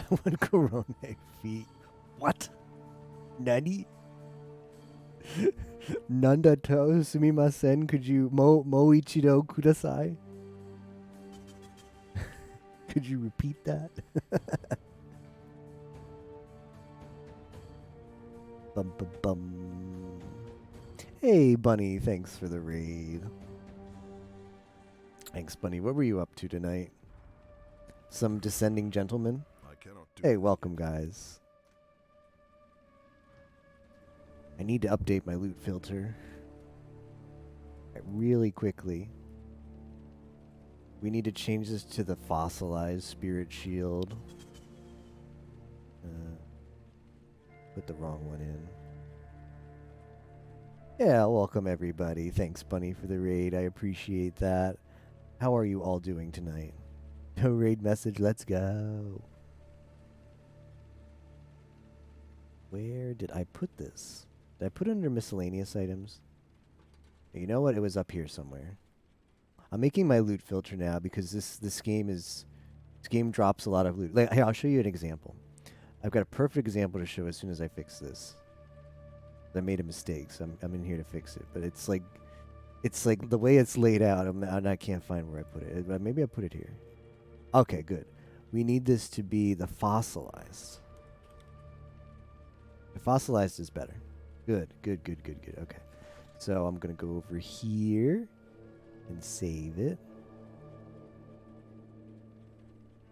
One Corona feet. What? Nani? Nanda to sumimasen. Could you moichido kudasai? Could you repeat that? Bum bum bum. Hey, Bunny. Thanks for the raid. Thanks, Bunny. What were you up to tonight? Some descending gentleman? I cannot do Hey, welcome, guys. I need to update my loot filter. Really quickly. We need to change this to the fossilized spirit shield. Put the wrong one in. Yeah, welcome everybody. Thanks, Bunny, for the raid. I appreciate that. How are you all doing tonight? No raid message. Let's go. Where did I put this? Did I put it under miscellaneous items? You know what? It was up here somewhere. I'm making my loot filter now because this game drops a lot of loot. Like, hey, I'll show you an example. I've got a perfect example to show as soon as I fix this. I made a mistake, so I'm in here to fix it. But it's like the way it's laid out. I can't find where I put it. But maybe I put it here. Okay, good. We need this to be the fossilized. The fossilized is better. Good. Okay. So I'm going to go over here and save it.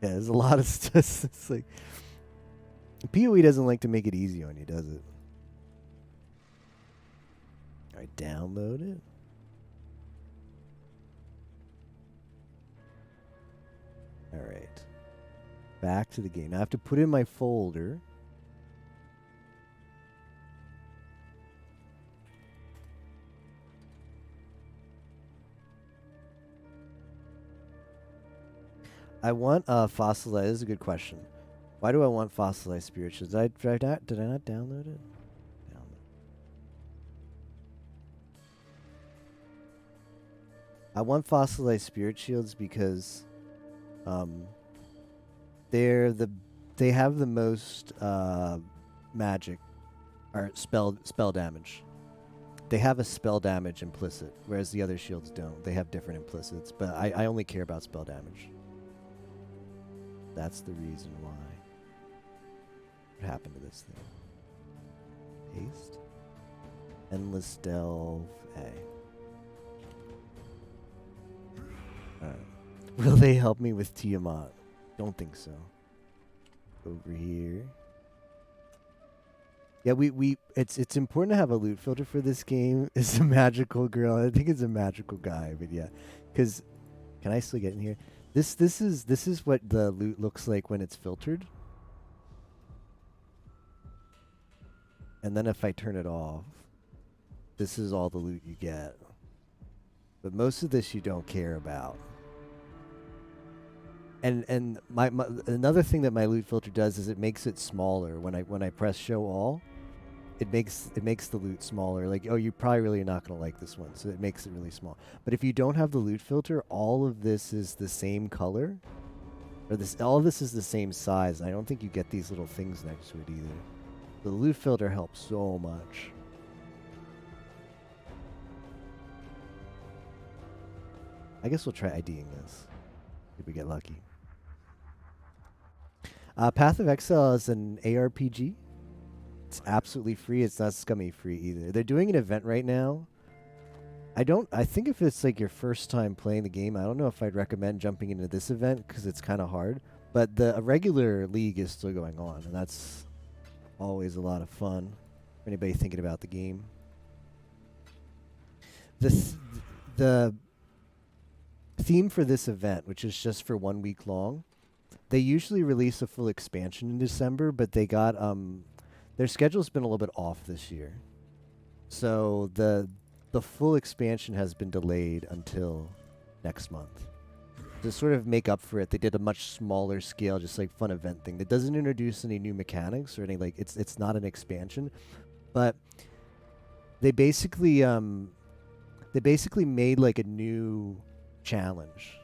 Yeah, there's a lot of stuff. It's like PoE doesn't like to make it easy on you, does it? All right, download it. All right. Back to the game. Now I have to put in my folder. I want fossilized. This is a good question. Why do I want fossilized spirit shields? Did I not download it? I want fossilized spirit shields because they have the most magic or spell damage. They have a spell damage implicit, whereas the other shields don't. They have different implicits, but I only care about spell damage. That's the reason why. What happened to this thing? Paste. Endless Delve A. Alright. Will they help me with Tiamat? Don't think so. Over here. Yeah, it's important to have a loot filter for this game. It's a magical girl. I think it's a magical guy, but yeah. Cause can I still get in here? This is what the loot looks like when it's filtered. And then if I turn it off, this is all the loot you get. But most of this you don't care about. And my another thing that my loot filter does is it makes it smaller. When I press show all, it makes the loot smaller. Like, oh, you probably really not gonna like this one, so it makes it really small. But if you don't have the loot filter, all of this is the same color, or all of this is the same size. I don't think you get these little things next to it either. The loot filter helps so much. I guess we'll try IDing this if we get lucky. Path of Exile is an ARPG. It's absolutely free. It's not scummy free either. They're doing an event right now. I think if it's like your first time playing the game, I don't know if I'd recommend jumping into this event because it's kind of hard. But the regular league is still going on, and that's always a lot of fun for anybody thinking about the game. The theme for this event, which is just for 1 week long, they usually release a full expansion in December, but they got their schedule's been a little bit off this year. So the full expansion has been delayed until next month. To sort of make up for it, they did a much smaller scale, just like fun event thing that doesn't introduce any new mechanics or any like it's not an expansion, but they basically made like a new challenge.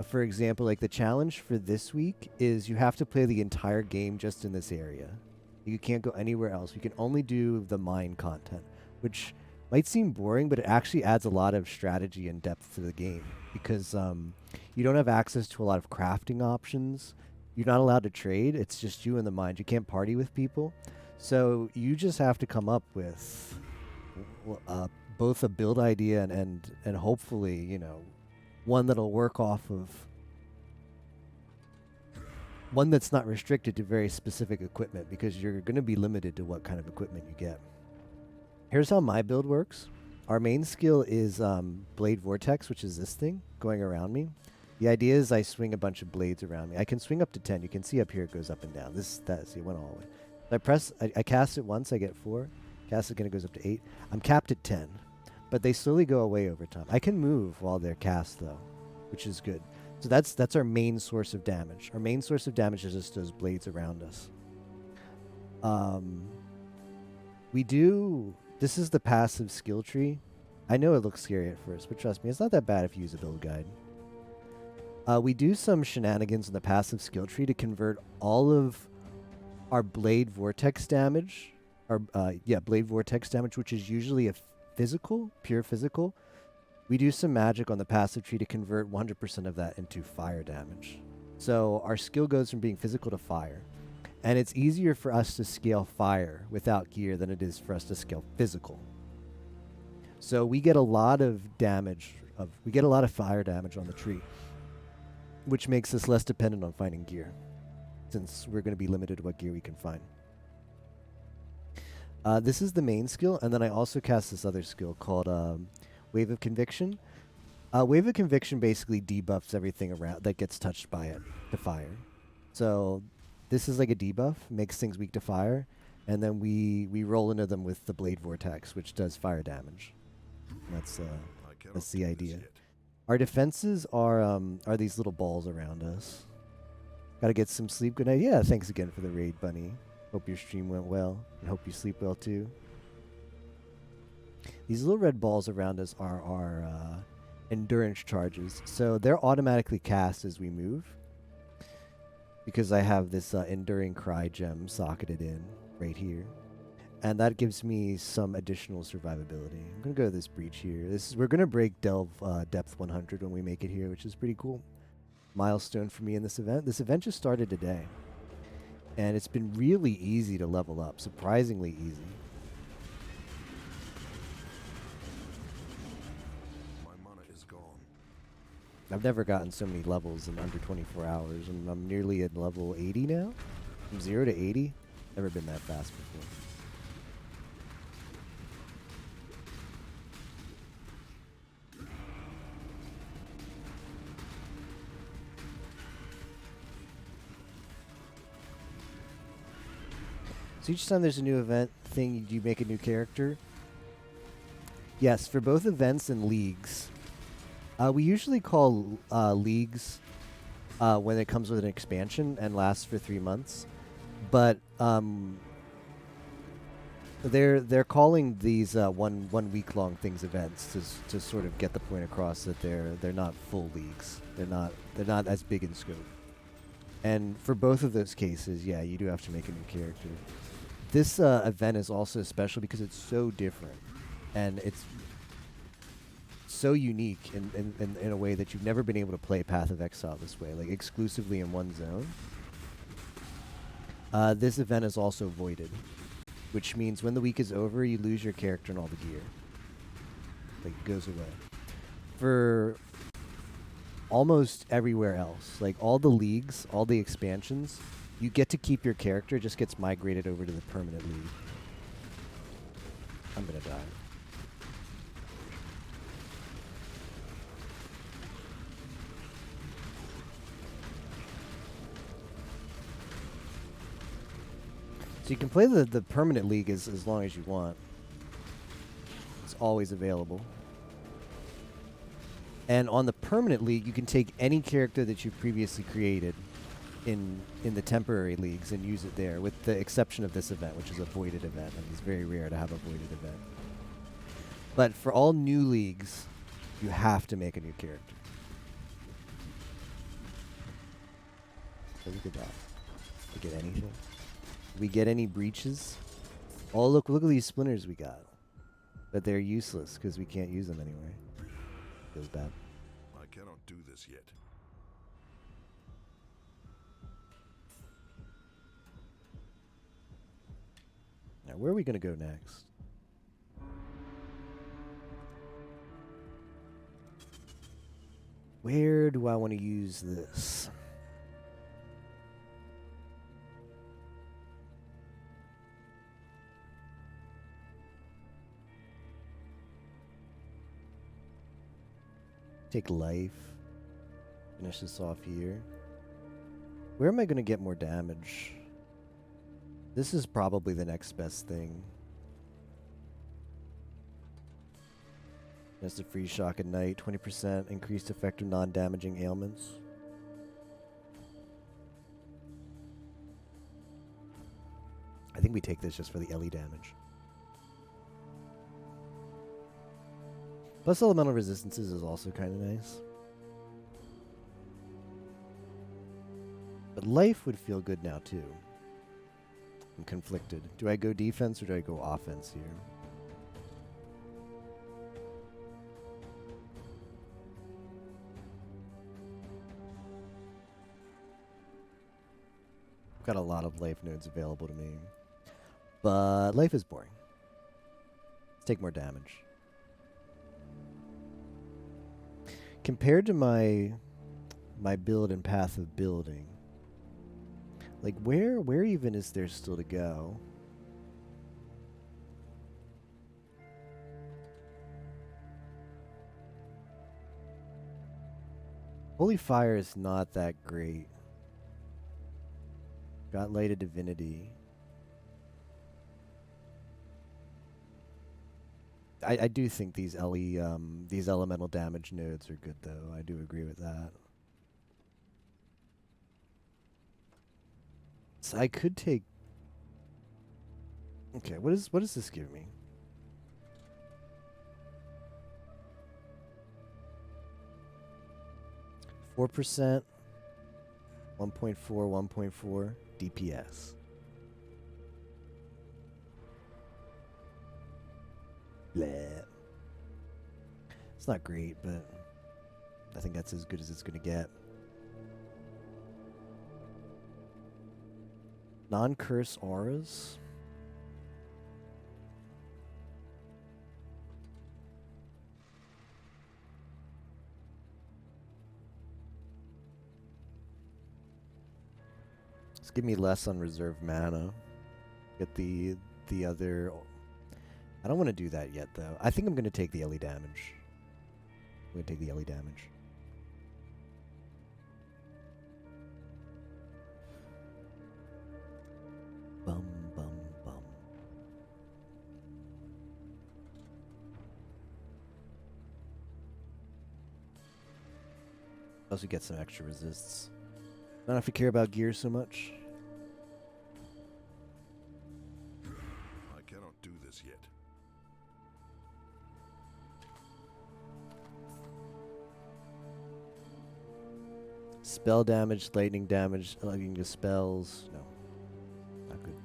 For example, like the challenge for this week is you have to play the entire game just in this area. You can't go anywhere else. You can only do the mine content, which might seem boring, but it actually adds a lot of strategy and depth to the game because you don't have access to a lot of crafting options. You're not allowed to trade. It's just you and the mines. You can't party with people. So you just have to come up with both a build idea and hopefully, you know, one that'll work off of one that's not restricted to very specific equipment because you're going to be limited to what kind of equipment you get. Here's how my build works. Our main skill is Blade Vortex, which is this thing going around me. The idea is I swing a bunch of blades around me. I can swing up to 10. You can see up here it goes up and down. See, it went all the way. I cast it once, I get 4. Cast it again, it goes up to 8. I'm capped at 10, but they slowly go away over time. I can move while they're cast though, which is good. So that's our main source of damage. Our main source of damage is just those blades around us. This is the passive skill tree. I know it looks scary at first, but trust me, it's not that bad if you use a build guide. We do some shenanigans in the passive skill tree to convert all of our Blade Vortex damage, Blade Vortex damage, which is usually a pure physical. We do some magic on the passive tree to convert 100% of that into fire damage. So our skill goes from being physical to fire. And it's easier for us to scale fire without gear than it is for us to scale physical. So we get a lot of damage, we get a lot of fire damage on the tree, which makes us less dependent on finding gear, since we're going to be limited to what gear we can find. This is the main skill, and then I also cast this other skill called Wave of Conviction. Wave of Conviction basically debuffs everything around that gets touched by it to fire. So this is like a debuff, makes things weak to fire, and then we roll into them with the Blade Vortex, which does fire damage. That's the idea. Our defenses are these little balls around us. Gotta get some sleep. Good night. Yeah, thanks again for the raid, Bunny. Hope your stream went well, and hope you sleep well too. These little red balls around us are our endurance charges. So they're automatically cast as we move, because I have this Enduring Cry gem socketed in right here. And that gives me some additional survivability. I'm going to go to this breach here. We're going to break Delve Depth 100 when we make it here, which is pretty cool. Milestone for me in this event. This event just started today. And it's been really easy to level up. Surprisingly easy. My mana is gone. I've never gotten so many levels in under 24 hours. And I'm nearly at level 80 now. From 0 to 80. Never been that fast before. So each time there's a new event thing, you make a new character. Yes, for both events and leagues. We usually call leagues when it comes with an expansion and lasts for 3 months. But they're calling these 1 week long things events to sort of get the point across that they're not full leagues. They're not as big in scope. And for both of those cases, yeah, you do have to make a new character. This event is also special because it's so different, and it's so unique in a way that you've never been able to play Path of Exile this way, like exclusively in one zone. This event is also voided, which means when the week is over, you lose your character and all the gear. Like, it goes away. For almost everywhere else, like all the leagues, all the expansions, you get to keep your character, just gets migrated over to the permanent league. I'm gonna die. So you can play the permanent league as long as you want. It's always available. And on the permanent league, you can take any character that you've previously created in the temporary leagues and use it there, with the exception of this event, which is a voided event, and it's very rare to have a voided event. But for all new leagues, you have to make a new character. Oh, look at that. Did we get anything? Did we get any breaches? Oh, look at these splinters we got. But they're useless because we can't use them anyway. Feels bad. I cannot do this yet. Now, where are we going to go next? Where do I want to use this? Take life. Finish this off here. Where am I going to get more damage? This is probably the next best thing. That's the free shock at night. 20% increased effect of non-damaging ailments. I think we take this just for the LE damage. Plus elemental resistances is also kind of nice. But life would feel good now too. I'm conflicted. Do I go defense or do I go offense here? I've got a lot of life nodes available to me. But life is boring. Let's take more damage. Compared to my build and path of building, like where even is there still to go? Holy Fire is not that great. Got Light of Divinity. I do think these these elemental damage nodes are good though. I do agree with that. So I could take. Okay, what does this give me? Four %, 1.4, 1.4 DPS. Bleh. It's not great, but I think that's as good as it's gonna get. Non-curse auras. Just give me less on reserve mana. Get the other. I don't want to do that yet though. I think I'm gonna take the LE damage. I'm gonna take the LE damage. Bum, bum, bum. Also get some extra resists. Don't have to care about gear so much. I cannot do this yet. Spell damage, lightning damage, lightning dispels. No. Not good.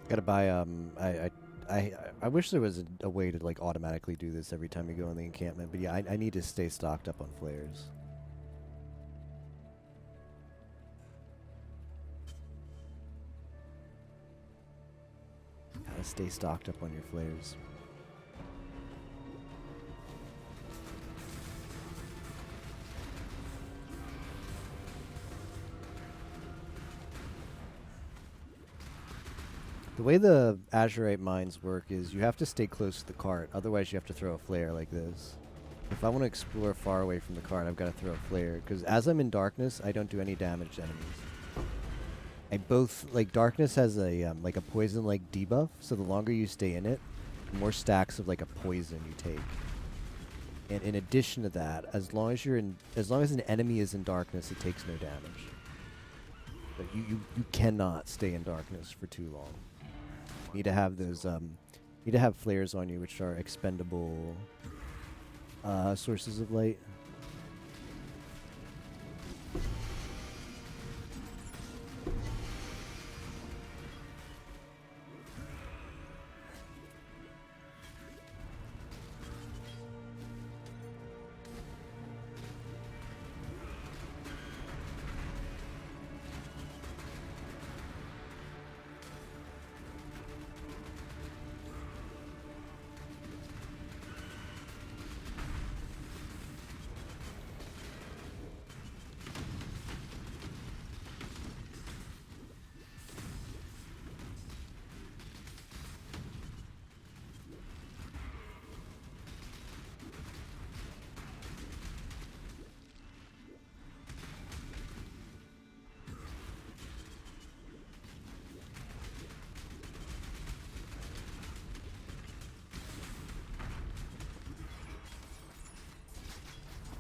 Gotta buy I wish there was a way to like automatically do this every time you go in the encampment, but yeah, I need to stay stocked up on flares. Gotta stay stocked up on your flares. The way the Azurite mines work is you have to stay close to the cart, otherwise you have to throw a flare like this. If I want to explore far away from the cart, I've got to throw a flare, because as I'm in darkness, I don't do any damage to enemies. I both, like, darkness has a, like a poison-like debuff, so the longer you stay in it, the more stacks of, like, a poison you take. And in addition to that, as long as an enemy is in darkness, it takes no damage. But you cannot stay in darkness for too long. You need to have those, need to have flares on you, which are expendable sources of light.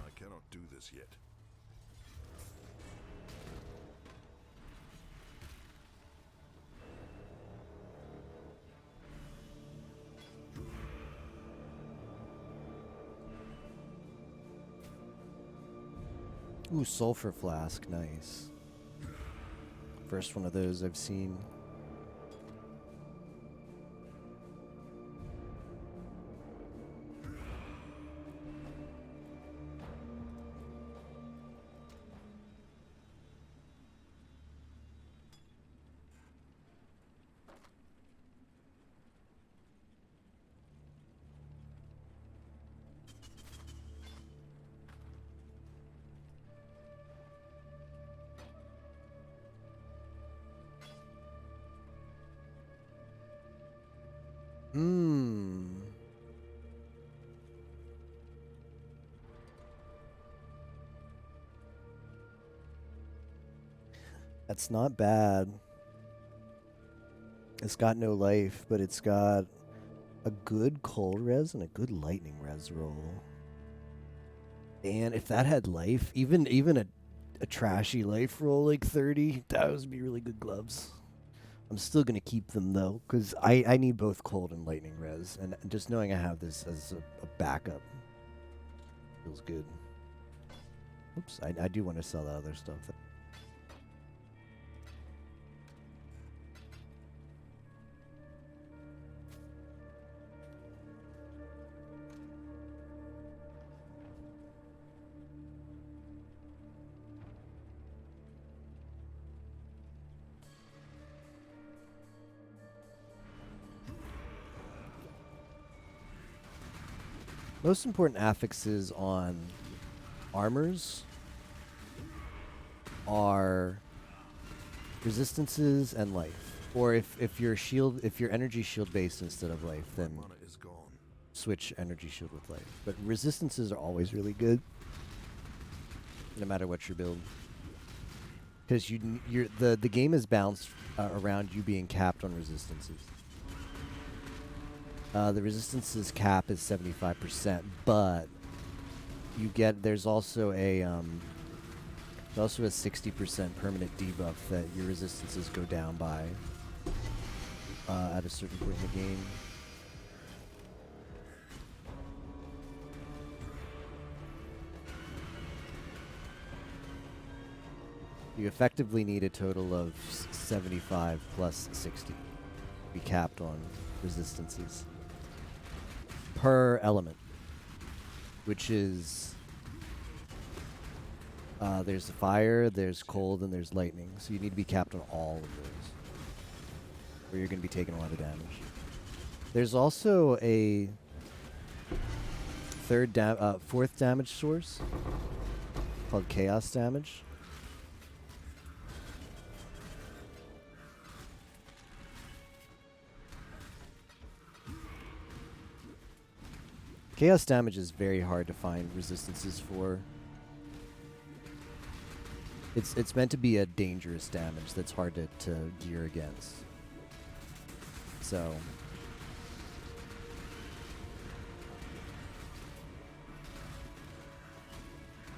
I cannot do this yet. Ooh, sulfur flask, nice. First one of those I've seen. Hmm. That's not bad. It's got no life, but it's got a good cold res and a good lightning res roll. And if that had life, even a trashy life roll like 30, that would be really good gloves. I'm still going to keep them, though, because I need both cold and lightning res. And just knowing I have this as a backup feels good. Oops, I do want to sell that other stuff. Most important affixes on armors are resistances and life. Or if you're energy shield based instead of life, then My mana is gone. switch energy shield with life. But resistances are always really good, no matter what your build. Because the game is balanced around you being capped on resistances. The resistance's cap is 75%, but there's also a 60% permanent debuff that your resistances go down by at a certain point in the game. You effectively need a total of 75 plus 60 to be capped on resistances per element, which is there's fire, there's cold, and there's lightning. So you need to be capped on all of those, or you're going to be taking a lot of damage. There's also a fourth damage source called chaos damage. Chaos damage is very hard to find resistances for. It's meant to be a dangerous damage that's hard to gear against. So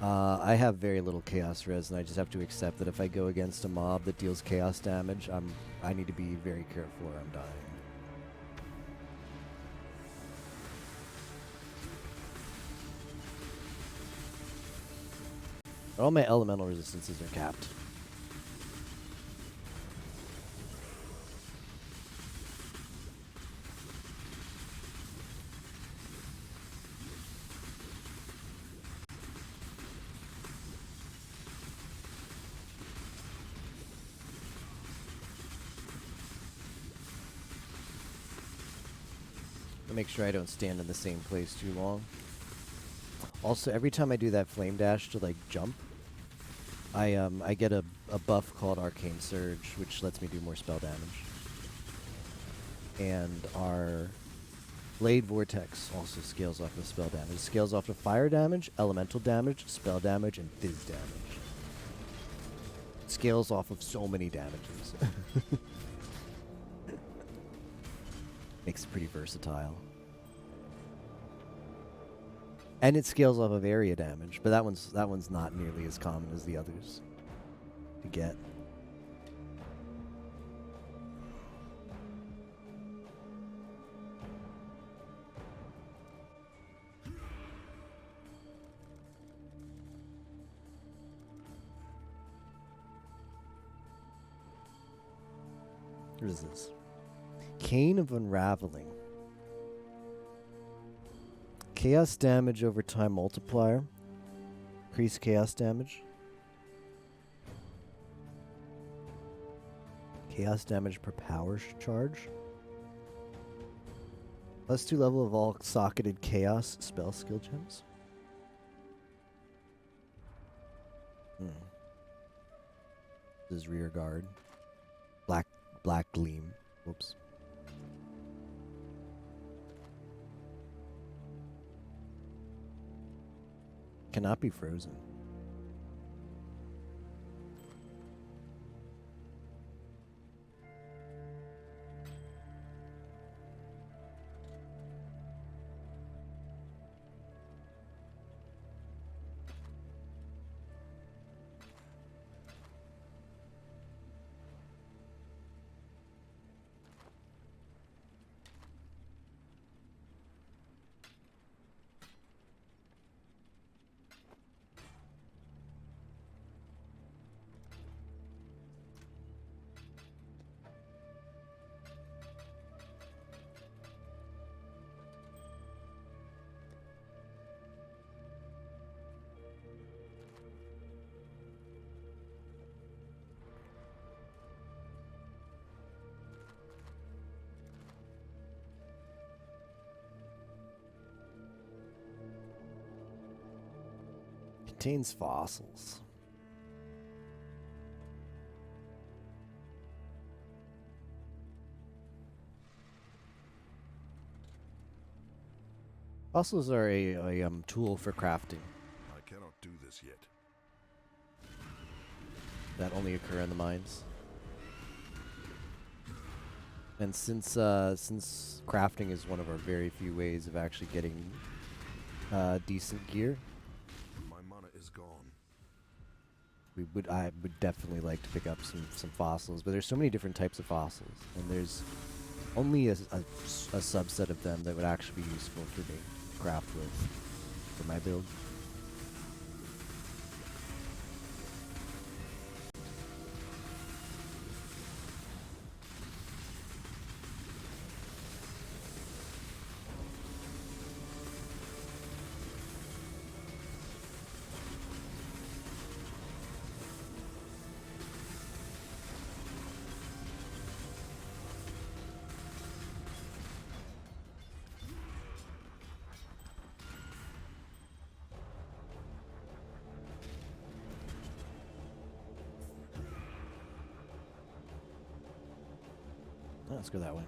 I have very little chaos res, and I just have to accept that if I go against a mob that deals chaos damage, I need to be very careful or I'm dying. All my elemental resistances are capped. I'll make sure I don't stand in the same place too long. Also, every time I do that flame dash to like jump, I get a buff called Arcane Surge, which lets me do more spell damage. And our Blade Vortex also scales off of spell damage. It scales off of fire damage, elemental damage, spell damage, and fizz damage. It scales off of so many damages. Makes it pretty versatile. And it scales off of area damage, but that one's not nearly as common as the others to get. What is this? Cane of Unraveling. Chaos damage over time multiplier. Increase chaos damage. Chaos damage per power charge. +2 level of all socketed chaos spell skill gems. This is rear guard. Black gleam. Whoops. Cannot be frozen. Contains fossils. Fossils are a tool for crafting I cannot do this yet. that only occur in the mines. And since crafting is one of our very few ways of actually getting decent gear, My mana is gone. I would definitely like to pick up some fossils, but there's so many different types of fossils, and there's only a subset of them that would actually be useful for me to craft with for my build. Let's go that way.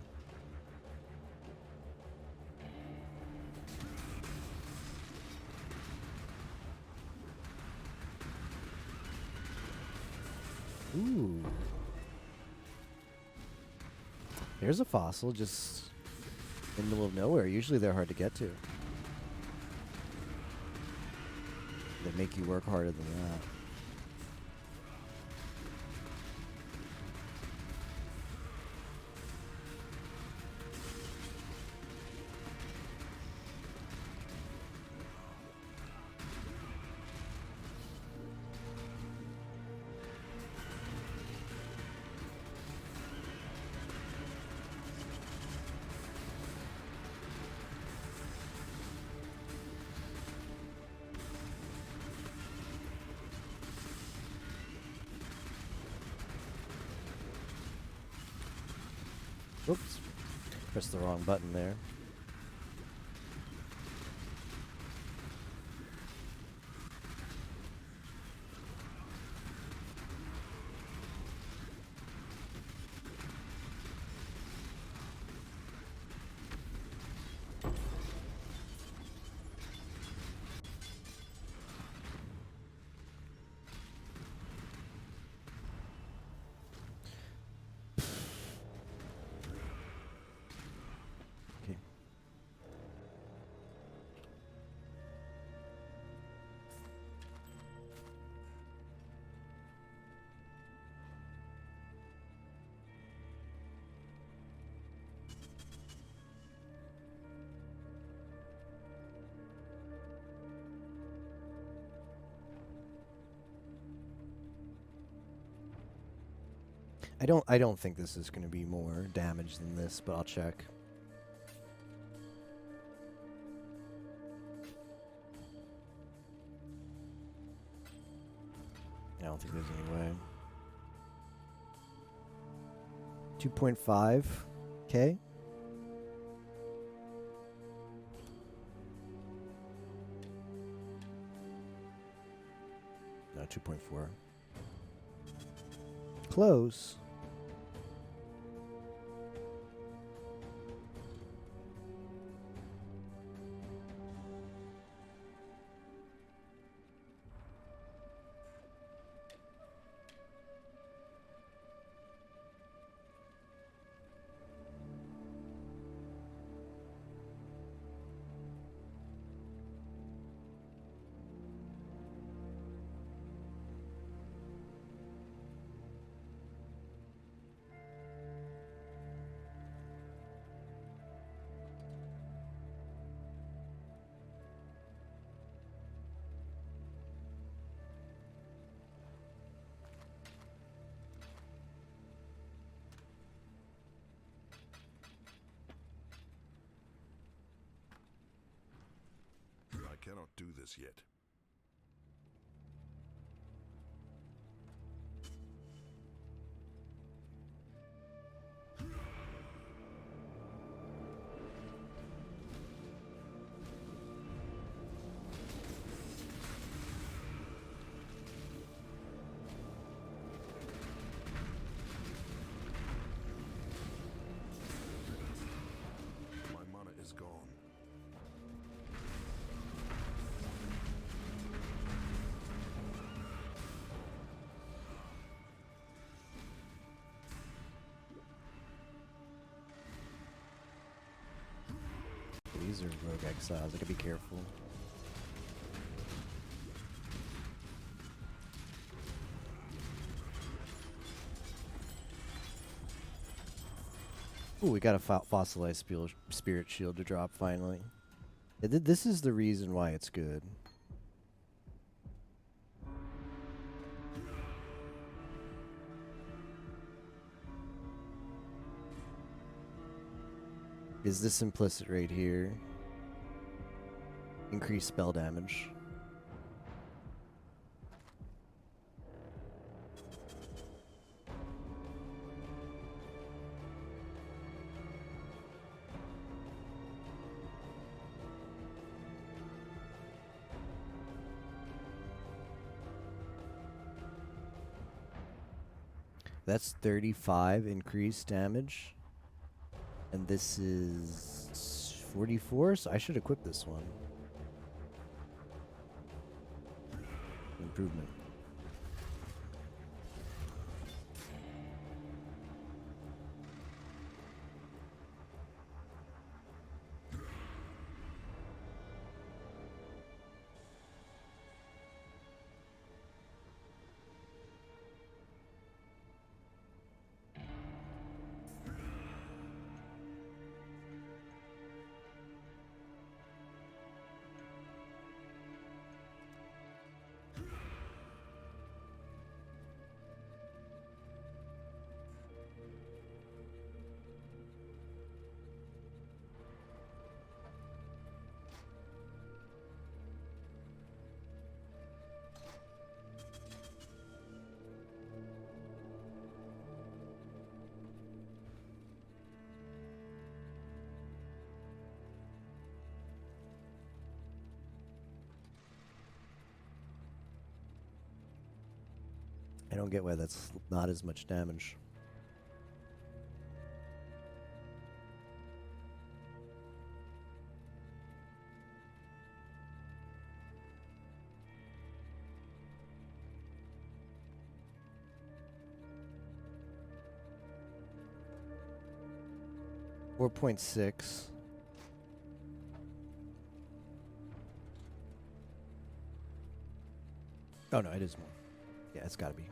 Ooh. There's a fossil just in the middle of nowhere. Usually they're hard to get to. They make you work harder than that. Oops. Pressed the wrong button there. Okay. I don't think this is going to be more damage than this, but I'll check. I don't think there's any way. 2.5k. No, 2.4. Close. I cannot do this yet. My mana is gone. These are rogue exiles. I gotta be careful. Ooh, we got a fossilized spirit shield to drop finally. This is the reason why it's good. Is this implicit right here? Increase spell damage. That's 35 increased damage. And this is 44, so I should equip this one. Improvement. I don't get why that's not as much damage. .6. Oh no, it is more. Yeah, it's gotta be.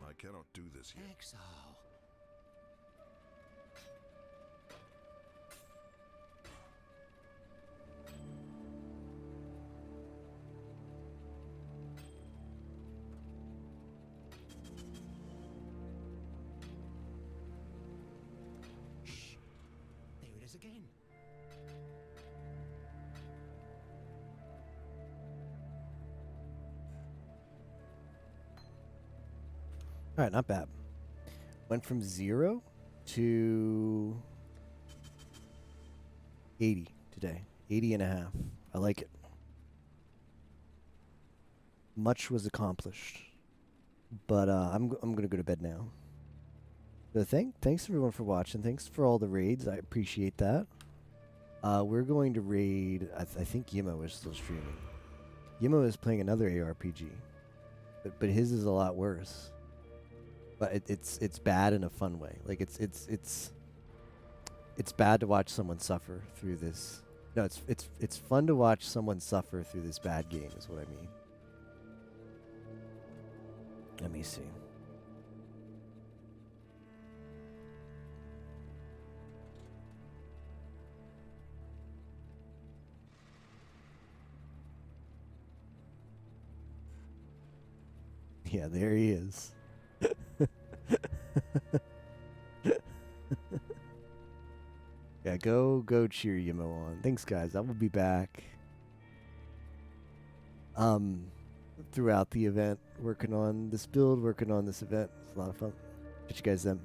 I cannot do this yet. Exile. Shh. There it is again. All right, not bad. Went from 0 to 80 today. 80 and a half. I like it. Much was accomplished. But I'm going to go to bed now. So thanks everyone for watching. Thanks for all the raids. I appreciate that. We're going to raid. I think Yimo is still streaming. Yimo is playing another ARPG. But his is a lot worse. But it's bad in a fun way. Like it's bad to watch someone suffer through this. No, it's fun to watch someone suffer through this bad game is what I mean. Let me see. Yeah, there he is. Yeah, go cheer Yimo on. Thanks, guys. I will be back. Throughout the event, working on this build, working on this event. It's a lot of fun. Catch you guys then.